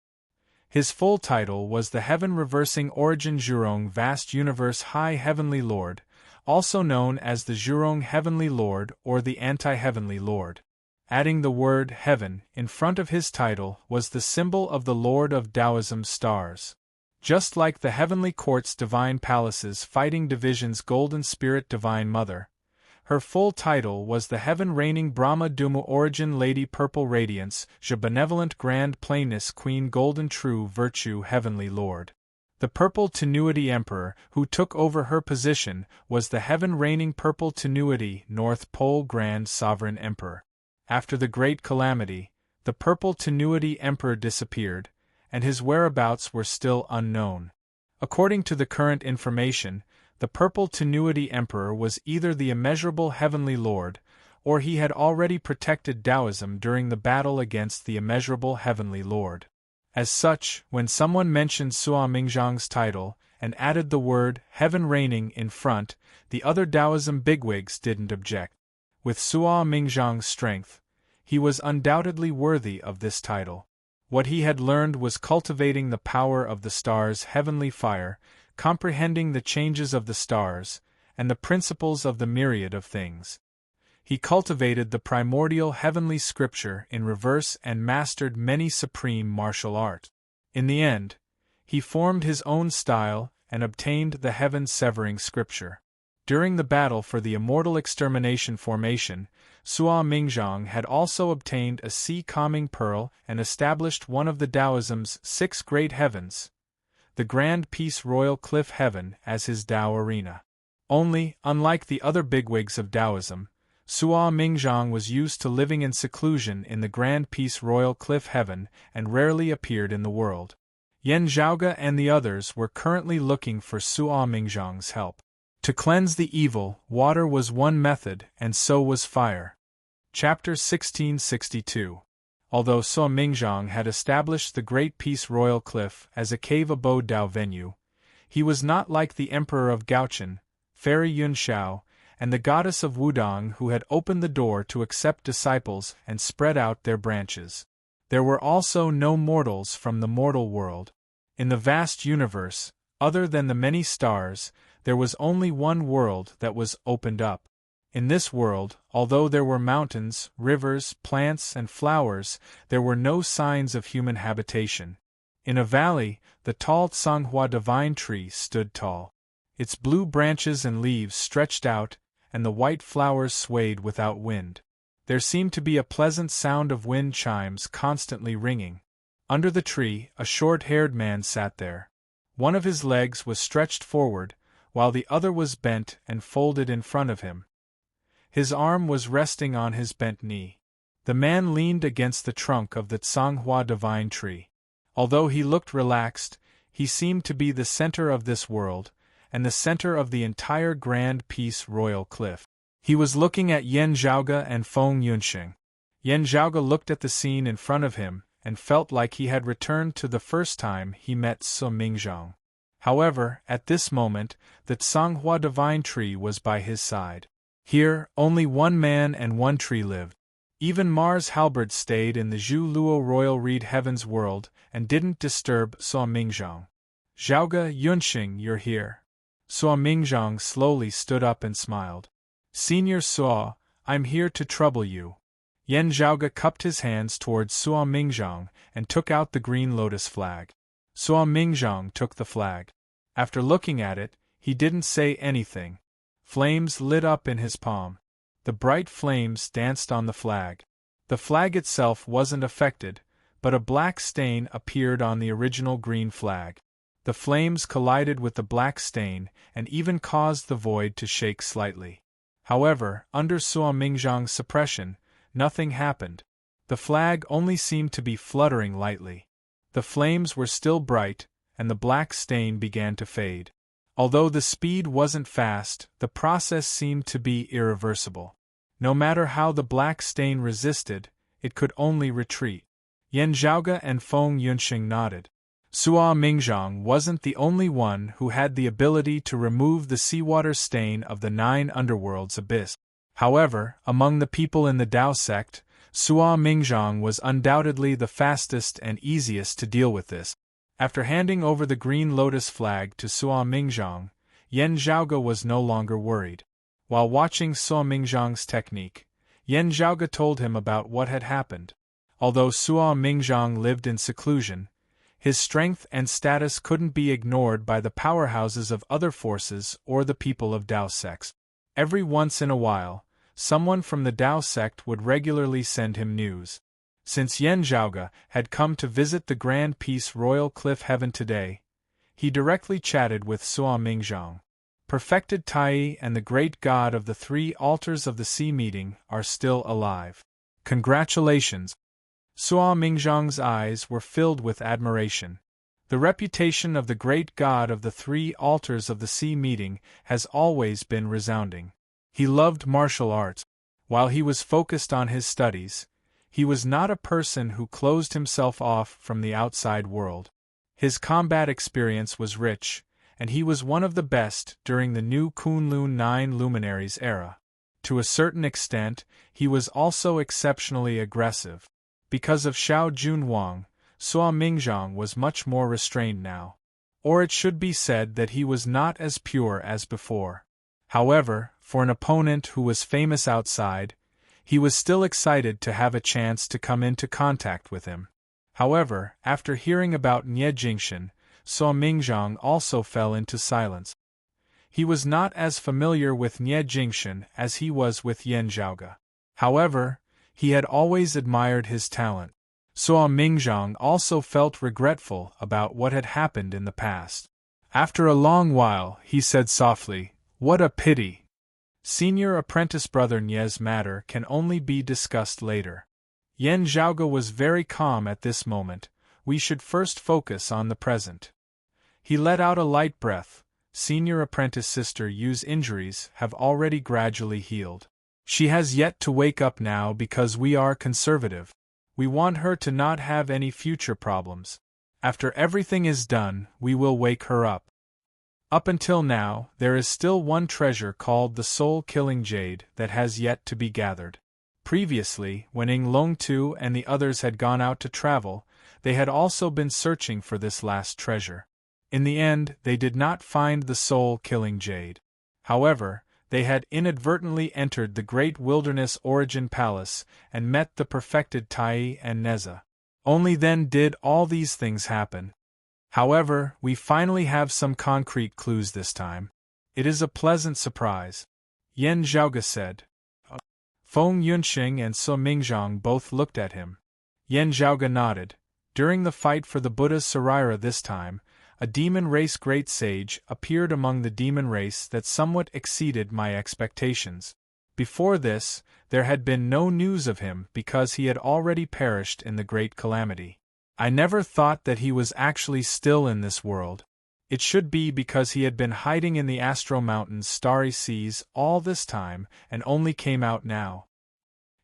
His full title was the Heaven-Reversing Origin Zhurong Vast Universe High Heavenly Lord, also known as the Zhurong Heavenly Lord or the Anti-Heavenly Lord. Adding the word heaven in front of his title was the symbol of the Lord of Taoism's stars. Just like the Heavenly Court's Divine Palace's Fighting Division's Golden Spirit Divine Mother, her full title was the Heaven-Reigning Brahma Dumu Origin Lady Purple Radiance, Je Benevolent Grand Plainness Queen Golden True Virtue Heavenly Lord. The Purple Tenuity Emperor who took over her position was the Heaven-Reigning Purple Tenuity North Pole Grand Sovereign Emperor. After the Great Calamity, the Purple Tenuity Emperor disappeared, and his whereabouts were still unknown. According to the current information, the Purple Tenuity Emperor was either the Immeasurable Heavenly Lord, or he had already protected Taoism during the battle against the Immeasurable Heavenly Lord. As such, when someone mentioned Sua Mingzhang's title and added the word Heaven Reigning in front, the other Taoism bigwigs didn't object. With Sua Mingzhang's strength, he was undoubtedly worthy of this title. What he had learned was cultivating the power of the stars' heavenly fire, comprehending the changes of the stars, and the principles of the myriad of things. He cultivated the primordial heavenly scripture in reverse and mastered many supreme martial arts. In the end, he formed his own style and obtained the heaven-severing scripture. During the battle for the immortal extermination formation, Sua Mingzhang had also obtained a sea-calming pearl and established one of the Taoism's 6 great heavens, the Grand Peace Royal Cliff Heaven, as his Tao arena. Only, unlike the other bigwigs of Taoism, Sua Mingzhang was used to living in seclusion in the Grand Peace Royal Cliff Heaven and rarely appeared in the world. Yan Zhaoge and the others were currently looking for Sua Mingzhang's help. To cleanse the evil, water was one method, and so was fire. Chapter 1662. Although Sua Mingzhang had established the Great Peace Royal Cliff as a cave abode Tao venue, he was not like the Emperor of Gaochen, Fairy Yunxiao, and the Goddess of Wudong who had opened the door to accept disciples and spread out their branches. There were also no mortals from the mortal world. In the vast universe, other than the many stars, there was only one world that was opened up. In this world, although there were mountains, rivers, plants, and flowers, there were no signs of human habitation. In a valley, the tall Tsanghua divine tree stood tall. Its blue branches and leaves stretched out, and the white flowers swayed without wind. There seemed to be a pleasant sound of wind chimes constantly ringing. Under the tree, a short-haired man sat there. One of his legs was stretched forward, while the other was bent and folded in front of him. His arm was resting on his bent knee. The man leaned against the trunk of the Tsanghua divine tree. Although he looked relaxed, he seemed to be the center of this world, and the center of the entire Grand Peace Royal Cliff. He was looking at Yan Zhaoge and Feng Yunxing. Yan Zhaoge looked at the scene in front of him, and felt like he had returned to the first time he met Su Mingzhang. However, at this moment, the Tsanghua divine tree was by his side. Here, only one man and one tree lived. Even Mars Halberd stayed in the Zhu Luo Royal Reed Heaven's world and didn't disturb Su Mingzhang. Zhaoge Yunxing, you're here. Su Mingzhang slowly stood up and smiled. Senior Su, I'm here to trouble you. Yan Zhaoge cupped his hands towards Su Mingzhang and took out the green lotus flag. Su Mingzhang took the flag. After looking at it, he didn't say anything. Flames lit up in his palm. The bright flames danced on the flag. The flag itself wasn't affected, but a black stain appeared on the original green flag. The flames collided with the black stain and even caused the void to shake slightly. However, under Su Mingzhang's suppression, nothing happened. The flag only seemed to be fluttering lightly. The flames were still bright, and the black stain began to fade. Although the speed wasn't fast, the process seemed to be irreversible. No matter how the black stain resisted, it could only retreat. Yan Zhaoge and Feng Yunxing nodded. Su Mingzhang wasn't the only one who had the ability to remove the seawater stain of the 9 underworlds abyss. However, among the people in the Dao sect, Su Mingzhang was undoubtedly the fastest and easiest to deal with this. After handing over the green lotus flag to Su Mingzhang, Yan Zhaoge was no longer worried. While watching Su Mingzhang's technique, Yan Zhaoge told him about what had happened. Although Su Mingzhang lived in seclusion, his strength and status couldn't be ignored by the powerhouses of other forces or the people of Dao sects. Every once in a while, someone from the Dao sect would regularly send him news. Since Yan Zhaoge had come to visit the Grand Peace Royal Cliff Heaven today, he directly chatted with Su Mingzhang. Perfected Tai and the great god of the 3 altars of the sea meeting are still alive. Congratulations! Su Mingzhang's eyes were filled with admiration. The reputation of the great god of the 3 altars of the sea meeting has always been resounding. He loved martial arts. While he was focused on his studies, he was not a person who closed himself off from the outside world. His combat experience was rich, and he was one of the best during the new Kunlun 9 Luminaries era. To a certain extent, he was also exceptionally aggressive. Because of Xiao Junwang, Su Mingzhang was much more restrained now. Or it should be said that he was not as pure as before. However, for an opponent who was famous outside, he was still excited to have a chance to come into contact with him. However, after hearing about Nie Jingxian, Su Mingzhang also fell into silence. He was not as familiar with Nie Jingxian as he was with Yan Zhaoge. However, he had always admired his talent. Su Mingzhang also felt regretful about what had happened in the past. After a long while, he said softly, "What a pity! Senior apprentice brother Nie's matter can only be discussed later." Yan Zhaoge was very calm at this moment. "We should first focus on the present." He let out a light breath. Senior apprentice sister Yu's injuries have already gradually healed. She has yet to wake up now because we are conservative. We want her to not have any future problems. After everything is done, we will wake her up. Up until now, there is still one treasure called the soul-killing jade that has yet to be gathered. Previously, when Ing Long Tu and the others had gone out to travel, they had also been searching for this last treasure. In the end, they did not find the soul-killing jade. However, they had inadvertently entered the great wilderness Origin Palace and met the perfected Tai and Neza. Only then did all these things happen. However, we finally have some concrete clues this time. It is a pleasant surprise. Yan Zhaoge said. Feng Yunxing and Su Mingzhang both looked at him. Yan Zhaoge nodded. During the fight for the Buddha's Sarira this time, a demon race great sage appeared among the demon race that somewhat exceeded my expectations. Before this, there had been no news of him because he had already perished in the great calamity. I never thought that he was actually still in this world. It should be because he had been hiding in the Astro Mountains' starry seas all this time and only came out now.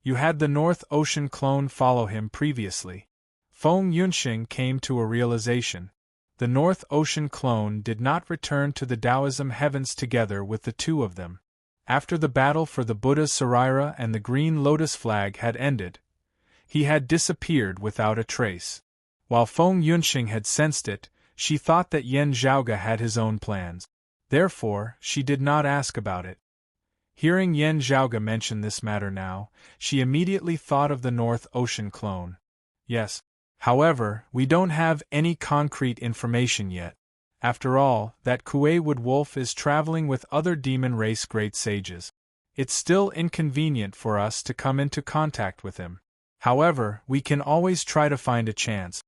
You had the North Ocean clone follow him previously. Feng Yunxing came to a realization. The North Ocean clone did not return to the Taoism heavens together with the two of them. After the battle for the Buddha's Sarira and the Green Lotus flag had ended, he had disappeared without a trace. While Feng Yunxing had sensed it, she thought that Yan Zhaoge had his own plans. Therefore, she did not ask about it. Hearing Yan Zhaoge mention this matter now, she immediately thought of the North Ocean clone. Yes. However, we don't have any concrete information yet. After all, that Kuei-Wood Wolf is traveling with other demon race great sages. It's still inconvenient for us to come into contact with him. However, we can always try to find a chance.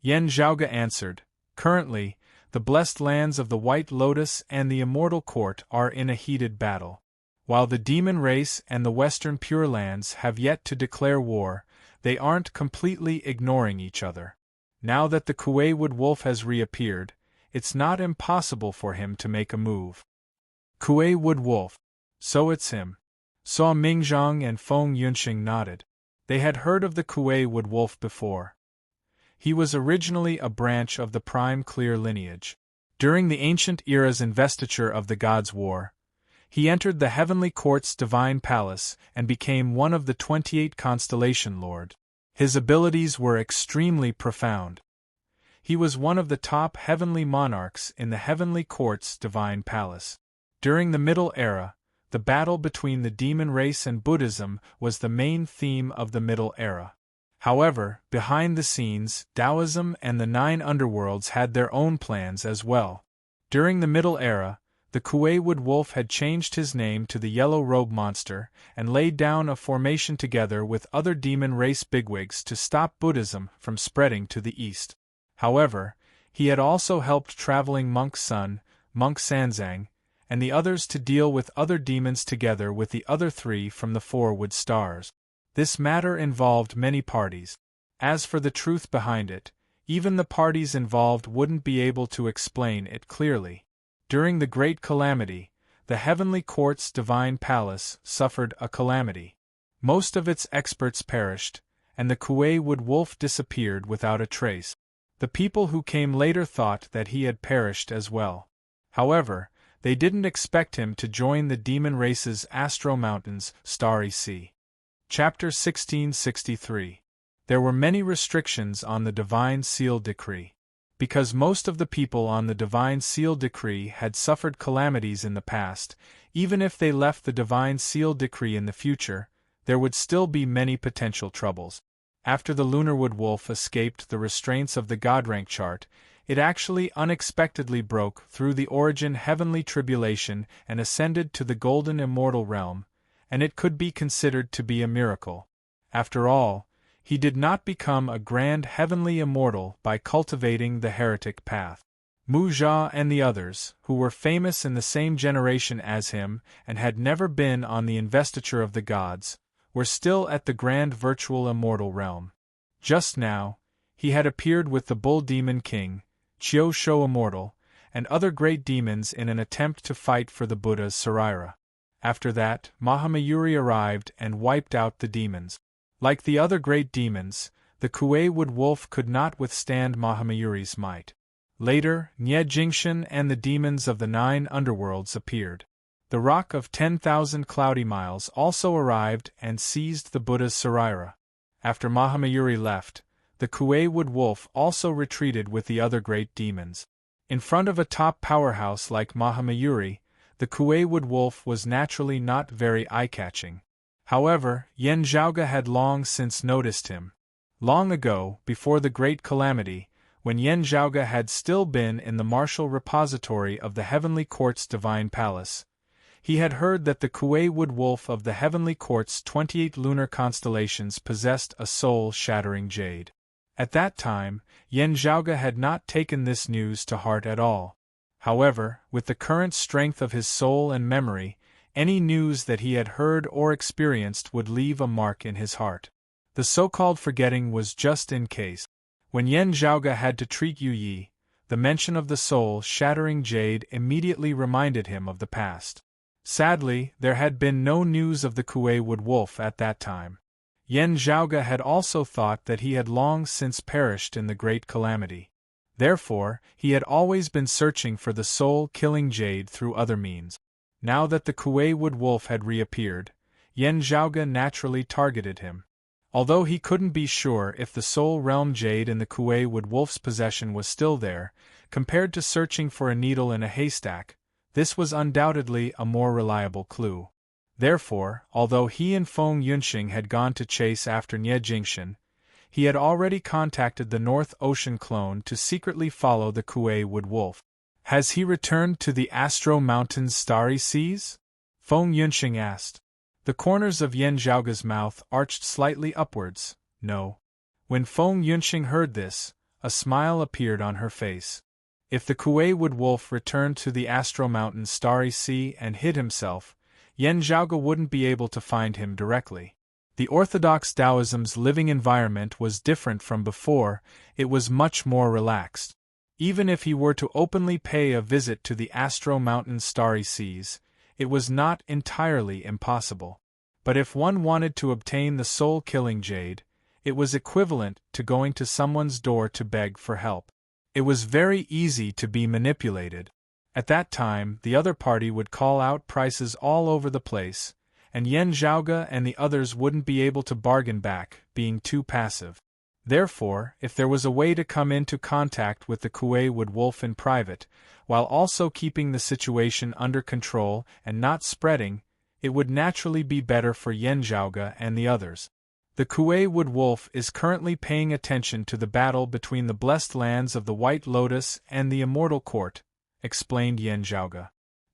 Yan Zhaoge answered. Currently, the blessed lands of the White Lotus and the Immortal Court are in a heated battle. While the demon race and the Western Pure Lands have yet to declare war, they aren't completely ignoring each other. Now that the Kuei-Wood Wolf has reappeared, it's not impossible for him to make a move. Kuei-Wood Wolf. So it's him. Su Mingzhang and Feng Yunxing nodded. They had heard of the Kuei-Wood Wolf before. He was originally a branch of the Prime Clear lineage. During the ancient era's investiture of the Gods' War, he entered the Heavenly Court's divine palace and became one of the 28 Constellation Lord. His abilities were extremely profound. He was one of the top heavenly monarchs in the Heavenly Court's divine palace. During the Middle Era, the battle between the demon race and Buddhism was the main theme of the Middle Era. However, behind the scenes, Taoism and the 9 underworlds had their own plans as well. During the Middle Era, the Kuei-Wood Wolf had changed his name to the Yellow Robe Monster and laid down a formation together with other demon race bigwigs to stop Buddhism from spreading to the east. However, he had also helped traveling Monk Sun, Monk Sanzang, and the others to deal with other demons together with the other 3 from the 4 Wood Stars. This matter involved many parties. As for the truth behind it, even the parties involved wouldn't be able to explain it clearly. During the Great Calamity, the Heavenly Court's divine palace suffered a calamity. Most of its experts perished, and the Kuei-Wood Wolf disappeared without a trace. The people who came later thought that he had perished as well. However, they didn't expect him to join the demon race's Astro Mountains' Starry Sea. Chapter 1663. There were many restrictions on the Divine Seal Decree. Because most of the people on the Divine Seal Decree had suffered calamities in the past, even if they left the Divine Seal Decree in the future, there would still be many potential troubles. After the Lunarwood Wolf escaped the restraints of the Godrank chart, it actually unexpectedly broke through the Origin Heavenly Tribulation and ascended to the Golden Immortal Realm, and it could be considered to be a miracle. After all, he did not become a grand heavenly immortal by cultivating the heretic path. Mu Jia and the others, who were famous in the same generation as him and had never been on the investiture of the gods, were still at the grand virtual immortal realm. Just now, he had appeared with the Bull Demon King, Qiu Shou Immortal, and other great demons in an attempt to fight for the Buddha's Sarira. After that, Mahamayuri arrived and wiped out the demons. Like the other great demons, the Kuei-Wood Wolf could not withstand Mahamayuri's might. Later, Nye Jingxian and the demons of the 9 underworlds appeared. The Rock of 10,000 Cloudy Miles also arrived and seized the Buddha's Sarira. After Mahamayuri left, the Kuei-Wood Wolf also retreated with the other great demons. In front of a top powerhouse like Mahamayuri, the Kuei-wood wolf was naturally not very eye-catching. However, Yen Zhaoge had long since noticed him. Long ago, before the Great Calamity, when Yen Zhaoge had still been in the martial repository of the Heavenly Court's Divine Palace, he had heard that the Kuei-wood wolf of the Heavenly Court's 28 lunar constellations possessed a soul-shattering jade. At that time, Yen Zhaoge had not taken this news to heart at all. However, with the current strength of his soul and memory, any news that he had heard or experienced would leave a mark in his heart. The so-called forgetting was just in case. When Yen Zhaoge had to treat Yu Yi, the mention of the soul-shattering jade immediately reminded him of the past. Sadly, there had been no news of the Kuei-wood wolf at that time. Yen Zhaoge had also thought that he had long since perished in the Great Calamity. Therefore, he had always been searching for the soul-killing jade through other means. Now that the Kuei-wood wolf had reappeared, Yen Zhaoge naturally targeted him. Although he couldn't be sure if the Soul Realm Jade in the Kuei-wood wolf's possession was still there, compared to searching for a needle in a haystack, this was undoubtedly a more reliable clue. Therefore, although he and Feng Yunxing had gone to chase after Nie Jingxian, he had already contacted the North Ocean clone to secretly follow the Kuei-wood wolf. "Has he returned to the Astro Mountains' starry seas?" Feng Yunxing asked. The corners of Yen Zhaoge's mouth arched slightly upwards. No. When Feng Yunxing heard this, a smile appeared on her face. If the Kuei-wood wolf returned to the Astro Mountain's starry sea and hid himself, Yen Zhaoge wouldn't be able to find him directly. The Orthodox Taoism's living environment was different from before, it was much more relaxed. Even if he were to openly pay a visit to the Astro Mountain's starry seas, it was not entirely impossible. But if one wanted to obtain the soul-killing jade, it was equivalent to going to someone's door to beg for help. It was very easy to be manipulated. At that time, the other party would call out prices all over the place, and Yen Zhaoge and the others wouldn't be able to bargain back, being too passive. Therefore, if there was a way to come into contact with the Kuei-wood wolf in private, while also keeping the situation under control and not spreading, it would naturally be better for Yen Zhaoge and the others. The Kuei-wood wolf is currently paying attention to the battle between the blessed lands of the White Lotus and the Immortal Court, explained Yen Zhaoge.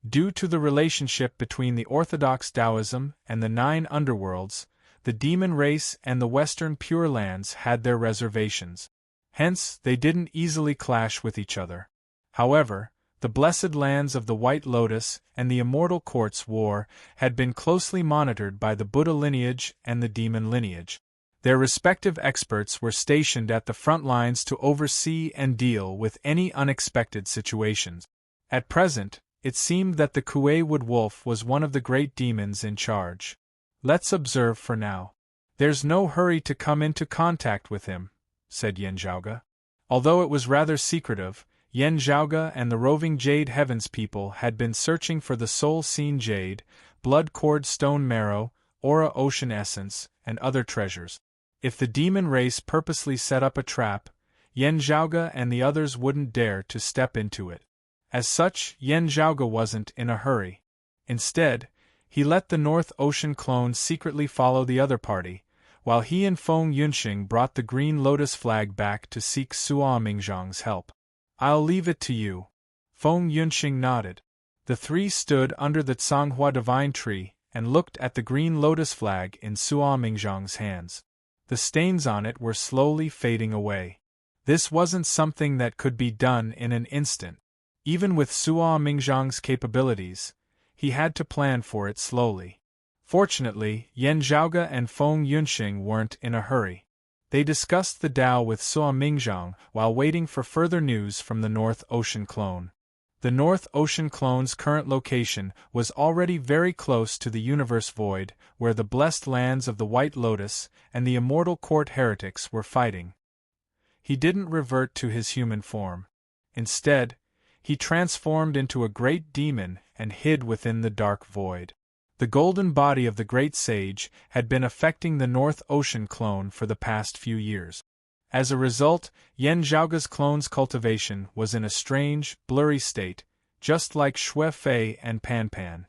Due to the relationship between the Orthodox Taoism and the 9 underworlds, the demon race and the Western Pure Lands had their reservations. Hence, they didn't easily clash with each other. However, the blessed lands of the White Lotus and the Immortal Court's war had been closely monitored by the Buddha lineage and the demon lineage. Their respective experts were stationed at the front lines to oversee and deal with any unexpected situations. At present, it seemed that the Kuei-wood wolf was one of the great demons in charge. "Let's observe for now. There's no hurry to come into contact with him," said Yen Zhaoge. Although it was rather secretive, Yen Zhaoge and the roving Jade Heavens people had been searching for the soul-seen jade, blood cord stone marrow, aura ocean essence, and other treasures. If the demon race purposely set up a trap, Yen Zhaoge and the others wouldn't dare to step into it. As such, Yen Zhaoge wasn't in a hurry. Instead, he let the North Ocean clone secretly follow the other party, while he and Feng Yunxing brought the Green Lotus flag back to seek Sua Mingzhang's help. "I'll leave it to you." Feng Yunxing nodded. The three stood under the Tsanghua Divine Tree and looked at the Green Lotus flag in Sua Mingzhang's hands. The stains on it were slowly fading away. This wasn't something that could be done in an instant. Even with Sua Mingzhang's capabilities, he had to plan for it slowly. Fortunately, Yen Zhaoge and Feng Yunxing weren't in a hurry. They discussed the Tao with Sua Mingzhang while waiting for further news from the North Ocean clone. The North Ocean clone's current location was already very close to the Universe Void, where the blessed lands of the White Lotus and the Immortal Court heretics were fighting. He didn't revert to his human form. Instead, he transformed into a great demon and hid within the dark void. The golden body of the great sage had been affecting the North Ocean clone for the past few years. As a result, Yan Zhaoge's clone's cultivation was in a strange, blurry state, just like Shui Fei and Pan Pan.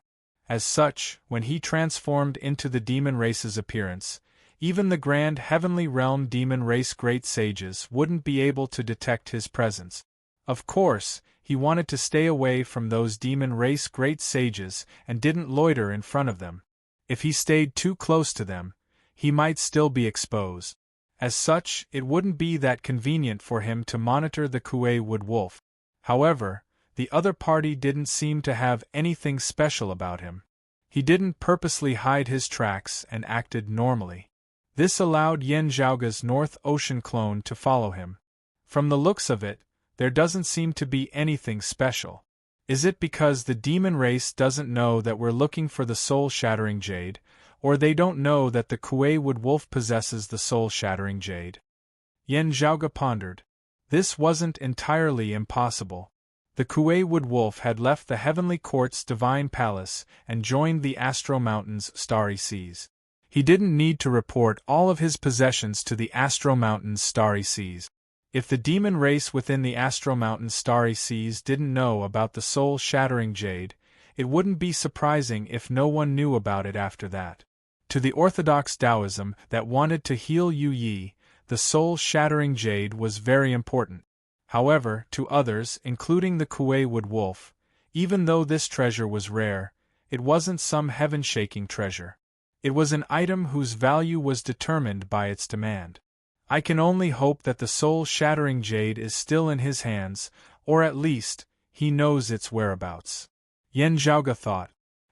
As such, when he transformed into the demon race's appearance, even the grand heavenly realm demon race great sages wouldn't be able to detect his presence. Of course, he wanted to stay away from those demon race great sages and didn't loiter in front of them. If he stayed too close to them, he might still be exposed. As such, it wouldn't be that convenient for him to monitor the Kuei Wood Wolf. However, the other party didn't seem to have anything special about him. He didn't purposely hide his tracks and acted normally. This allowed Yan Zhaoge's North Ocean clone to follow him. From the looks of it, there doesn't seem to be anything special. Is it because the demon race doesn't know that we're looking for the soul-shattering jade, or they don't know that the Kuei Wood Wolf possesses the soul-shattering jade? Yan Zhaoge pondered. This wasn't entirely impossible. The Kuei Wood Wolf had left the Heavenly Court's divine palace and joined the Astro Mountain's starry seas. He didn't need to report all of his possessions to the Astro Mountain's starry seas. If the demon race within the Astro Mountain's starry seas didn't know about the soul-shattering jade, it wouldn't be surprising if no one knew about it after that. To the orthodox Taoism that wanted to heal Yu Yi, the soul-shattering jade was very important. However, to others, including the Kuei Wood Wolf, even though this treasure was rare, it wasn't some heaven-shaking treasure. It was an item whose value was determined by its demand. I can only hope that the soul-shattering jade is still in his hands, or at least, he knows its whereabouts. Yan Zhaoge thought.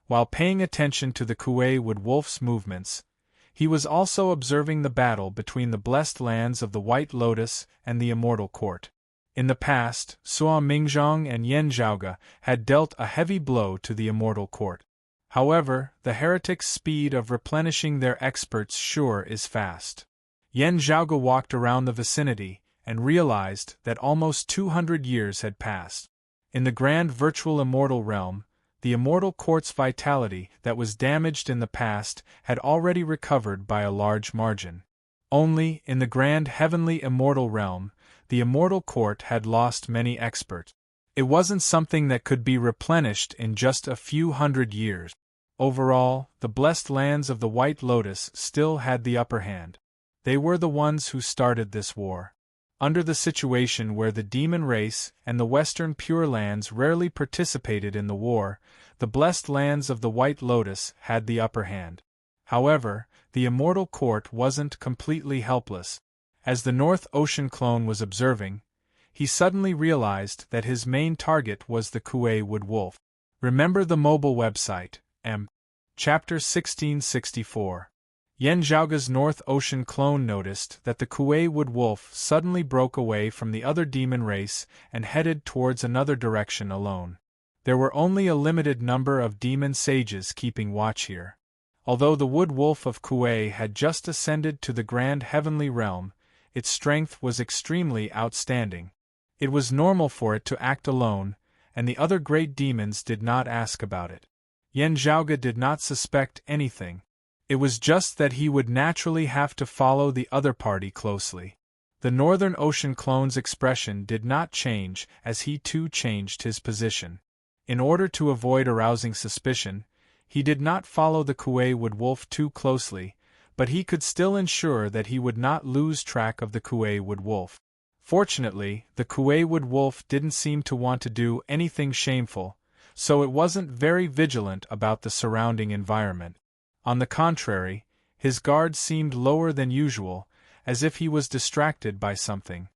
While paying attention to the Kuei Wood Wolf's movements, he was also observing the battle between the blessed lands of the White Lotus and the Immortal Court. In the past, Sua Mingzhong and Yan Zhaoge had dealt a heavy blow to the Immortal Court. However, the heretics' speed of replenishing their experts sure is fast. Yan Zhaoge walked around the vicinity and realized that almost 200 years had passed. In the grand virtual immortal realm, the Immortal Court's vitality that was damaged in the past had already recovered by a large margin. Only, in the grand heavenly immortal realm, the Immortal Court had lost many experts. It wasn't something that could be replenished in just a few hundred years. Overall, the blessed lands of the White Lotus still had the upper hand. They were the ones who started this war. Under the situation where the demon race and the Western Pure Lands rarely participated in the war, the blessed lands of the White Lotus had the upper hand. However, the Immortal Court wasn't completely helpless. As the North Ocean clone was observing, he suddenly realized that his main target was the Kuei Wood Wolf. Remember the mobile website, Chapter 1664. Yan Zhaoge's North Ocean clone noticed that the Kuei Wood Wolf suddenly broke away from the other demon race and headed towards another direction alone. There were only a limited number of demon sages keeping watch here. Although the Wood Wolf of Kuei had just ascended to the grand heavenly realm, its strength was extremely outstanding. It was normal for it to act alone, and the other great demons did not ask about it. Yan Zhaoge did not suspect anything. It was just that he would naturally have to follow the other party closely. The Northern Ocean clone's expression did not change as he too changed his position. In order to avoid arousing suspicion, he did not follow the Kuei Wood Wolf too closely, but he could still ensure that he would not lose track of the Kuei Wood Wolf. Fortunately, the Kuei Wood Wolf didn't seem to want to do anything shameful, so it wasn't very vigilant about the surrounding environment. On the contrary, his guard seemed lower than usual, as if he was distracted by something.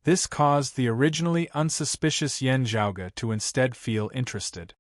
This caused the originally unsuspicious Yan Zhaoge to instead feel interested.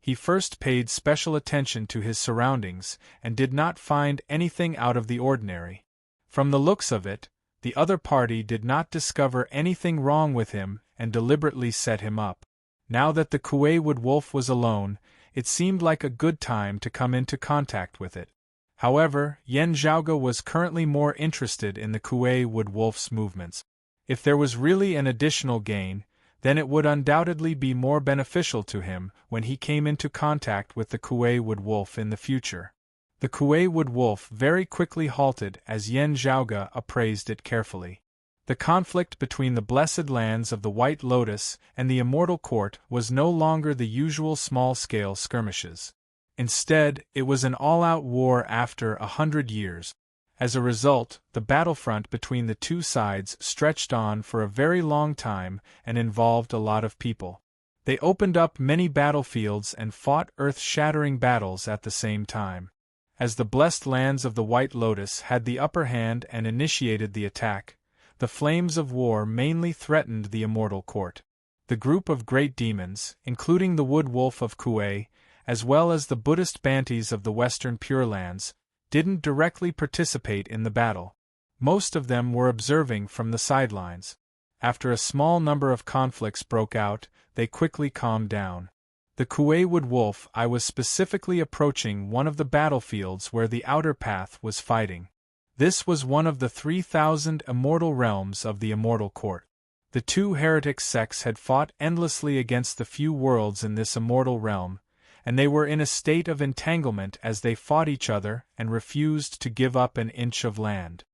He first paid special attention to his surroundings and did not find anything out of the ordinary. From the looks of it, the other party did not discover anything wrong with him and deliberately set him up. Now that the Kuei Wood Wolf was alone, it seemed like a good time to come into contact with it. However, Yan Zhaoge was currently more interested in the Kuei Wood Wolf's movements. If there was really an additional gain, then it would undoubtedly be more beneficial to him when he came into contact with the Kuei Wood Wolf in the future. The Kuei Wood Wolf very quickly halted as Yan Zhaoge appraised it carefully. The conflict between the blessed lands of the White Lotus and the Immortal Court was no longer the usual small-scale skirmishes. Instead, it was an all-out war after 100 years. As a result, the battlefront between the two sides stretched on for a very long time and involved a lot of people. They opened up many battlefields and fought earth-shattering battles at the same time. As the blessed lands of the White Lotus had the upper hand and initiated the attack, the flames of war mainly threatened the Immortal Court. The group of great demons, including the Wood Wolf of Kuei, as well as the Buddhist Bantis of the Western Pure Lands, didn't directly participate in the battle. Most of them were observing from the sidelines. After a small number of conflicts broke out, they quickly calmed down. The Kuei Wood Wolf I was specifically approaching one of the battlefields where the Outer Path was fighting. This was one of the 3,000 immortal realms of the Immortal Court. The two heretic sects had fought endlessly against the few worlds in this immortal realm, and they were in a state of entanglement as they fought each other and refused to give up an inch of land.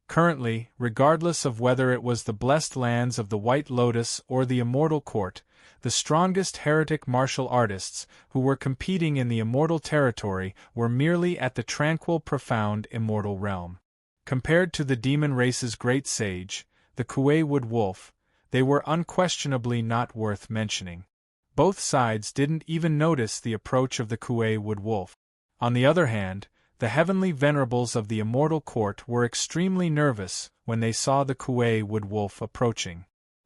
Currently, regardless of whether it was the blessed lands of the White Lotus or the Immortal Court, the strongest heretic martial artists who were competing in the immortal territory were merely at the tranquil, profound immortal realm. Compared to the demon race's great sage, the Kuei Wood Wolf, they were unquestionably not worth mentioning. Both sides didn't even notice the approach of the Kuei Wood Wolf. On the other hand, the heavenly venerables of the Immortal Court were extremely nervous when they saw the Kuei Wood Wolf approaching.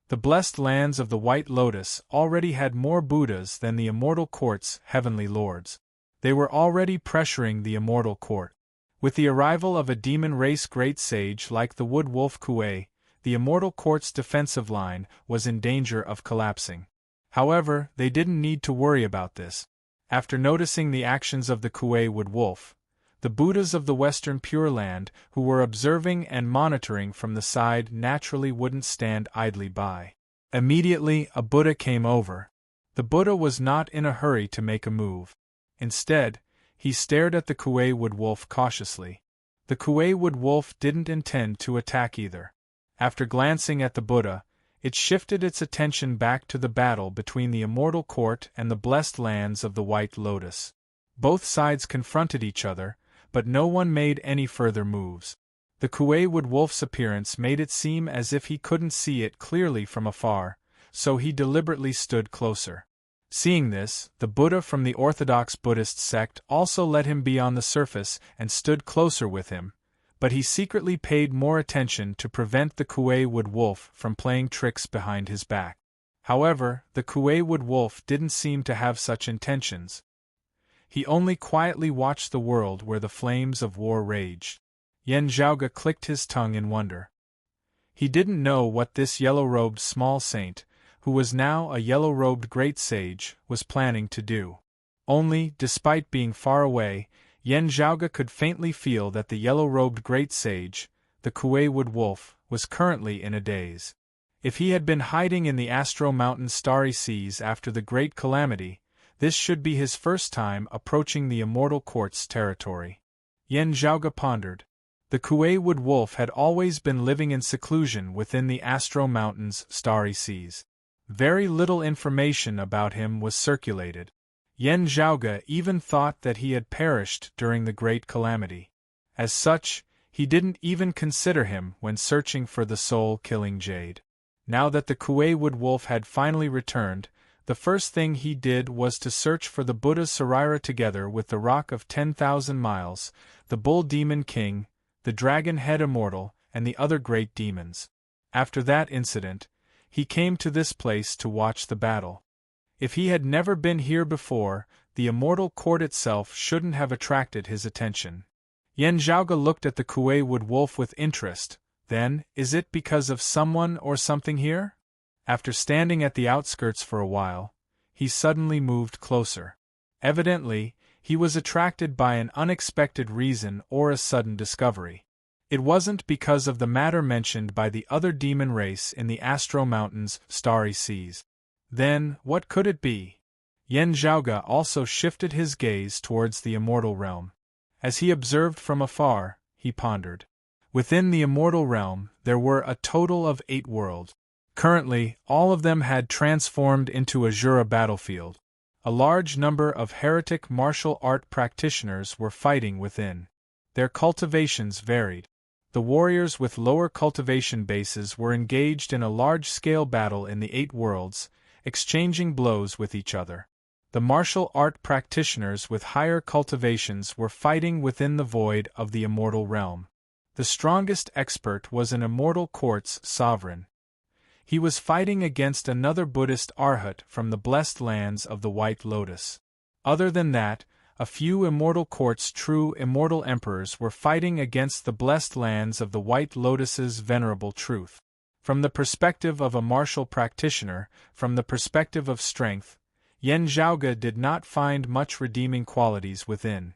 The blessed lands of the White Lotus already had more Buddhas than the Immortal Court's heavenly lords. They were already pressuring the Immortal Court. With the arrival of a demon race great sage like the Wood Wolf Kuei, the Immortal Court's defensive line was in danger of collapsing. However, they didn't need to worry about this. After noticing the actions of the Kuei Wood Wolf, the Buddhas of the Western Pure Land who were observing and monitoring from the side naturally wouldn't stand idly by. Immediately, a Buddha came over. The Buddha was not in a hurry to make a move. Instead, he stared at the Kuei Wood Wolf cautiously. The Kuei Wood Wolf didn't intend to attack either. After glancing at the Buddha, it shifted its attention back to the battle between the Immortal Court and the blessed lands of the White Lotus. Both sides confronted each other, but no one made any further moves. The Kuei Wood Wolf's appearance made it seem as if he couldn't see it clearly from afar, so he deliberately stood closer. Seeing this, the Buddha from the Orthodox Buddhist sect also let him be on the surface and stood closer with him, but he secretly paid more attention to prevent the Kuei Wood Wolf from playing tricks behind his back. However, the Kuei Wood Wolf didn't seem to have such intentions. He only quietly watched the world where the flames of war raged. Yen Zhaoge clicked his tongue in wonder. He didn't know what this yellow-robed small saint, who was now a yellow-robed great sage, was planning to do. Only, despite being far away, Yen Zhaoge could faintly feel that the yellow-robed great sage, the Kuei Wood Wolf, was currently in a daze. If he had been hiding in the Astro Mountain starry seas after the Great Calamity, this should be his first time approaching the Immortal Court's territory. Yen Zhaoge pondered. The Kuei Wood Wolf had always been living in seclusion within the Astro Mountain's starry seas. Very little information about him was circulated. Yen Zhaoge even thought that he had perished during the Great Calamity. As such, he didn't even consider him when searching for the soul-killing jade. Now that the Kuei Wood Wolf had finally returned, the first thing he did was to search for the Buddha Sarira together with the Rock of 10,000 Miles, the Bull Demon King, the Dragon Head Immortal, and the other great demons. After that incident, he came to this place to watch the battle. If he had never been here before, the Immortal Court itself shouldn't have attracted his attention. Yen Zhaoge looked at the Kuei Wood Wolf with interest. Then, is it because of someone or something here? After standing at the outskirts for a while, he suddenly moved closer. Evidently, he was attracted by an unexpected reason or a sudden discovery. It wasn't because of the matter mentioned by the other demon race in the Astro Mountain's starry seas. Then, what could it be? Yen Zhaoge also shifted his gaze towards the immortal realm. As he observed from afar, he pondered. Within the immortal realm, there were a total of 8 worlds. Currently, all of them had transformed into a Jura battlefield. A large number of heretic martial art practitioners were fighting within. Their cultivations varied. The warriors with lower cultivation bases were engaged in a large-scale battle in the 8 worlds, exchanging blows with each other. The martial art practitioners with higher cultivations were fighting within the void of the immortal realm. The strongest expert was an immortal court's sovereign. He was fighting against another Buddhist arhat from the blessed lands of the White Lotus. Other than that, a few immortal court's true immortal emperors were fighting against the blessed lands of the White Lotus's venerable truth. From the perspective of a martial practitioner, from the perspective of strength, Yen Zhaoge did not find much redeeming qualities within.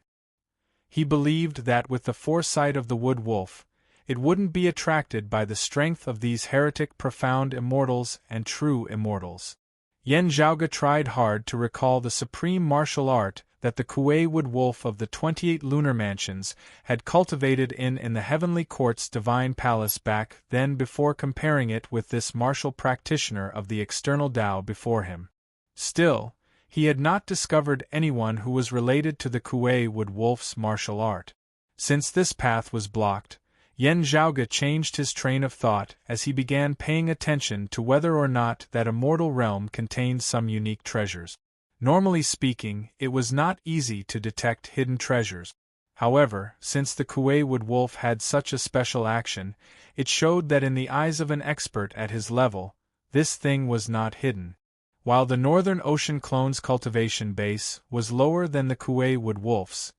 He believed that with the foresight of the wood wolf, it wouldn't be attracted by the strength of these heretic profound immortals and true immortals. Yen Zhaoge tried hard to recall the supreme martial art that the Kuei wood wolf of the 28 lunar mansions had cultivated in the heavenly court's divine palace back then before comparing it with this martial practitioner of the external Tao before him. Still, he had not discovered anyone who was related to the Kuei wood wolf's martial art. Since this path was blocked, Yen Zhaoge changed his train of thought as he began paying attention to whether or not that immortal realm contained some unique treasures. Normally speaking, it was not easy to detect hidden treasures. However, since the Kuei wood wolf had such a special action, it showed that in the eyes of an expert at his level, this thing was not hidden. While the Northern Ocean clone's cultivation base was lower than the Kuei wood wolf's,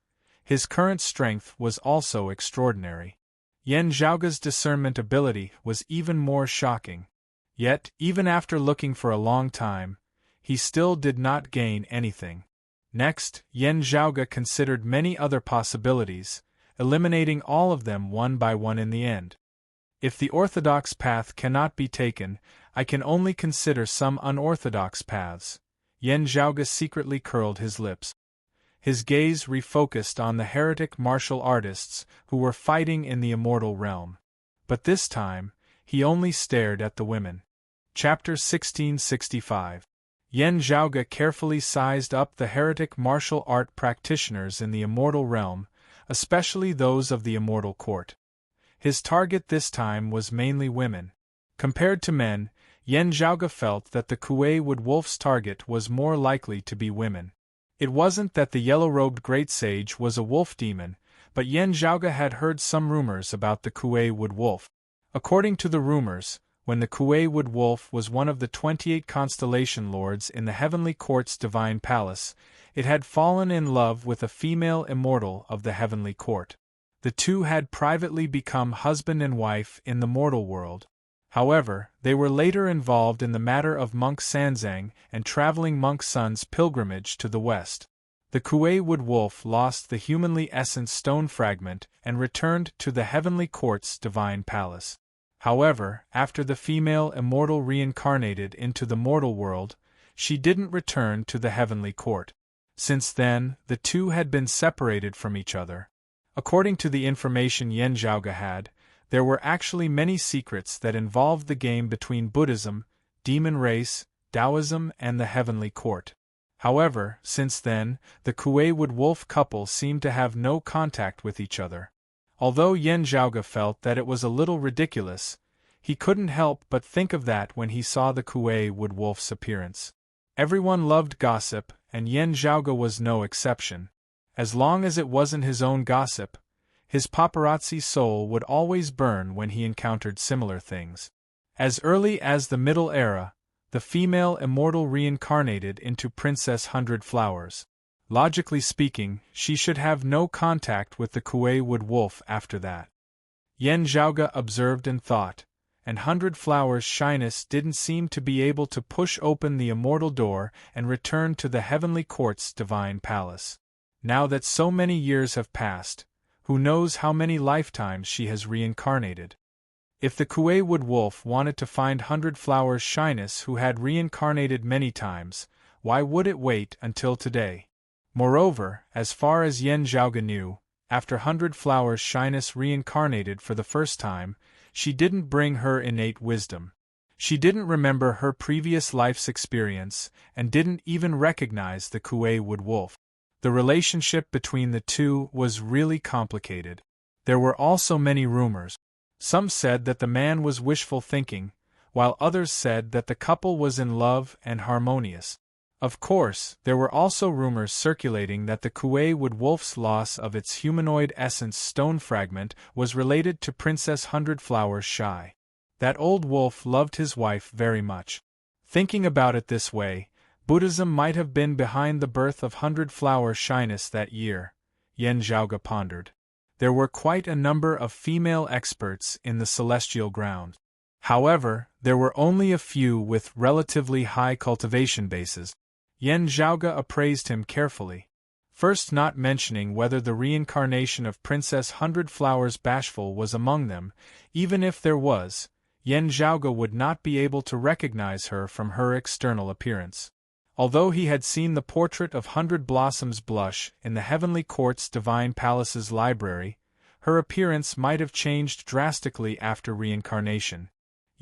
his current strength was also extraordinary. Yen Zhaoge's discernment ability was even more shocking. Yet, even after looking for a long time, he still did not gain anything. Next, Yen Zhaoge considered many other possibilities, eliminating all of them one by one in the end. If the orthodox path cannot be taken, I can only consider some unorthodox paths. Yen Zhaoge secretly curled his lips. His gaze refocused on the heretic martial artists who were fighting in the immortal realm. But this time, he only stared at the women. Chapter 1665. Yen Zhaoge carefully sized up the heretic martial art practitioners in the immortal realm, especially those of the immortal court. His target this time was mainly women. Compared to men, Yen Zhaoge felt that the Kuei wood wolf's target was more likely to be women. It wasn't that the yellow-robed great sage was a wolf demon, but Yen Zhaoge had heard some rumors about the Kuei wood wolf. According to the rumors, when the Kuei wood wolf was one of the 28 constellation lords in the heavenly court's divine palace, it had fallen in love with a female immortal of the heavenly court. The two had privately become husband and wife in the mortal world. However, they were later involved in the matter of monk Sanzang and traveling monk Sun's pilgrimage to the west. The Kuei wood wolf lost the humanly essence stone fragment and returned to the heavenly court's divine palace. However, after the female immortal reincarnated into the mortal world, she didn't return to the heavenly court. Since then, the two had been separated from each other. According to the information Yen Zhaoge had, there were actually many secrets that involved the game between Buddhism, demon race, Taoism, and the heavenly court. However, since then, the Kuei wood wolf couple seemed to have no contact with each other. Although Yen Zhaoge felt that it was a little ridiculous, he couldn't help but think of that when he saw the Kuei wood wolf's appearance. Everyone loved gossip, and Yen Zhaoge was no exception. As long as it wasn't his own gossip, his paparazzi soul would always burn when he encountered similar things. As early as the Middle Era, the female immortal reincarnated into Princess Hundred Flowers. Logically speaking, she should have no contact with the Kuei wood wolf after that. Yen Zhaoge observed and thought, and Hundred Flowers' shyness didn't seem to be able to push open the immortal door and return to the heavenly court's divine palace. Now that so many years have passed, who knows how many lifetimes she has reincarnated? If the Kuei wood wolf wanted to find Hundred Flowers' shyness who had reincarnated many times, why would it wait until today? Moreover, as far as Yen Zhaoge knew, after 100 Flowers' shyness reincarnated for the first time, she didn't bring her innate wisdom. She didn't remember her previous life's experience, and didn't even recognize the Kuei wood wolf. The relationship between the two was really complicated. There were also many rumors. Some said that the man was wishful thinking, while others said that the couple was in love and harmonious. Of course, there were also rumors circulating that the Kuei wood wolf's loss of its humanoid essence stone fragment was related to Princess 100 Flowers Shy. That old wolf loved his wife very much. Thinking about it this way, Buddhism might have been behind the birth of 100 Flowers' shyness that year, Yan Zhaoge pondered. There were quite a number of female experts in the celestial ground. However, there were only a few with relatively high cultivation bases. Yan Zhaoge appraised him carefully, first not mentioning whether the reincarnation of Princess 100 Flowers Bashful was among them. Even if there was, Yan Zhaoge would not be able to recognize her from her external appearance. Although he had seen the portrait of 100 Blossoms Blush in the Heavenly Court's Divine Palace's library, her appearance might have changed drastically after reincarnation.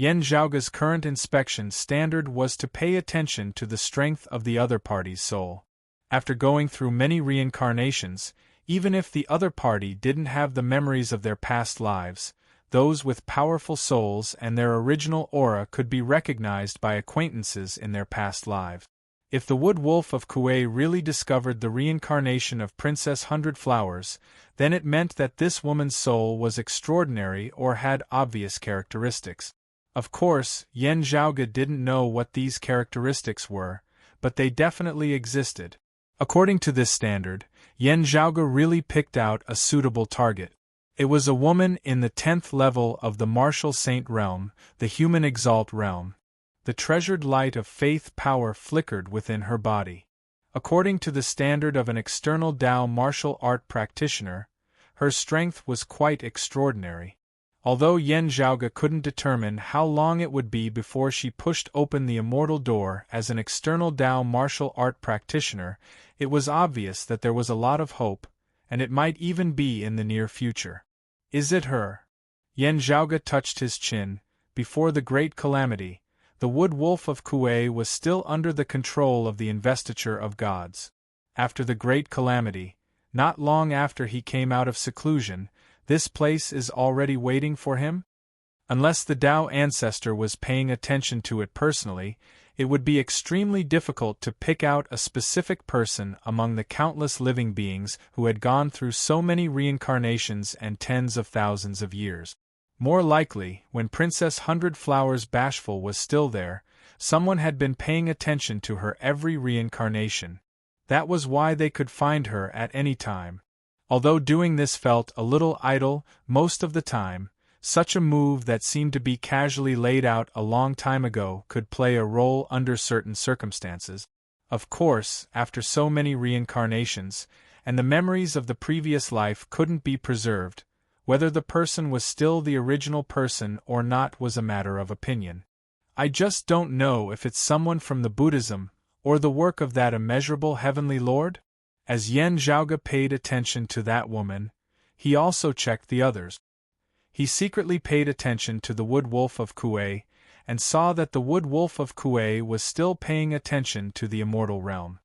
Yan Zhaoge's current inspection standard was to pay attention to the strength of the other party's soul. After going through many reincarnations, even if the other party didn't have the memories of their past lives, those with powerful souls and their original aura could be recognized by acquaintances in their past lives. If the wood wolf of Kuei really discovered the reincarnation of Princess 100 Flowers, then it meant that this woman's soul was extraordinary or had obvious characteristics. Of course, Yan Zhaoge didn't know what these characteristics were, but they definitely existed. According to this standard, Yan Zhaoge really picked out a suitable target. It was a woman in the 10th level of the martial saint realm, the human exalt realm. The treasured light of faith power flickered within her body. According to the standard of an external Tao martial art practitioner, her strength was quite extraordinary. Although Yan Zhaoge couldn't determine how long it would be before she pushed open the immortal door as an external Tao martial art practitioner, it was obvious that there was a lot of hope, and it might even be in the near future. Is it her? Yan Zhaoge touched his chin. Before the great calamity, the wood wolf of Kuei was still under the control of the investiture of gods. After the great calamity, not long after he came out of seclusion, this place is already waiting for him? Unless the Tao ancestor was paying attention to it personally, it would be extremely difficult to pick out a specific person among the countless living beings who had gone through so many reincarnations and tens of thousands of years. More likely, when Princess 100 Flowers Bashful was still there, someone had been paying attention to her every reincarnation. That was why they could find her at any time. Although doing this felt a little idle most of the time, such a move that seemed to be casually laid out a long time ago could play a role under certain circumstances. Of course, after so many reincarnations, and the memories of the previous life couldn't be preserved, whether the person was still the original person or not was a matter of opinion. I just don't know if it's someone from the Buddhism, or the work of that immeasurable heavenly Lord? As Yan Zhaoge paid attention to that woman, he also checked the others. He secretly paid attention to the wood wolf of Kuei, and saw that the wood wolf of Kuei was still paying attention to the immortal realm.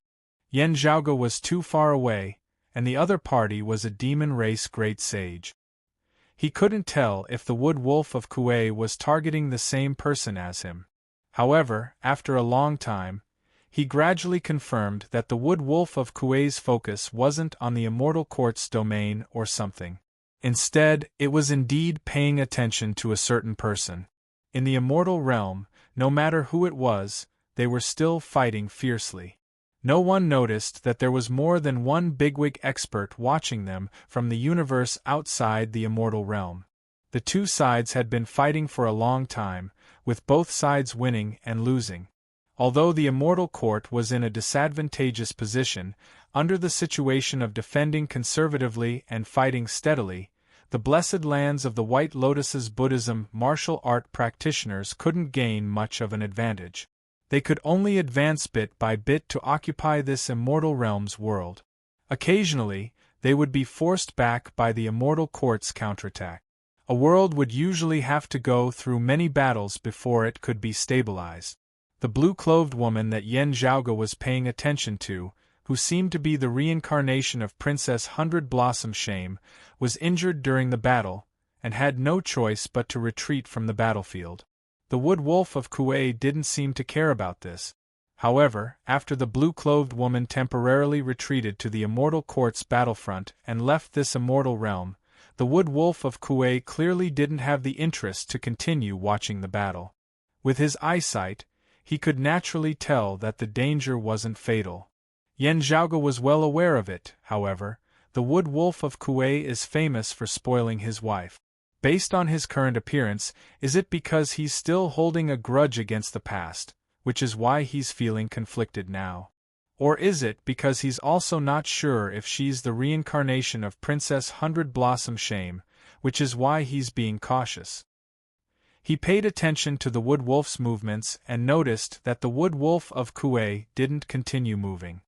Yan Zhaoge was too far away, and the other party was a demon race great sage. He couldn't tell if the wood wolf of Kuei was targeting the same person as him. However, after a long time, he gradually confirmed that the wood wolf of Kuei's focus wasn't on the immortal court's domain or something. Instead, it was indeed paying attention to a certain person. In the immortal realm, no matter who it was, they were still fighting fiercely. No one noticed that there was more than one bigwig expert watching them from the universe outside the immortal realm. The two sides had been fighting for a long time, with both sides winning and losing. Although the immortal court was in a disadvantageous position, under the situation of defending conservatively and fighting steadily, the blessed lands of the White Lotus's Buddhism martial art practitioners couldn't gain much of an advantage. They could only advance bit by bit to occupy this immortal realm's world. Occasionally, they would be forced back by the immortal court's counterattack. A world would usually have to go through many battles before it could be stabilized. The blue-clothed woman that Yen Zhaoge was paying attention to, who seemed to be the reincarnation of Princess Hundred Blossom Shame, was injured during the battle, and had no choice but to retreat from the battlefield. The Wood Wolf of Kuei didn't seem to care about this. However, after the blue-clothed woman temporarily retreated to the Immortal Court's battlefront and left this immortal realm, the Wood Wolf of Kuei clearly didn't have the interest to continue watching the battle. With his eyesight, he could naturally tell that the danger wasn't fatal. Yen Zhaoge was well aware of it, however. The Wood Wolf of Kuei is famous for spoiling his wife. Based on his current appearance, is it because he's still holding a grudge against the past, which is why he's feeling conflicted now? Or is it because he's also not sure if she's the reincarnation of Princess Hundred Blossom Shame, which is why he's being cautious? He paid attention to the Wood Wolf's movements and noticed that the Wood Wolf of Kuei didn't continue moving.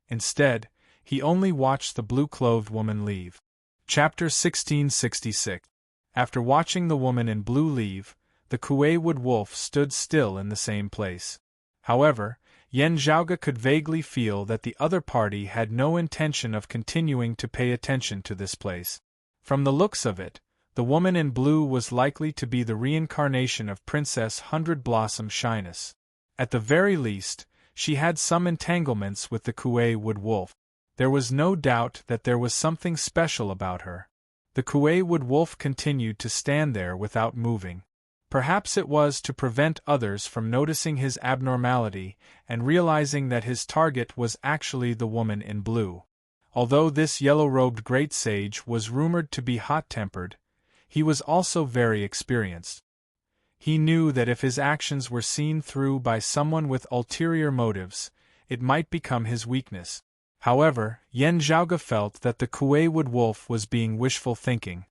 Instead, he only watched the blue-clothed woman leave. Chapter 1666. After watching the woman in blue leave, the Kuei Wood Wolf stood still in the same place. However, Yen Zhaoge could vaguely feel that the other party had no intention of continuing to pay attention to this place. From the looks of it, the woman in blue was likely to be the reincarnation of Princess Hundred Blossom Shyness. At the very least, she had some entanglements with the Kuei Wood Wolf. There was no doubt that there was something special about her. The Kuei Wood Wolf continued to stand there without moving. Perhaps it was to prevent others from noticing his abnormality and realizing that his target was actually the woman in blue. Although this yellow-robed great sage was rumored to be hot-tempered, he was also very experienced. He knew that if his actions were seen through by someone with ulterior motives, it might become his weakness. However, Yen Zhaoge felt that the Kuei Wood Wolf was being wishful thinking.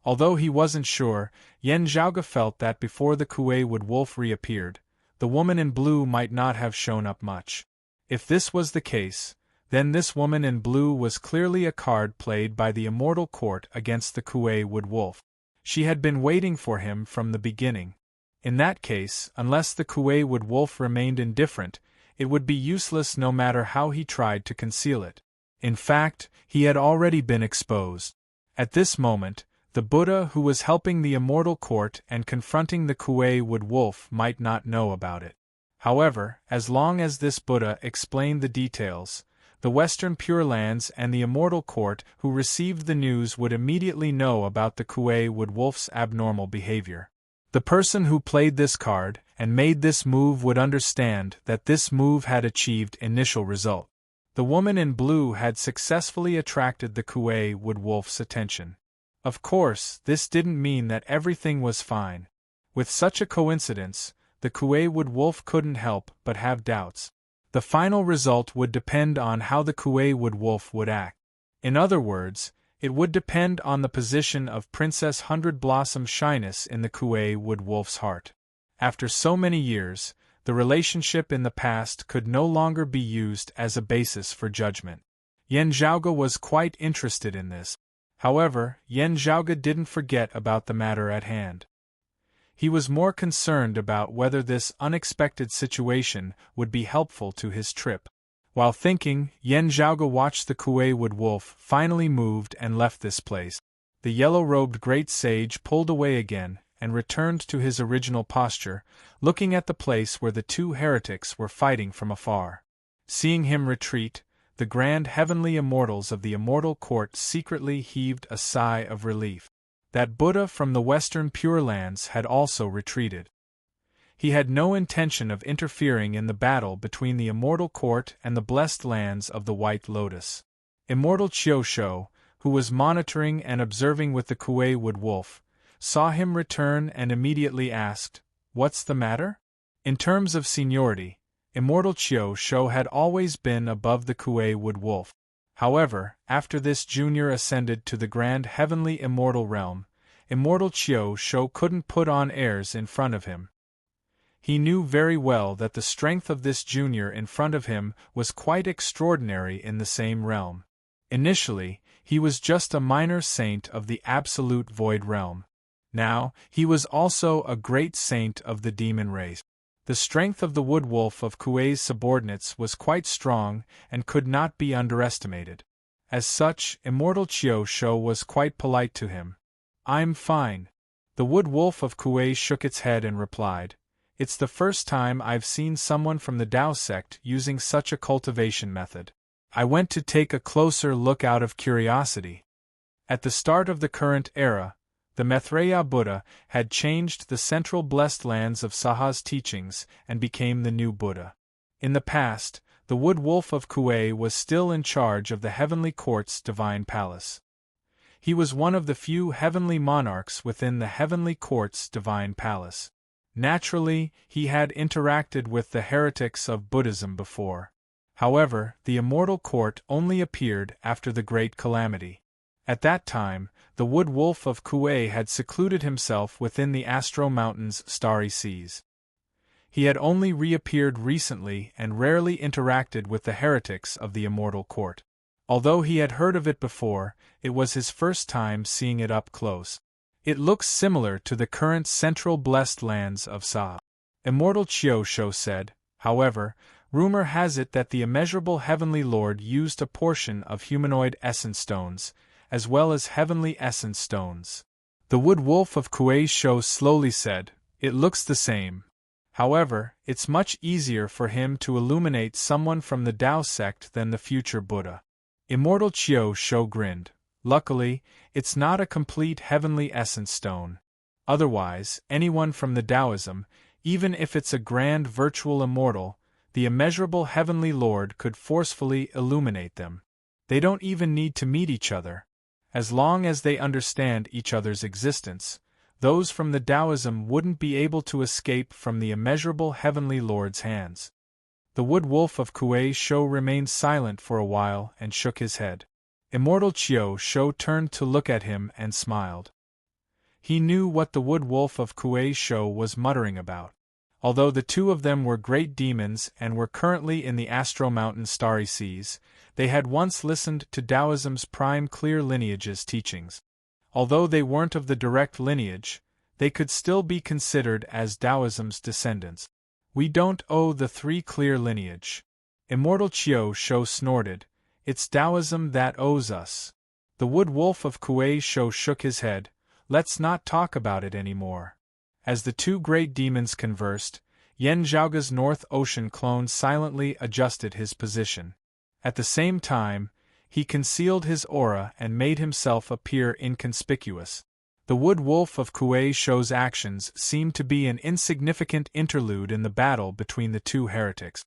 Although he wasn't sure, Yen Zhaoge felt that before the Kuei Wood Wolf reappeared, the woman in blue might not have shown up much. If this was the case, then this woman in blue was clearly a card played by the Immortal Court against the Kuei Wood Wolf. She had been waiting for him from the beginning. In that case, unless the Kuei Wood Wolf remained indifferent, it would be useless no matter how he tried to conceal it. In fact, he had already been exposed. At this moment, the Buddha who was helping the Immortal Court and confronting the Kuei Wood Wolf might not know about it. However, as long as this Buddha explained the details, the Western Pure Lands and the Immortal Court who received the news would immediately know about the Kuei Wood Wolf's abnormal behavior. The person who played this card and made this move would understand that this move had achieved initial result. The woman in blue had successfully attracted the Kuei Wood Wolf's attention. Of course, this didn't mean that everything was fine. With such a coincidence, the Kuei Wood Wolf couldn't help but have doubts. The final result would depend on how the Kuei Wood Wolf would act. In other words, it would depend on the position of Princess Hundred Blossom Shyness in the Kuei Wood Wolf's heart. After so many years, the relationship in the past could no longer be used as a basis for judgment. Yen Zhaoge was quite interested in this. However, Yen Zhaoge didn't forget about the matter at hand. He was more concerned about whether this unexpected situation would be helpful to his trip. While thinking, Yen Zhaoge watched the Kuei Wood Wolf finally moved and left this place. The yellow-robed great sage pulled away again and returned to his original posture, looking at the place where the two heretics were fighting from afar. Seeing him retreat, the grand heavenly immortals of the Immortal Court secretly heaved a sigh of relief. That Buddha from the Western Pure Lands had also retreated. He had no intention of interfering in the battle between the Immortal Court and the blessed lands of the White Lotus. Immortal Qiu, who was monitoring and observing with the Kuei Wood Wolf, saw him return and immediately asked, "What's the matter?" In terms of seniority, Immortal Qiu had always been above the Kuei Wood Wolf. However, after this junior ascended to the grand heavenly immortal realm, Immortal Qiu couldn't put on airs in front of him. He knew very well that the strength of this junior in front of him was quite extraordinary in the same realm. Initially, He was just a minor saint of the absolute void realm. Now, he was also a great saint of the demon race. The strength of the wood wolf of Kuei's subordinates was quite strong and could not be underestimated. As such, Immortal Chiu Shou was quite polite to him. "I'm fine." The wood wolf of Kuei shook its head and replied, "It's the first time I've seen someone from the Tao sect using such a cultivation method. I went to take a closer look out of curiosity." At the start of the current era, the Maitreya Buddha had changed the central blessed lands of Saha's teachings and became the new Buddha. In the past, the wood wolf of Kuei was still in charge of the Heavenly Court's divine palace. He was one of the few heavenly monarchs within the Heavenly Court's divine palace. Naturally, he had interacted with the heretics of Buddhism before. However, the Immortal Court only appeared after the Great Calamity. At that time, the wood wolf of Kuei had secluded himself within the Astro Mountain's starry seas. He had only reappeared recently and rarely interacted with the heretics of the Immortal Court. Although he had heard of it before, it was his first time seeing it up close. It looks similar to the current central blessed lands of Saha. Immortal Chiu Shou said, however, rumor has it that the immeasurable Heavenly Lord used a portion of humanoid essence stones, as well as heavenly essence stones. The wood wolf of Kuei Shou slowly said, "It looks the same. However, it's much easier for him to illuminate someone from the Tao sect than the future Buddha." Immortal Chiu Shou grinned. "Luckily, it's not a complete heavenly essence stone. Otherwise, anyone from the Taoism, even if it's a grand virtual immortal, the immeasurable Heavenly Lord could forcefully illuminate them. They don't even need to meet each other. As long as they understand each other's existence, those from the Taoism wouldn't be able to escape from the immeasurable Heavenly Lord's hands." The wood wolf of Kuei Shou remained silent for a while and shook his head. Immortal Chiu Shou turned to look at him and smiled. He knew what the wood wolf of Kuei Shou was muttering about. Although the two of them were great demons and were currently in the Astro Mountain starry seas, they had once listened to Taoism's prime clear lineage's teachings. Although they weren't of the direct lineage, they could still be considered as Taoism's descendants. "We don't owe the three clear lineage." Immortal Chiu Shou snorted, "It's Taoism that owes us." The wood wolf of Kuei Shou shook his head, "Let's not talk about it anymore." As the two great demons conversed, Yen Zhaoga's North Ocean clone silently adjusted his position. At the same time, he concealed his aura and made himself appear inconspicuous. The wood wolf of Kuei Shou's actions seemed to be an insignificant interlude in the battle between the two heretics.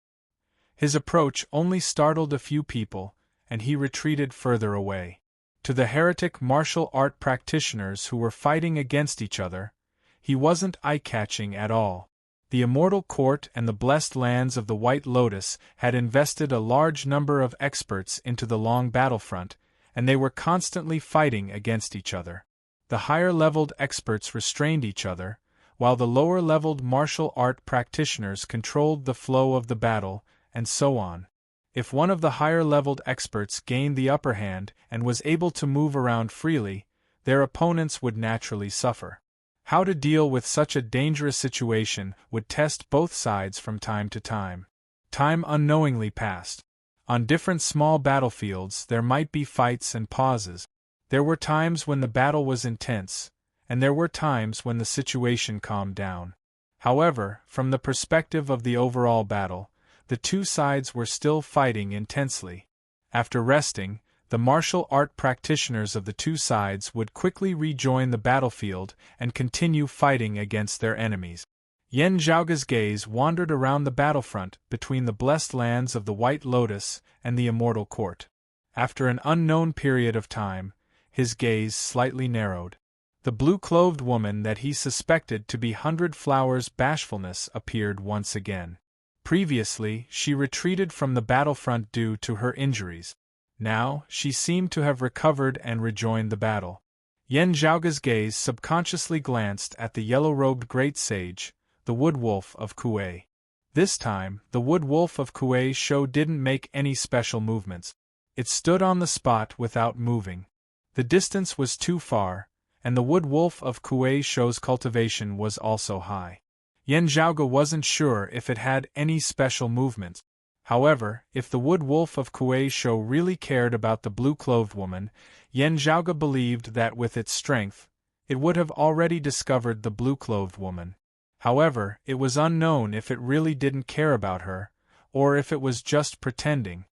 His approach only startled a few people, and he retreated further away. To the heretic martial art practitioners who were fighting against each other, he wasn't eye-catching at all. The Immortal Court and the blessed lands of the White Lotus had invested a large number of experts into the long battlefront, and they were constantly fighting against each other. The higher-leveled experts restrained each other, while the lower-leveled martial art practitioners controlled the flow of the battle, and so on. If one of the higher-leveled experts gained the upper hand and was able to move around freely, their opponents would naturally suffer. How to deal with such a dangerous situation would test both sides from time to time. Time unknowingly passed. On different small battlefields there might be fights and pauses. There were times when the battle was intense, and there were times when the situation calmed down. However, from the perspective of the overall battle, the two sides were still fighting intensely. After resting, the martial art practitioners of the two sides would quickly rejoin the battlefield and continue fighting against their enemies. Yen Zhaoga's gaze wandered around the battlefront between the blessed lands of the White Lotus and the Immortal Court. After an unknown period of time, his gaze slightly narrowed. The blue-clothed woman that he suspected to be Hundred Flowers' Bashfulness appeared once again. Previously, she retreated from the battlefront due to her injuries. Now, she seemed to have recovered and rejoined the battle. Yen Zhaoga's gaze subconsciously glanced at the yellow-robed great sage, the wood wolf of Kuei. This time, the wood wolf of Kuei Shou didn't make any special movements. It stood on the spot without moving. The distance was too far, and the wood wolf of Kuei Shou's cultivation was also high. Yan Zhaoge wasn't sure if it had any special movements. However, if the wood wolf of Kuei Shou really cared about the blue-clothed woman, Yan Zhaoge believed that with its strength, it would have already discovered the blue-clothed woman. However, it was unknown if it really didn't care about her, or if it was just pretending,